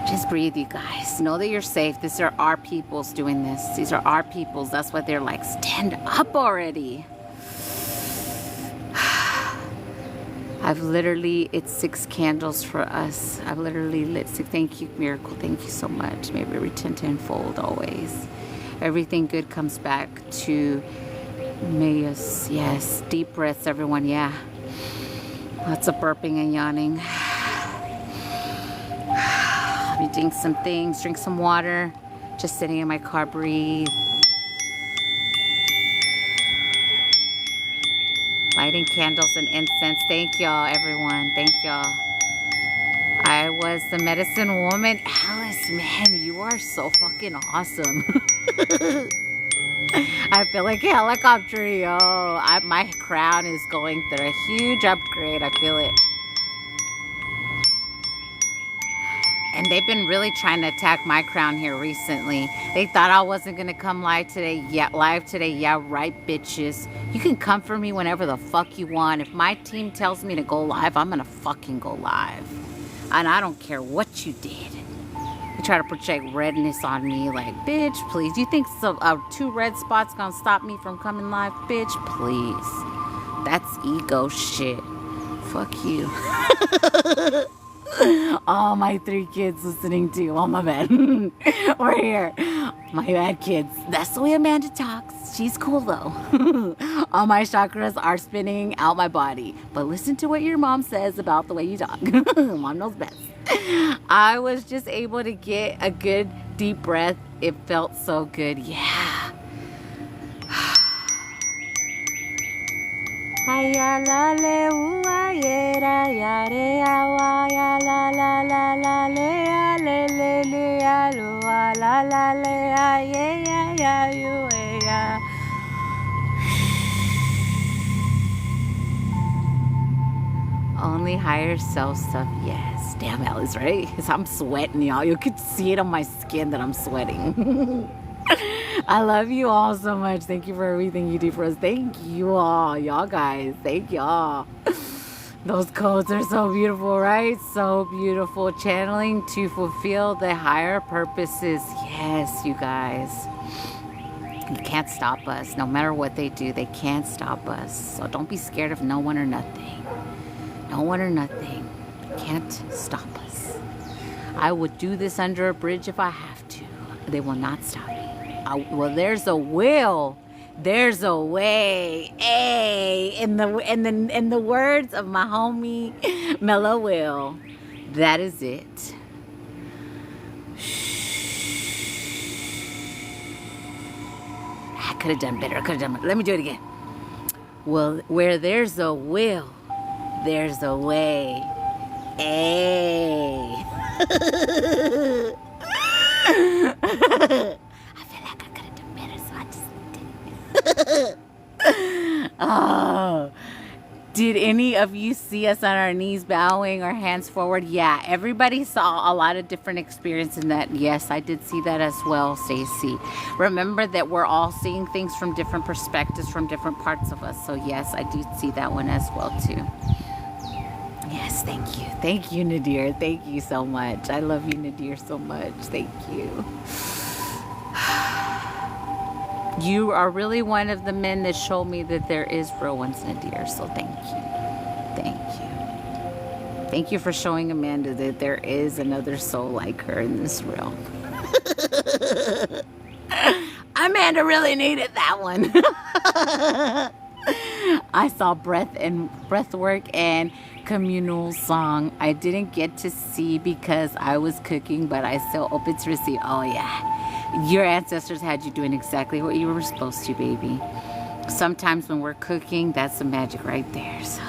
Just breathe, you guys. Know that you're safe. These are our peoples doing this. These are our peoples. That's why they're like, stand up already. I've literally, it's 6 candles for us. I've literally lit 6. Thank you, Miracle. Thank you so much. May we return tenfold always. Everything good comes back to me. Yes. Deep breaths, everyone. Yeah. Lots of burping and yawning. I'll be doing some things. Drink some water. Just sitting in my car. Breathe. Lighting candles and incense. Thank y'all, everyone. Thank y'all. I was the medicine woman. Alice, man, you are so fucking awesome. I feel like a helicopter, yo. My crown is going through a huge upgrade. I feel it. And they've been really trying to attack my crown here recently. They thought I wasn't going to come live today. Yeah, live today. Yeah, right, bitches. You can come for me whenever the fuck you want. If my team tells me to go live, I'm going to fucking go live. And I don't care what you did. You try to project redness on me like, bitch, please. You think 2 red spots going to stop me from coming live? Bitch, please. That's ego shit. Fuck you. All my 3 kids listening to you. Oh, my bad. We're here. My bad, kids. That's the way Amanda talks. She's cool, though. All my chakras are spinning out my body. But listen to what your mom says about the way you talk. Mom knows best. I was just able to get a good deep breath. It felt so good. Yeah. Haya la le ua ye ra ya re ya wa ya la la la la le ya le ya lu wa la la le ya ye ya you ya. Only higher self stuff, yes. Damn, Alice, right? Because I'm sweating, y'all. You could see it on my skin that I'm sweating. I love you all so much. Thank you for everything you do for us. Thank you all, y'all guys. Thank y'all. Those codes are so beautiful, right? So beautiful. Channeling to fulfill the higher purposes. Yes, you guys. You can't stop us. No matter what they do, they can't stop us. So don't be scared of no one or nothing. No one or nothing. Can't stop us. I would do this under a bridge if I have to. They will not stop me. Well, there's a will. There's a way. Hey, in the words of my homie Mellow Will, that is it. I could have done better. Let me do it again. Well, where there's a will, there's a way. Hey. Oh, did any of you see us on our knees bowing or hands forward? Yeah, everybody saw a lot of different experience in that. Yes, I did see that as well, Stacy. Remember that we're all seeing things from different perspectives from different parts of us. So yes, I do see that one as well too. Yes, thank you. Thank you, Nadir. Thank you so much. I love you, Nadir, so much. Thank you. You are really one of the men that showed me that there is real ones, Nadir. So thank you. Thank you. Thank you for showing Amanda that there is another soul like her in this realm. Amanda really needed that one. I saw breath work and communal song. I didn't get to see because I was cooking, but I still open to receive. Oh yeah, your ancestors had you doing exactly what you were supposed to, baby. Sometimes when we're cooking, that's the magic right there. So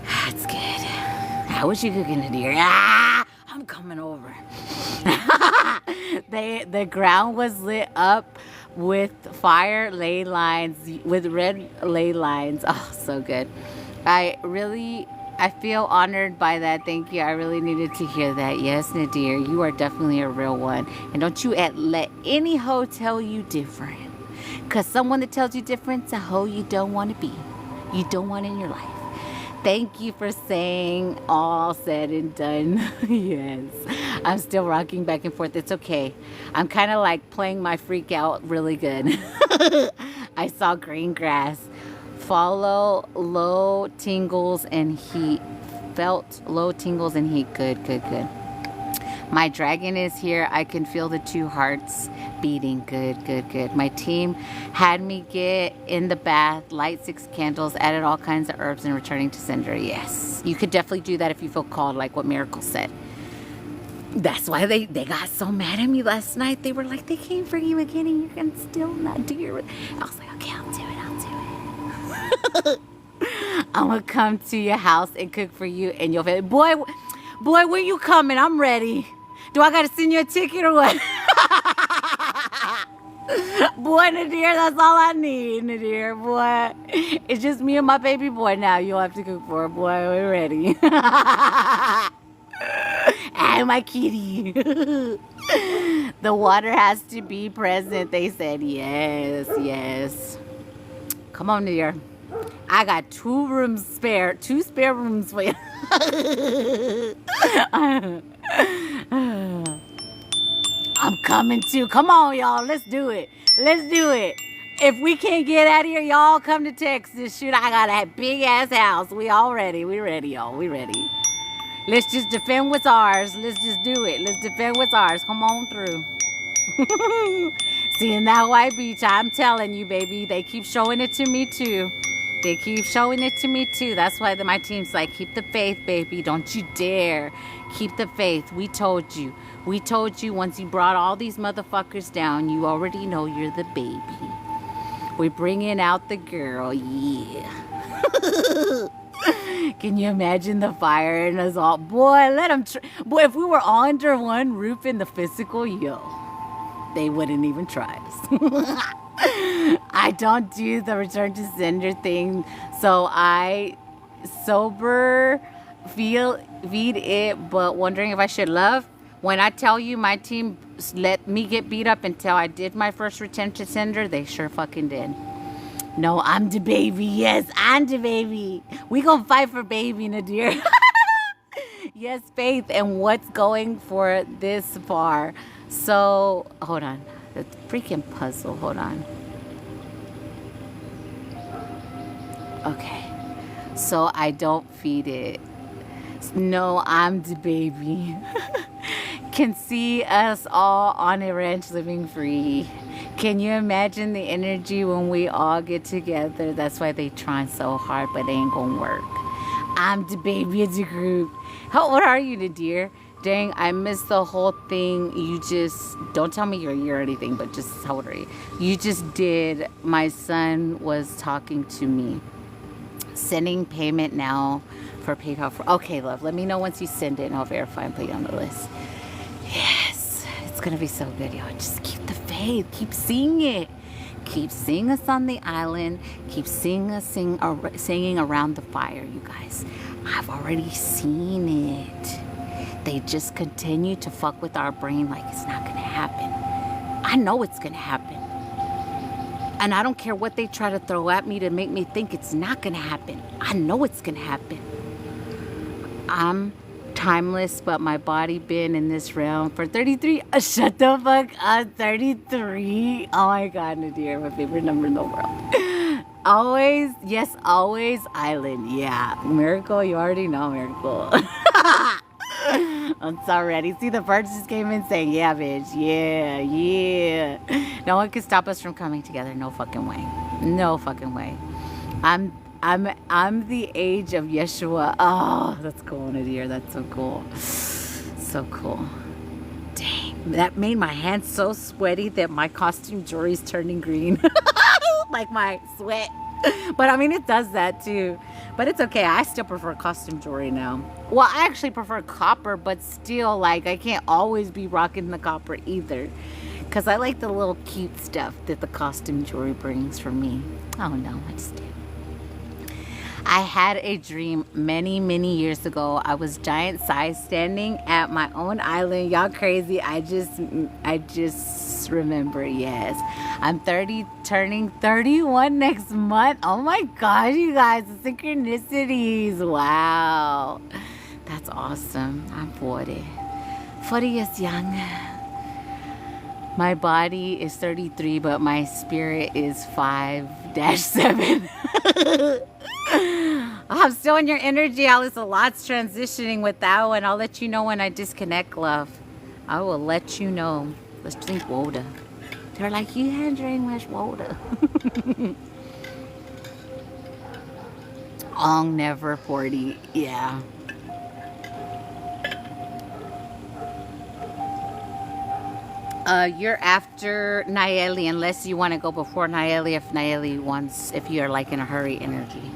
that's good. How was you cooking it, dear? Ah, I'm coming over. The ground was lit up with fire ley lines, with red ley lines. Oh, so good. I feel honored by that. Thank you. I really needed to hear that. Yes, Nadir, you are definitely a real one. And don't you let any hoe tell you different. Because someone that tells you different is a hoe you don't want to be. You don't want in your life. Thank you for saying all said and done. Yes. I'm still rocking back and forth. It's okay. I'm kind of like playing my freak out really good. I saw green grass. Follow low tingles and heat. Felt low tingles and heat. Good, good, good. My dragon is here. I can feel the 2 hearts beating. Good, good, good. My team had me get in the bath, light 6 candles, added all kinds of herbs, and returning to sender. Yes. You could definitely do that if you feel called, like what Miracle said. That's why they got so mad at me last night. They were like, they came for you again and you're going to still not do your... I was like, okay, I'll do it. I'm going to come to your house and cook for you and your family. Boy, when you coming? I'm ready. Do I got to send you a ticket or what? Boy, Nadir, that's all I need, Nadir, boy. It's just me and my baby boy now. You'll have to cook for, boy. We're ready. And my kitty. The water has to be present. They said yes, yes. Come on, Nadir. I got 2 spare rooms for you. I'm coming too. Come on, y'all. Let's do it. Let's do it. If we can't get out of here, y'all come to Texas. Shoot, I got a big ass house. We all ready. We ready, y'all. We ready. Let's just defend what's ours. Let's just do it. Let's defend what's ours. Come on through. Seeing that white beach, I'm telling you, baby. They keep showing it to me too. They keep showing it to me too. That's why my team's like, keep the faith, baby. Don't you dare. Keep the faith. We told you. We told you once you brought all these motherfuckers down, you already know you're the baby. We're bringing out the girl. Yeah. Can you imagine the fire and us all? Boy, let them... Boy, if we were all under one roof in the physical, yo, they wouldn't even try us. I don't do the return to sender thing, so I sober feed it, but wondering if I should love. When I tell you my team let me get beat up until I did my first return to sender, they sure fucking did. No, I'm the baby. Yes, I'm the baby. We gonna fight for baby, Nadir. Yes, faith. And what's going for this far? So, hold on. The freaking puzzle. Hold on. Okay. So I don't feed it. No, I'm the baby. Can see us all on a ranch living free. Can you imagine the energy when we all get together? That's why they trying so hard, but it ain't gonna work. I'm the baby of the group. How old are you, Nadir? Dang, I missed the whole thing. You just, don't tell me your year or anything, but just how old are you? You just did. My son was talking to me. Sending payment now for PayPal. Okay, love. Let me know once you send it and I'll verify and put you on the list. Yes. It's going to be so good, y'all. Just keep the faith. Keep seeing it. Keep seeing us on the island. Keep seeing us singing around the fire, you guys. I've already seen it. They just continue to fuck with our brain like it's not going to happen. I know it's going to happen. And I don't care what they try to throw at me to make me think it's not going to happen. I know it's going to happen. I'm timeless, but my body been in this realm for 33. Shut the fuck up, 33. Oh my God, Nadir, my favorite number in the world. Always, yes, always island. Yeah. Miracle, you already know Miracle. I'm so ready. See, the birds just came in saying, yeah, bitch. Yeah, yeah. No one can stop us from coming together. No fucking way. No fucking way. I'm the age of Yeshua. Oh, that's cool, Nadir. That's so cool. So cool. Dang. That made my hands so sweaty that my costume jewelry's turning green. Like my sweat. But I mean, it does that too. But it's okay. I still prefer costume jewelry now. Well, I actually prefer copper, but still, like, I can't always be rocking the copper either. Because I like the little cute stuff that the costume jewelry brings for me. Oh no, I just do. I had a dream many, many years ago. I was giant size standing at my own island. Y'all crazy. I just remember, yes. I'm 30, turning 31 next month. Oh my gosh, you guys, the synchronicities. Wow. That's awesome. I'm 40. 40 years young. My body is 33, but my spirit is 5-7. I'm still in your energy, Alice. A lot's transitioning with that one. I'll let you know when I disconnect, love. I will let you know. Let's drink water. They're like, you can't drink much water. Ong never 40. Yeah. You're after Nayeli, unless you want to go before Nayeli. If Nayeli wants, if you're like in a hurry energy.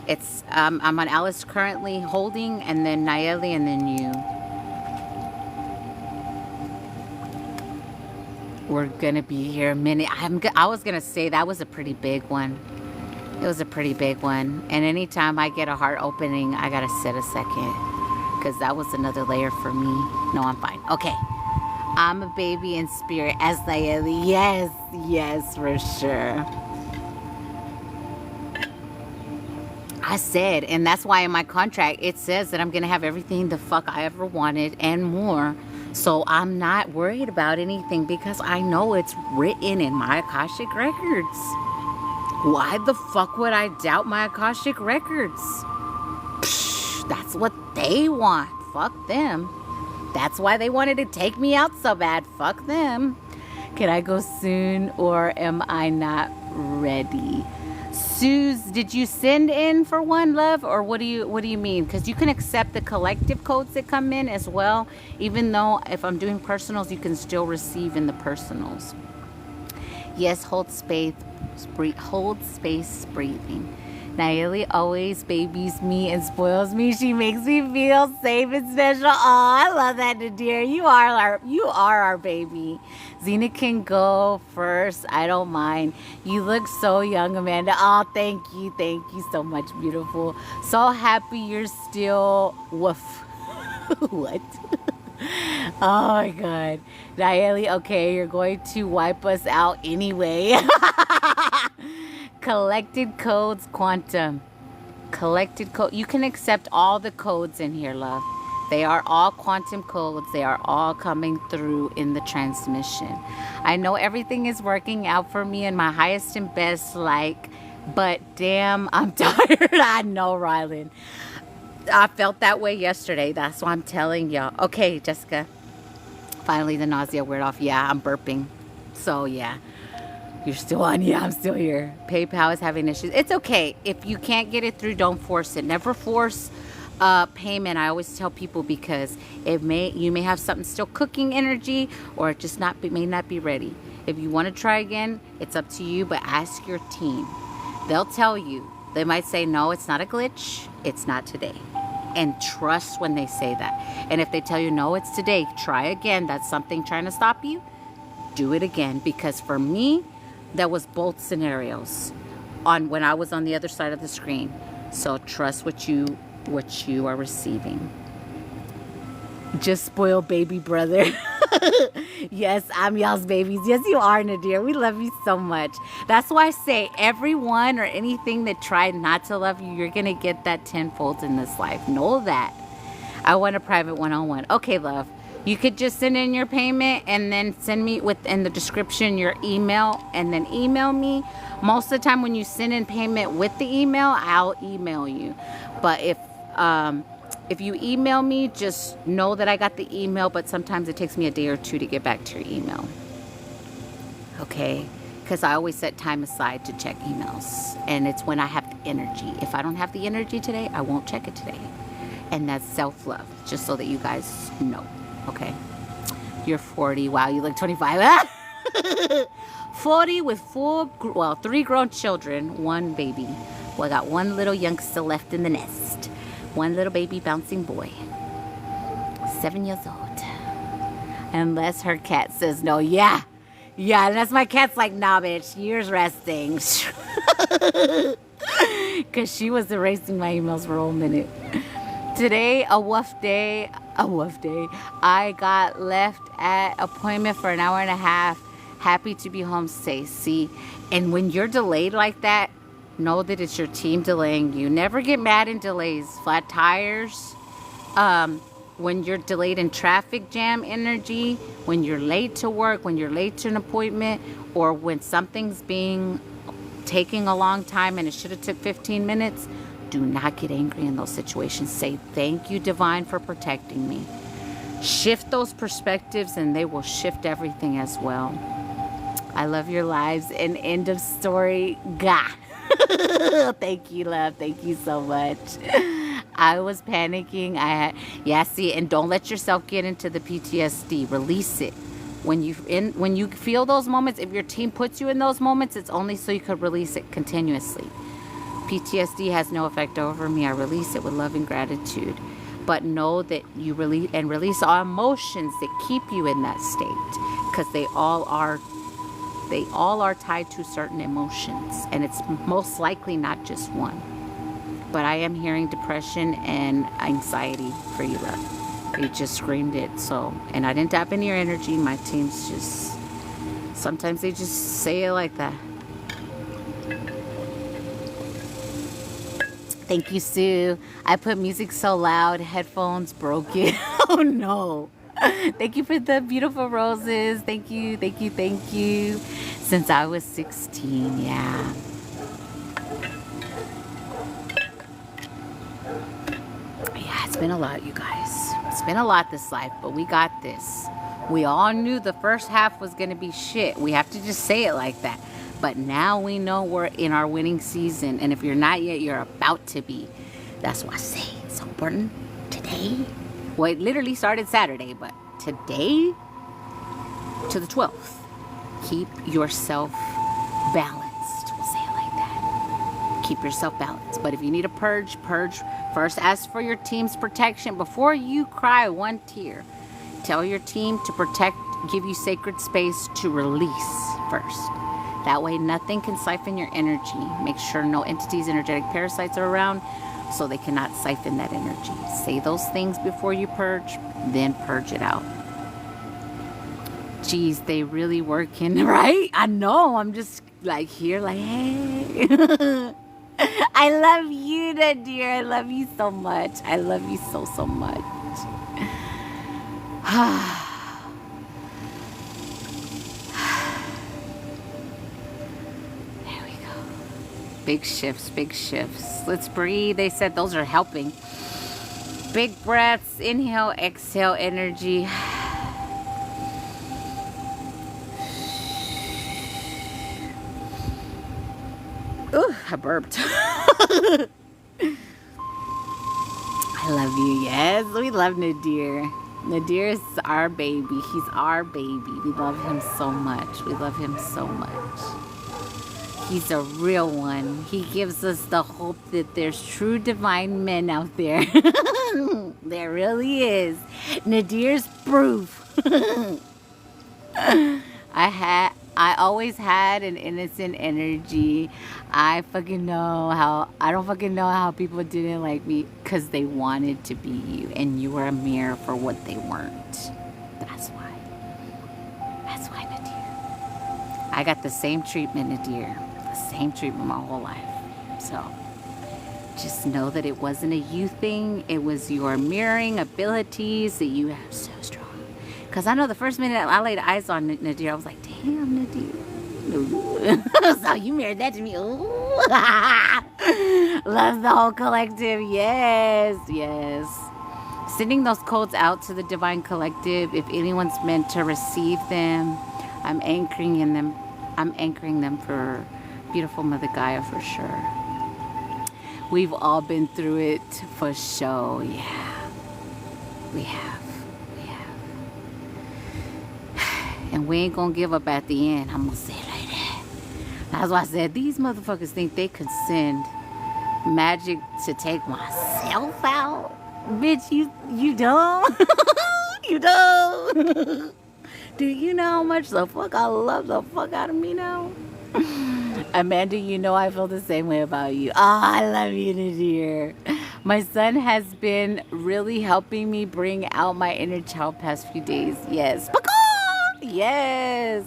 It's I'm on Alice currently holding, and then Nayeli, and then you. We're gonna be here a minute. I was gonna say that was a pretty big one. It was a pretty big one. And anytime I get a heart opening, I gotta sit a second, because that was another layer for me. No, I'm fine. Okay. I'm a baby in spirit as Nayeli. Yes, yes, for sure. I said, and that's why in my contract it says that I'm gonna have everything the fuck I ever wanted and more. So I'm not worried about anything because I know it's written in my Akashic records. Why the fuck would I doubt my Akashic records? Psh, that's what they want. Fuck them. That's why they wanted to take me out so bad. Fuck them. Can I go soon or am I not ready? Suze, did you send in for one, love, or what do you mean? Because you can accept the collective codes that come in as well, even though if I'm doing personals, you can still receive in the personals. Yes, hold space, breathing. Nayeli always babies me and spoils me. She makes me feel safe and special. Oh, I love that, Nadir. You are our baby. Zena can go first. I don't mind. You look so young, Amanda. Oh, thank you so much, beautiful. So happy you're still woof. What? Oh my God, Nayeli. Okay, you're going to wipe us out anyway. Collected codes, quantum. Collected code. You can accept all the codes in here, love. They are all quantum codes. They are all coming through in the transmission. I know everything is working out for me in my highest and best, but damn, I'm tired. I know, Rylan. I felt that way yesterday. That's why I'm telling y'all. Okay, Jessica. Finally, the nausea wore off. Yeah, I'm burping. So, yeah. You're still on? Yeah, I'm still here. PayPal is having issues. It's okay. If you can't get it through, don't force it. Never force payment. I always tell people because you may have something still cooking energy, or it just may not be ready. If you want to try again, it's up to you, but ask your team. They'll tell you. They might say, no, it's not a glitch. It's not today. And trust when they say that. And if they tell you, no, it's today, try again. That's something trying to stop you. Do it again. Because for me, that was both scenarios on when I was on the other side of the screen. So trust what you are receiving. Just spoiled baby brother. Yes, I'm y'all's babies. Yes, you are, Nadir. We love you so much. That's why I say everyone or anything that tried not to love you, you're going to get that tenfold in this life. Know that. I want a private one-on-one. Okay, love. You could just send in your payment and then send me within the description your email and then email me. Most of the time when you send in payment with the email, I'll email you. But if you email me, just know that I got the email, but sometimes it takes me a day or two to get back to your email. Okay? Because I always set time aside to check emails. And it's when I have the energy. If I don't have the energy today, I won't check it today. And that's self-love, just so that you guys know. Okay? You're 40. Wow, you look 25. 40 with 3 grown children, 1 baby. Well, I got 1 little youngster left in the nest. 1 little baby bouncing boy. 7 years old. Unless her cat says no. Yeah, unless my cat's like, nah, bitch, you're resting. Because she was erasing my emails for a whole minute. Today, a woof day. I got left at appointment for an hour and a half. Happy to be home safe. See, and when you're delayed like that, know that it's your team delaying you. Never get mad in delays. Flat tires. When you're delayed in traffic jam energy, when you're late to work, when you're late to an appointment, or when something's taking a long time and it should have took 15 minutes, do not get angry in those situations. Say, thank you, Divine, for protecting me. Shift those perspectives and they will shift everything as well. I love your lives, and end of story. Gah. Thank you, love. Thank you so much. I was panicking. See, and don't let yourself get into the PTSD. Release it. When you feel those moments, if your team puts you in those moments, it's only so you could release it continuously. PTSD has no effect over me. I release it with love and gratitude. But know that you release all emotions that keep you in that state, because they all are tied to certain emotions, and it's most likely not just one. But I am hearing depression and anxiety for you, love. You just screamed it. So, and I didn't tap into your energy. My teams sometimes they just say it like that. Thank you, Sue. I put music so loud, headphones broken. Oh no. Thank you for the beautiful roses. Thank you. Since I was 16, yeah. Yeah, it's been a lot, you guys. It's been a lot this life, but we got this. We all knew the first half was going to be shit. We have to just say it like that. But now we know we're in our winning season. And if you're not yet, you're about to be. That's why I say it's so important. Today, well, it literally started Saturday, but today to the 12th, keep yourself balanced. We'll say it like that. Keep yourself balanced. But if you need a purge. First, ask for your team's protection before you cry 1 tear. Tell your team to protect, give you sacred space to release first. That way nothing can siphon your energy. Make sure no entities, energetic parasites are around, so they cannot siphon that energy. Say those things before you purge, then purge it out. Geez, they really working, right? I know, I'm just like here like, hey. I love you, Nadir. I love you so much. I love you so, so much. Big shifts. Let's breathe. They said those are helping. Big breaths. Inhale, exhale, energy. Ooh, I burped. I love you. Yes, we love Nadir. Nadir is our baby. He's our baby. We love him so much. He's a real one. He gives us the hope that there's true divine men out there. There really is. Nadir's proof. I always had an innocent energy. I don't fucking know how people didn't like me, because they wanted to be you, and you were a mirror for what they weren't. That's why, Nadir. I got the same treatment, Nadir. Same treatment my whole life. So just know that it wasn't a you thing. It was your mirroring abilities that you have so strong. Because I know the first minute I laid eyes on Nadir, I was like, damn, Nadir. So you married that to me. Ooh. Love the whole collective. Yes, yes. Sending those codes out to the Divine Collective. If anyone's meant to receive them, I'm anchoring them for beautiful Mother Gaia for sure. We've all been through it for sure. Yeah, we have. And we ain't gonna give up at the end. I'm gonna say it like that. That's why I said these motherfuckers think they could send magic to take myself out. Bitch, you dumb. You dumb. Do you know how much the fuck I love the fuck out of me now? Amanda, you know I feel the same way about you. Oh, I love you, Nadir. My son has been really helping me bring out my inner child past few days. Yes. Yes.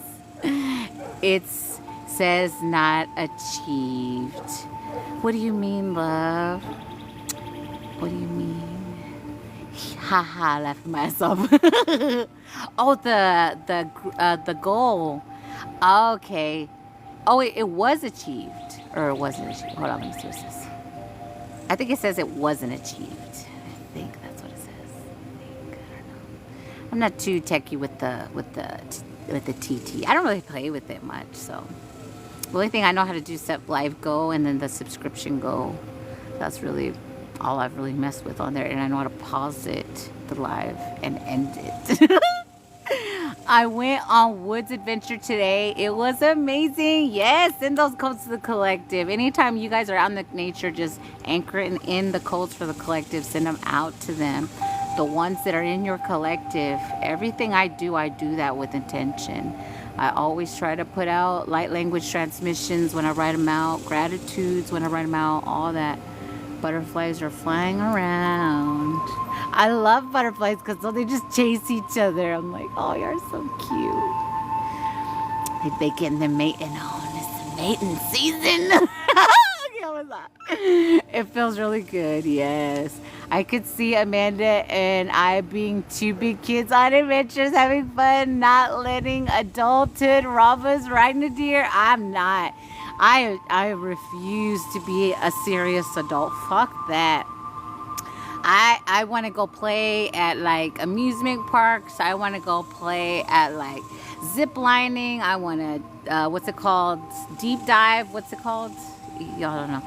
It says not achieved. What do you mean, love? What do you mean? Haha, laughed myself. Oh, the goal. Okay. Oh, it was achieved. Or it wasn't achieved. Hold on, let me see what it says. I think it says it wasn't achieved. I think that's what it says. I don't know. I'm not too techie with the TT. I don't really play with it much, so. The only thing I know how to do is set live go and then the subscription go. That's really all I've really messed with on there. And I know how to pause it, the live, and end it. I went on Woods Adventure today. It was amazing. Yes, send those codes to the collective. Anytime you guys are out in the nature, just anchoring in the codes for the collective, send them out to them. The ones that are in your collective, everything I do that with intention. I always try to put out light language transmissions when I write them out, gratitudes when I write them out, all that. Butterflies are flying around. I love butterflies because they just chase each other. I'm like, oh, you're so cute. They getting their mating on. It's the mating season. It feels really good, yes. I could see Amanda and I being two big kids on adventures, having fun, not letting adulthood rob us, right, Nadir? I'm not. I refuse to be a serious adult. Fuck that. I want to go play at like amusement parks. I want to go play at like zip lining. I want to, what's it called? Deep dive. What's it called? Y'all don't know.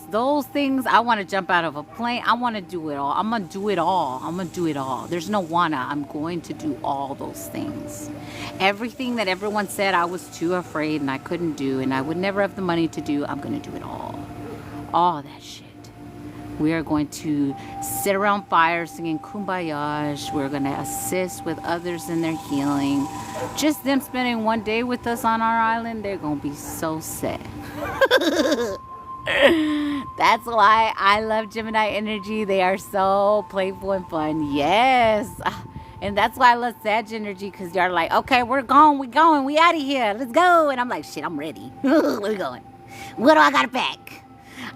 Those things. I want to jump out of a plane. I want to do it all. I'm going to do it all. I'm going to do it all. There's no wanna. I'm going to do all those things. Everything that everyone said I was too afraid and I couldn't do and I would never have the money to do, I'm going to do it all. All that shit. We are going to sit around fire singing Kumbaya. We're going to assist with others in their healing. Just them spending one day with us on our island, they're going to be so sad. That's why I love Gemini energy. They are so playful and fun. Yes. And that's why I love Sag energy, because they're like, okay, we're going, we out of here. Let's go. And I'm like, shit, I'm ready. Where we going? What do I got to pack?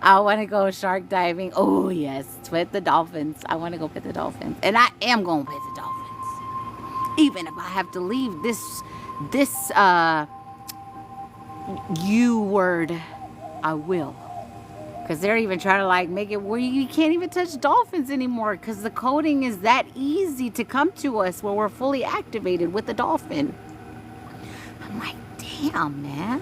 I want to go shark diving. Oh, yes. With the dolphins. I want to go pet the dolphins. And I am going to pet the dolphins. Even if I have to leave this U word, I will. Because they're even trying to like make it where you can't even touch dolphins anymore. Because the coding is that easy to come to us where we're fully activated with the dolphin. I'm like, damn, man.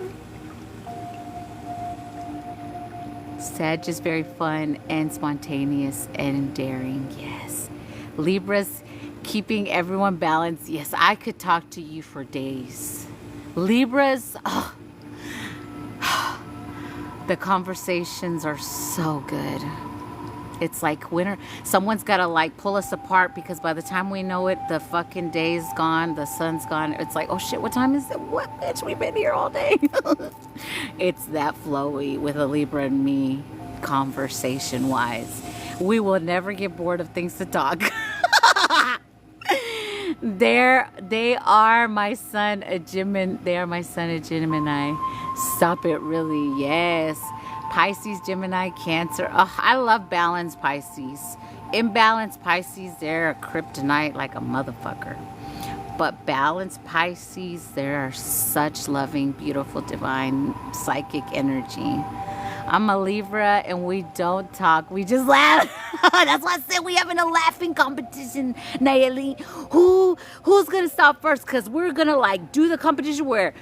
Sag is very fun and spontaneous and daring. Yes. Libras, keeping everyone balanced. Yes, I could talk to you for days. Libras, oh, the conversations are so good. It's like winter. Someone's got to like pull us apart because by the time we know it, the fucking day's gone, the sun's gone. It's like, oh shit, what time is it? What, bitch? We've been here all day. It's that flowy with a Libra and me, conversation-wise. We will never get bored of things to talk. They are my son, a Gemini. They are my son, a Gemini. Stop it, really. Yes. Pisces, Gemini, Cancer. Oh, I love balanced Pisces. Imbalanced Pisces, they're a kryptonite like a motherfucker. But balanced Pisces, they are such loving, beautiful, divine, psychic energy. I'm a Libra and we don't talk. We just laugh. That's why I said we having a laughing competition, Nayeli. Who's gonna stop first? Cause we're gonna like do the competition where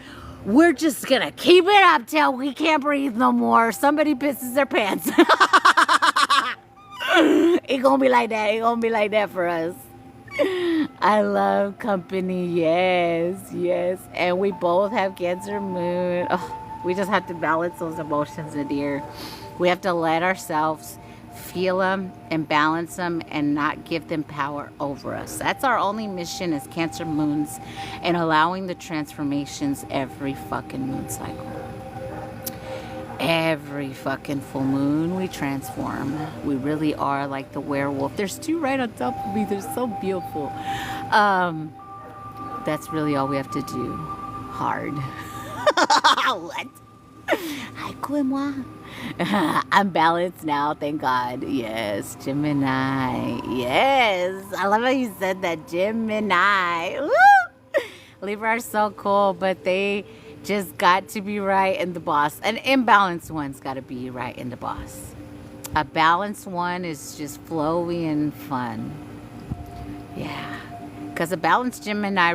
we're just gonna keep it up till we can't breathe no more. Somebody pisses their pants. It gonna be like that. It gonna be like that for us. I love company. Yes, yes. And we both have Cancer moon. Oh, we just have to balance those emotions, dear. We have to let ourselves feel them and balance them and not give them power over us. That's our only mission as Cancer moons, and allowing the transformations every fucking moon cycle. Every fucking full moon we transform. We really are like the werewolf. There's two right on top of me. They're so beautiful. That's really all we have to do. Hard. What? Hi, moi. I'm balanced now, thank God. Yes, Gemini. Yes. I love how you said that, Gemini. Woo! Libra are so cool, but they just got to be right in the boss. An imbalanced one's got to be right in the boss. A balanced one is just flowy and fun. Yeah. Because a balanced Gemini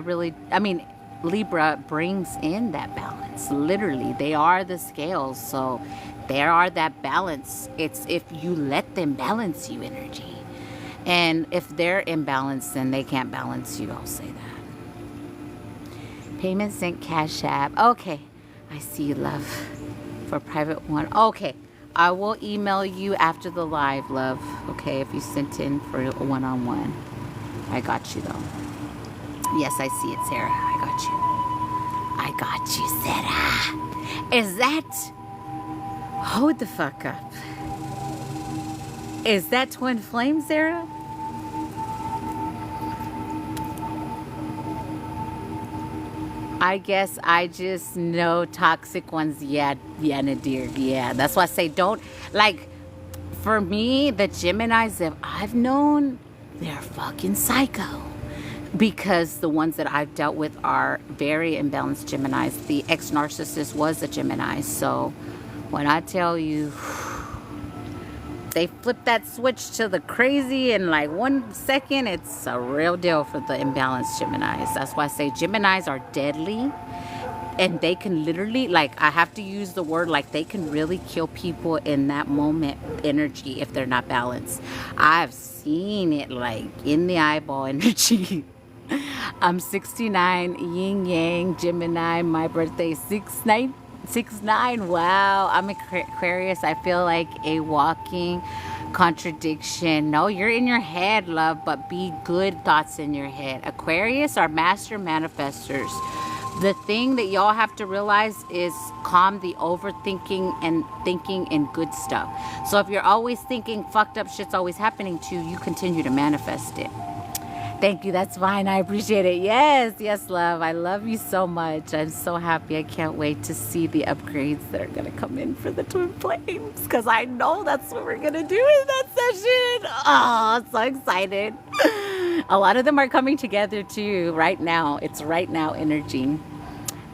Libra brings in that balance. Literally, they are the scales. So they are that balance. It's if you let them balance you energy. And if they're imbalanced, then they can't balance you. I'll say that. Payment sent Cash App. Okay. I see you, love. For private one. Okay. I will email you after the live, love. Okay, if you sent in for a one-on-one. I got you, though. Yes, I see it, Sarah. I got you, Sarah. Is that... Hold the fuck up. Is that Twin Flame, Sarah? I guess I just know toxic ones. Yeah, Nadir. Yeah, that's why I say don't, like, for me, the Geminis that I've known, they're fucking psycho. Because the ones that I've dealt with are very imbalanced Geminis. The ex-narcissist was a Gemini. So when I tell you, they flip that switch to the crazy in like 1 second, it's a real deal for the imbalanced Geminis. That's why I say Geminis are deadly. And they can literally, like, I have to use the word, like, they can really kill people in that moment energy if they're not balanced. I've seen it, like, in the eyeball energy. I'm 69, yin yang, Gemini. My birthday 6/9. Wow, I'm Aquarius. I feel like a walking contradiction. No, you're in your head, love, but be good thoughts in your head. Aquarius are master manifestors. The thing that y'all have to realize is calm the overthinking and thinking in good stuff. So if you're always thinking fucked up shit's always happening to you, you continue to manifest it. Thank you. That's fine. I appreciate it. Yes, yes, love. I love you so much. I'm so happy. I can't wait to see the upgrades that are going to come in for the Twin Flames, because I know that's what we're going to do in that session. Oh, so excited. A lot of them are coming together too right now. It's right now energy.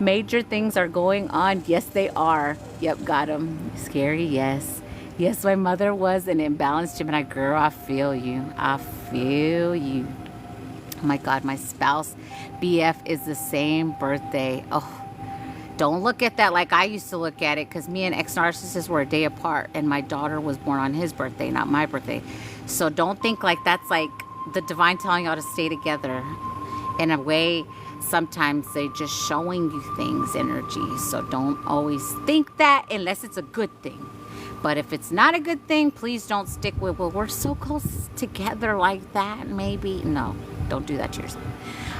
Major things are going on. Yes, they are. Yep, got them. Scary, yes. Yes, my mother was an imbalanced Gemini. Girl, I feel you. I feel you. Oh my God, my spouse, BF, is the same birthday. Oh, don't look at that like I used to look at it, because me and ex-narcissists were a day apart, and my daughter was born on his birthday, not my birthday. So don't think like that's like the divine telling y'all to stay together. In a way, sometimes they just showing you things, energy. So don't always think that unless it's a good thing. But if it's not a good thing, please don't stick with, well, we're so close together like that, maybe. No, don't do that to yourself.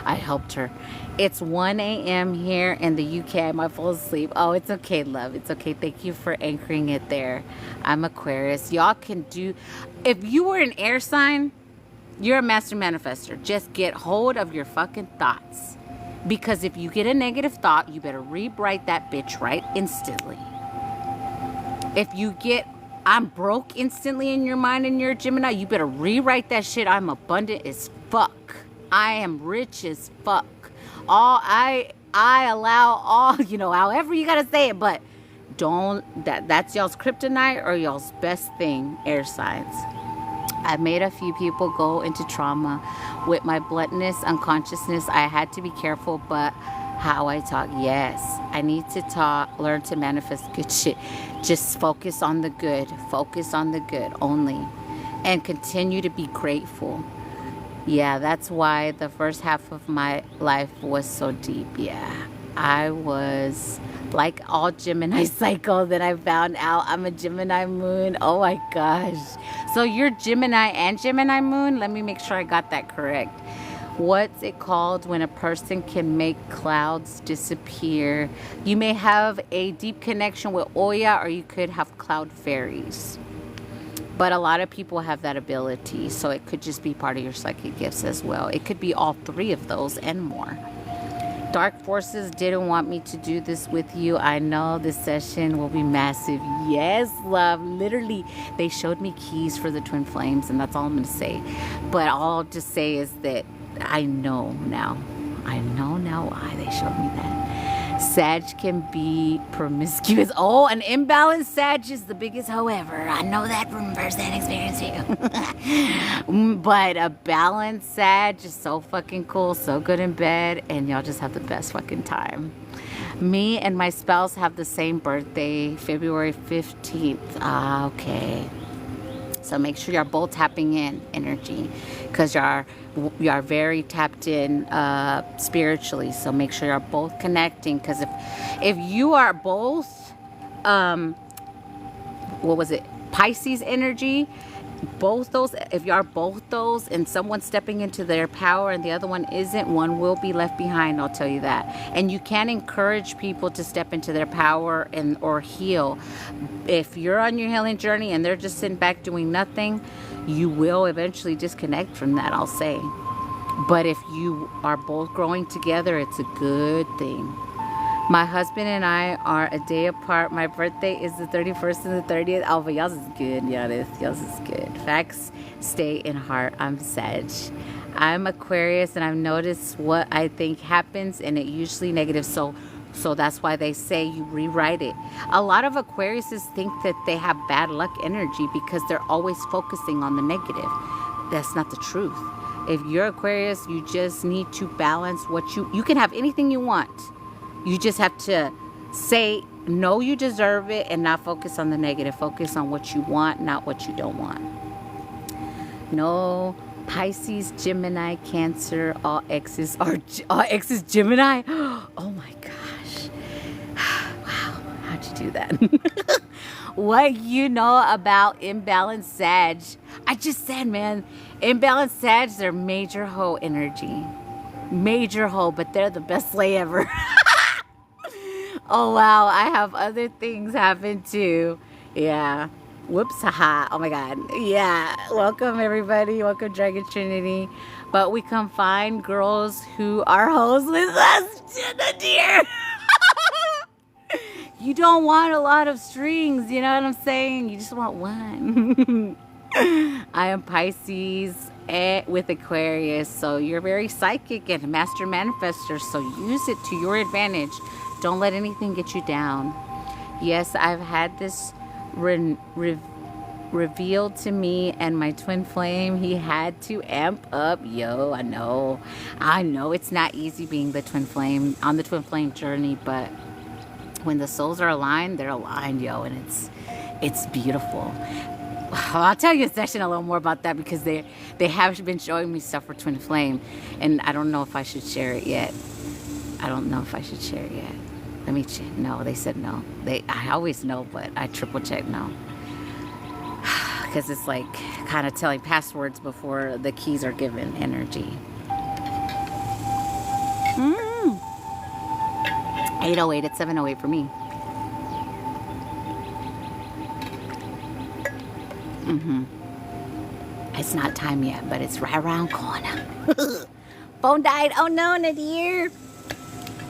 I helped her. It's 1 a.m. here in the UK. I might fall asleep. Oh, it's okay, love. It's okay. Thank you for anchoring it there. I'm Aquarius. Y'all can do, if you were an air sign, you're a master manifester. Just get hold of your fucking thoughts. Because if you get a negative thought, you better rewrite that bitch right instantly. If you get, I'm broke instantly in your mind and you're a Gemini, you better rewrite that shit. I'm abundant as fuck I am rich as fuck. All I allow all, however you gotta say it, but don't that's y'all's kryptonite or y'all's best thing, air signs. I've made a few people go into trauma with my bluntness, unconsciousness. I had to be careful, but how I talk, yes, I need to learn to manifest good shit. Just focus on the good only, and continue to be grateful. Yeah, that's why the first half of my life was so deep. Yeah, I was like all Gemini cycle. Then I found out I'm a Gemini moon. Oh my gosh. So you're Gemini and Gemini moon? Let me make sure I got that correct. What's it called when a person can make clouds disappear? You may have a deep connection with Oya, or you could have cloud fairies. But a lot of people have that ability, so it could just be part of your psychic gifts as well. It could be all three of those and more. Dark forces didn't want me to do this with you. I know this session will be massive. Yes, love. Literally, they showed me keys for the twin flames, and that's all I'm going to say. But all I'll just say is that I know now why they showed me that. Sag can be promiscuous. Oh, an imbalanced Sag is the biggest hoe ever. I know that from first-hand experience too. But a balanced Sag is so fucking cool, so good in bed, and y'all just have the best fucking time. Me and my spouse have the same birthday, February 15th. Okay. So make sure you're both tapping in energy, because you are very tapped in spiritually. So make sure you're both connecting, because if you are both Pisces energy, both those, if you are both those and someone's stepping into their power and the other one isn't, one will be left behind, I'll tell you that. And you can encourage people to step into their power or heal. If you're on your healing journey and they're just sitting back doing nothing, you will eventually disconnect from that, I'll say. But if you are both growing together, it's a good thing. My husband and I are a day apart. My birthday is the 31st and the 30th. Oh, but y'all's is good. Y'all's is good. Facts stay in heart. I'm Sag. I'm Aquarius, and I've noticed what I think happens, and it usually negative. So that's why they say you rewrite it. A lot of Aquariuses think that they have bad luck energy because they're always focusing on the negative. That's not the truth. If you're Aquarius, you just need to balance what you can have anything you want. You just have to say, no, you deserve it, and not focus on the negative. Focus on what you want, not what you don't want. No, Pisces, Gemini, Cancer, all exes Gemini. Oh my gosh. Wow, how'd you do that? What you know about imbalanced Sag? I just said, man, imbalanced Sag, they're major hoe energy. Major hoe, but they're the best slay ever. Oh, wow. I have other things happen too. Yeah. Whoops. Haha. Oh, my God. Yeah. Welcome, everybody. Welcome, Dragon Trinity. But we can find girls who are hoes with us, dear. You don't want a lot of strings. You know what I'm saying? You just want one. I am Pisces with Aquarius. So you're very psychic and master manifester. So use it to your advantage. Don't let anything get you down. Yes, I've had this revealed to me, and my twin flame, he had to amp up. Yo, I know it's not easy being the twin flame on the twin flame journey, but when the souls are aligned, they're aligned, yo, and it's beautiful. I'll tell you a session a little more about that, because they have been showing me stuff for twin flame, and I don't know if I should share it yet. Let me check. No, they said no. I always know, but I triple check no. Because it's like kind of telling passwords before the keys are given energy. 808, it's 708 for me. It's not time yet, but it's right around corner. Phone died. Oh no, Nadir.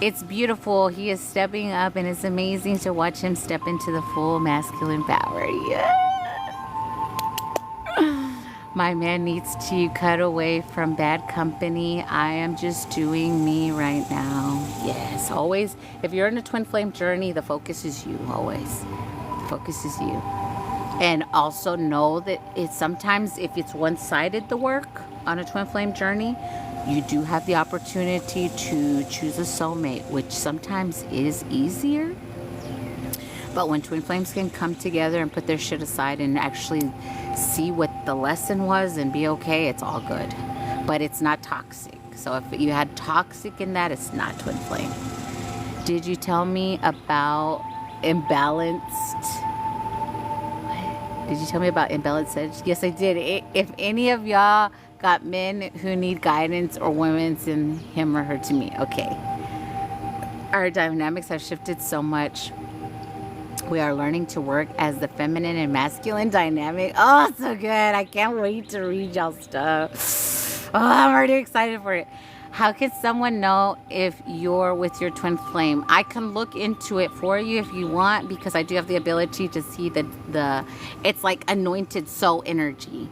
It's beautiful. He is stepping up, and it's amazing to watch him step into the full masculine power. Yeah. My man needs to cut away from bad company. I am just doing me right now. Yes, always. If you're in a twin flame journey, the focus is you, always. The focus is you. And also know that it's sometimes, if it's one-sided, the work on a twin flame journey, you do have the opportunity to choose a soulmate, which sometimes is easier. But when twin flames can come together and put their shit aside and actually see what the lesson was and be okay, it's all good. But it's not toxic. So if you had toxic in that, it's not twin flame. Did you tell me about imbalanced? Did you tell me about imbalanced? Yes, I did. If any of y'all got men who need guidance or women, send him or her to me. Okay. Our dynamics have shifted so much. We are learning to work as the feminine and masculine dynamic. Oh, so good. I can't wait to read y'all stuff. Oh, I'm already excited for it. How can someone know if you're with your twin flame? I can look into it for you if you want, because I do have the ability to see the it's like anointed soul energy.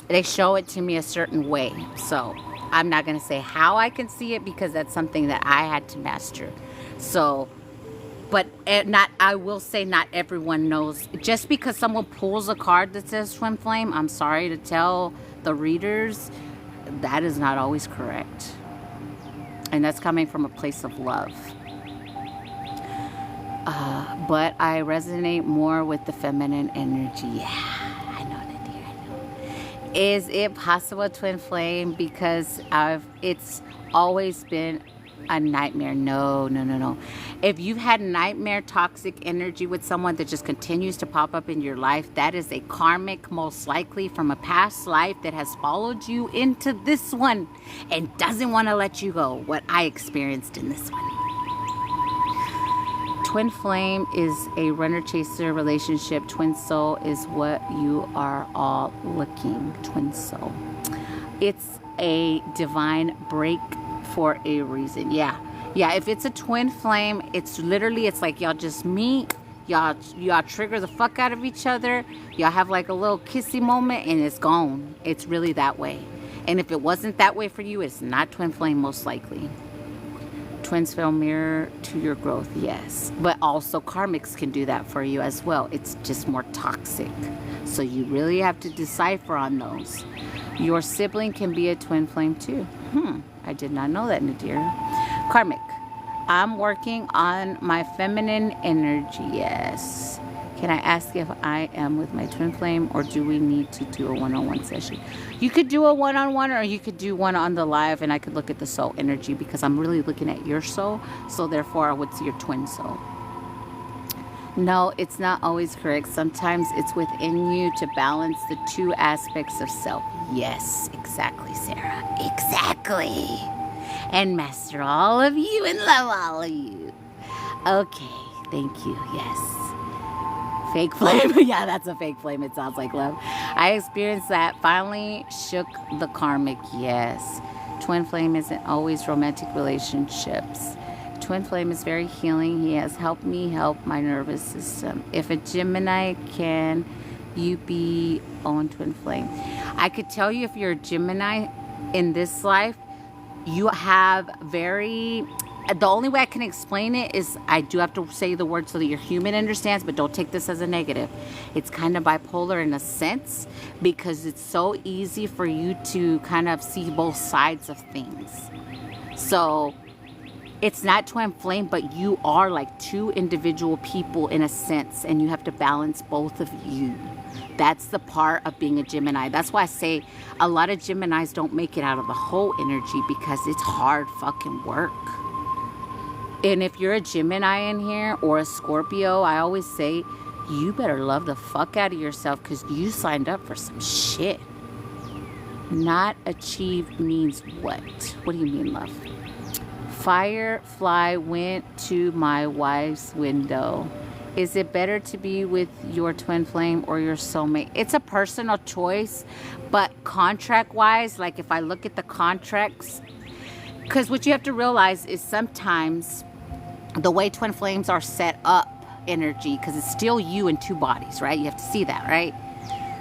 They show it to me a certain way. So I'm not going to say how I can see it, because that's something that I had to master. So, but I will say not everyone knows. Just because someone pulls a card that says twin flame, I'm sorry to tell the readers, that is not always correct. And that's coming from a place of love. But I resonate more with the feminine energy. Yeah, I know that, dear. I know. Is it possible twin flame? Because it's always been a nightmare. No. If you've had nightmare toxic energy with someone that just continues to pop up in your life, that is a karmic, most likely from a past life that has followed you into this one and doesn't want to let you go. What I experienced in this one. Twin flame is a runner-chaser relationship. Twin soul is what you are all looking. Twin soul. It's a divine break for a reason. Yeah, if it's a twin flame, it's like y'all just meet, y'all trigger the fuck out of each other, y'all have like a little kissy moment, and it's gone. It's really that way. And if it wasn't that way for you, it's not twin flame, most likely. Twins flame mirror to your growth, yes, but also karmics can do that for you as well. It's just more toxic, so you really have to decipher on those. Your sibling can be a twin flame too. I did not know that, Nadir. Karmic. I'm working on my feminine energy. Yes. Can I ask if I am with my twin flame, or do we need to do a one-on-one session? You could do a one-on-one, or you could do one on the live, and I could look at the soul energy, because I'm really looking at your soul. So therefore, I would see your twin soul. No, it's not always correct. Sometimes it's within you to balance the two aspects of self. Yes, exactly, Sarah. Exactly. And master all of you and love all of you. Okay, thank you. Yes. Fake flame. Yeah, that's a fake flame. It sounds like love. I experienced that. Finally shook the karmic. Yes. Twin flame isn't always romantic relationships. Twin flame is very healing. He has helped me help my nervous system. If a Gemini, can you be on twin flame? I could tell you, if you're a Gemini in this life, you have the only way I can explain it is, I do have to say the word so that your human understands, but don't take this as a negative. It's kind of bipolar in a sense, because it's so easy for you to kind of see both sides of things. So it's not twin flame, but you are like two individual people in a sense, and you have to balance both of you. That's the part of being a Gemini. That's why I say a lot of Geminis don't make it out of the whole energy, because it's hard fucking work. And if you're a Gemini in here, or a Scorpio, I always say you better love the fuck out of yourself, because you signed up for some shit. Not achieved means what? What do you mean, love? Firefly went to my wife's window. Is it better to be with your twin flame or your soulmate? It's a personal choice, but contract-wise, like if I look at the contracts, because what you have to realize is sometimes the way twin flames are set up energy, because it's still you in two bodies, right? You have to see that, right?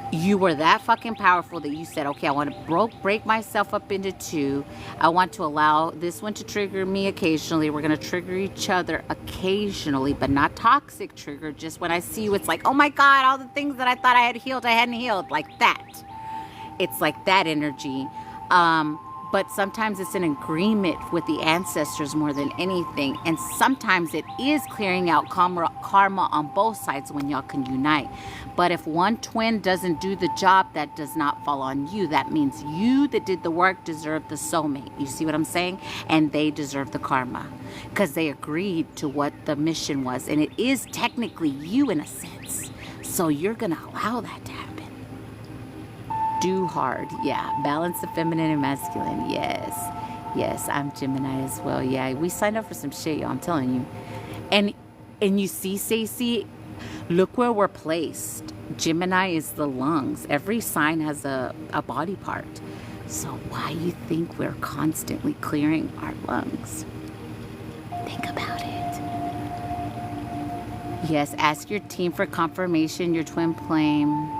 You were that fucking powerful that you said, okay, I want to break myself up into two. I want to allow this one to trigger me occasionally. We're going to trigger each other occasionally, but not toxic trigger. Just when I see you, it's like, oh my God, all the things that I thought I had healed, I hadn't healed. Like that. It's like that energy. But sometimes it's an agreement with the ancestors more than anything. And sometimes it is clearing out karma on both sides when y'all can unite. But if one twin doesn't do the job, that does not fall on you. That means you that did the work deserve the soulmate. You see what I'm saying? And they deserve the karma because they agreed to what the mission was. And it is technically you in a sense. So you're going to allow that to happen. Do hard, yeah. Balance the feminine and masculine, yes. Yes, I'm Gemini as well. Yeah, we signed up for some shit, y'all, I'm telling you. And you see, Stacey, look where we're placed. Gemini is the lungs. Every sign has a body part. So why you think we're constantly clearing our lungs? Think about it. Yes, ask your team for confirmation, your twin flame.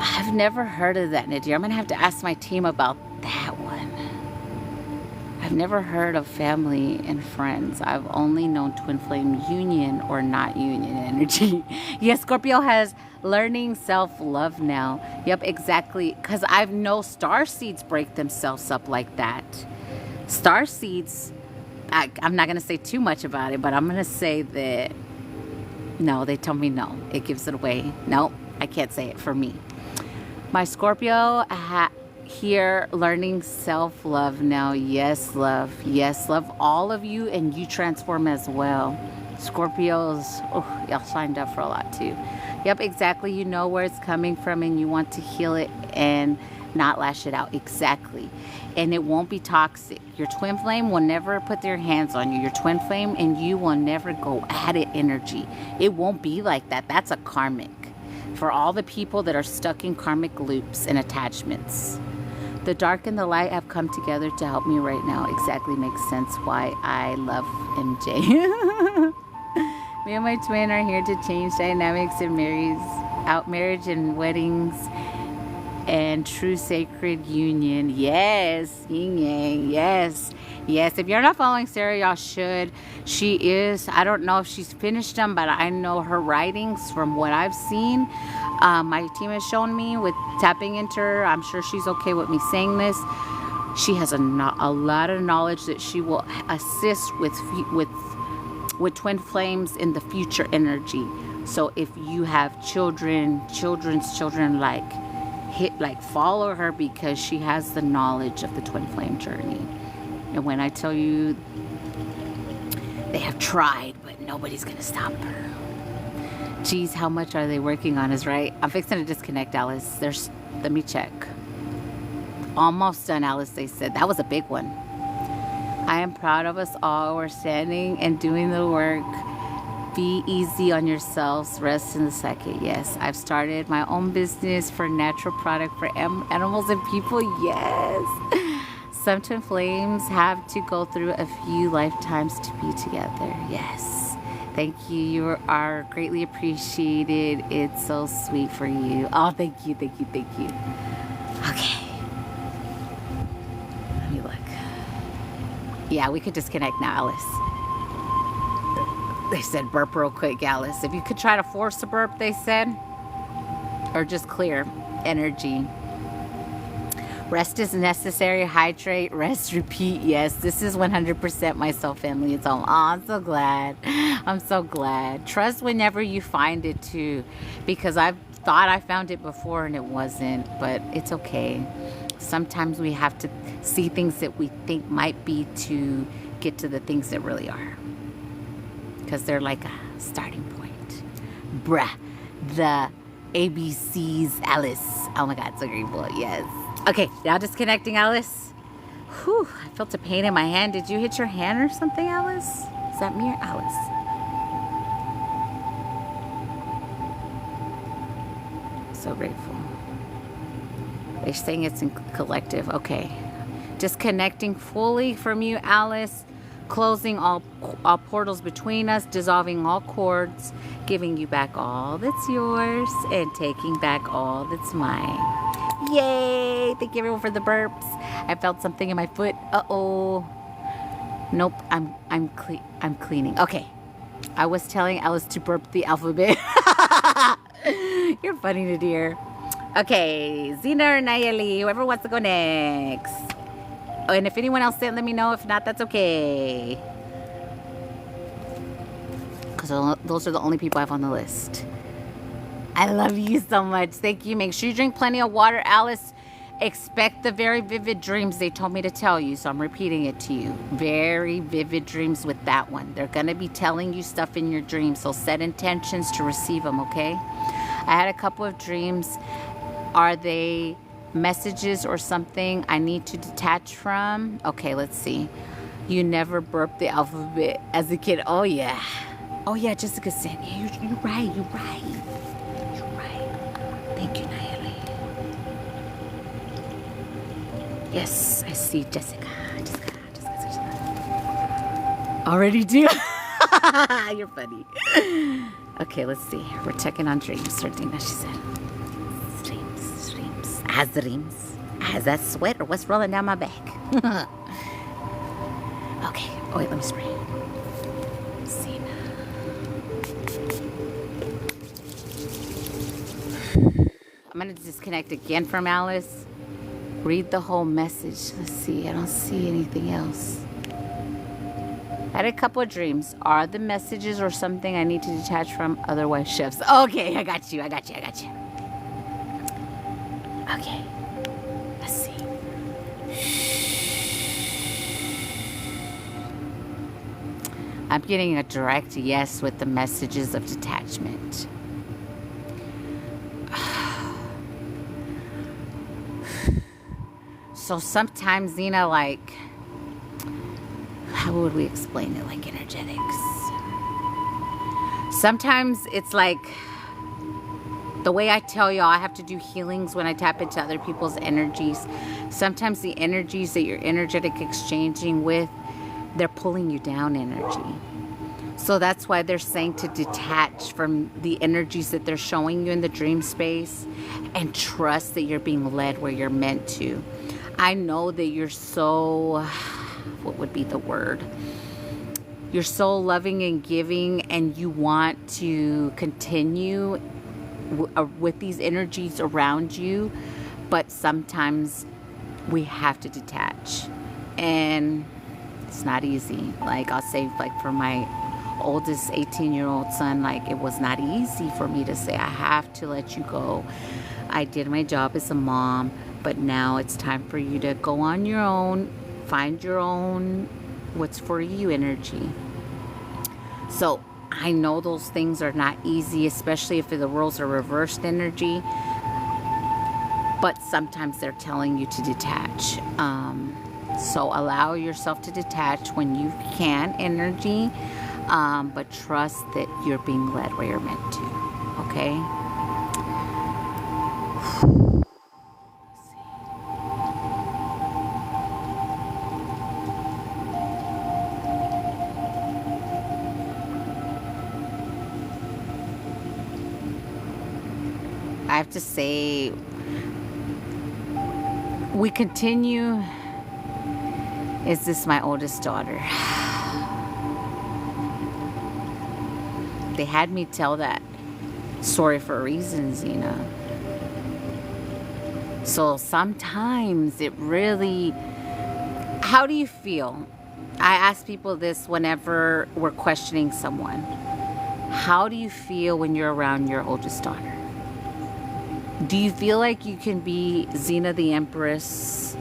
I've never heard of that, Nadir. I'm going to have to ask my team about that one. I've never heard of family and friends. I've only known twin flame union or not union energy. Yes, Scorpio has learning self-love now. Yep, exactly. Because I've known star seeds break themselves up like that. Star seeds, I'm not going to say too much about it, but I'm going to say that, no, they told me no. It gives it away. No, I can't say it for me. My Scorpio here learning self-love now. Yes, love. Yes, love all of you, and you transform as well. Scorpios, oh, y'all signed up for a lot too. Yep, exactly. You know where it's coming from and you want to heal it and not lash it out. Exactly. And it won't be toxic. Your twin flame will never put their hands on you. Your twin flame and you will never go at it energy. It won't be like that. That's a karmic. For all the people that are stuck in karmic loops and attachments. The dark and the light have come together to help me right now. Exactly makes sense why I love MJ. Me and my twin are here to change dynamics and marriage and weddings and true sacred union. Yes, yin yang, yes. Yes, if you're not following Sarah, y'all should. She is, I don't know if she's finished them, but I know her writings from what I've seen. My team has shown me with tapping into her. I'm sure she's okay with me saying this. She has a lot of knowledge that she will assist with twin flames in the future energy. So if you have children's children, follow her because she has the knowledge of the twin flame journey. And when I tell you they have tried, but nobody's gonna stop her. Geez, how much are they working on us, right? I'm fixing to disconnect, Alice. Let me check. Almost done, Alice, they said. That was a big one. I am proud of us all. We're standing and doing the work. Be easy on yourselves. Rest in the second. Yes, I've started my own business for natural product for animals and people. Yes. Some twin flames have to go through a few lifetimes to be together. Yes. Thank you. You are greatly appreciated. It's so sweet for you. Oh, thank you, thank you, thank you. Okay. Let me look. Yeah, we could disconnect now, Alice. They said burp real quick, Alice. If you could try to force a burp, they said. Or just clear energy. Rest is necessary. Hydrate, rest, repeat. Yes, this is 100% my soul family. It's all. Oh, I'm so glad. I'm so glad. Trust whenever you find it too, because I've thought I found it before and it wasn't, but it's okay. Sometimes we have to see things that we think might be to get to the things that really are, because they're like a starting point. Bruh, the ABCs, Alice. Oh my God, so grateful. Yes. Okay, now disconnecting, Alice. Whew, I felt a pain in my hand. Did you hit your hand or something, Alice? Is that me or Alice? So grateful. They're saying it's in collective. Okay. Disconnecting fully from you, Alice. closing all portals between us, dissolving all cords, giving you back all that's yours, and taking back all that's mine. Yay! Thank you everyone for the burps. I felt something in my foot. Uh-oh. Nope, I'm cleaning. Okay. I was telling Alice to burp the alphabet. You're funny to dear. Okay, Zena or Nayeli, whoever wants to go next. Oh, and if anyone else didn't, let me know. If not, that's okay. Because those are the only people I have on the list. I love you so much. Thank you. Make sure you drink plenty of water, Alice. Expect the very vivid dreams they told me to tell you, so I'm repeating it to you. Very vivid dreams with that one. They're going to be telling you stuff in your dreams, so set intentions to receive them, okay? I had a couple of dreams. Are they messages or something I need to detach from? Okay, let's see. You never burped the alphabet as a kid. Oh, yeah. Oh, yeah, Jessica said, yeah, you're right. You're right. Thank you, Nayeli. Yes, I see Jessica. Already do. You're funny. Okay, let's see. We're checking on dreams. Sardina, she said. Dreams. Dreams. As that sweat or what's rolling down my back? Okay. Oh, wait, let me spray. See now. I'm going to disconnect again from Alice. Read the whole message. Let's see. I don't see anything else. I had a couple of dreams. Are the messages or something I need to detach from? Otherwise, chefs. Okay, I got you. Okay. Let's see. I'm getting a direct yes with the messages of detachment. So sometimes, Zena, like, how would we explain it? Like energetics. Sometimes it's like, the way I tell y'all, I have to do healings when I tap into other people's energies. Sometimes the energies that you're energetic exchanging with, they're pulling you down energy. So that's why they're saying to detach from the energies that they're showing you in the dream space and trust that you're being led where you're meant to. I know that you're so, what would be the word? You're so loving and giving, and you want to continue with these energies around you, but sometimes we have to detach, and it's not easy. Like, I'll say, like, for my oldest 18-year-old son, like, it was not easy for me to say, I have to let you go. I did my job as a mom, but now it's time for you to go on your own, find your own what's for you energy. So I know those things are not easy, especially if the roles are reversed energy, but sometimes they're telling you to detach. So allow yourself to detach when you can energy, but trust that you're being led where you're meant to, okay? I have to say, we continue. Is this my oldest daughter? They had me tell that story for a reason, Zena. So sometimes it really, how do you feel? I ask people this whenever we're questioning someone. How do you feel when you're around your oldest daughter? Do you feel like you can be Zena the Empress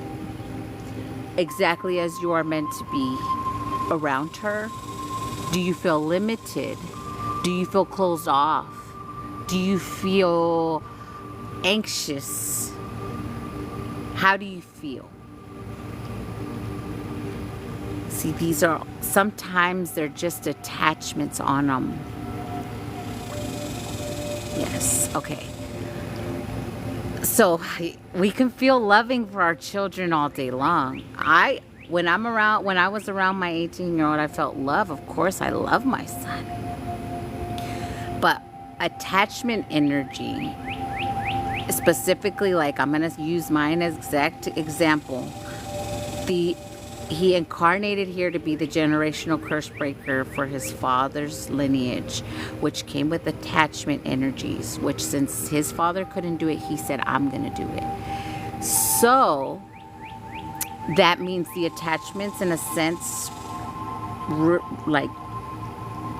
exactly as you are meant to be around her? Do you feel limited? Do you feel closed off? Do you feel anxious? How do you feel? See, these are, sometimes they're just attachments on them. Yes, okay. So we can feel loving for our children all day long. I when I was around my 18-year-old, I felt love. Of course, I love my son. But attachment energy, specifically, like I'm going to use mine as exact example. He incarnated here to be the generational curse breaker for his father's lineage, which came with attachment energies, which since his father couldn't do it, he said, I'm going to do it. So that means the attachments, in a sense, like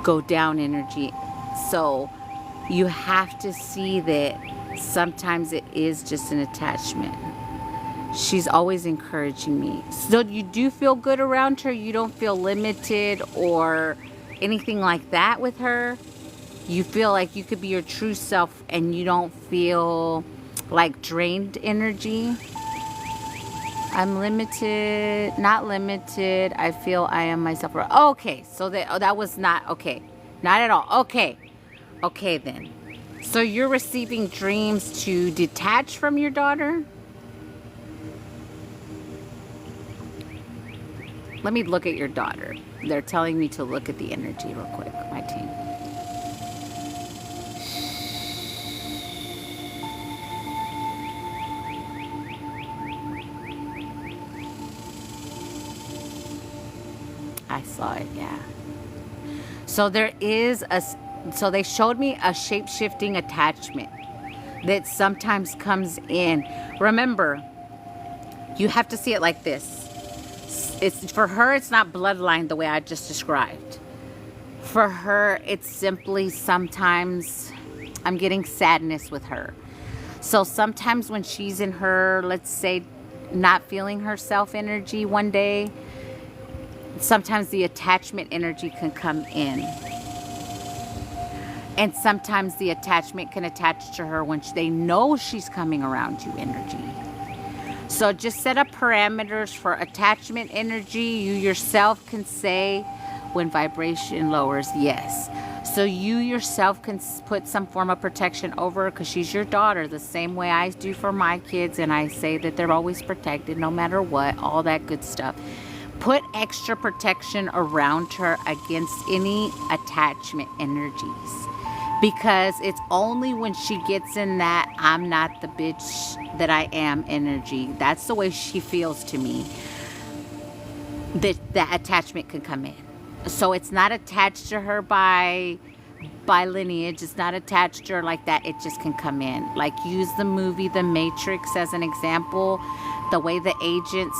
go down energy. So you have to see that sometimes it is just an attachment. She's always encouraging me. So you do feel good around her. You don't feel limited or anything like that with her. You feel like you could be your true self and you don't feel like drained energy. I'm limited, not limited. I feel I am myself. Okay, so that was not, okay. Not at all. Okay. Okay then. So you're receiving dreams to detach from your daughter? Let me look at your daughter. They're telling me to look at the energy real quick, my team. I saw it, yeah. So there is so they showed me a shape-shifting attachment that sometimes comes in. Remember, you have to see it like this. It's for her, it's not bloodline the way I just described. For her, it's simply sometimes I'm getting sadness with her. So sometimes when she's in her, let's say, not feeling herself energy one day, sometimes the attachment energy can come in. And sometimes the attachment can attach to her when they know she's coming around you energy. So just set up parameters for attachment energy. You yourself can say when vibration lowers, yes. So you yourself can put some form of protection over her because she's your daughter, the same way I do for my kids. And I say that they're always protected no matter what, all that good stuff. Put extra protection around her against any attachment energies. Because it's only when she gets in that I'm not the bitch that I am energy. That's the way she feels to me. That attachment can come in. So it's not attached to her by lineage. It's not attached to her like that. It just can come in. Like use the movie The Matrix as an example. The way the agents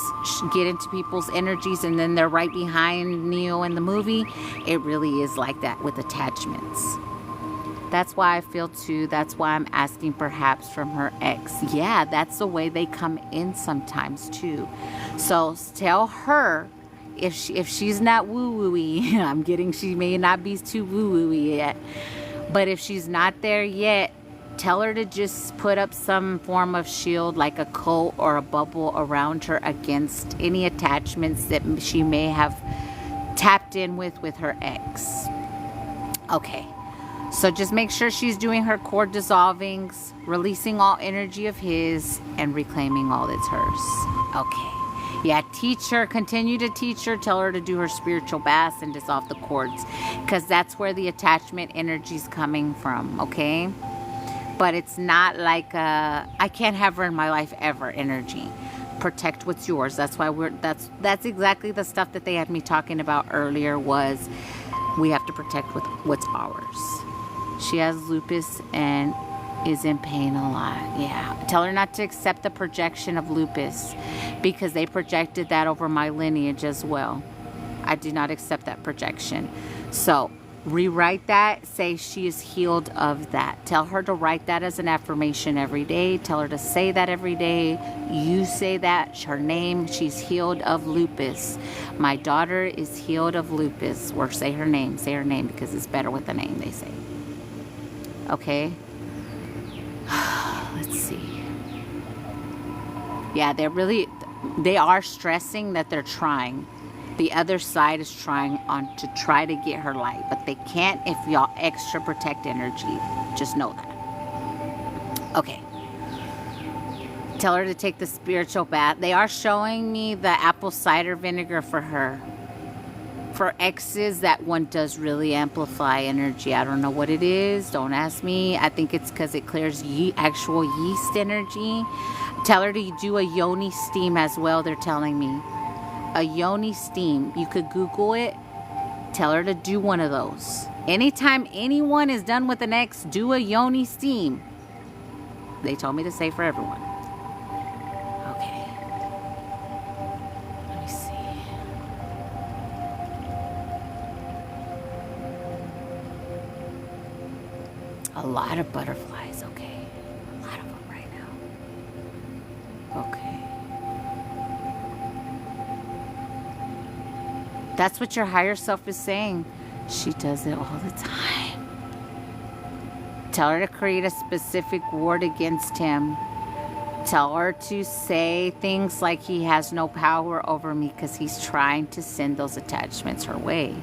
get into people's energies and then they're right behind Neo in the movie. It really is like that with attachments. That's why I feel too. That's why I'm asking perhaps from her ex. Yeah, that's the way they come in sometimes too. So tell her if she's not woo-woo-y, I'm getting she may not be too woo-woo-y yet. But if she's not there yet, tell her to just put up some form of shield like a coat or a bubble around her against any attachments that she may have tapped in with her ex. Okay. So just make sure she's doing her core dissolvings, releasing all energy of his, and reclaiming all that's hers. Okay. Yeah, teach her, continue to teach her, tell her to do her spiritual baths and dissolve the cords. Because that's where the attachment energy is coming from, okay? But it's not like I can't have her in my life ever energy. Protect what's yours. That's why that's exactly the stuff that they had me talking about earlier was we have to protect what's ours. She has lupus and is in pain a lot. Yeah. Tell her not to accept the projection of lupus because they projected that over my lineage as well. I do not accept that projection. So rewrite that. Say she is healed of that. Tell her to write that as an affirmation every day. Tell her to say that every day. You say that. Her name. She's healed of lupus. My daughter is healed of lupus. Or say her name. Say her name because it's better with a name, they say. Okay. Let's see. Yeah, they are stressing that they're trying. The other side is trying to try to get her light, but they can't if y'all extra protect energy. Just know that. Okay. Tell her to take the spiritual bath. They are showing me the apple cider vinegar for her. For exes, that one does really amplify energy. I don't know what it is. Don't ask me. I think it's because it clears actual yeast energy. Tell her to do a yoni steam as well, they're telling me. A yoni steam. You could Google it. Tell her to do one of those. Anytime anyone is done with an ex, do a yoni steam. They told me to say for everyone. Okay. Let me see. A lot of butterflies, okay. A lot of them right now. Okay. That's what your higher self is saying. She does it all the time. Tell her to create a specific word against him. Tell her to say things like he has no power over me because he's trying to send those attachments her way.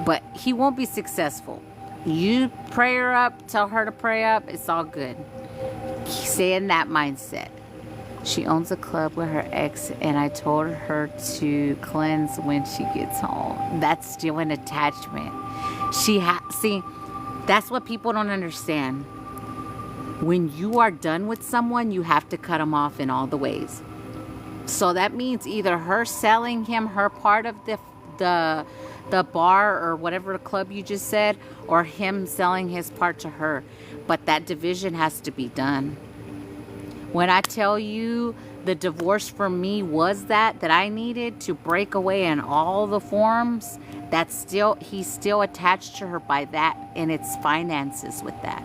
But he won't be successful. You pray her up, tell her to pray up, it's all good. Stay in that mindset. She owns a club with her ex, and I told her to cleanse when she gets home. That's still an attachment. See, that's what people don't understand. When you are done with someone, you have to cut them off in all the ways. So that means either her selling him her part of the bar or whatever club you just said, or him selling his part to her. But that division has to be done. When I tell you the divorce for me was that I needed to break away in all the forms, he's still attached to her by that, and it's finances with that,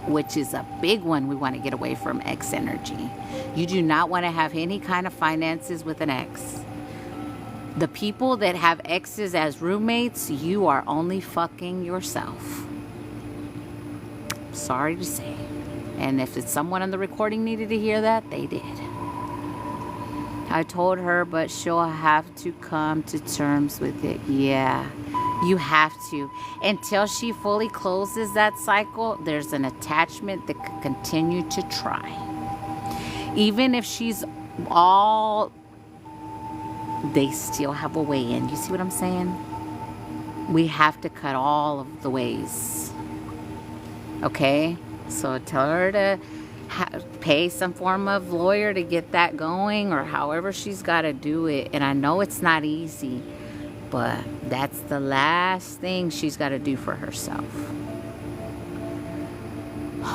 which is a big one. We want to get away from ex energy. You do not want to have any kind of finances with an ex. The people that have exes as roommates, you are only fucking yourself. Sorry to say. And if it's someone on the recording needed to hear that, they did. I told her, but she'll have to come to terms with it. Yeah, you have to. Until she fully closes that cycle, there's an attachment that could continue to try. Even if she's all, they still have a way in. You see what I'm saying? We have to cut all of the ways. Okay? So tell her to pay some form of lawyer to get that going, or however she's got to do it. And I know it's not easy, but that's the last thing she's got to do for herself.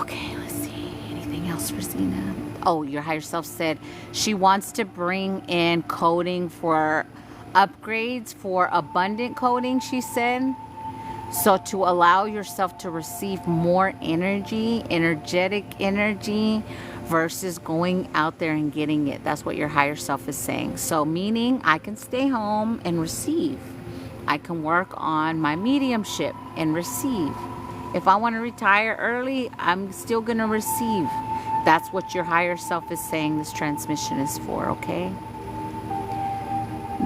Okay, let's see. Anything else for Zena? Oh, your higher self said she wants to bring in coding for upgrades for abundant coding, she said. So to allow yourself to receive more energy, energetic energy, versus going out there and getting it. That's what your higher self is saying. So meaning I can stay home and receive. I can work on my mediumship and receive. If I want to retire early, I'm still going to receive. That's what your higher self is saying this transmission is for, okay?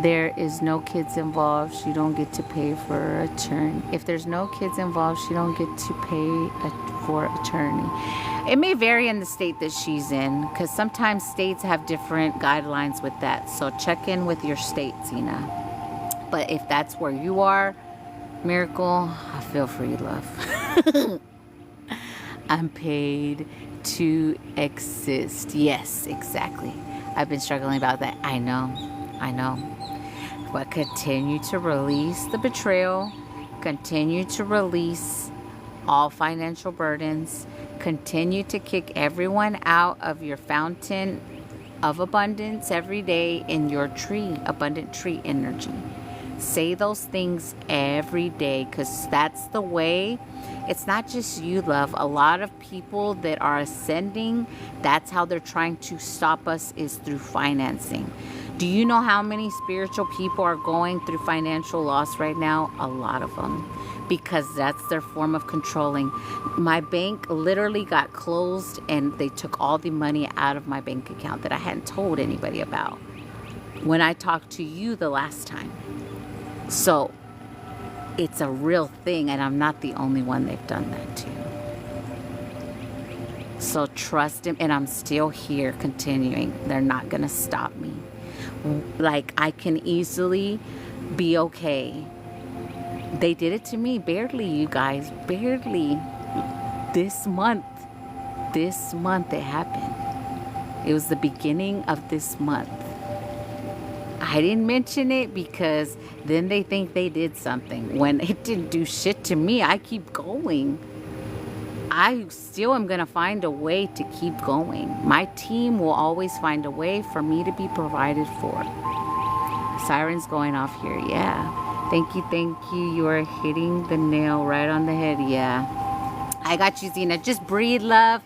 There is no kids involved. She don't get to pay for attorney. If there's no kids involved, she don't get to pay for attorney. It may vary in the state that she's in, because sometimes states have different guidelines with that. So check in with your state, Zena. But if that's where you are, Miracle, I feel for you, love. I'm paid to exist. Yes, exactly. I've been struggling about that. I know. But continue to release the betrayal. Continue to release all financial burdens. Continue to kick everyone out of your fountain of abundance every day in your tree, abundant tree energy. Say those things every day, because that's the way. It's not just you, love. A lot of people that are ascending, that's how they're trying to stop us, is through financing. Do you know how many spiritual people are going through financial loss right now? A lot of them. Because that's their form of controlling. My bank literally got closed, and they took all the money out of my bank account that I hadn't told anybody about when I talked to you the last time. So it's a real thing, and I'm not the only one they've done that to. So trust him, and I'm still here continuing. They're not gonna stop me. Like, I can easily be okay. They did it to me barely, you guys, barely. This month it happened. It was the beginning of this month. I didn't mention it because then they think they did something when it didn't do shit to me. I keep going. I still am going to find a way to keep going. My team will always find a way for me to be provided for. Sirens going off here. Yeah. Thank you. You are hitting the nail right on the head. Yeah. I got you, Zena. Just breathe, love.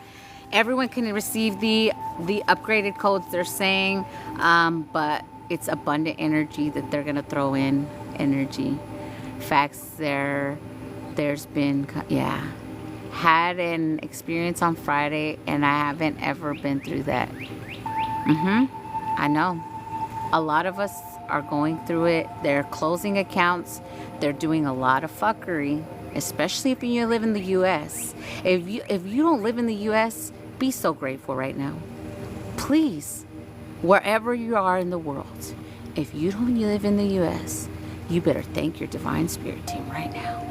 Everyone can receive the upgraded codes they're saying, but it's abundant energy that they're going to throw in. Energy. Facts there's been, yeah. Had an experience on Friday, and I haven't ever been through that. I know. A lot of us are going through it. They're closing accounts. They're doing a lot of fuckery, especially if you live in the U.S. If you don't live in the U.S., be so grateful right now. Please, wherever you are in the world, if you don't live in the U.S., you better thank your Divine Spirit team right now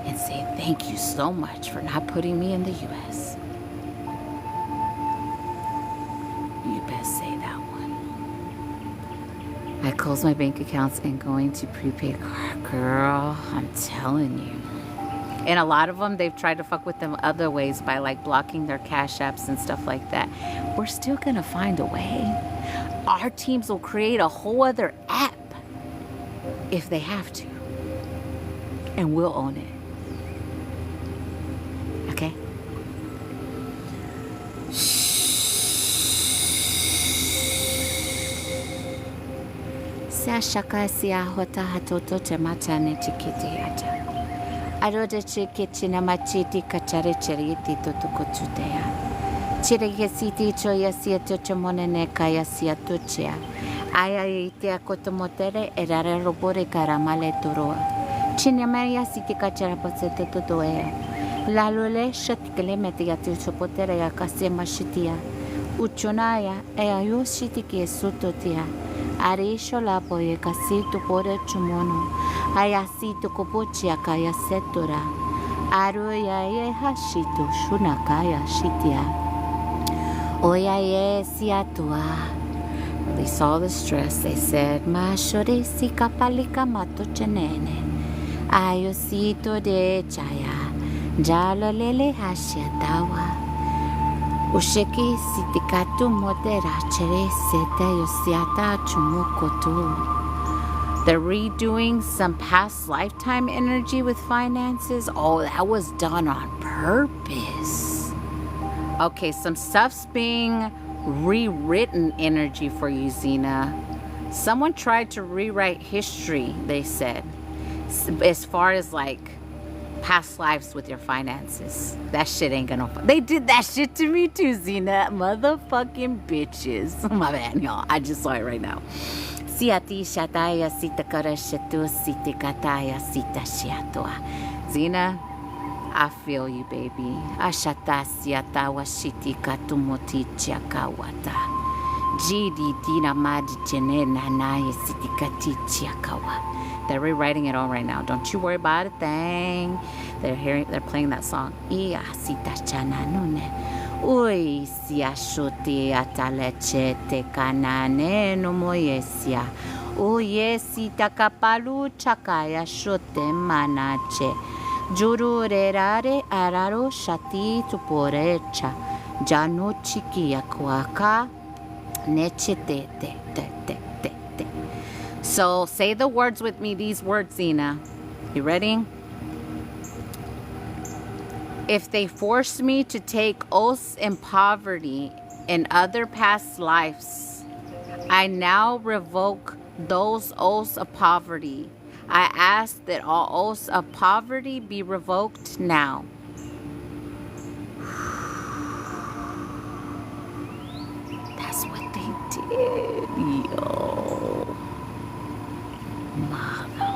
and say thank you so much for not putting me in the U.S. You best say that one. I closed my bank accounts and going to prepaid card. Girl, I'm telling you. And a lot of them, they've tried to fuck with them other ways by like blocking their cash apps and stuff like that. We're still going to find a way. Our teams will create a whole other app if they have to. And we'll own it. Okay? Sia shaka sia hota hatoto te mata ne tikiti ata. Aroda chikiti na machiti kachare cheriti tutukututea. Chirege siti choya sia tochomone ne kaya sia tuchia. Aya itia kotomotere erare robore karamale toroa. Chinyamaya siti kachara posete tutoea. Lalule shatikele metia tuchopotere ya kasema shitia. Uchonaya ea yoshiti ki esutotia. Arisho la boye kasito pore chumono. Ayasito kopochia kaya setora. Aruya ye hashito shunakaya shitia. Oya ye siatua. Release all the stress. They said, Mashori si kapalika mato chenene. Ayosito de chaya. Jalo lele hashiatawa. Usheki sitikatu modera chere sete yosiata chumukotu. They're redoing some past lifetime energy with finances. Oh, that was done on purpose. Okay, some stuff's being rewritten energy for you, Zena. Someone tried to rewrite history, they said, as far as like past lives with your finances. That shit ain't gonna. They did that shit to me too, Zena. Motherfucking bitches. My bad, y'all. I just saw it right now. Siati shataya sita karashetu siti kataya sita shiatoa. Zena, I feel you, baby. Ashata siatawa shiti katumoti chiakawata. Jidi dina madi jene nanaya siti kati chiakawa. They're rewriting it all right now. Don't you worry about a thing. They're playing that song. Ia sita chana nune. Ui sia shote ataleche te kanane no moyesia. Uye sita kapalu chakaya shote manache. Jururerare araro shati tuporecha. Jano chikia kuaka neche te. So say the words with me, these words, Zena. You ready? If they force me to take oaths in poverty in other past lives, I now revoke those oaths of poverty. I ask that all oaths of poverty be revoked now. That's what they did, yo. Motherfuckers.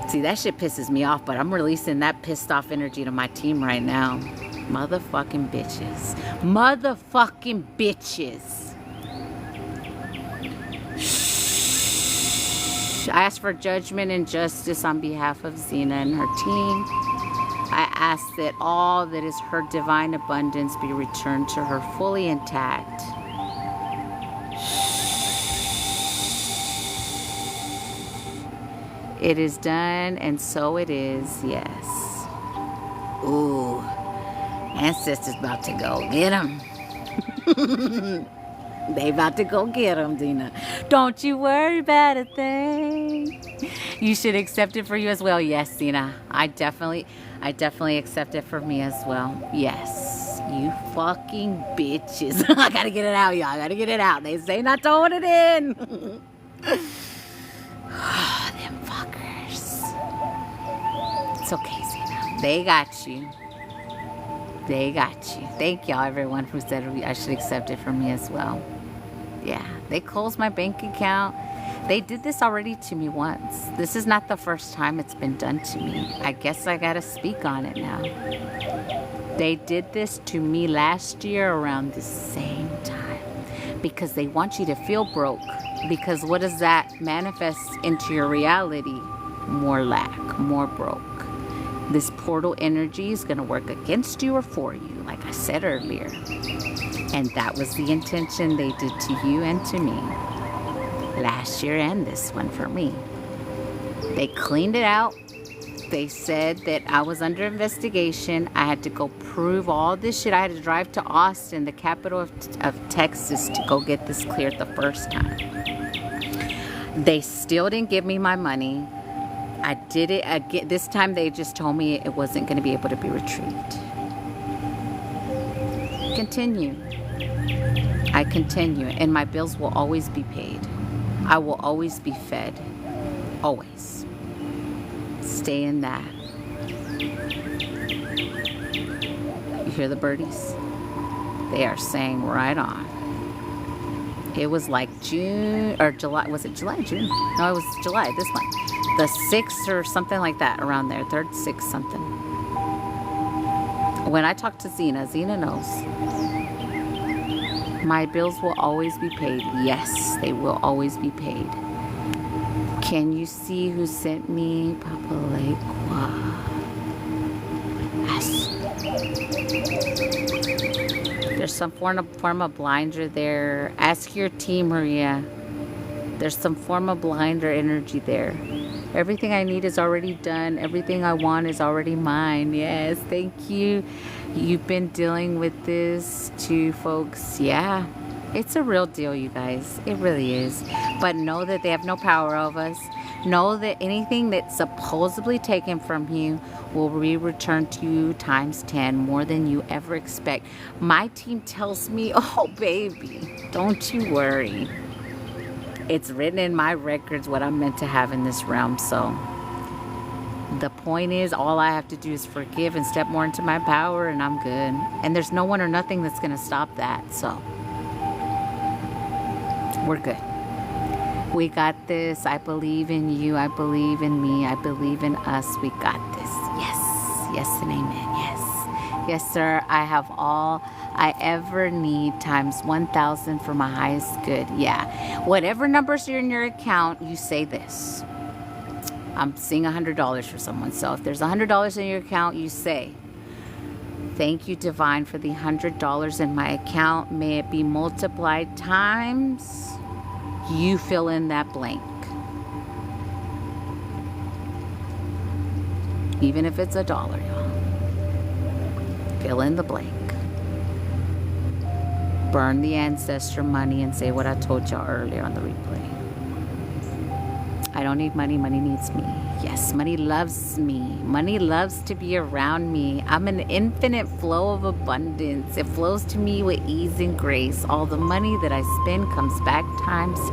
See, that shit pisses me off, but I'm releasing that pissed off energy to my team right now. Motherfucking bitches. Motherfucking bitches. I ask for judgment and justice on behalf of Xena and her team. I ask that all that is her divine abundance be returned to her fully intact. It is done, and so it is, yes. Ooh, ancestors about to go get him. They about to go get him, Dina. Don't you worry about a thing. You should accept it for you as well. Yes, Dina. I definitely accept it for me as well. Yes. You fucking bitches. I gotta get it out, y'all. I gotta get it out. They say not to hold it in. Them fuckers. It's okay, Xena. They got you. They got you. Thank y'all, everyone who said I should accept it for me as well. Yeah, they closed my bank account. They did this already to me once. This is not the first time it's been done to me. I guess I gotta speak on it now. They did this to me last year around the same time because they want you to feel broke. Because what does that manifest into your reality? More lack, more broke. This portal energy is going to work against you or for you, like I said earlier. And that was the intention they did to you and to me. Last year and this one for me. They cleaned it out. They said that I was under investigation. I had to go prove all this shit. I had to drive to Austin, the capital of Texas, to go get this cleared the first time. They still didn't give me my money. I did it again. This time they just told me it wasn't going to be able to be retrieved. Continue. I continue, and my bills will always be paid. I will always be fed. Always. Stay in that. You hear the birdies? They are saying right on. It was like June or July. Was it July? June? No, it was July, this month. The 6th or something like that, around there. 3rd, 6th, something. When I talk to Xena, Xena knows. My bills will always be paid. Yes, they will always be paid. Can you see who sent me Papa Lekwa? Yes. There's some form of blinder there. Ask your team, Maria. There's some form of blinder energy there. Everything I need is already done. Everything I want is already mine. Yes, thank you. You've been dealing with this too, folks. Yeah, it's a real deal, you guys. It really is. But know that they have no power over us. Know that anything that's supposedly taken from you will be returned to you times 10, more than you ever expect. My team tells me, oh, baby, don't you worry. It's written in my records what I'm meant to have in this realm. So the point is, all I have to do is forgive and step more into my power, and I'm good. And there's no one or nothing that's going to stop that. So we're good. We got this. I believe in you. I believe in me. I believe in us. We got this. Yes. Yes and amen. Yes. Yes, sir. I have all I ever need times 1,000 for my highest good. Yeah. Whatever numbers are in your account, you say this. I'm seeing $100 for someone. So if there's $100 in your account, you say, thank you, Divine, for the $100 in my account. May it be multiplied times. You fill in that blank. Even if it's $1, y'all. Fill in the blank. Burn the ancestor money and say what I told y'all earlier on the replay. I don't need money. Money needs me. Yes, money loves me. Money loves to be around me. I'm an infinite flow of abundance. It flows to me with ease and grace. All the money that I spend comes back times 10.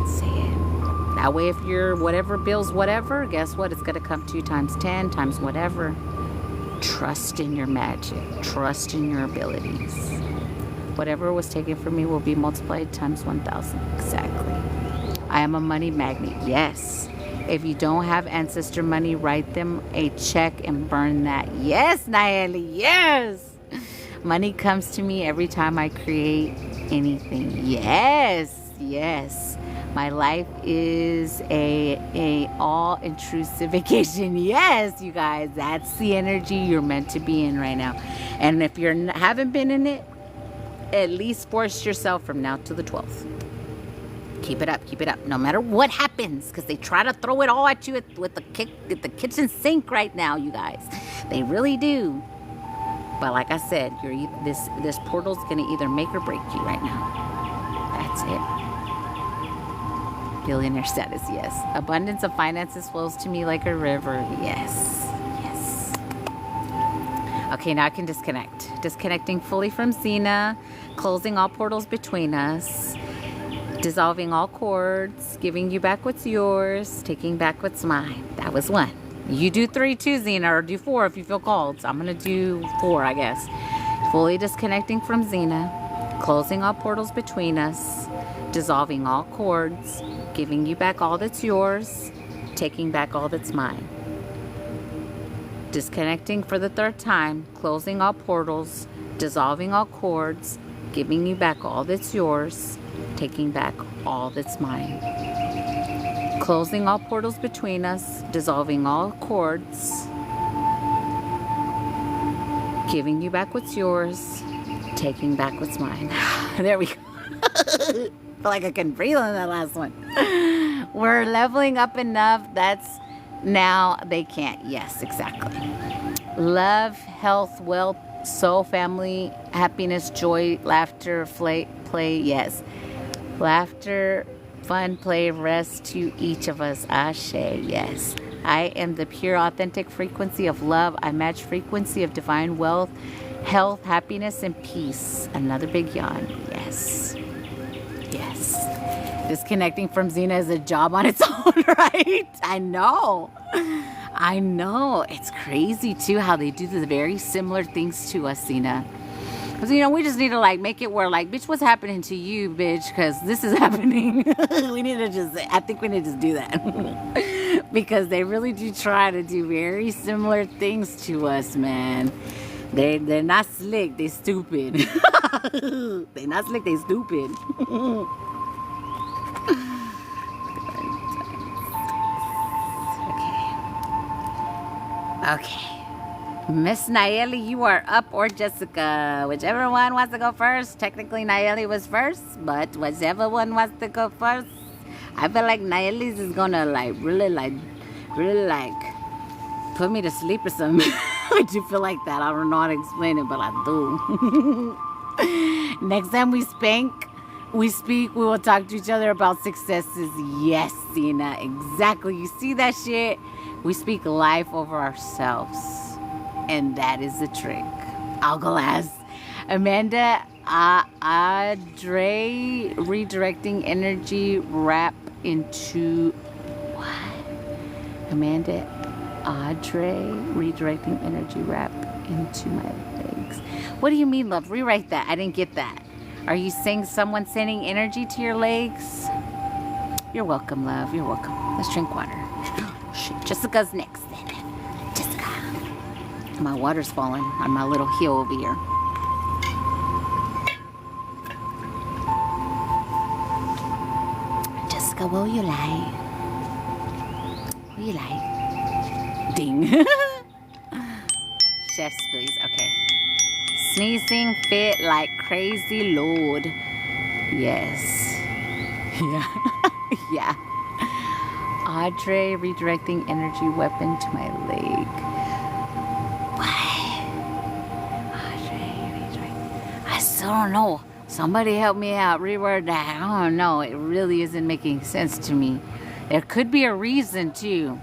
Say it. That way, if you're whatever bills, whatever, guess what? It's going to come to you times 10, times whatever. Trust in your magic. Trust in your abilities. Whatever was taken from me will be multiplied times 1,000. Exactly. I am a money magnet. Yes. If you don't have ancestor money, write them a check and burn that. Yes, Nayeli, yes. Money comes to me every time I create anything. Yes, yes. My life is a all intrusive vacation. Yes, you guys, that's the energy you're meant to be in right now. And if you haven't been in it, at least force yourself from now to the 12th. Keep it up, no matter what happens, because they try to throw it all at you with the kitchen sink right now, you guys. They really do. But like I said, this portal's gonna either make or break you right now. That's it. Billionaire status, yes. Abundance of finances flows to me like a river. Yes, yes. Okay, now I can disconnect. Disconnecting fully from Zena, closing all portals between us, dissolving all cords, giving you back what's yours, taking back what's mine. That was 1. You do 3 too, Zena, or do 4 if you feel called. So I'm gonna do 4, I guess. Fully disconnecting from Zena, closing all portals between us, dissolving all cords, giving you back all that's yours, taking back all that's mine. Disconnecting for the 3rd time, closing all portals, dissolving all cords, giving you back all that's yours, taking back all that's mine. Closing all portals between us, dissolving all cords, giving you back what's yours, taking back what's mine. There we go. I feel like I couldn't breathe on that last one. We're leveling up enough. That's now they can't. Yes, exactly. Love, health, wealth, soul, family, happiness, joy, laughter, play. Yes. Laughter, fun, play, rest to each of us. Ashe, yes. I am the pure, authentic frequency of love. I match frequency of divine wealth, health, happiness, and peace. Another big yawn. Yes. Yes. Disconnecting from Zena is a job on its own, right? I know. It's crazy, too, how they do the very similar things to us, Zena. Because, we just need to, make it where, bitch, what's happening to you, bitch? Because this is happening. I think we need to just do that. Because they really do try to do very similar things to us, man. They're not slick, they stupid. They're not slick, they stupid. Okay. Miss Nayeli, you are up, or Jessica. Whichever one wants to go first. Technically, Nayeli was first, but whichever one wants to go first. I feel like Nayeli's is gonna really put me to sleep or something. I do feel like that. I don't know how to explain it, but I do. Next time we speak, we will talk to each other about successes. Yes, Zena, exactly. You see that shit? We speak life over ourselves. And that is the trick. I'll go last. Amanda, Adre, redirecting energy wrap into... What? Amanda, Adre, redirecting energy wrap into my legs. What do you mean, love? Rewrite that. I didn't get that. Are you saying someone's sending energy to your legs? You're welcome, love. You're welcome. Let's drink water. Shit. Jessica's next then. Jessica. My water's falling on my little heel over here. Jessica, what will you like? What will you like? Ding. Chefs, please. Okay. Sneezing fit like crazy, Lord. Yes. Yeah. Yeah. Audrey redirecting energy weapon to my leg. What? Audrey redirecting. I still don't know. Somebody help me out. Reword that. I don't know. It really isn't making sense to me. There could be a reason too.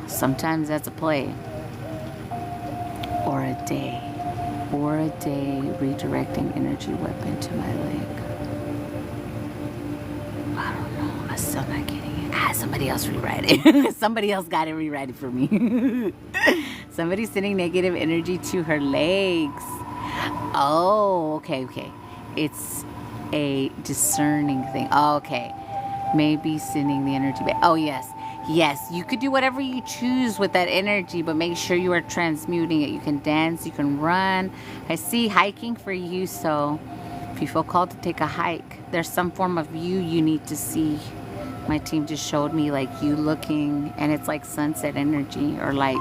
Sometimes that's a play. Or a day. Or a day redirecting energy weapon to my leg. I don't know. I'm still not getting it. Somebody else rewrite it. Somebody else got it. Rewrite it for me. Somebody's sending negative energy to her legs. Oh, okay. It's a discerning thing. Oh, okay. Maybe sending the energy back. Oh, yes. Yes, you could do whatever you choose with that energy, but make sure you are transmuting it. You can dance, you can run. I see hiking for you, so if you feel called to take a hike, there's some form of you need to see. My team just showed me like you looking, and it's like sunset energy, or like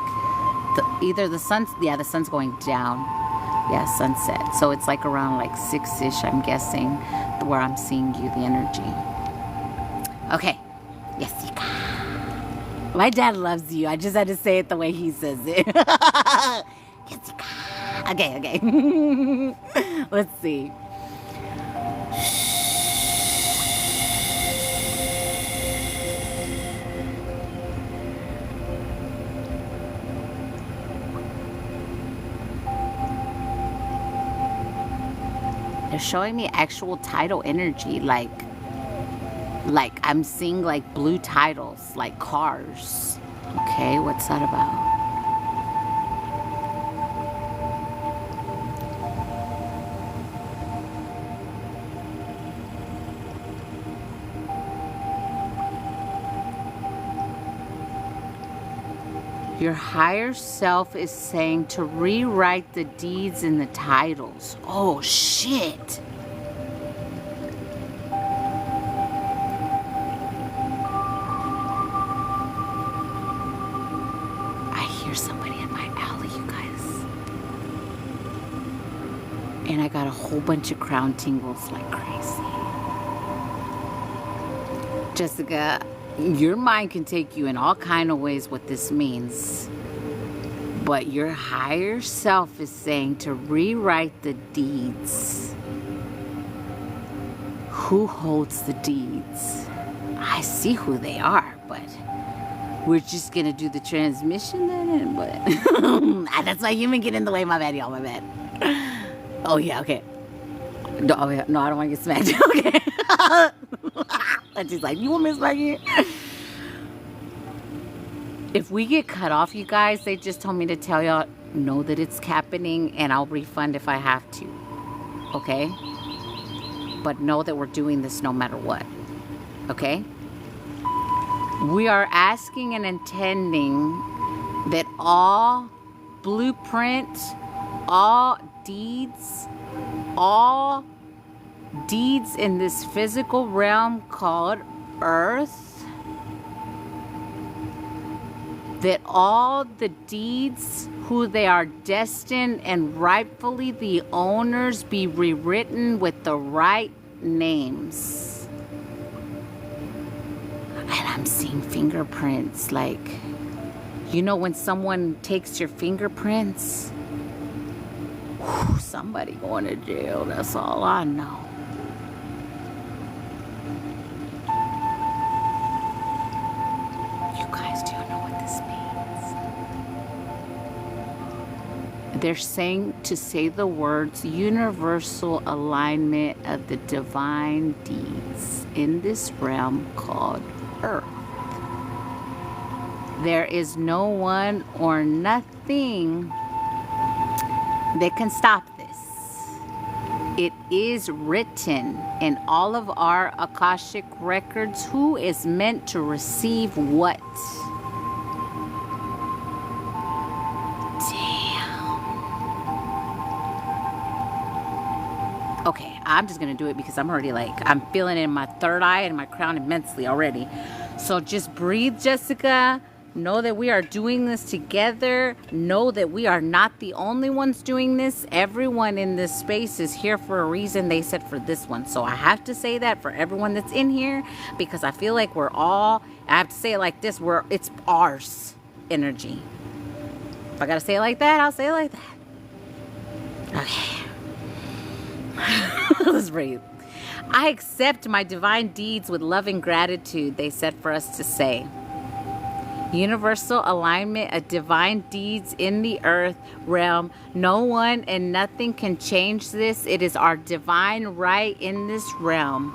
either the sun's going down. Yeah, sunset. So it's like around like 6-ish, I'm guessing, where I'm seeing you, the energy. Okay. Yes, Yesika. My dad loves you. I just had to say it the way he says it. Yesika. Okay. Let's see. They're showing me actual tidal energy, like I'm seeing like blue titles, like cars. Okay, what's that about? Your higher self is saying to rewrite the deeds in the titles. Oh, shit. I hear somebody in my alley, you guys. And I got a whole bunch of crown tingles like crazy. Jessica, your mind can take you in all kind of ways what this means, but your higher self is saying to rewrite the deeds. Who holds the deeds? I see who they are, but we're just gonna do the transmission then. But that's my human get in the way. My bad, y'all. My bad. Oh yeah, okay. No, I don't want to get smacked. Okay. And she's like, you want me to smack you? If we get cut off, you guys, they just told me to tell y'all, know that it's happening, and I'll refund if I have to. Okay? But know that we're doing this no matter what. Okay? We are asking and intending that all blueprint, all deeds in this physical realm called Earth, that all the deeds who they are destined and rightfully the owners be rewritten with the right names. And I'm seeing fingerprints, like, you know when someone takes your fingerprints? Whew, somebody going to jail, that's all I know. You guys, do you know what this means? They're saying to say the words universal alignment of the divine deeds in this realm called Earth. There is no one or nothing that can stop this. It is written in all of our Akashic records who is meant to receive what. Damn. Okay, I'm just gonna do it because I'm already like, I'm feeling it in my third eye and my crown immensely already. So just breathe, Jessica. Know that we are doing this together. Know that we are not the only ones doing this. Everyone in this space is here for a reason. They said for this one. So I have to say that for everyone that's in here, because I feel like we're all, I have to say it like this, it's ours energy. If I gotta say it like that, I'll say it like that. Okay. Let's breathe. I accept my divine deeds with love and gratitude, they said for us to say. Universal alignment of divine deeds in the earth realm. No one and nothing can change this. It is our divine right in this realm.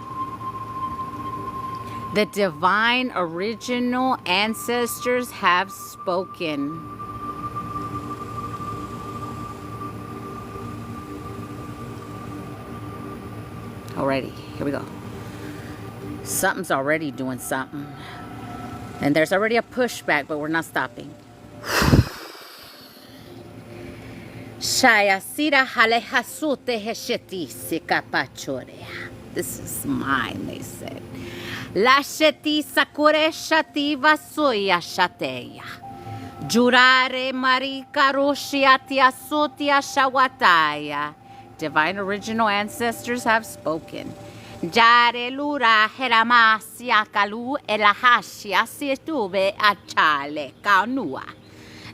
The divine original ancestors have spoken. Alrighty, here we go. Something's already doing something. And there's already a pushback, but we're not stopping. This is mine, they said. Lasheti sakure shati vasoya shateya. Jurare marika roshiatia sotia shawataya. Divine original ancestors have spoken. Jare lura heramasia kalu elahashia sitube achale kanua.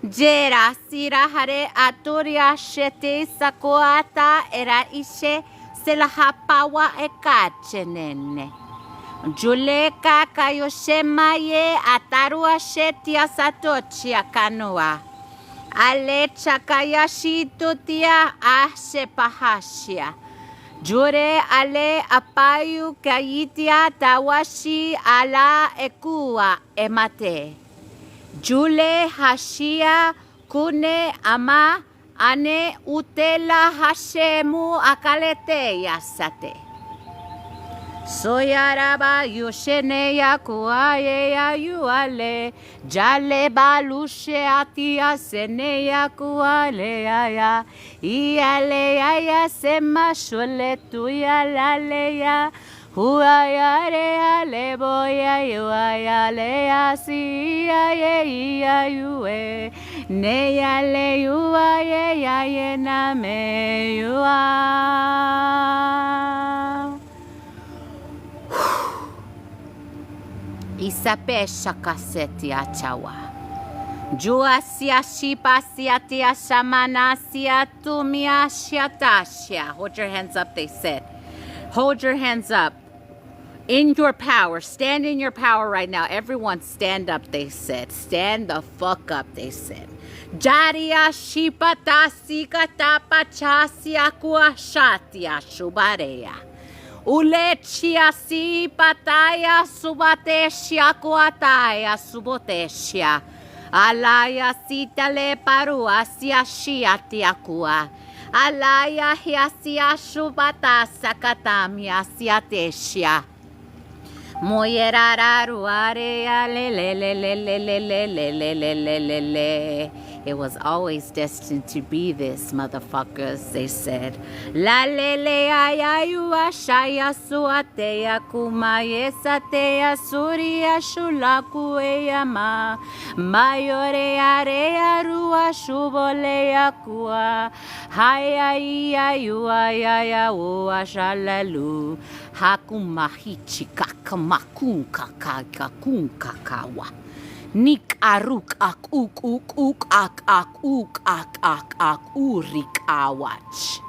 Jera sira hare atoria shete sakoata era ishe selahapawa ekachenene. Juleka kayoshema ye atarua shetia satochia kanua. Ale chakayashi tutia ashe pahashia. Jure ale apayu kayitia tawashi ala ekua emate. Jule hashia kune ama ane utela hashemu akalete yasate. Soyaraba yushene ya kuaye ya yuale. Jale balushe atia sene ya kuale ya. Iale ya sema shole tuya lale ya. Huaya re ale boya yuaya le ya si ya ye yue. Ne ya le yuaya ya ye na me yua. Isapesha kasetia chawa. Juasia shipasia tia shamanasia tumia shiatashia. Hold your hands up, they said. Hold your hands up. In your power. Stand in your power right now. Everyone stand up, they said. Stand the fuck up, they said. Jaria shipatasi katapachasia kuashatia shubarea. Ulechia si pataya subateshia kuataya suboteshia. Alaya sitale parua sia shiatiakua. Alaya hiasia shubata sakatamia siateshia. Moyerararuarea le. It was always destined to be this, motherfuckers, they said. La lele ayayua shaya suateya kumayesateya suria shulakueya ma. Mayorea rea rua shuboleya kua. Hayaya yua yaya ua shalalu. Hakumahichi kakamakun kakakakun kakawa. Nik aruk ak uk ak urik awach.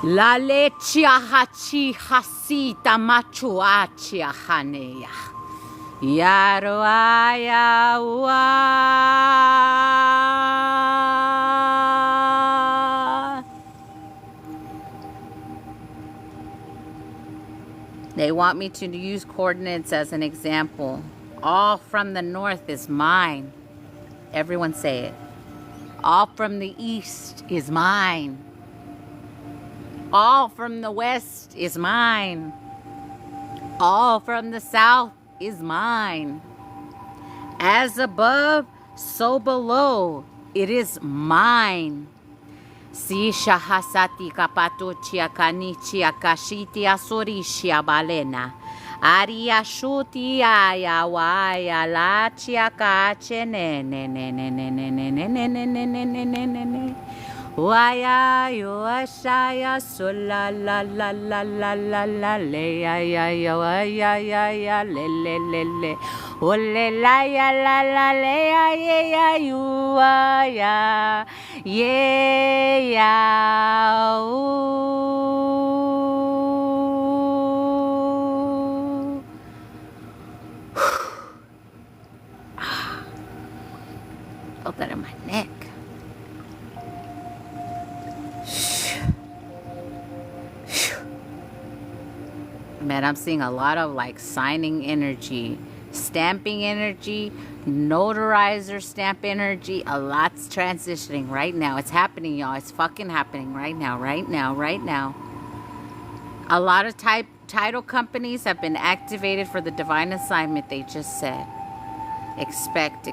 La lechia hachi hasita machuachia haneya. Yaroaya wa. They want me to use coordinates as an example. All from the north is mine. Everyone say it. All from the east is mine. All from the west is mine. All from the south is mine. As above, so below, it is mine. Si shahasati kapatochia kanichia kashitia sorishia balena. Aria shuti aya waya la chia kache ne waya yo ashaya sola la le ya waya le ole la ya le ya you ya felt that in my neck. Man, I'm seeing a lot of like signing energy, stamping energy, notarizer stamp energy. A lot's transitioning right now. It's happening, y'all. It's fucking happening right now. A lot of type title companies have been activated for the divine assignment they just said. Expect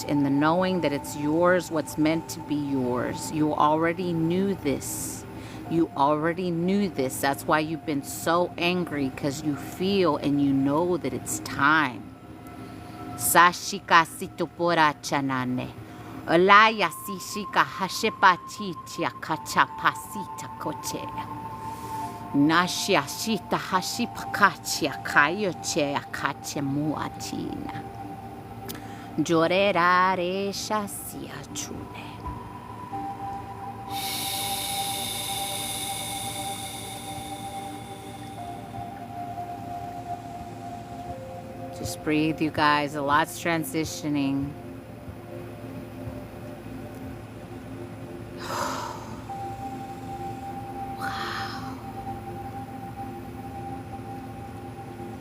in the knowing that it's yours, what's meant to be yours. You already knew this. You already knew this. That's why you've been so angry, because you feel and you know that it's time. Sashika situpora chanane. Olaya sishika hashepachitia kachapasita kochea. Nashia shita hashipakachia kayochea kachemuachina. Jorerare shasia chune. Just breathe, you guys. A lot's transitioning. Wow.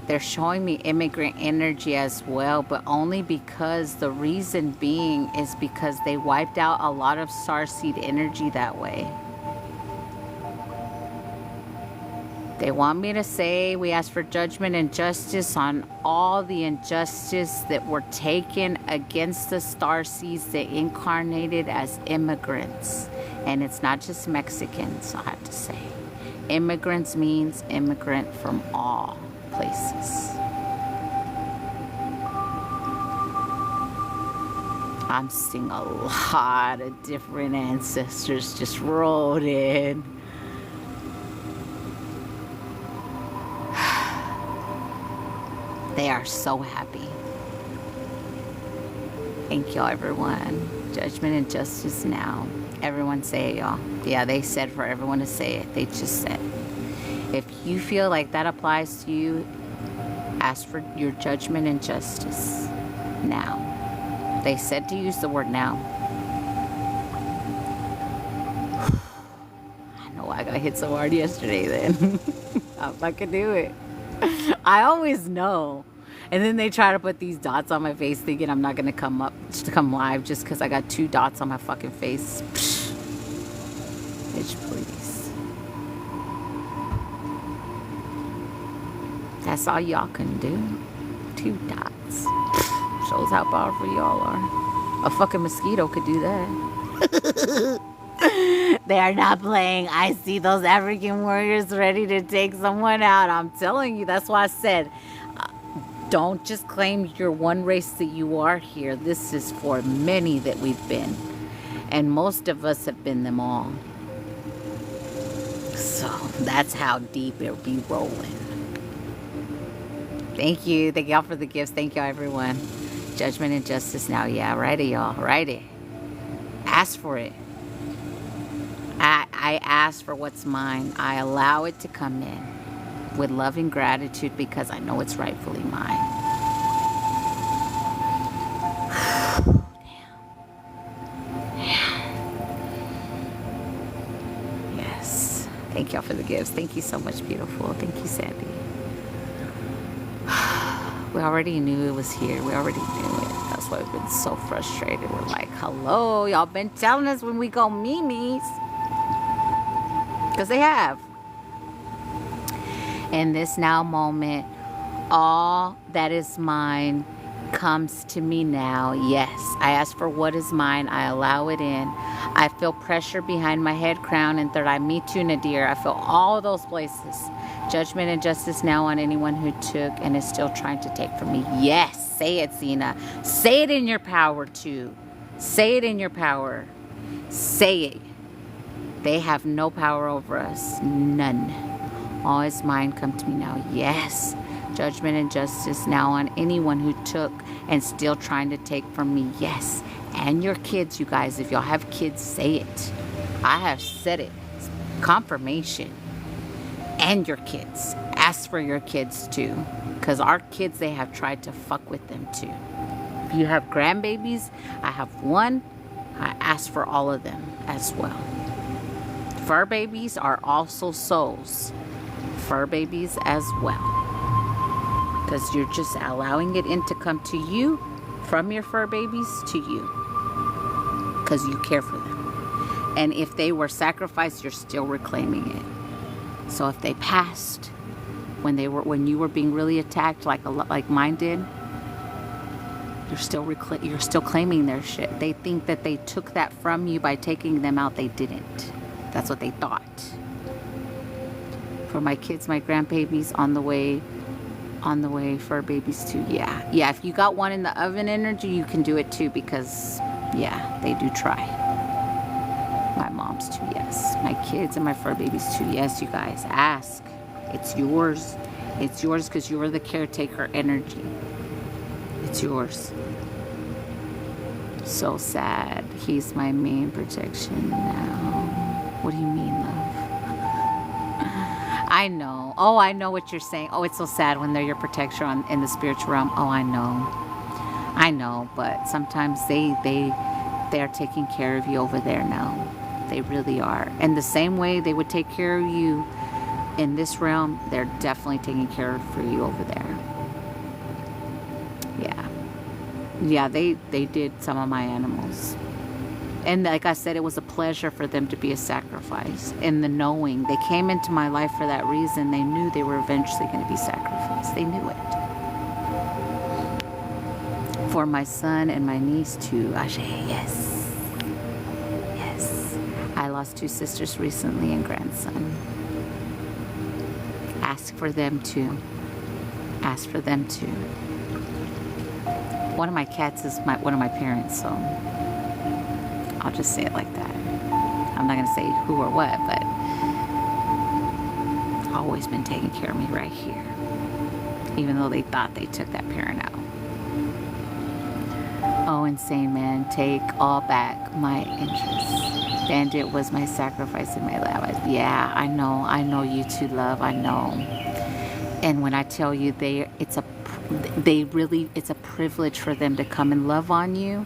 They're showing me immigrant energy as well, but only because the reason being is because they wiped out a lot of starseed energy that way. They want me to say we ask for judgment and justice on all the injustice that were taken against the starseeds that incarnated as immigrants. And it's not just Mexicans, I have to say. Immigrants means immigrant from all places. I'm seeing a lot of different ancestors just rolled in. They are so happy. Thank y'all, everyone. Judgment and justice now. Everyone say it, y'all. Yeah, they said for everyone to say it. They just said. If you feel like that applies to you, ask for your judgment and justice now. They said to use the word now. I know I got hit so hard yesterday then. I'll fucking do it. I always know. And then they try to put these dots on my face thinking I'm not going to come live just because I got 2 dots on my fucking face. Bitch, please. That's all y'all can do. 2 dots. Shows how powerful y'all are. A fucking mosquito could do that. They are not playing. I see those African warriors ready to take someone out. I'm telling you, that's why I said, don't just claim you're one race that you are here. This is for many that we've been. And most of us have been them all. So that's how deep it'll be rolling. Thank you. Thank y'all for the gifts. Thank y'all, everyone. Judgment and justice now. Yeah, write it, y'all. Write it. Ask for it. I ask for what's mine. I allow it to come in with love and gratitude because I know it's rightfully mine. Yes. Thank y'all for the gifts. Thank you so much, beautiful. Thank you, Sandy. We already knew it was here. We already knew it. That's why we've been so frustrated. We're like, hello, y'all been telling us when we go memes. Because they have. In this now moment, all that is mine comes to me now. Yes, I ask for what is mine. I allow it in. I feel pressure behind my head, crown, and third eye. Me too, Nadir. I feel all of those places. Judgment and justice now on anyone who took and is still trying to take from me. Yes, say it, Zena. Say it in your power too. Say it in your power. Say it. They have no power over us. None. All is mine come to me now. Yes. Judgment and justice now on anyone who took and still trying to take from me. Yes. And your kids, you guys. If y'all have kids, say it. I have said it. It's confirmation. And your kids. Ask for your kids too. Because our kids, they have tried to fuck with them too. If you have grandbabies, I have one. I ask for all of them as well. Fur babies are also souls. Fur babies as well. Because you're just allowing it in to come to you from your fur babies to you. Because you care for them. And if they were sacrificed, you're still reclaiming it. So if they passed, when you were being really attacked like mine did. You're still claiming their shit. They think that they took that from you by taking them out. They didn't. That's what they thought. For my kids, my grandbabies on the way for babies too. Yeah, if you got one in the oven energy, you can do it too, because yeah, they do try. My mom's too, yes. My kids and my fur babies too, yes. You guys, ask. It's yours. It's yours because you're the caretaker energy. It's yours. So sad. He's my main protection now. What do you mean, love? I know. Oh, I know what you're saying. Oh, it's so sad when they're your protection in the spiritual realm. Oh, I know. But sometimes they're taking care of you over there now. They really are. And the same way they would take care of you in this realm, they're definitely taking care of for you over there. Yeah, they did some of my animals. And like I said, it was a pleasure for them to be a sacrifice. And the knowing, they came into my life for that reason. They knew they were eventually going to be sacrificed. They knew it. For my son and my niece too, Ashe, yes. Yes. I lost 2 sisters recently and grandson. Ask for them too. Ask for them too. One of my cats is one of my parents, so I'll just say it like that. I'm not going to say who or what, but always been taking care of me right here. Even though they thought they took that parent out. Oh, insane man, take all back my interest. Bandit was my sacrifice in my lab. Yeah, I know you too, love, I know. And when I tell you it's a privilege for them to come and love on you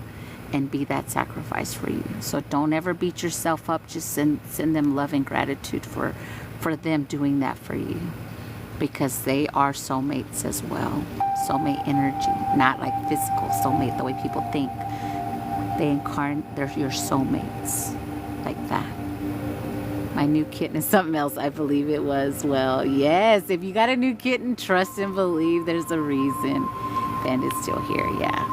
and be that sacrifice for you. So don't ever beat yourself up. Just send them love and gratitude for them doing that for you, because they are soulmates as well. Soulmate energy, not like physical soulmate the way people think. They incarnate, they're your soulmates like that. My new kitten is something else, I believe it was. Well, yes, if you got a new kitten, trust and believe there's a reason. Bandit's still here, yeah.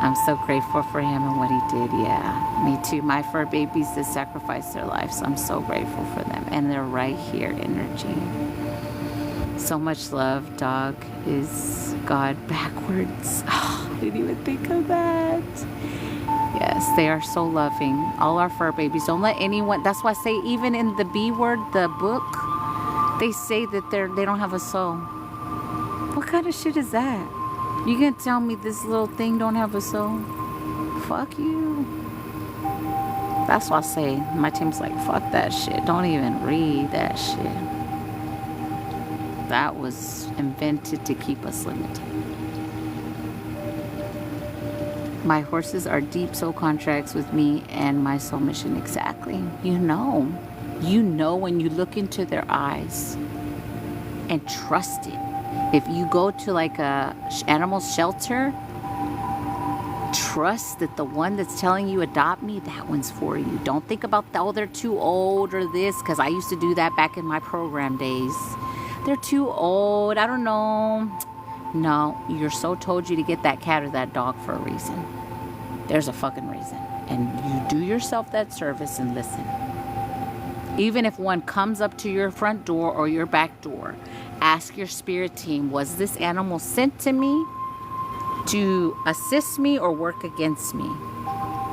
I'm so grateful for him and what he did, yeah. Me too. My fur babies did sacrifice their lives, so I'm so grateful for them. And they're right here, energy. So much love. Dog is God backwards. Oh, I didn't even think of that. Yes, they are so loving. All our fur babies. Don't let anyone... That's why I say even in the B word, the book, they say that they don't have a soul. What kind of shit is that? You gonna tell me this little thing don't have a soul? Fuck you. That's why I say, my team's like, fuck that shit. Don't even read that shit. That was invented to keep us limited. My horses are deep soul contracts with me and my soul mission. Exactly. You know when you look into their eyes and trust it. If you go to like a animal shelter, trust that the one that's telling you adopt me, that one's for you. Don't think about, oh, they're too old or this, because I used to do that back in my program days. They're too old, I don't know. No, your soul told you to get that cat or that dog for a reason. There's a fucking reason. And you do yourself that service and listen. Even if one comes up to your front door or your back door, ask your spirit team, was this animal sent to me to assist me or work against me?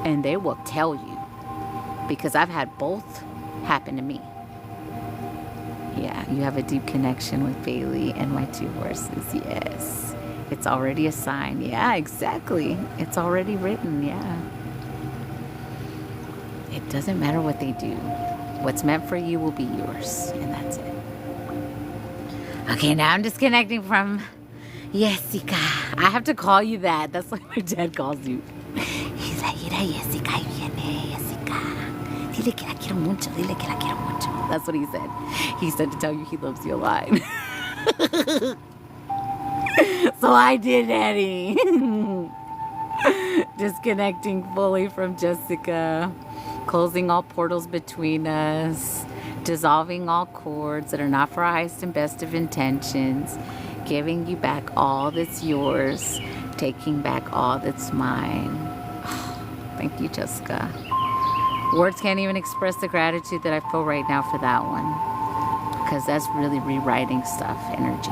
And they will tell you, because I've had both happen to me. Yeah, you have a deep connection with Bailey and my 2 horses. Yes, it's already a sign. Yeah, exactly. It's already written. Yeah. It doesn't matter what they do. What's meant for you will be yours, and that's it. Okay, now I'm disconnecting from Jessica. I have to call you that. That's like my dad calls you. He's like, mira, Jessica, ahí viene, Jessica. Dile que la quiero mucho, dile que la quiero mucho. That's what he said. He said to tell you he loves you a lot. So I did, Eddie. Disconnecting fully from Jessica. Closing all portals between us. dissolving all cords that are not for our highest and best of intentions, giving you back all that's yours, taking back all that's mine. Thank you, Jessica. Words can't even express the gratitude that I feel right now for that one, because that's really rewriting stuff, energy.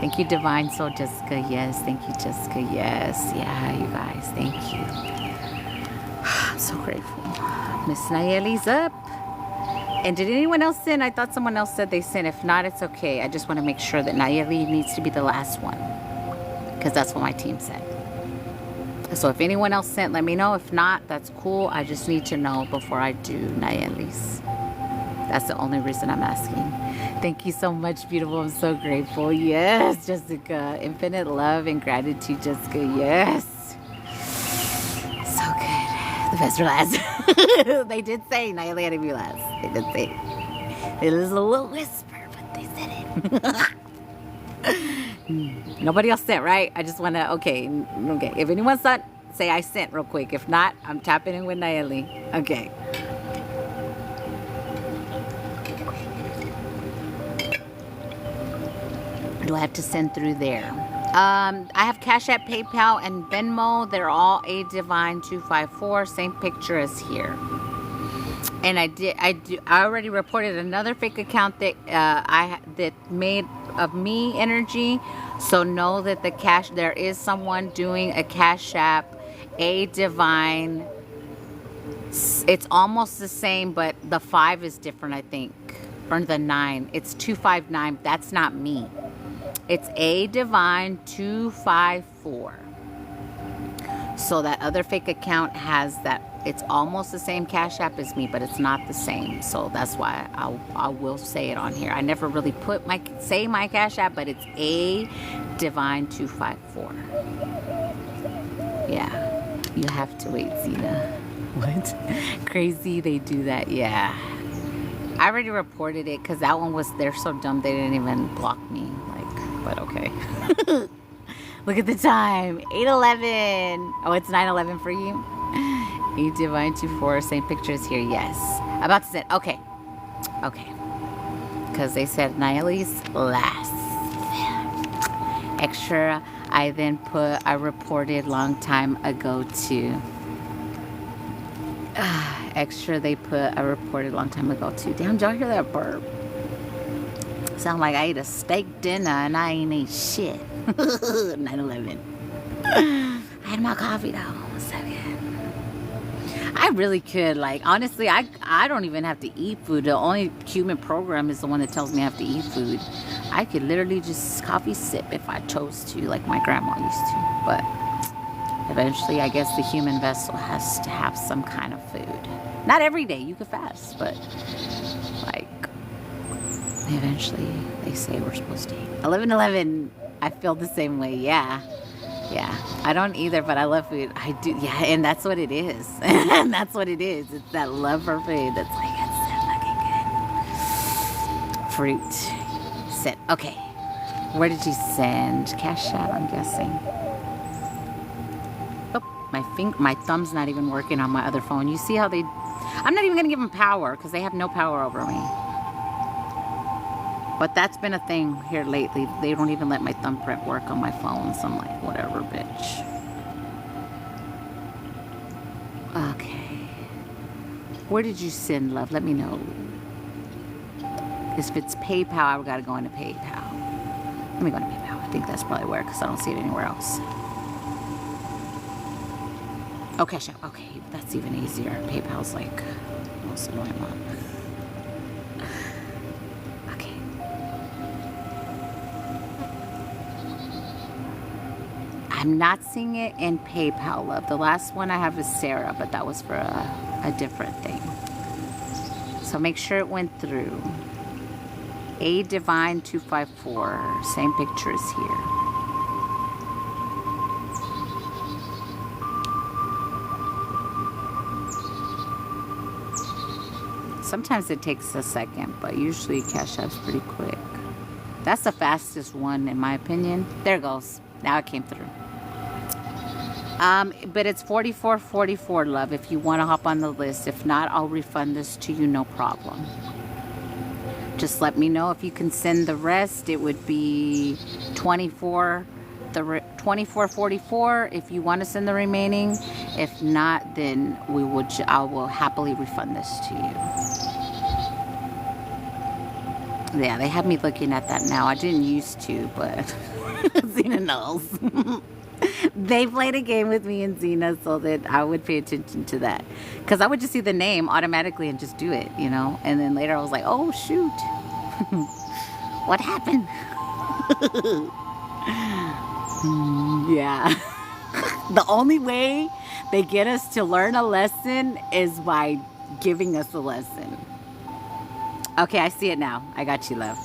Thank you, Divine Soul, Jessica. Yes, thank you, Jessica. Yes, yeah, you guys, thank you. I'm so grateful. Miss Nayeli's up. And did anyone else send? I thought someone else said they sent. If not, it's okay. I just want to make sure that Nayeli needs to be the last one, because that's what my team said. So if anyone else sent, let me know. If not, that's cool. I just need to know before I do Nayeli's. That's the only reason I'm asking. Thank you so much, beautiful. I'm so grateful. Yes, Jessica. Infinite love and gratitude, Jessica. Yes. So good. The best for last. They did say Nayeli had to be last. They did say it. It was a little whisper, but they said it. Nobody else sent, right? I just want to, okay. If anyone sent, say I sent real quick. If not, I'm tapping in with Nayeli. Okay. Do I have to send through there? I have Cash App, PayPal, and Venmo. They're all A Divine 254. Same picture as here. And I already reported another fake account that that made of me energy. So know that there is someone doing a Cash App, A Divine. It's almost the same, but the 5 is different, I think, or the 9. It's 259. That's not me. It's A Divine 254. So that other fake account has that. It's almost the same Cash App as me, but it's not the same. So that's why I will say it on here. I never really put my Cash App, but it's A Divine 254. Yeah, you have to wait, Zena. What? Crazy, they do that. Yeah, I already reported it because that one was. They're so dumb they didn't even block me. But okay. Look at the time. 8:11. Oh, it's 9:11 for you. A Divine 24. Same pictures here. Yes. About to send. Okay. Okay. Because they said Nayeli's last. Extra. I then put. I reported long time ago too. Extra. They put. I reported long time ago too. Damn, did y'all hear that burp? Sound like I ate a steak dinner and I ain't ate shit. 9/11. I had my coffee though. So good. I really could, like, honestly, I don't even have to eat food. The only human program is the one that tells me I have to eat food. I could literally just coffee sip if I chose to, like my grandma used to. But eventually, I guess the human vessel has to have some kind of food. Not every day. You could fast, but like. Eventually, they say we're supposed to eat. 11/11. I feel the same way. Yeah. I don't either, but I love food. I do. Yeah, and that's what it is. And that's what it is. It's that love for food that's like, it's so fucking good. Fruit. Sit. Okay. Where did you send? Cash App, I'm guessing. Oh, my thumb's not even working on my other phone. You see how they... I'm not even going to give them power because they have no power over me. But that's been a thing here lately. They don't even let my thumbprint work on my phone. So I'm like, whatever, bitch. Okay. Where did you send, love? Let me know. If it's PayPal, I gotta go into PayPal. Let me go into PayPal. I think that's probably where, because I don't see it anywhere else. Okay, okay, that's even easier. PayPal's like most annoying one. I'm not seeing it in PayPal, love. The last one I have is Sarah, but that was for a different thing. So make sure it went through. A Divine 254. Same picture as here. Sometimes it takes a second, but usually Cash App's pretty quick. That's the fastest one, in my opinion. There it goes. Now it came through. But it's 44.44, love, if you want to hop on the list. If not, I'll refund this to you, no problem. Just let me know if you can send the rest. It would be 24.44 if you want to send the remaining. If not, then I will happily refund this to you. Yeah, they have me looking at that now. I didn't used to, but Zena knows. They played a game with me and Zena so that I would pay attention to that. Because I would just see the name automatically and just do it, you know? And then later I was like, oh, shoot. What happened? Yeah. The only way they get us to learn a lesson is by giving us a lesson. Okay, I see it now. I got you, love.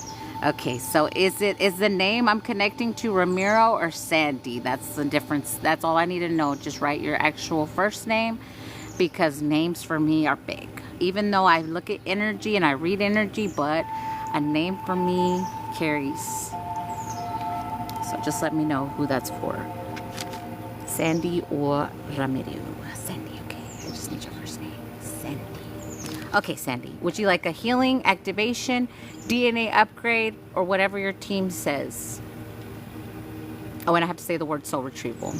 Okay, so is the name I'm connecting to Ramiro or Sandy? That's the difference. That's all I need to know. Just write your actual first name, because names for me are big. Even though I look at energy and I read energy, but a name for me carries. So just let me know who that's for. Sandy or Ramiro. Sandy, okay. I just need your first name. Sandy. Okay, Sandy. Would you like a healing, activation, DNA upgrade, or whatever your team says? Oh, and I have to say the word soul retrieval.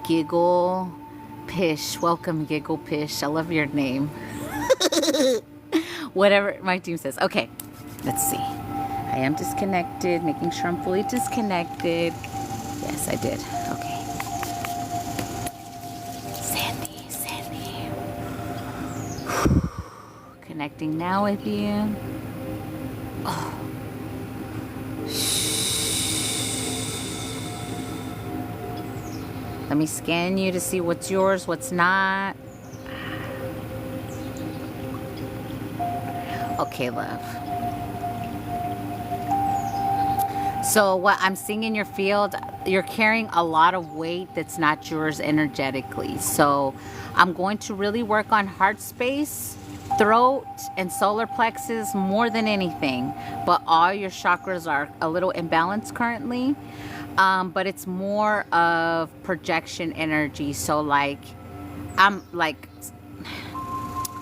Giggle Pish. Welcome, Giggle Pish. I love your name. Whatever my team says. Okay, let's see. I am disconnected, making sure I'm fully disconnected. Yes, I did. Okay. Sandy. Connecting now with you. Oh. Let me scan you to see what's yours, what's not. Okay, love. So what I'm seeing in your field, you're carrying a lot of weight that's not yours energetically. So I'm going to really work on heart space, throat, and solar plexus more than anything. But all your chakras are a little imbalanced currently. But it's more of projection energy. So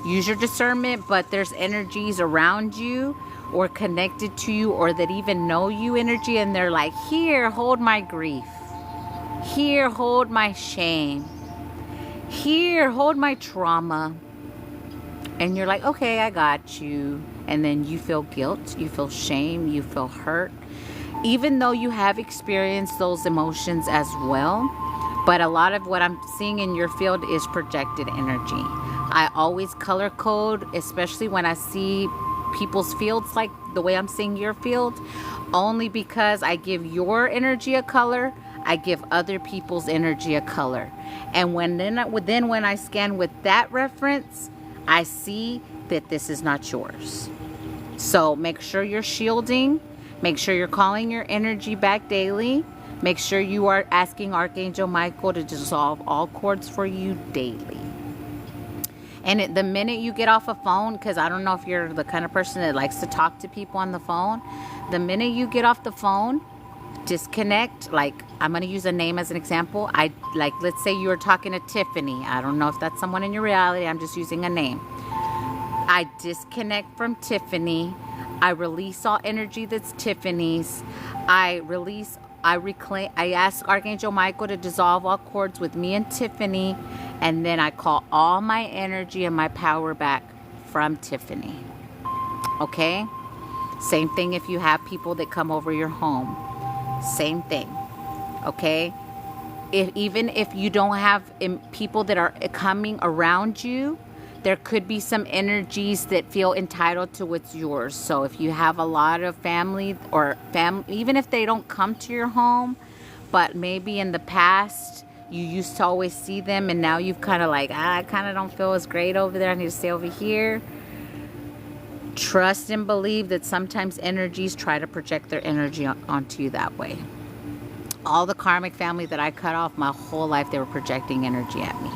use your discernment, but there's energies around you or connected to you or that even know you energy, and they're like, here, hold my grief. Here, hold my shame. Here, hold my trauma. And you're like, okay, I got you. And then you feel guilt, you feel shame, you feel hurt. Even though you have experienced those emotions as well, but a lot of what I'm seeing in your field is projected energy. I always color code, especially when I see people's fields like the way I'm seeing your field, only because I give your energy a color, I give other people's energy a color. And then when I scan with that reference, I see that this is not yours. So make sure you're shielding. Make sure you're calling your energy back daily. Make sure you are asking Archangel Michael to dissolve all cords for you daily. And the minute you get off a phone, because I don't know if you're the kind of person that likes to talk to people on the phone, the minute you get off the phone, disconnect. Like, I'm going to use a name as an example. Let's say you were talking to Tiffany. I don't know if that's someone in your reality. I'm just using a name. I disconnect from Tiffany. I release all energy that's Tiffany's. I ask Archangel Michael to dissolve all cords with me and Tiffany, and then I call all my energy and my power back from Tiffany. Okay? Same thing if you have people that come over your home. Same thing. Okay? Even if you don't have people that are coming around you, there could be some energies that feel entitled to what's yours. So if you have a lot of family, even if they don't come to your home, but maybe in the past you used to always see them and now you've kind of like, I kind of don't feel as great over there, I need to stay over here. Trust and believe that sometimes energies try to project their energy onto you that way. All the karmic family that I cut off my whole life, they were projecting energy at me.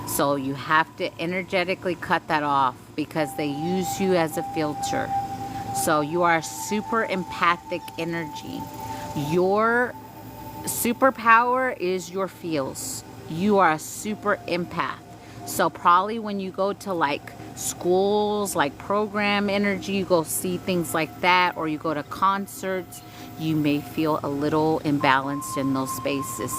So you have to energetically cut that off because they use you as a filter. So you are super empathic energy. Your superpower is your feels. you are a super empath. So probably when you go to like schools, like program energy, you go see things like that, or you go to concerts, you may feel a little imbalanced in those spaces.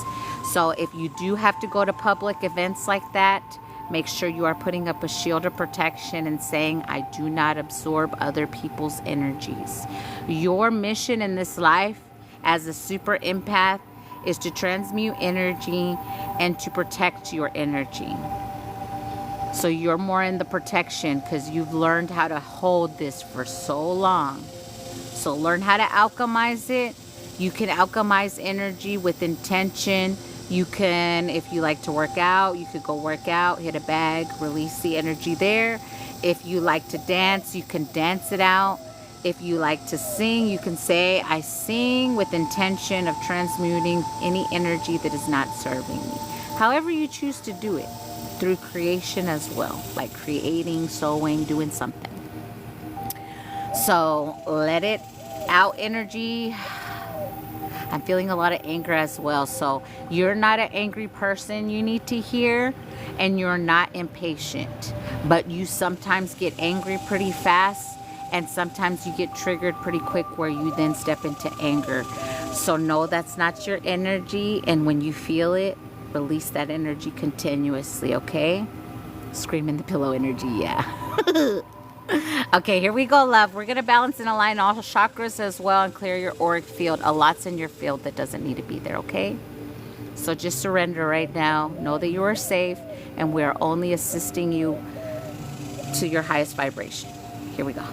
So if you do have to go to public events like that, make sure you are putting up a shield of protection and saying, I do not absorb other people's energies. Your mission in this life as a super empath is to transmute energy and to protect your energy. So you're more in the protection because you've learned how to hold this for so long. So learn how to alchemize it. You can alchemize energy with intention. You can, if you like to work out, you could go work out, hit a bag, release the energy there. If you like to dance, you can dance it out. If you like to sing, you can say, I sing with intention of transmuting any energy that is not serving me. However you choose to do it, through creation as well, like creating, sewing, doing something. So let it out energy. I'm feeling a lot of anger as well. So you're not an angry person, you need to hear, and you're not impatient. But you sometimes get angry pretty fast, and sometimes you get triggered pretty quick where you then step into anger. So no, that's not your energy, and when you feel it, release that energy continuously, okay? Scream in the pillow energy, yeah. Okay, here we go, love. We're going to balance and align all chakras as well and clear your auric field. A lot's in your field that doesn't need to be there, okay? So just surrender right now. Know that you are safe, and we are only assisting you to your highest vibration. Here we go.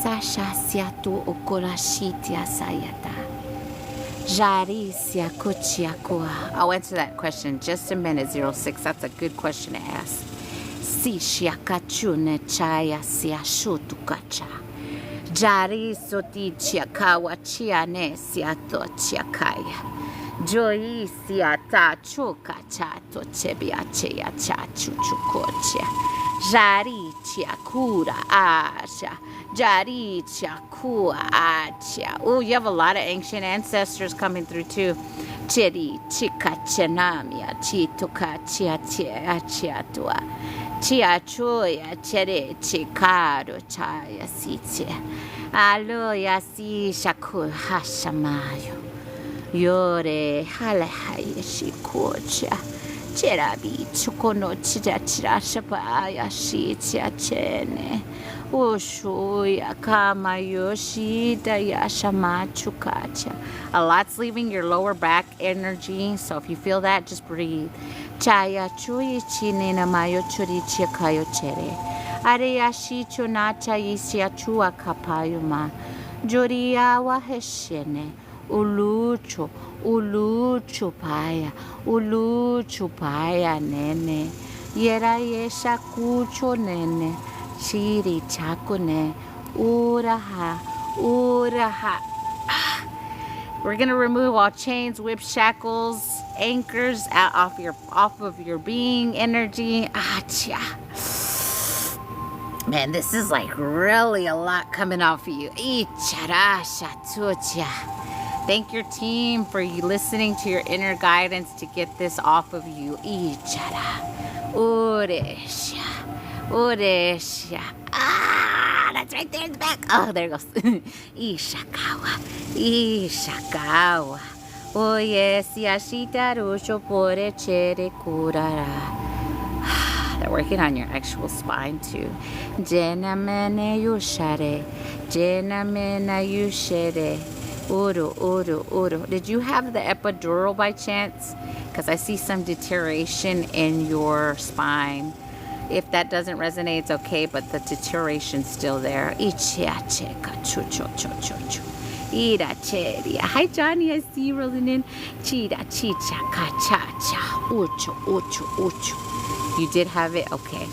Sasha siatu okorashitia sayata. I'll answer that question in just a minute, 06. That's a good question to ask. Sishiakachune chaya siashutukacha. Jari soti chiakawa chiane siato chiakaya. Joy siata chukacha to chebiachea chachuchukocha. Jari chiakura asha. Jari chakua acha. Oh, you have a lot of ancient ancestors coming through too. Chiri chikachanamia chituka chiatua. Chiachoya chere chikaro chaya siche. Aloya si shakur hashamayo. Yore halahaya shikocha. Cherabi chukono chira shapaya shi chiachene. Ushuya kama yoshida yashamachukacha. A lot's leaving your lower back energy, so if you feel that, just breathe. Chaya chuyi chinina mayo churi chikayo chere. Areyashi chunacha yisia chua kapayuma. Joria waheshene. Uluchu paya nene. Yera yesha kucho nene. Chiri chakune uraha. We're gonna remove all chains, whips, shackles, anchors out off of your being energy. Man, this is like really a lot coming off of you. Thank your team for you listening to your inner guidance to get this off of you. Uresha. That's right there in the back. Oh, there it goes. Ishakawa. Oh, yes. Yashita rusho pore chere kurara. They're working on your actual spine too. Jenamene yushare. Jenamena yushere. Uru. Did you have the epidural by chance? Because I see some deterioration in your spine. If that doesn't resonate, it's okay, but the deterioration's still there. Hi, Johnny. I see you rolling in. You did have it? Okay.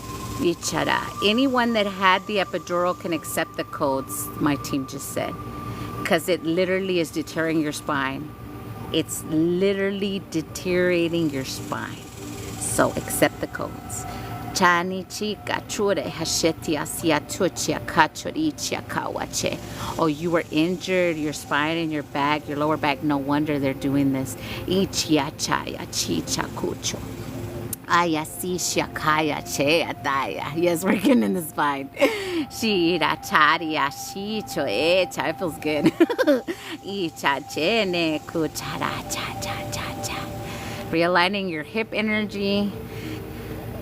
Anyone that had the epidural can accept the codes, my team just said. Because it literally is deterring your spine. It's literally deteriorating your spine. So accept the codes. Chani chika chure hashetia sia tuchia kachorichia kawache. Oh, you were injured, your spine and your back, your lower back. No wonder they're doing this. Ichia chaya chicha kucho. Ayasisha kaya che ataya. Yes, we're getting in the spine. Shira charia shicho echa. It feels good. Icha chene kuchara cha cha cha cha. Realigning your hip energy.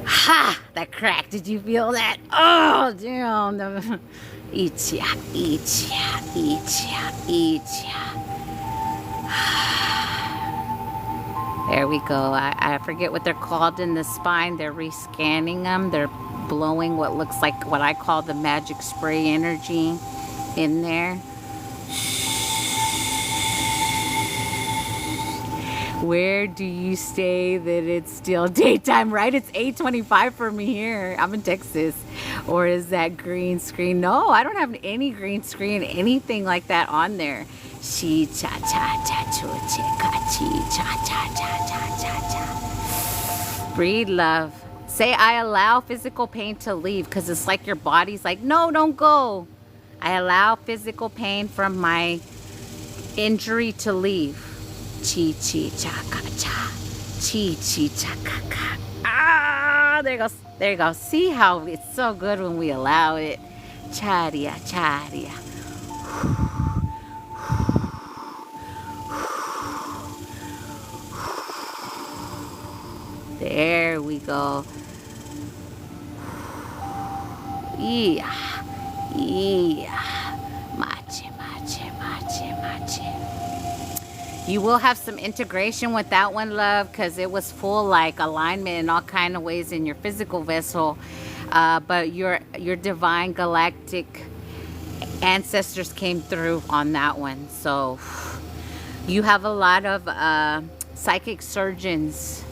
Ha! That crack. Did you feel that? Oh, damn. Ichia, ichia, ichia, ichia. There we go. I forget what they're called in the spine. They're rescanning them. They're blowing what looks like what I call the magic spray energy in there. Where do you stay that it's still daytime, right? It's 8:25 for me here. I'm in Texas. Or is that green screen? No, I don't have any green screen, anything like that on there. She cha cha cha chu cha cha cha cha cha cha cha. Breathe, love. Say, I allow physical pain to leave, because it's like your body's like, no, don't go. I allow physical pain from my injury to leave. Chi chi cha ka cha. Chi chi cha ka ka. Ah, there goes. There you go. See how it's so good when we allow it. Charia, charia. There we go. Yeah. Yeah. Mache, mache, mache, mache. You will have some integration with that one, love, because it was full like alignment in all kind of ways in your physical vessel. But your divine galactic ancestors came through on that one. So you have a lot of psychic surgeons.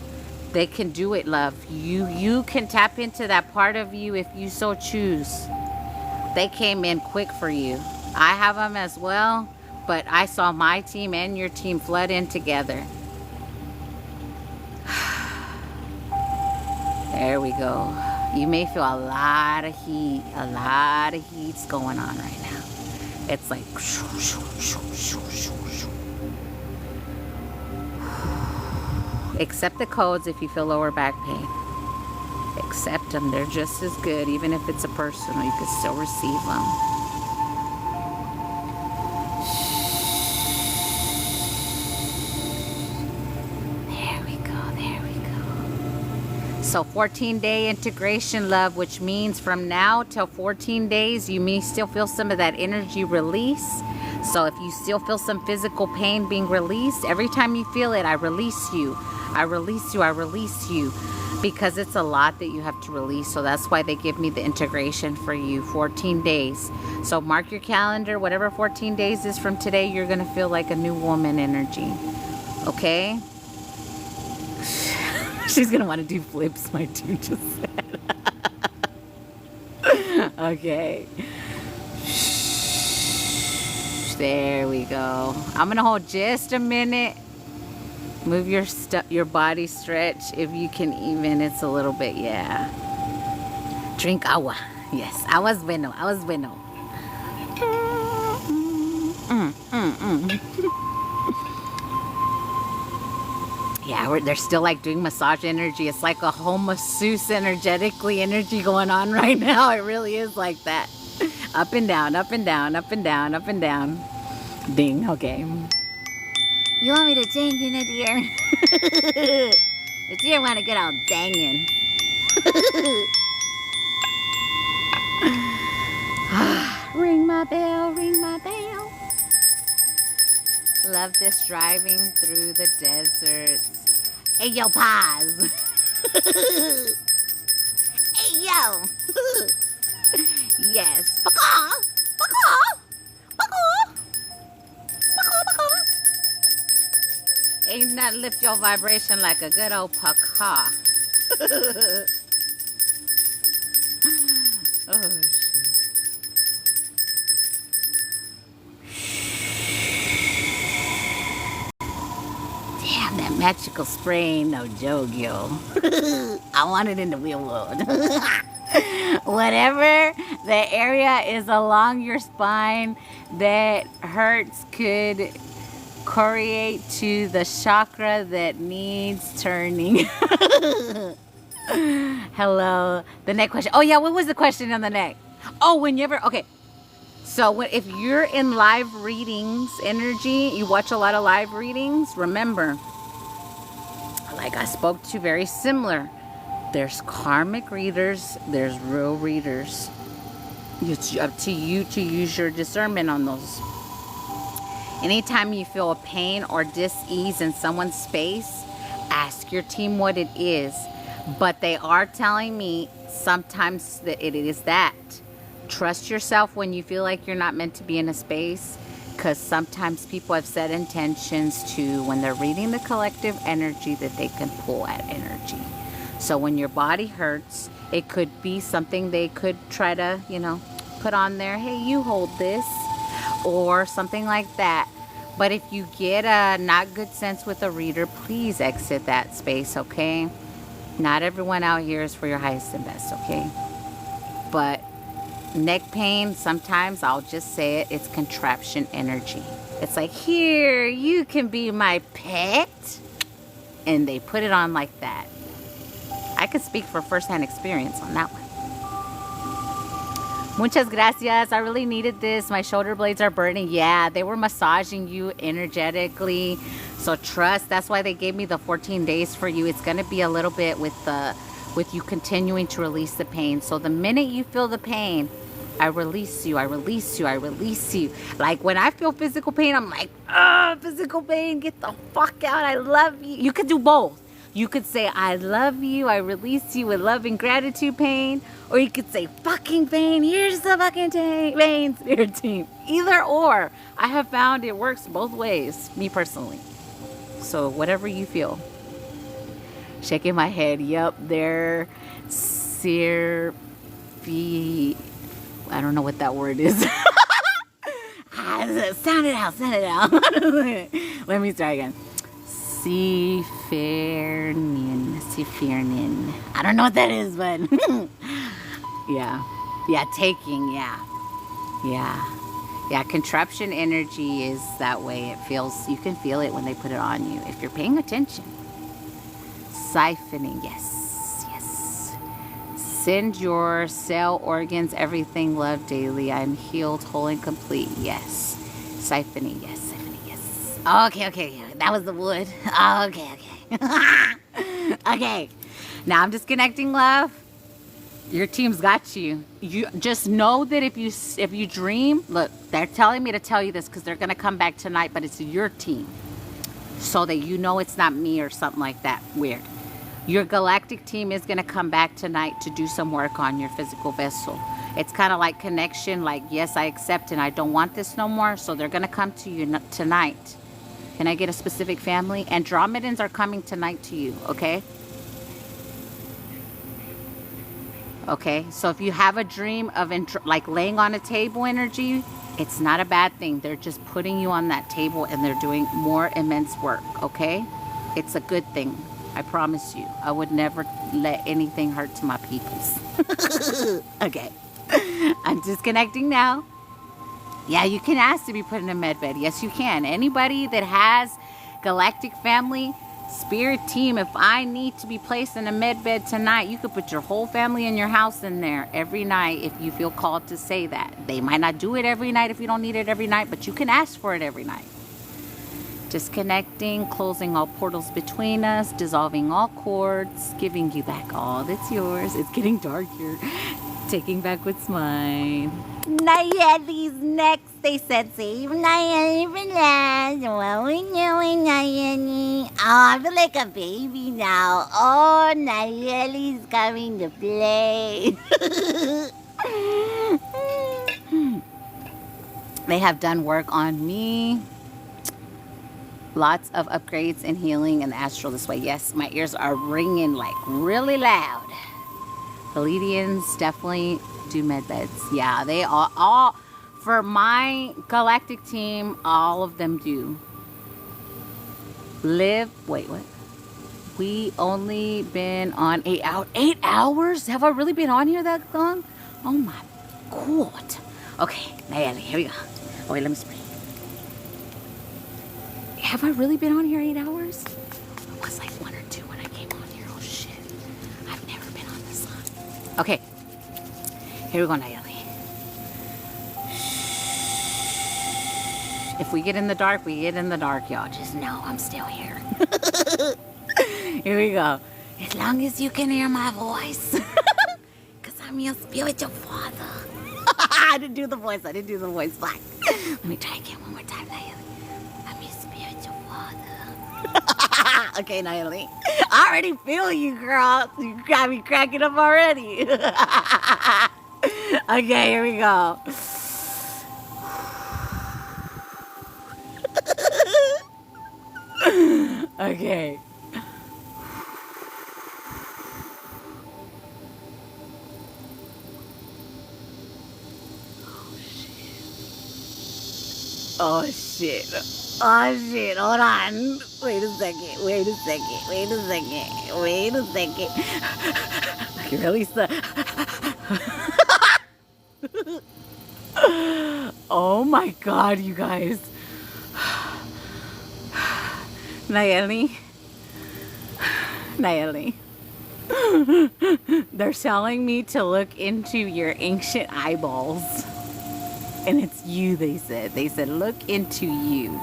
They can do it, love. You can tap into that part of you if you so choose. They came in quick for you. I have them as well. But I saw my team and your team flood in together. There we go. You may feel a lot of heat. A lot of heat's going on right now. It's like... Accept the codes if you feel lower back pain. Accept them. They're just as good. Even if it's a personal, you can still receive them. So 14-day integration, love, which means from now till 14 days, you may still feel some of that energy release. So if you still feel some physical pain being released, every time you feel it, I release you. I release you. I release you. Because it's a lot that you have to release. So that's why they give me the integration for you, 14 days. So mark your calendar. Whatever 14 days is from today, you're going to feel like a new woman energy. Okay? She's going to want to do flips, my dude just said. Okay. There we go. I'm going to hold just a minute. Move your body stretch if you can even. It's a little bit, yeah. Drink agua. Yes, agua's bueno. Agua's bueno. Yeah, they're still like doing massage energy. It's like a whole masseuse energetically energy going on right now. It really is like that. Up and down, up and down, up and down, up and down. Ding, okay. You want me to dang in it, dear? The deer want to get all dangin'. Ring my bell, ring my bell. Love this driving through the deserts. Hey, yo, pause. Hey, yo. Yes. Baka. Baka. Baka. Baka, baka. Ain't nothing lift your vibration like a good old paka. Oh, shit. Damn, that Magical spray, no joke, yo. I want it in the real world. Whatever the area is along your spine that hurts could correlate to the chakra that needs turning. Hello. The neck question. Oh yeah, what was the question on the neck? Oh, whenever. Okay. So if you're in live readings, energy, you watch a lot of live readings. Remember, like I spoke to, very similar. There's karmic readers. There's real readers. It's up to you to use your discernment on those. Anytime you feel a pain or dis-ease in someone's space, ask your team what it is. But they are telling me sometimes that it is that. Trust yourself when you feel like you're not meant to be in a space, because sometimes people have set intentions to, when they're reading the collective energy, that they can pull at energy. So when your body hurts, it could be something they could try to, put on there. Hey, you hold this, or something like that. But if you get a not good sense with a reader, please exit that space, okay? Not everyone out here is for your highest and best, okay? But neck pain, sometimes I'll just say it, it's contraption energy. It's like, here, you can be my pet. And they put it on like that. I could speak for first-hand experience on that one. Muchas gracias. I really needed this. My shoulder blades are burning. Yeah, they were massaging you energetically. So trust. That's why they gave me the 14 days for you. It's going to be a little bit with you continuing to release the pain. So the minute you feel the pain, I release you. I release you. I release you. Like when I feel physical pain, I'm like, physical pain, get the fuck out. I love you. You could do both. You could say, I love you, I release you with love and gratitude, pain. Or you could say, fucking pain, here's the fucking pain, spirit team. Either or. I have found it works both ways, me personally. So whatever you feel. Shaking my head, yup, there. I don't know what that word is. Sound it out. Let me try again. Sifirnin. I don't know what that is, but yeah, taking, yeah. Contraption energy is that way. It feels, you can feel it when they put it on you if you're paying attention. Siphoning, yes. Send your cell organs everything love daily. I'm healed, whole, and complete. Yes. Siphoning, yes. Okay. That was the wood. Okay. Okay. Now I'm disconnecting, love. Your team's got you. You just know that if you dream, look, they're telling me to tell you this because they're gonna come back tonight, but it's your team, so that you know it's not me or something like that weird. Your galactic team is gonna come back tonight to do some work on your physical vessel. It's kind of like connection, like, yes, I accept and I don't want this no more. So they're gonna come to you tonight. Can I get a specific family? Andromedans are coming tonight to you, okay? Okay, so if you have a dream of like laying on a table energy, it's not a bad thing. They're just putting you on that table and they're doing more immense work, okay? It's a good thing. I promise you. I would never let anything hurt to my peoples. Okay. I'm disconnecting now. Yeah, you can ask to be put in a med bed. Yes, you can. Anybody that has galactic family, spirit team, if I need to be placed in a med bed tonight, you could put your whole family in your house in there every night if you feel called to say that. They might not do it every night if you don't need it every night, but you can ask for it every night. Disconnecting, closing all portals between us, dissolving all cords, giving you back all that's yours. It's getting dark here. Taking back what's mine. Nayeli's next. They said save Nayeli for last. What we doing, Nayeli? Oh, I feel like a baby now. Oh, Nayeli's coming to play. They have done work on me. Lots of upgrades and healing in the astral this way. Yes, my ears are ringing like really loud. Pleiadians definitely do med beds. Yeah, they all for my galactic team, all of them do. Wait, what? We only been on 8 hours. 8 hours? Have I really been on here that long? Oh my God. Okay, Nayeli, here we go. Oh wait, let me spray. Have I really been on here 8 hours? It was like 1 or 2 when I came on here. Oh shit. I've never been on this long. Okay. Here we go, Nayeli. If we get in the dark, we get in the dark, y'all. Just know I'm still here. Here we go. As long as you can hear my voice. Because I'm your spiritual father. I didn't do the voice. Black. Let me try again one more time, Nayeli. I'm your spiritual father. Okay, Nayeli. I already feel you, girl. You got me cracking up already. Okay, here we go. Okay. Oh shit. Hold on. Wait a second. I can really Oh my God, you guys. Nayeli. They're telling me to look into your ancient eyeballs. And it's you, they said. They said, look into you.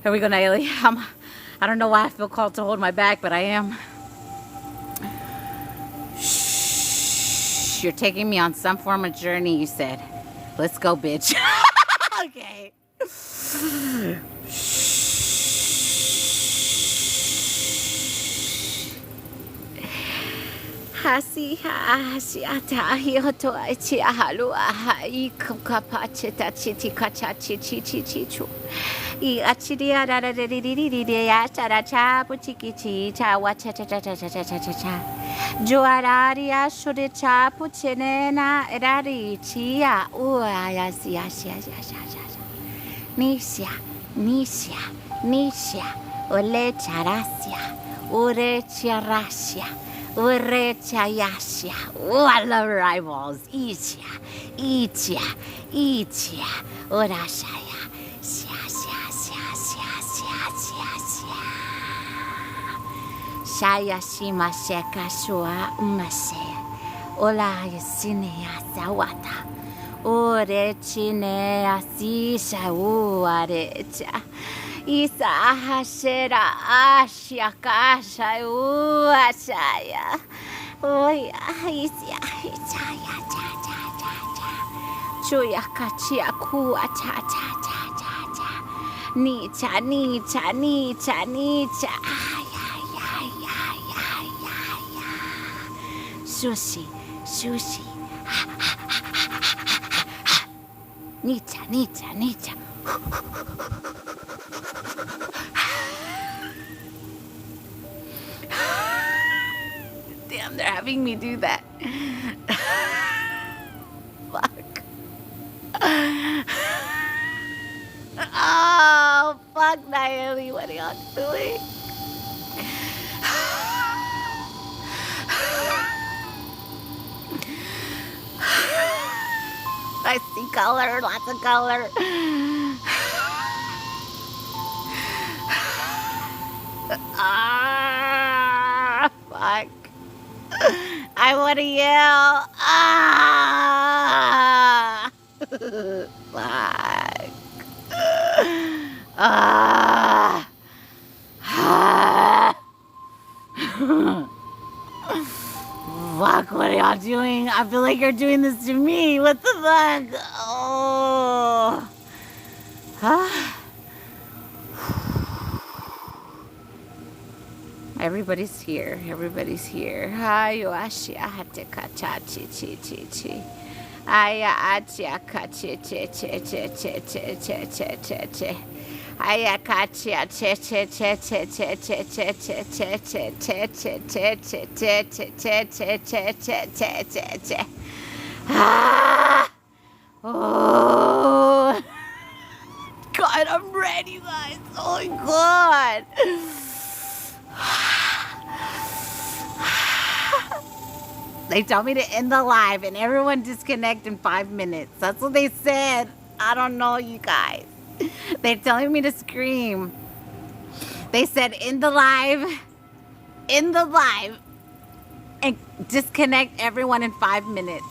Here we go, Nayeli. I don't know why I feel called to hold my back, but I am. Shh. You're taking me on some form of journey, you said. Let's go, bitch. Okay. Hasi atahi hoto ichi ahalu ahai kupapachita chiti kacha chichi chichu. I achidia da da da di di di di ya cha cha puchiki chi cha wa cha cha cha cha cha cha cha cha cha. Joararia shode cha puchenena erari chia ua ya si ya si ya ya ya. Nisha, ole charasia, ure charasia. Urechayasha. Oh, I love her eyeballs. Icha. Urashaya. Shaya shima sheka shua umase. Ola yasine yasawata. Urechine asisha uarecha. Isa hashera ashya kasha uashaya. Oya isya chaya cha cha cha cha. Chuya kachia kuwa cha cha cha cha cha. Nicha. Ay. Sushi. Nicha. Damn, they're having me do that. Fuck. Oh, fuck, Nayeli. What are y'all doing? I see color, lots of color. Ah, fuck. I want to yell. Ah, fuck. Ah. Fuck, what are y'all doing? I feel like you're doing this to me. What the fuck? Oh. Everybody's here. Hi, Yoashi. Ahate kacha chi. Aya achia kachi che. Aya kachia che. Oh, God, I'm ready, you guys. Oh, my God. They told me to end the live and everyone disconnect in 5 minutes. That's what they said. I don't know, you guys. They're telling me to scream. They said end the live, and disconnect everyone in 5 minutes.